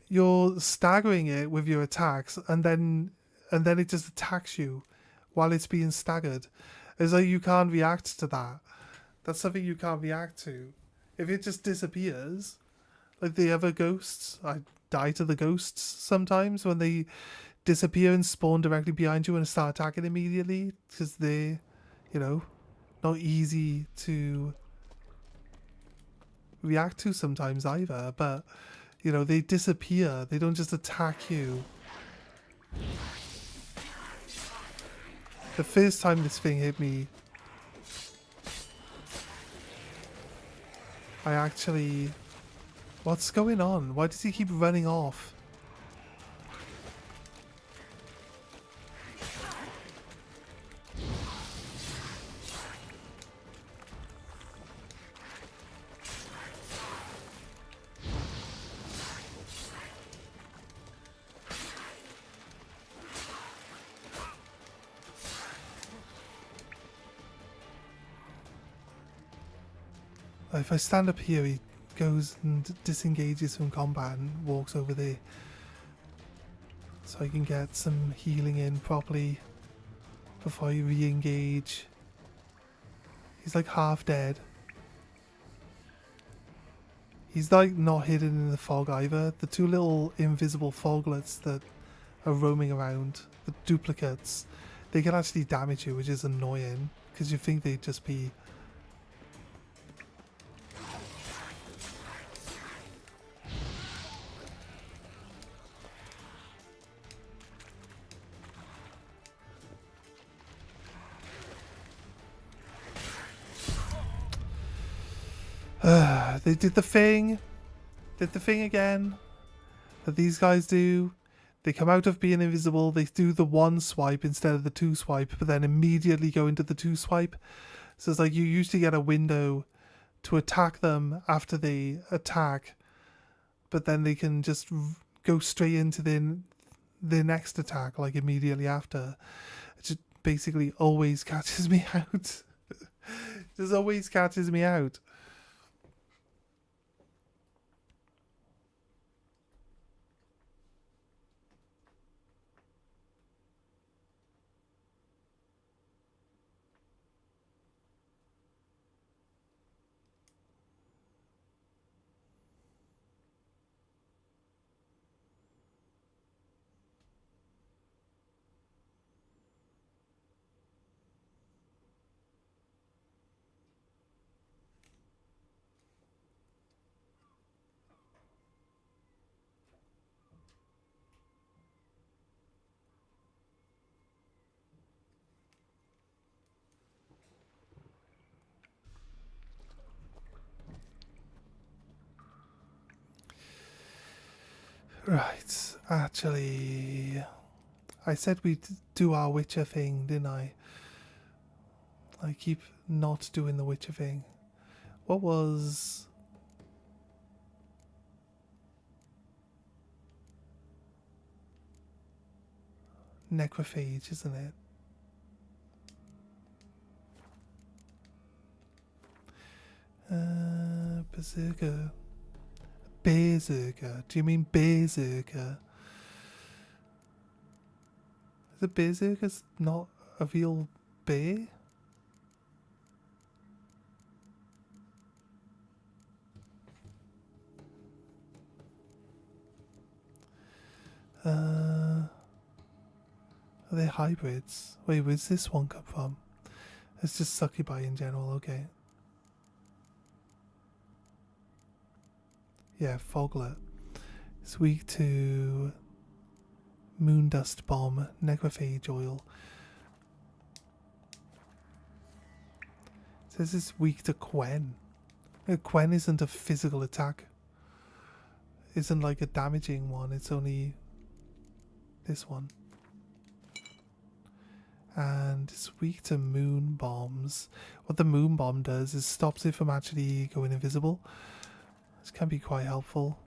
you're staggering it with your attacks and then it just attacks you while it's being staggered. It's like you can't react to that. That's something you can't react to. If it just disappears, like the other ghosts, I die to the ghosts sometimes when they disappear and spawn directly behind you and start attacking immediately because they're, you know, not easy to react to sometimes either, but you know, they disappear. They don't just attack you. The first time this thing hit me, I actually... What's going on? Why does he keep running off? If I stand up here, he goes and disengages from combat and walks over there. So I can get some healing in properly before I re-engage. He's like half dead. He's like not hidden in the fog either. The two little invisible foglets that are roaming around, the duplicates, they can actually damage you, which is annoying. because you think they'd just be... They did the thing. Did the thing again that these guys do. They come out of being invisible, they do the one swipe instead of the two swipe, but then immediately go into the two swipe. So it's like you usually get a window to attack them after they attack, but then they can just go straight into their next attack, like immediately after. It just basically always catches me out. Just always catches me out. Right, actually, I said we'd do our Witcher thing, didn't I? I keep not doing the Witcher thing. What was... Necrophage, isn't it? Berserker. Berserker. Do you mean Berserker? Is it Berserker's not a real bear? Are they hybrids? Wait, where's this one come from? It's just succubi in general, okay. Yeah, Foglet. It's weak to Moondust Bomb, Necrophage Oil. It says it's weak to Quen. Quen isn't a physical attack. Isn't like a damaging one, it's only this one. And it's weak to Moon Bombs. What the Moon Bomb does is stops it from actually going invisible. This can be quite helpful.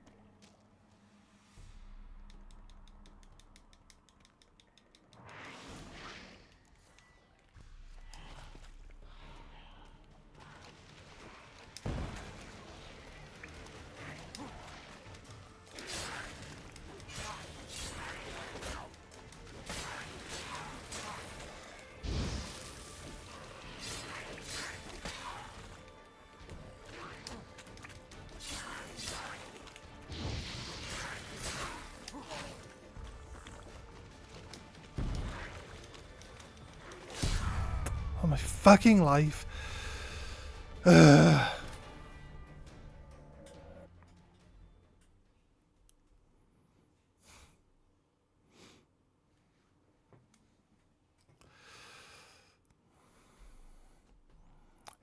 Oh, my fucking life.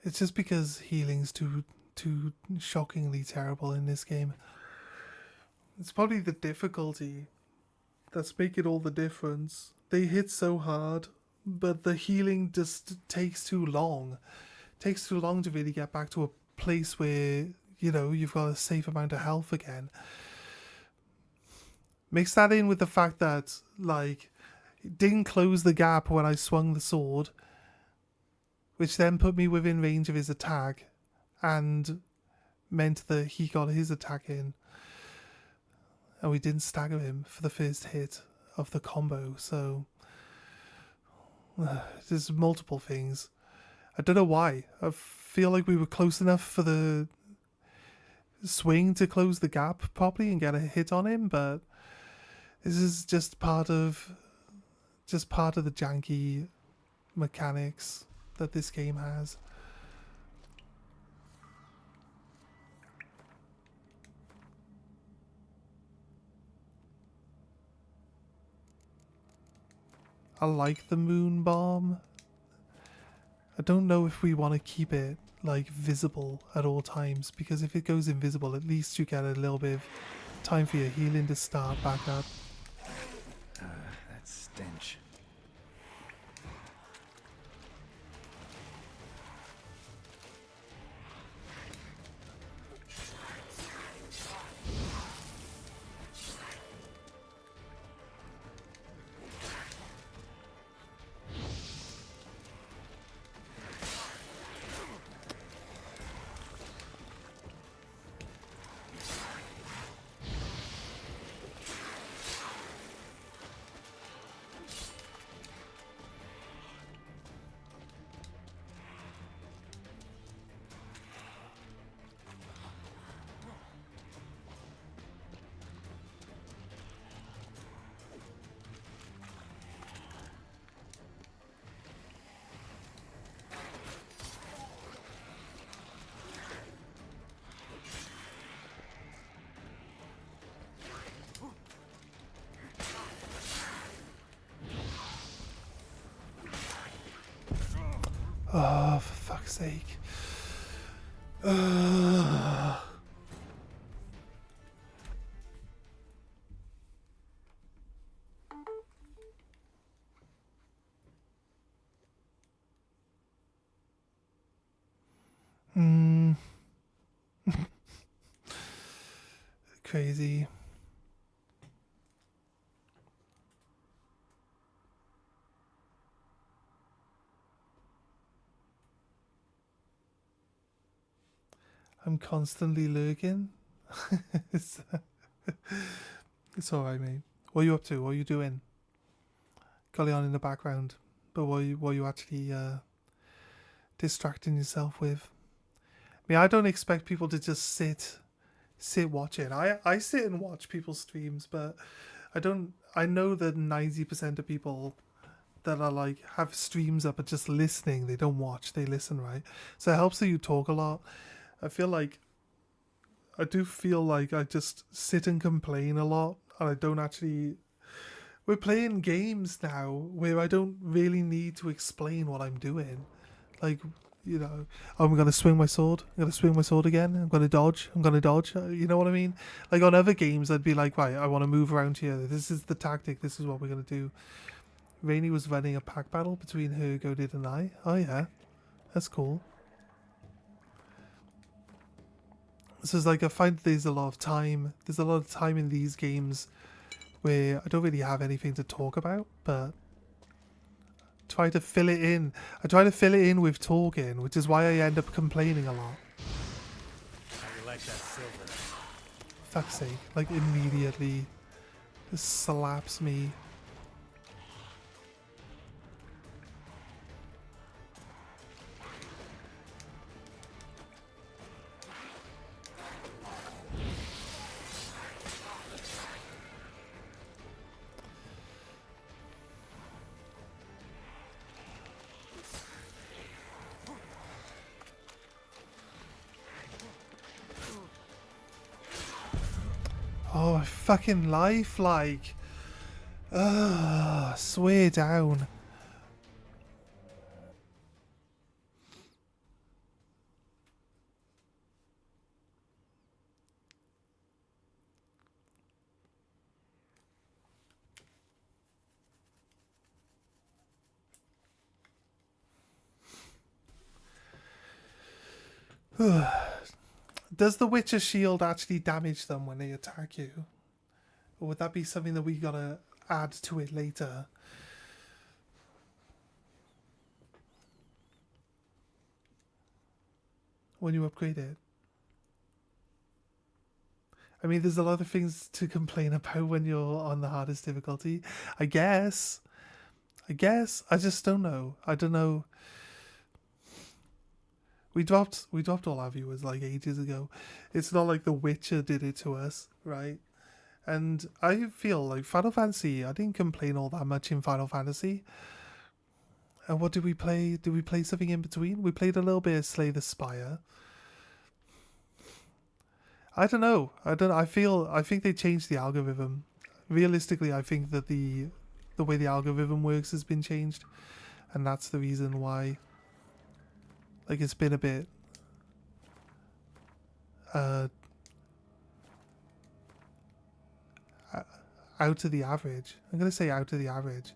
It's just because healing's too shockingly terrible in this game. It's probably the difficulty that's making all the difference. They hit so hard, but the healing just takes too long. It takes too long to really get back to a place where, you know, you've got a safe amount of health again. Mix that in with the fact that, like, it didn't close the gap when I swung the sword, which then put me within range of his attack and meant that he got his attack in. And we didn't stagger him for the first hit of the combo, so there's multiple things. I don't know why. I feel like we were close enough for the swing to close the gap properly and get a hit on him, but this is just part of the janky mechanics. that this game has. I like the moon bomb. I don't know if we want to keep it like visible at all times, because if it goes invisible, at least you get a little bit of time for your healing to start back up. That stench. Oh, for fuck's sake. Crazy. I'm constantly lurking. it's alright, mate. What are you up to? What are you doing? Got it on in the background. But what are you actually distracting yourself with? I mean, I don't expect people to just sit watching. I sit and watch people's streams, but I know that 90% of people that are like have streams up are just listening. They don't watch, they listen, right? So it helps that you talk a lot. I do feel like I just sit and complain a lot, and I don't actually... We're playing games now where I don't really need to explain what I'm doing. Like, you know, I'm going to swing my sword. I'm going to swing my sword again. I'm going to dodge. You know what I mean? Like on other games, I'd be like, right, I want to move around here. This is the tactic. This is what we're going to do. Rainey was running a pack battle between her, Godid, and I. Oh, yeah. That's cool. So it's like I find there's a lot of time. There's a lot of time in these games where I don't really have anything to talk about, but try to fill it in. I try to fill it in with talking, which is why I end up complaining a lot. How you like that silver? Fuck's sake, like immediately just slaps me. Oh, my fucking life, like... swear down. Does the Witcher shield actually damage them when they attack you? Or would that be something that we gotta add to it later? When you upgrade it? I mean, there's a lot of things to complain about when you're on the hardest difficulty. I guess. I just don't know. I don't know. We dropped all our viewers like ages ago. It's not like The Witcher did it to us, right? And I feel like Final Fantasy, I didn't complain all that much in Final Fantasy. And what did we play? Did we play something in between? We played a little bit of Slay the Spire. I don't know. I think they changed the algorithm. Realistically, I think that the way the algorithm works has been changed, and that's the reason why. Like, it's been a bit out of the average. I'm gonna say out of the average.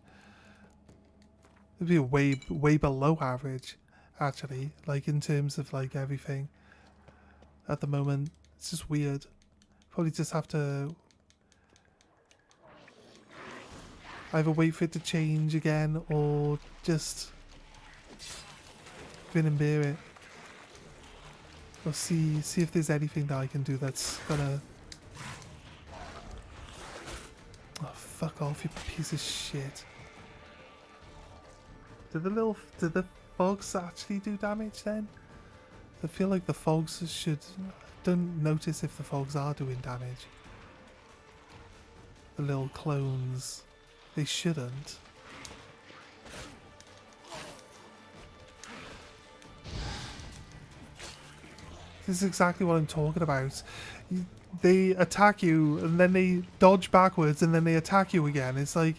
It'd be way below average, actually. Like, in terms of like everything. At the moment, it's just weird. Probably just have to either wait for it to change again or just grin and bear it. Or see if there's anything that I can do that's gonna... Oh, fuck off, you piece of shit. Did the fogs actually do damage then? I feel like the fogs should... Don't notice if the fogs are doing damage. The little clones. They shouldn't. This is exactly what I'm talking about. They attack you and then they dodge backwards and then they attack you again. It's like...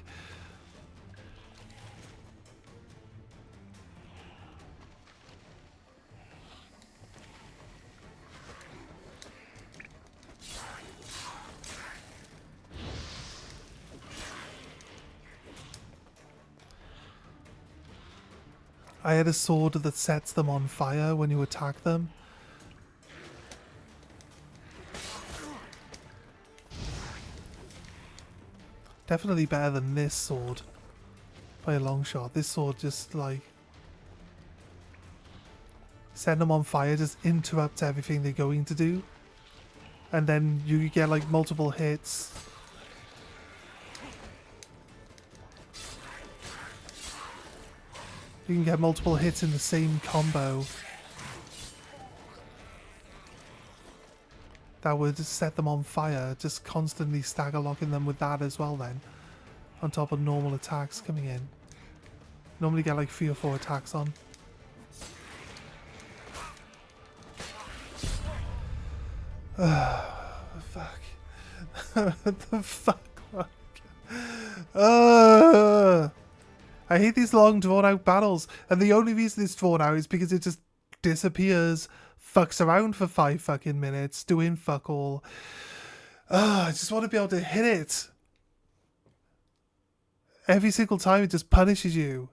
I had a sword that sets them on fire when you attack them. Definitely better than this sword by a long shot. This sword just like set them on fire, just interrupts everything they're going to do, and then you get like multiple hits. You can get multiple hits in the same combo. That would set them on fire, just constantly stagger locking them with that as well then. On top of normal attacks coming in. Normally get like 3 or 4 attacks on. Fuck. What the fuck? I hate these long drawn out battles, and the only reason it's drawn out is because it just disappears, fucks around for 5 fucking minutes, doing fuck all. I just want to be able to hit it. Every single time it just punishes you.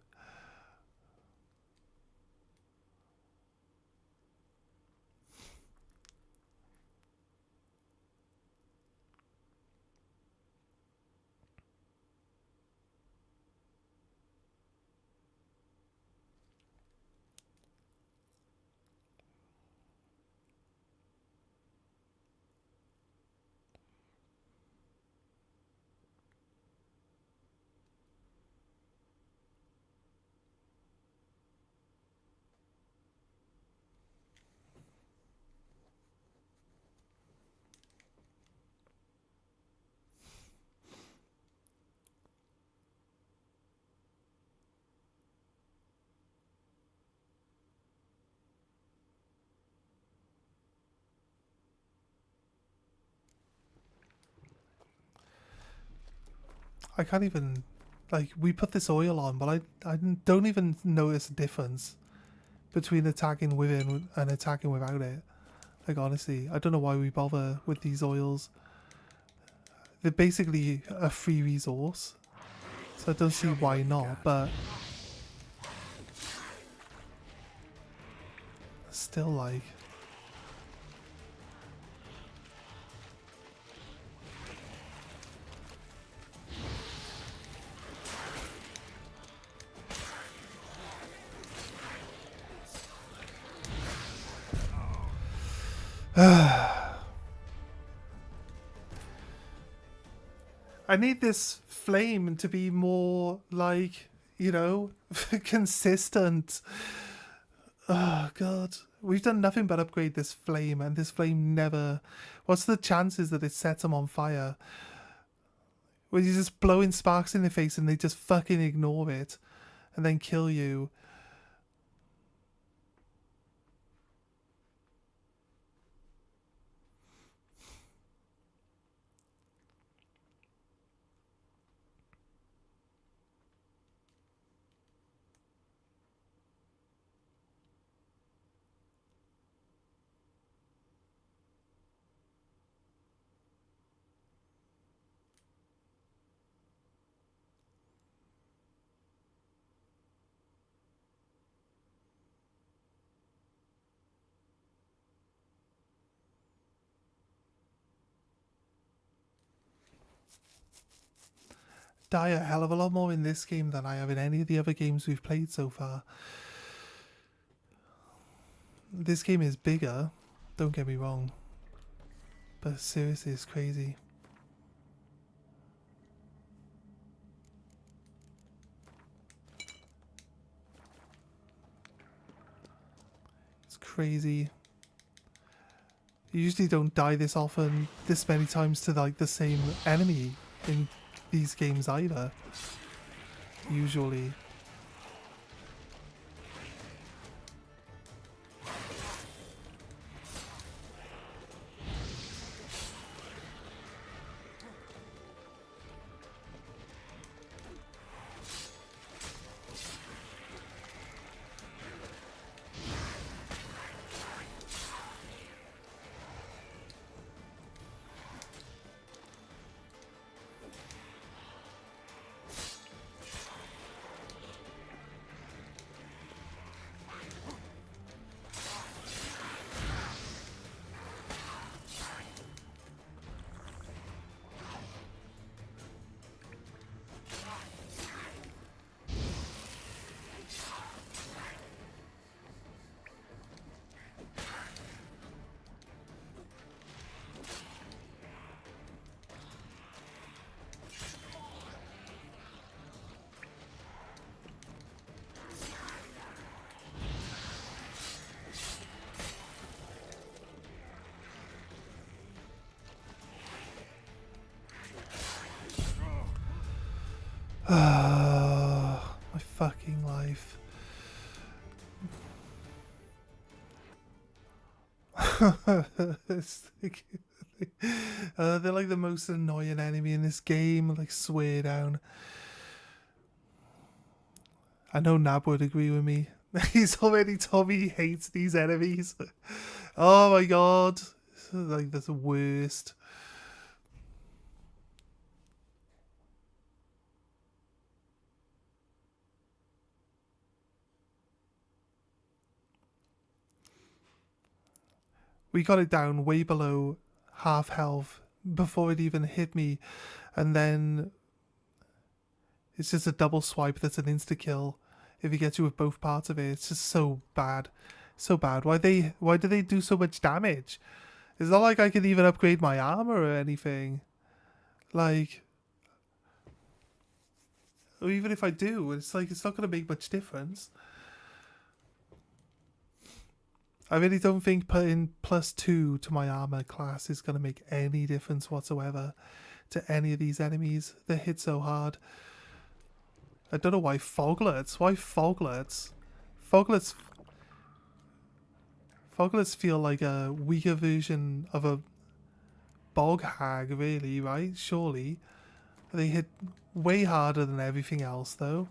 I can't even, like, we put this oil on, but I don't even notice a difference between attacking with it and attacking without it. Like, honestly, I don't know why we bother with these oils. They're basically a free resource, so I don't see why not, but still, like... I need this flame to be more, like, you know, consistent. Oh, God. We've done nothing but upgrade this flame, and this flame never... What's the chances that it sets them on fire? When you're just blowing sparks in their face and they just fucking ignore it. and then kill you. Die a hell of a lot more in this game than I have in any of the other games we've played so far. This game is bigger, don't get me wrong, but seriously, it's crazy. It's crazy. You usually don't die this often, this many times to like the same enemy in these games either. Usually. My fucking life. They're like the most annoying enemy in this game, like swear down. I know Nab would agree with me. He's already told me he hates these enemies. Oh my god. Like, that's the worst. We got it down way below half health before it even hit me, and then it's just a double swipe that's an insta kill if he gets you with both parts of it. It's just so bad. So bad. Why do they do so much damage? It's not like I can even upgrade my armor or anything. Like, or even if I do, it's like it's not going to make much difference. I really don't think putting +2 to my armor class is going to make any difference whatsoever to any of these enemies. They hit so hard. I don't know why foglets. Why foglets? Foglets feel like a weaker version of a bog hag, really, right? Surely. They hit way harder than everything else, though.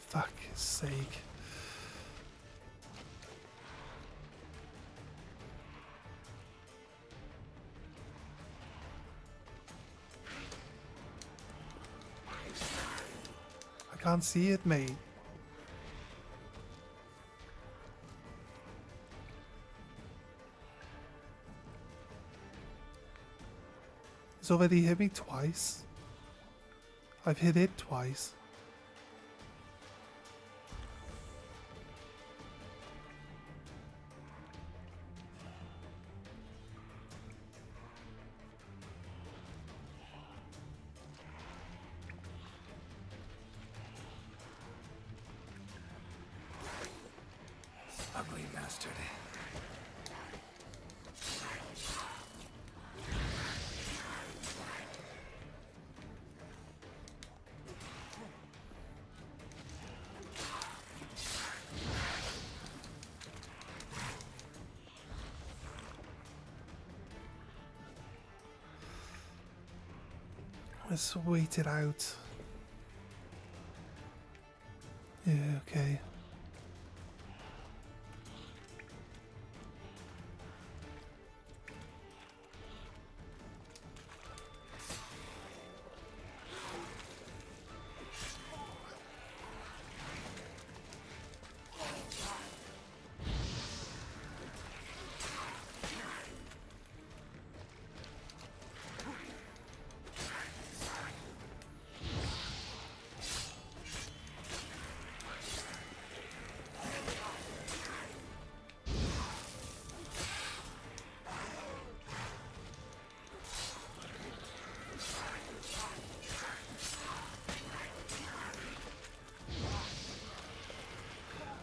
Fuck's sake. I can't see it, mate. It's already hit me twice. I've hit it twice. Ugly bastard. Let's wait it out. Yeah, okay.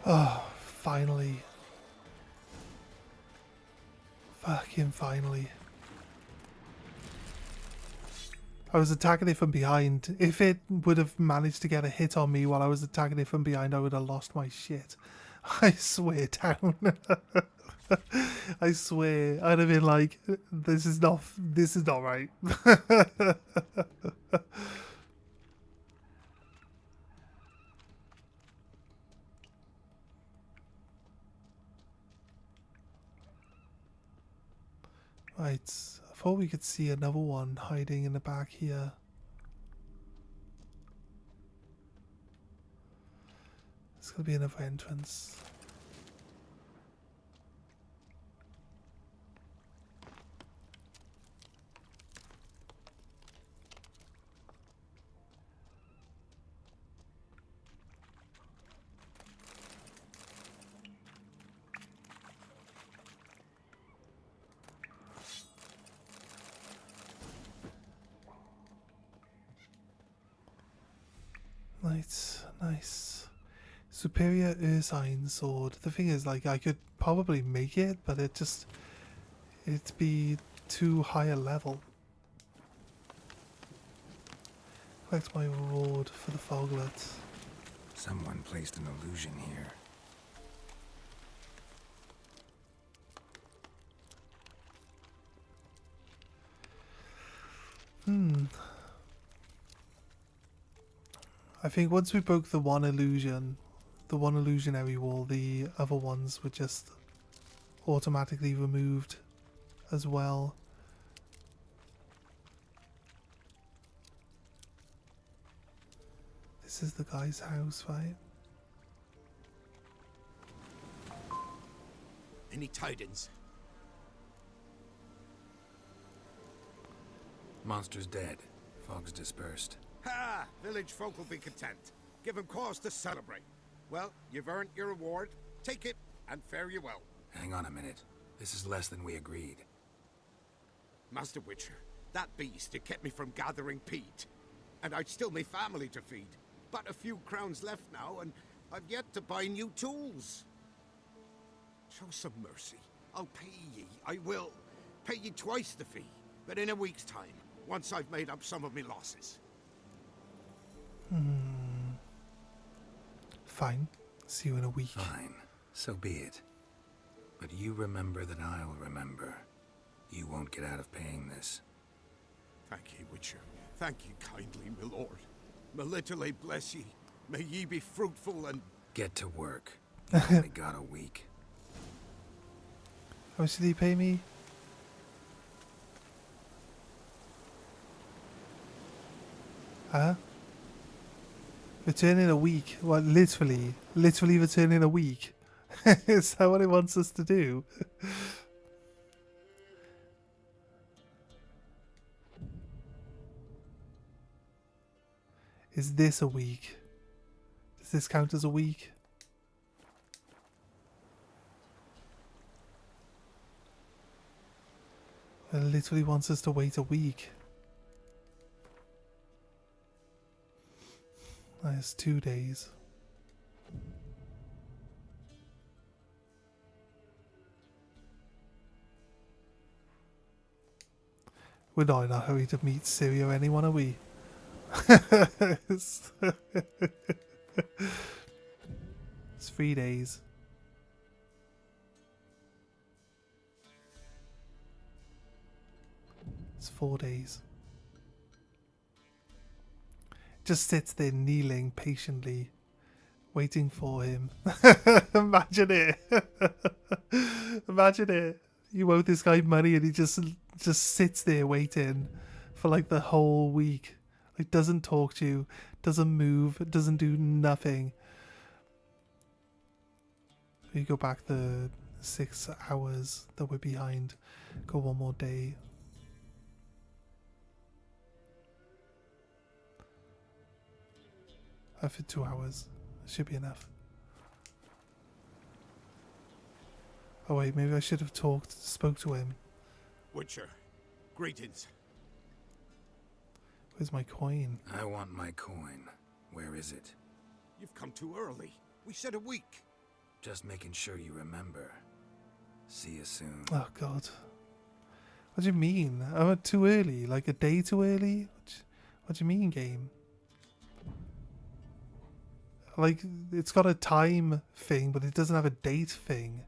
Oh, finally. Fucking finally. I was attacking it from behind. If it would have managed to get a hit on me while I was attacking it from behind, I would have lost my shit. I swear down. I swear. I'd have been like, this is not right. Right, I thought we could see another one hiding in the back here. There's gonna be another entrance. Nice, nice. Superior Ursine sword. The thing is, like, I could probably make it, but it'd be too high a level. Collect my reward for the foglet. Someone placed an illusion here. I think once we broke the one illusion, the one illusionary wall, the other ones were just automatically removed as well. This is the guy's house, right? Any tidings? Monster's dead. Fog's dispersed. Ha! Village folk will be content. Give 'em cause to celebrate. Well, you've earned your reward. Take it, and fare you well. Hang on a minute. This is less than we agreed. Master Witcher, that beast, it kept me from gathering peat. And I'd still me family to feed. But a few crowns left now, and I've yet to buy new tools. Show some mercy. I'll pay ye. I will. Pay ye twice the fee, but in a week's time, once I've made up some of me losses. Fine. See you in a week. Fine. So be it. But you remember that I'll remember. You won't get out of paying this. Thank ye, Witcher. Thank ye kindly, my lord. Melitele bless ye. May ye be fruitful and... Get to work. You've only got a week. How much did he pay me? Huh? Return in a week. Well, literally return in a week. Is that what it wants us to do? Is this a week? Does this count as a week? It literally wants us to wait a week. That's 2 days. We're not in a hurry to meet Siri or anyone, are we? It's 3 days. It's 4 days. Just sits there kneeling patiently, waiting for him. Imagine it. Imagine it. You owe this guy money and he just sits there waiting for like the whole week. Like doesn't talk to you, doesn't move, doesn't do nothing. You go back the 6 hours that we're behind. Go one more day. For 2 hours. Should be enough. Oh wait, maybe I should have spoke to him. Witcher, greetings. Where's my coin? I want my coin. Where is it? You've come too early. We said a week. Just making sure you remember. See you soon. Oh god. What do you mean? I'm too early? Like a day too early? What do you mean, game? Like, it's got a time thing, but it doesn't have a date thing.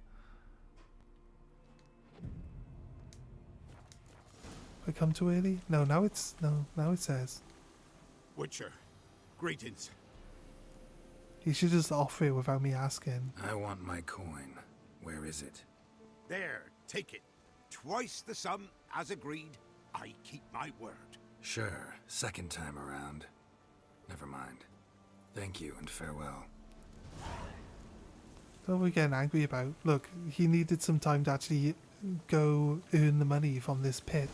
I come too early? No, now it says. Witcher, greetings. You should just offer it without me asking. I want my coin. Where is it? There, take it. Twice the sum, as agreed. I keep my word. Sure, second time around. Never mind. Thank you and farewell. What are we getting angry about? Look, he needed some time to actually go earn the money from this pit.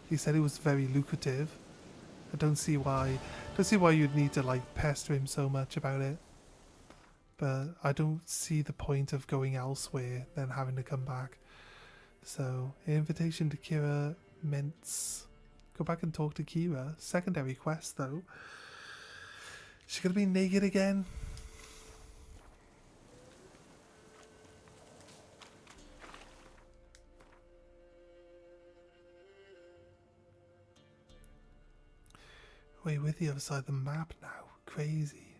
He said it was very lucrative. I don't see why you'd need to like pester him so much about it. But I don't see the point of going elsewhere than having to come back. So, invitation to Kira Mintz. Go back and talk to Kira. Secondary quest though. She gonna be naked again? Wait, we're the other side of the map now. Crazy.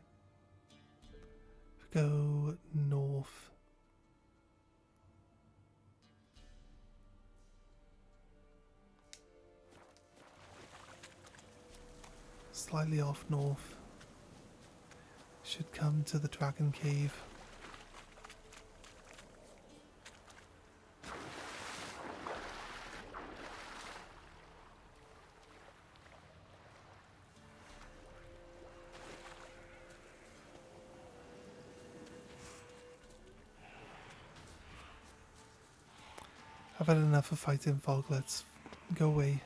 Go north. Slightly off north. Should come to the Dragon Cave. I've had enough of fighting fog. Let's go away.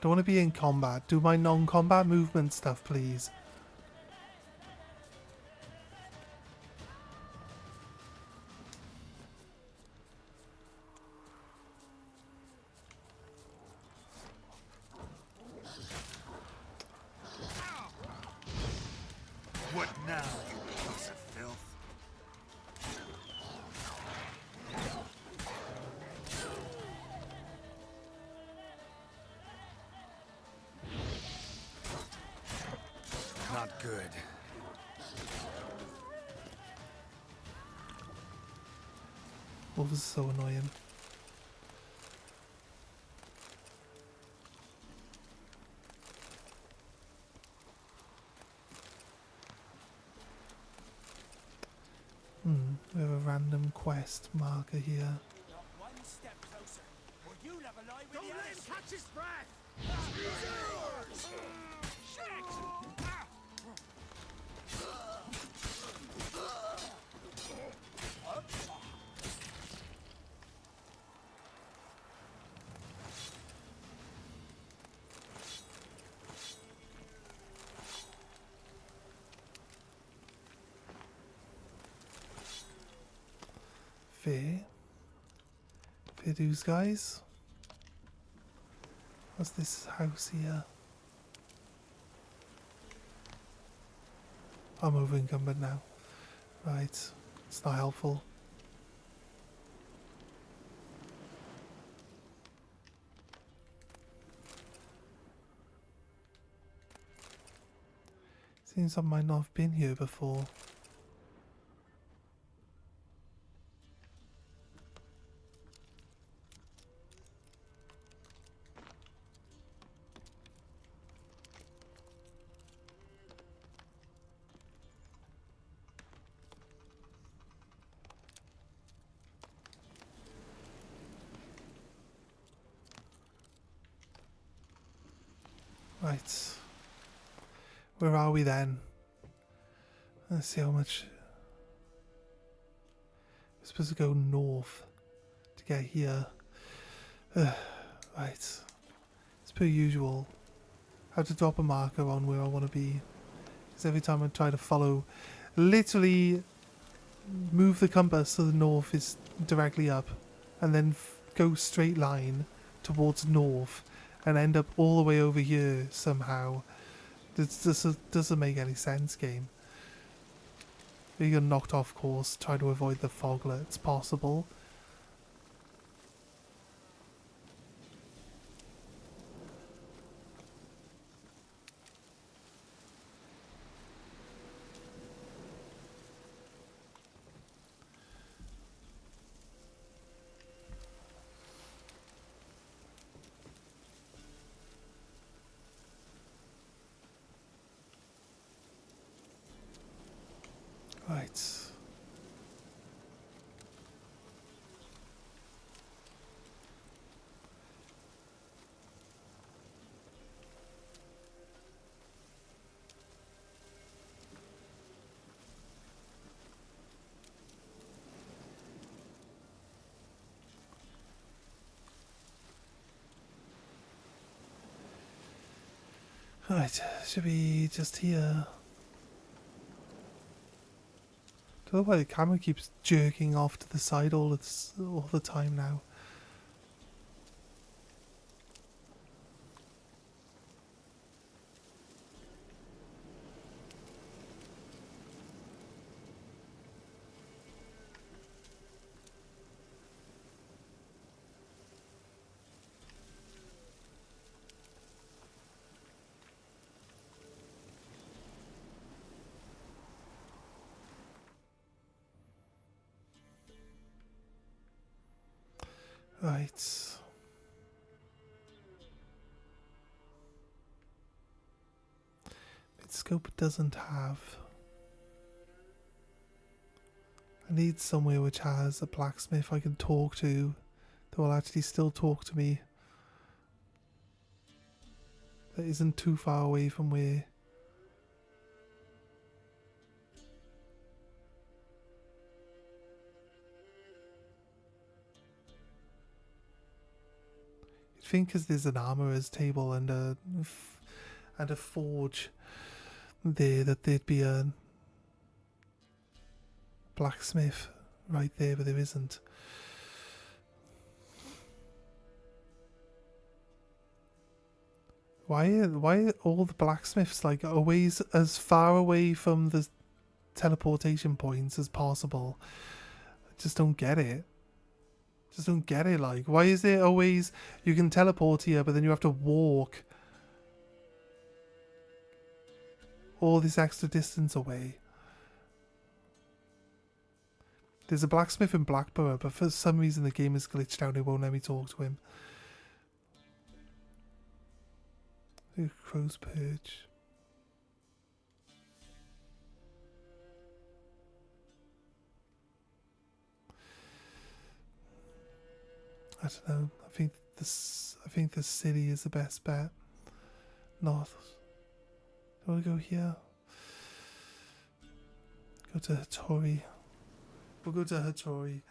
Don't want to be in combat. Do my non-combat movement stuff, please. What now, you piece of filth? Not good. Wolves is so annoying. We have a random quest marker here. One step closer, or you'll have a lie with the others. Don't let him catch his breath! Fair dues, guys. What's this house here? I'm over encumbered now. Right, it's not helpful. Seems I might not have been here before. Right. Where are we then? Let's see how much. We're supposed to go north to get here. Right. As per usual, I have to drop a marker on where I want to be. Because every time I try to follow, literally move the compass to the north is directly up. And then go straight line towards north. And end up all the way over here somehow. This doesn't make any sense, game. You get knocked off course, try to avoid the foglets possible. Right. Right, should be just here. Don't know why the camera keeps jerking off to the side all the time now. Right. Scope doesn't have. I need somewhere which has a blacksmith I can talk to that will actually still talk to me. That isn't too far away from where. You'd think because there's an armorer's table and a forge there that there'd be a blacksmith right there, but there isn't. Why are all the blacksmiths like always as far away from the teleportation points as possible? I just don't get it. Just don't get it. Like, why is it always you can teleport here, but then you have to walk all this extra distance away? There's a blacksmith in Blackborough, but for some reason the game is glitched out. It won't let me talk to him. Ooh, Crow's Perch. I don't know. I think the city is the best bet. North. Do you want to go here? Go to Hattori. We'll go to Hattori.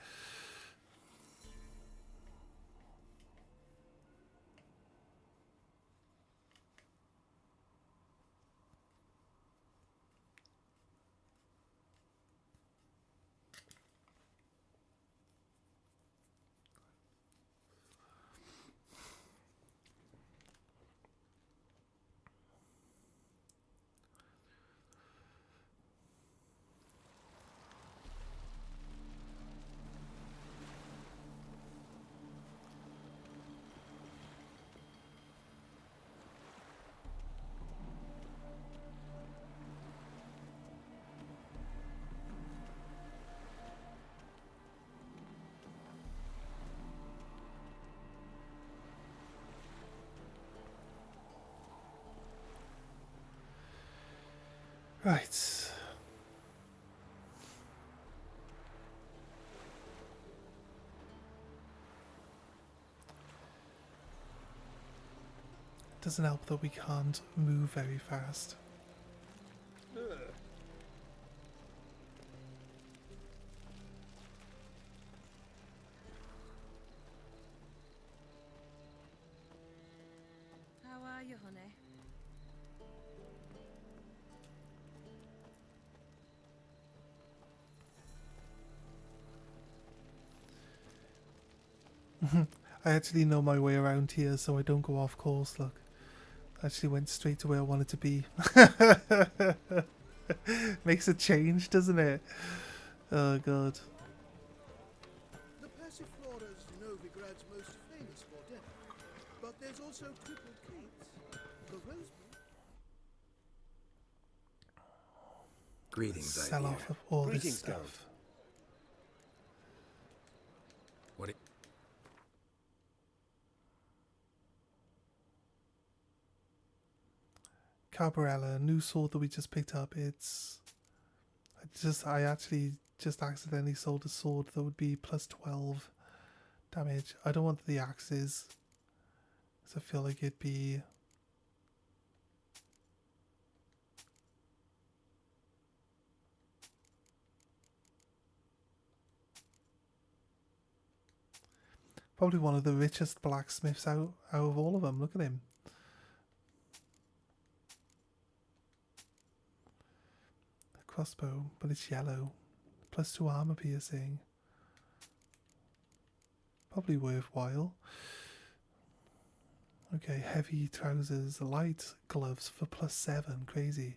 Right. Doesn't help that we can't move very fast. How are you, honey? I actually know my way around here, so I don't go off course, look. I actually went straight to where I wanted to be. Makes a change, doesn't it? Oh, God. The Passiflora is Novigrad's most famous border, but there's also Crippled Kate's, the Rosebush. Greetings, Sell I off of all Greetings, this stuff. Goat. What? Cabarella, new sword that we just picked up. I actually just accidentally sold a sword that would be plus 12 damage. I don't want the axes, because I feel like it'd be... probably one of the richest blacksmiths out of all of them. Look at him. A crossbow, but it's yellow. Plus 2 armor piercing. Probably worthwhile. Okay, heavy trousers, light gloves for plus 7. Crazy.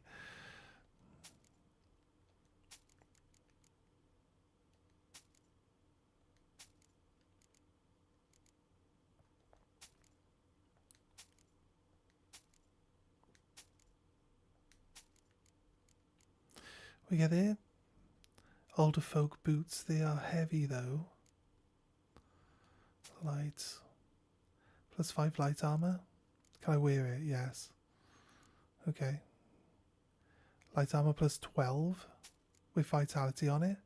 We get it. Older folk boots, they are heavy though. Light. Plus 5 light armor. Can I wear it? Yes. Okay. Light armor plus 12 with vitality on it.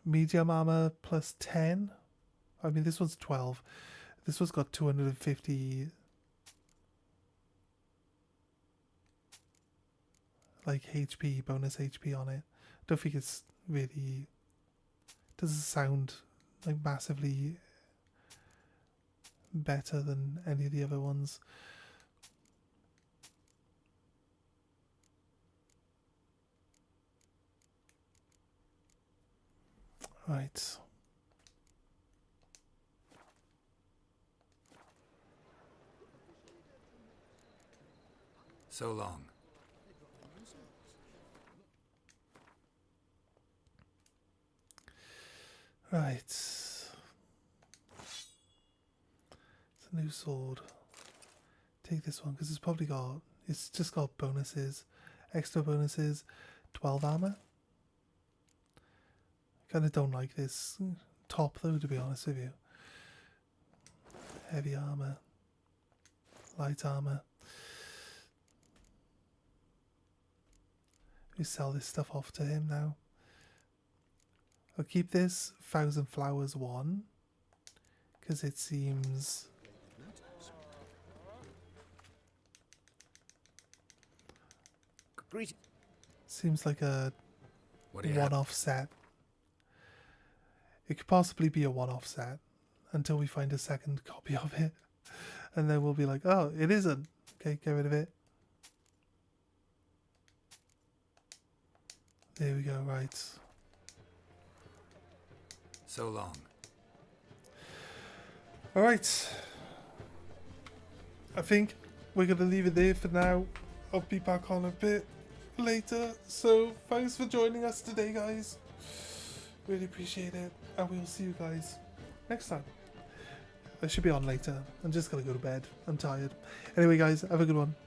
Medium armor plus 10. I mean, this one's 12. This one's got 250 like HP, bonus HP on it. Don't think it's really, doesn't sound like massively better than any of the other ones. Right. So long. Right. It's a new sword. Take this one because it's just got bonuses, extra bonuses, 12 armor. Kind of don't like this top though, to be honest with you. Heavy armor, light armor. We sell this stuff off to him now. I'll keep this 1,000 Flowers 1 because it seems like a one-off set. It could possibly be a one-off set until we find a second copy of it, and then we'll be like, oh, it isn't. Okay, get rid of it. There we go. Right. So long. Alright. I think we're going to leave it there for now. I'll be back on a bit later. So thanks for joining us today, guys. Really appreciate it. And we'll see you guys next time. I should be on later. I'm just going to go to bed. I'm tired. Anyway, guys, have a good one. Bye.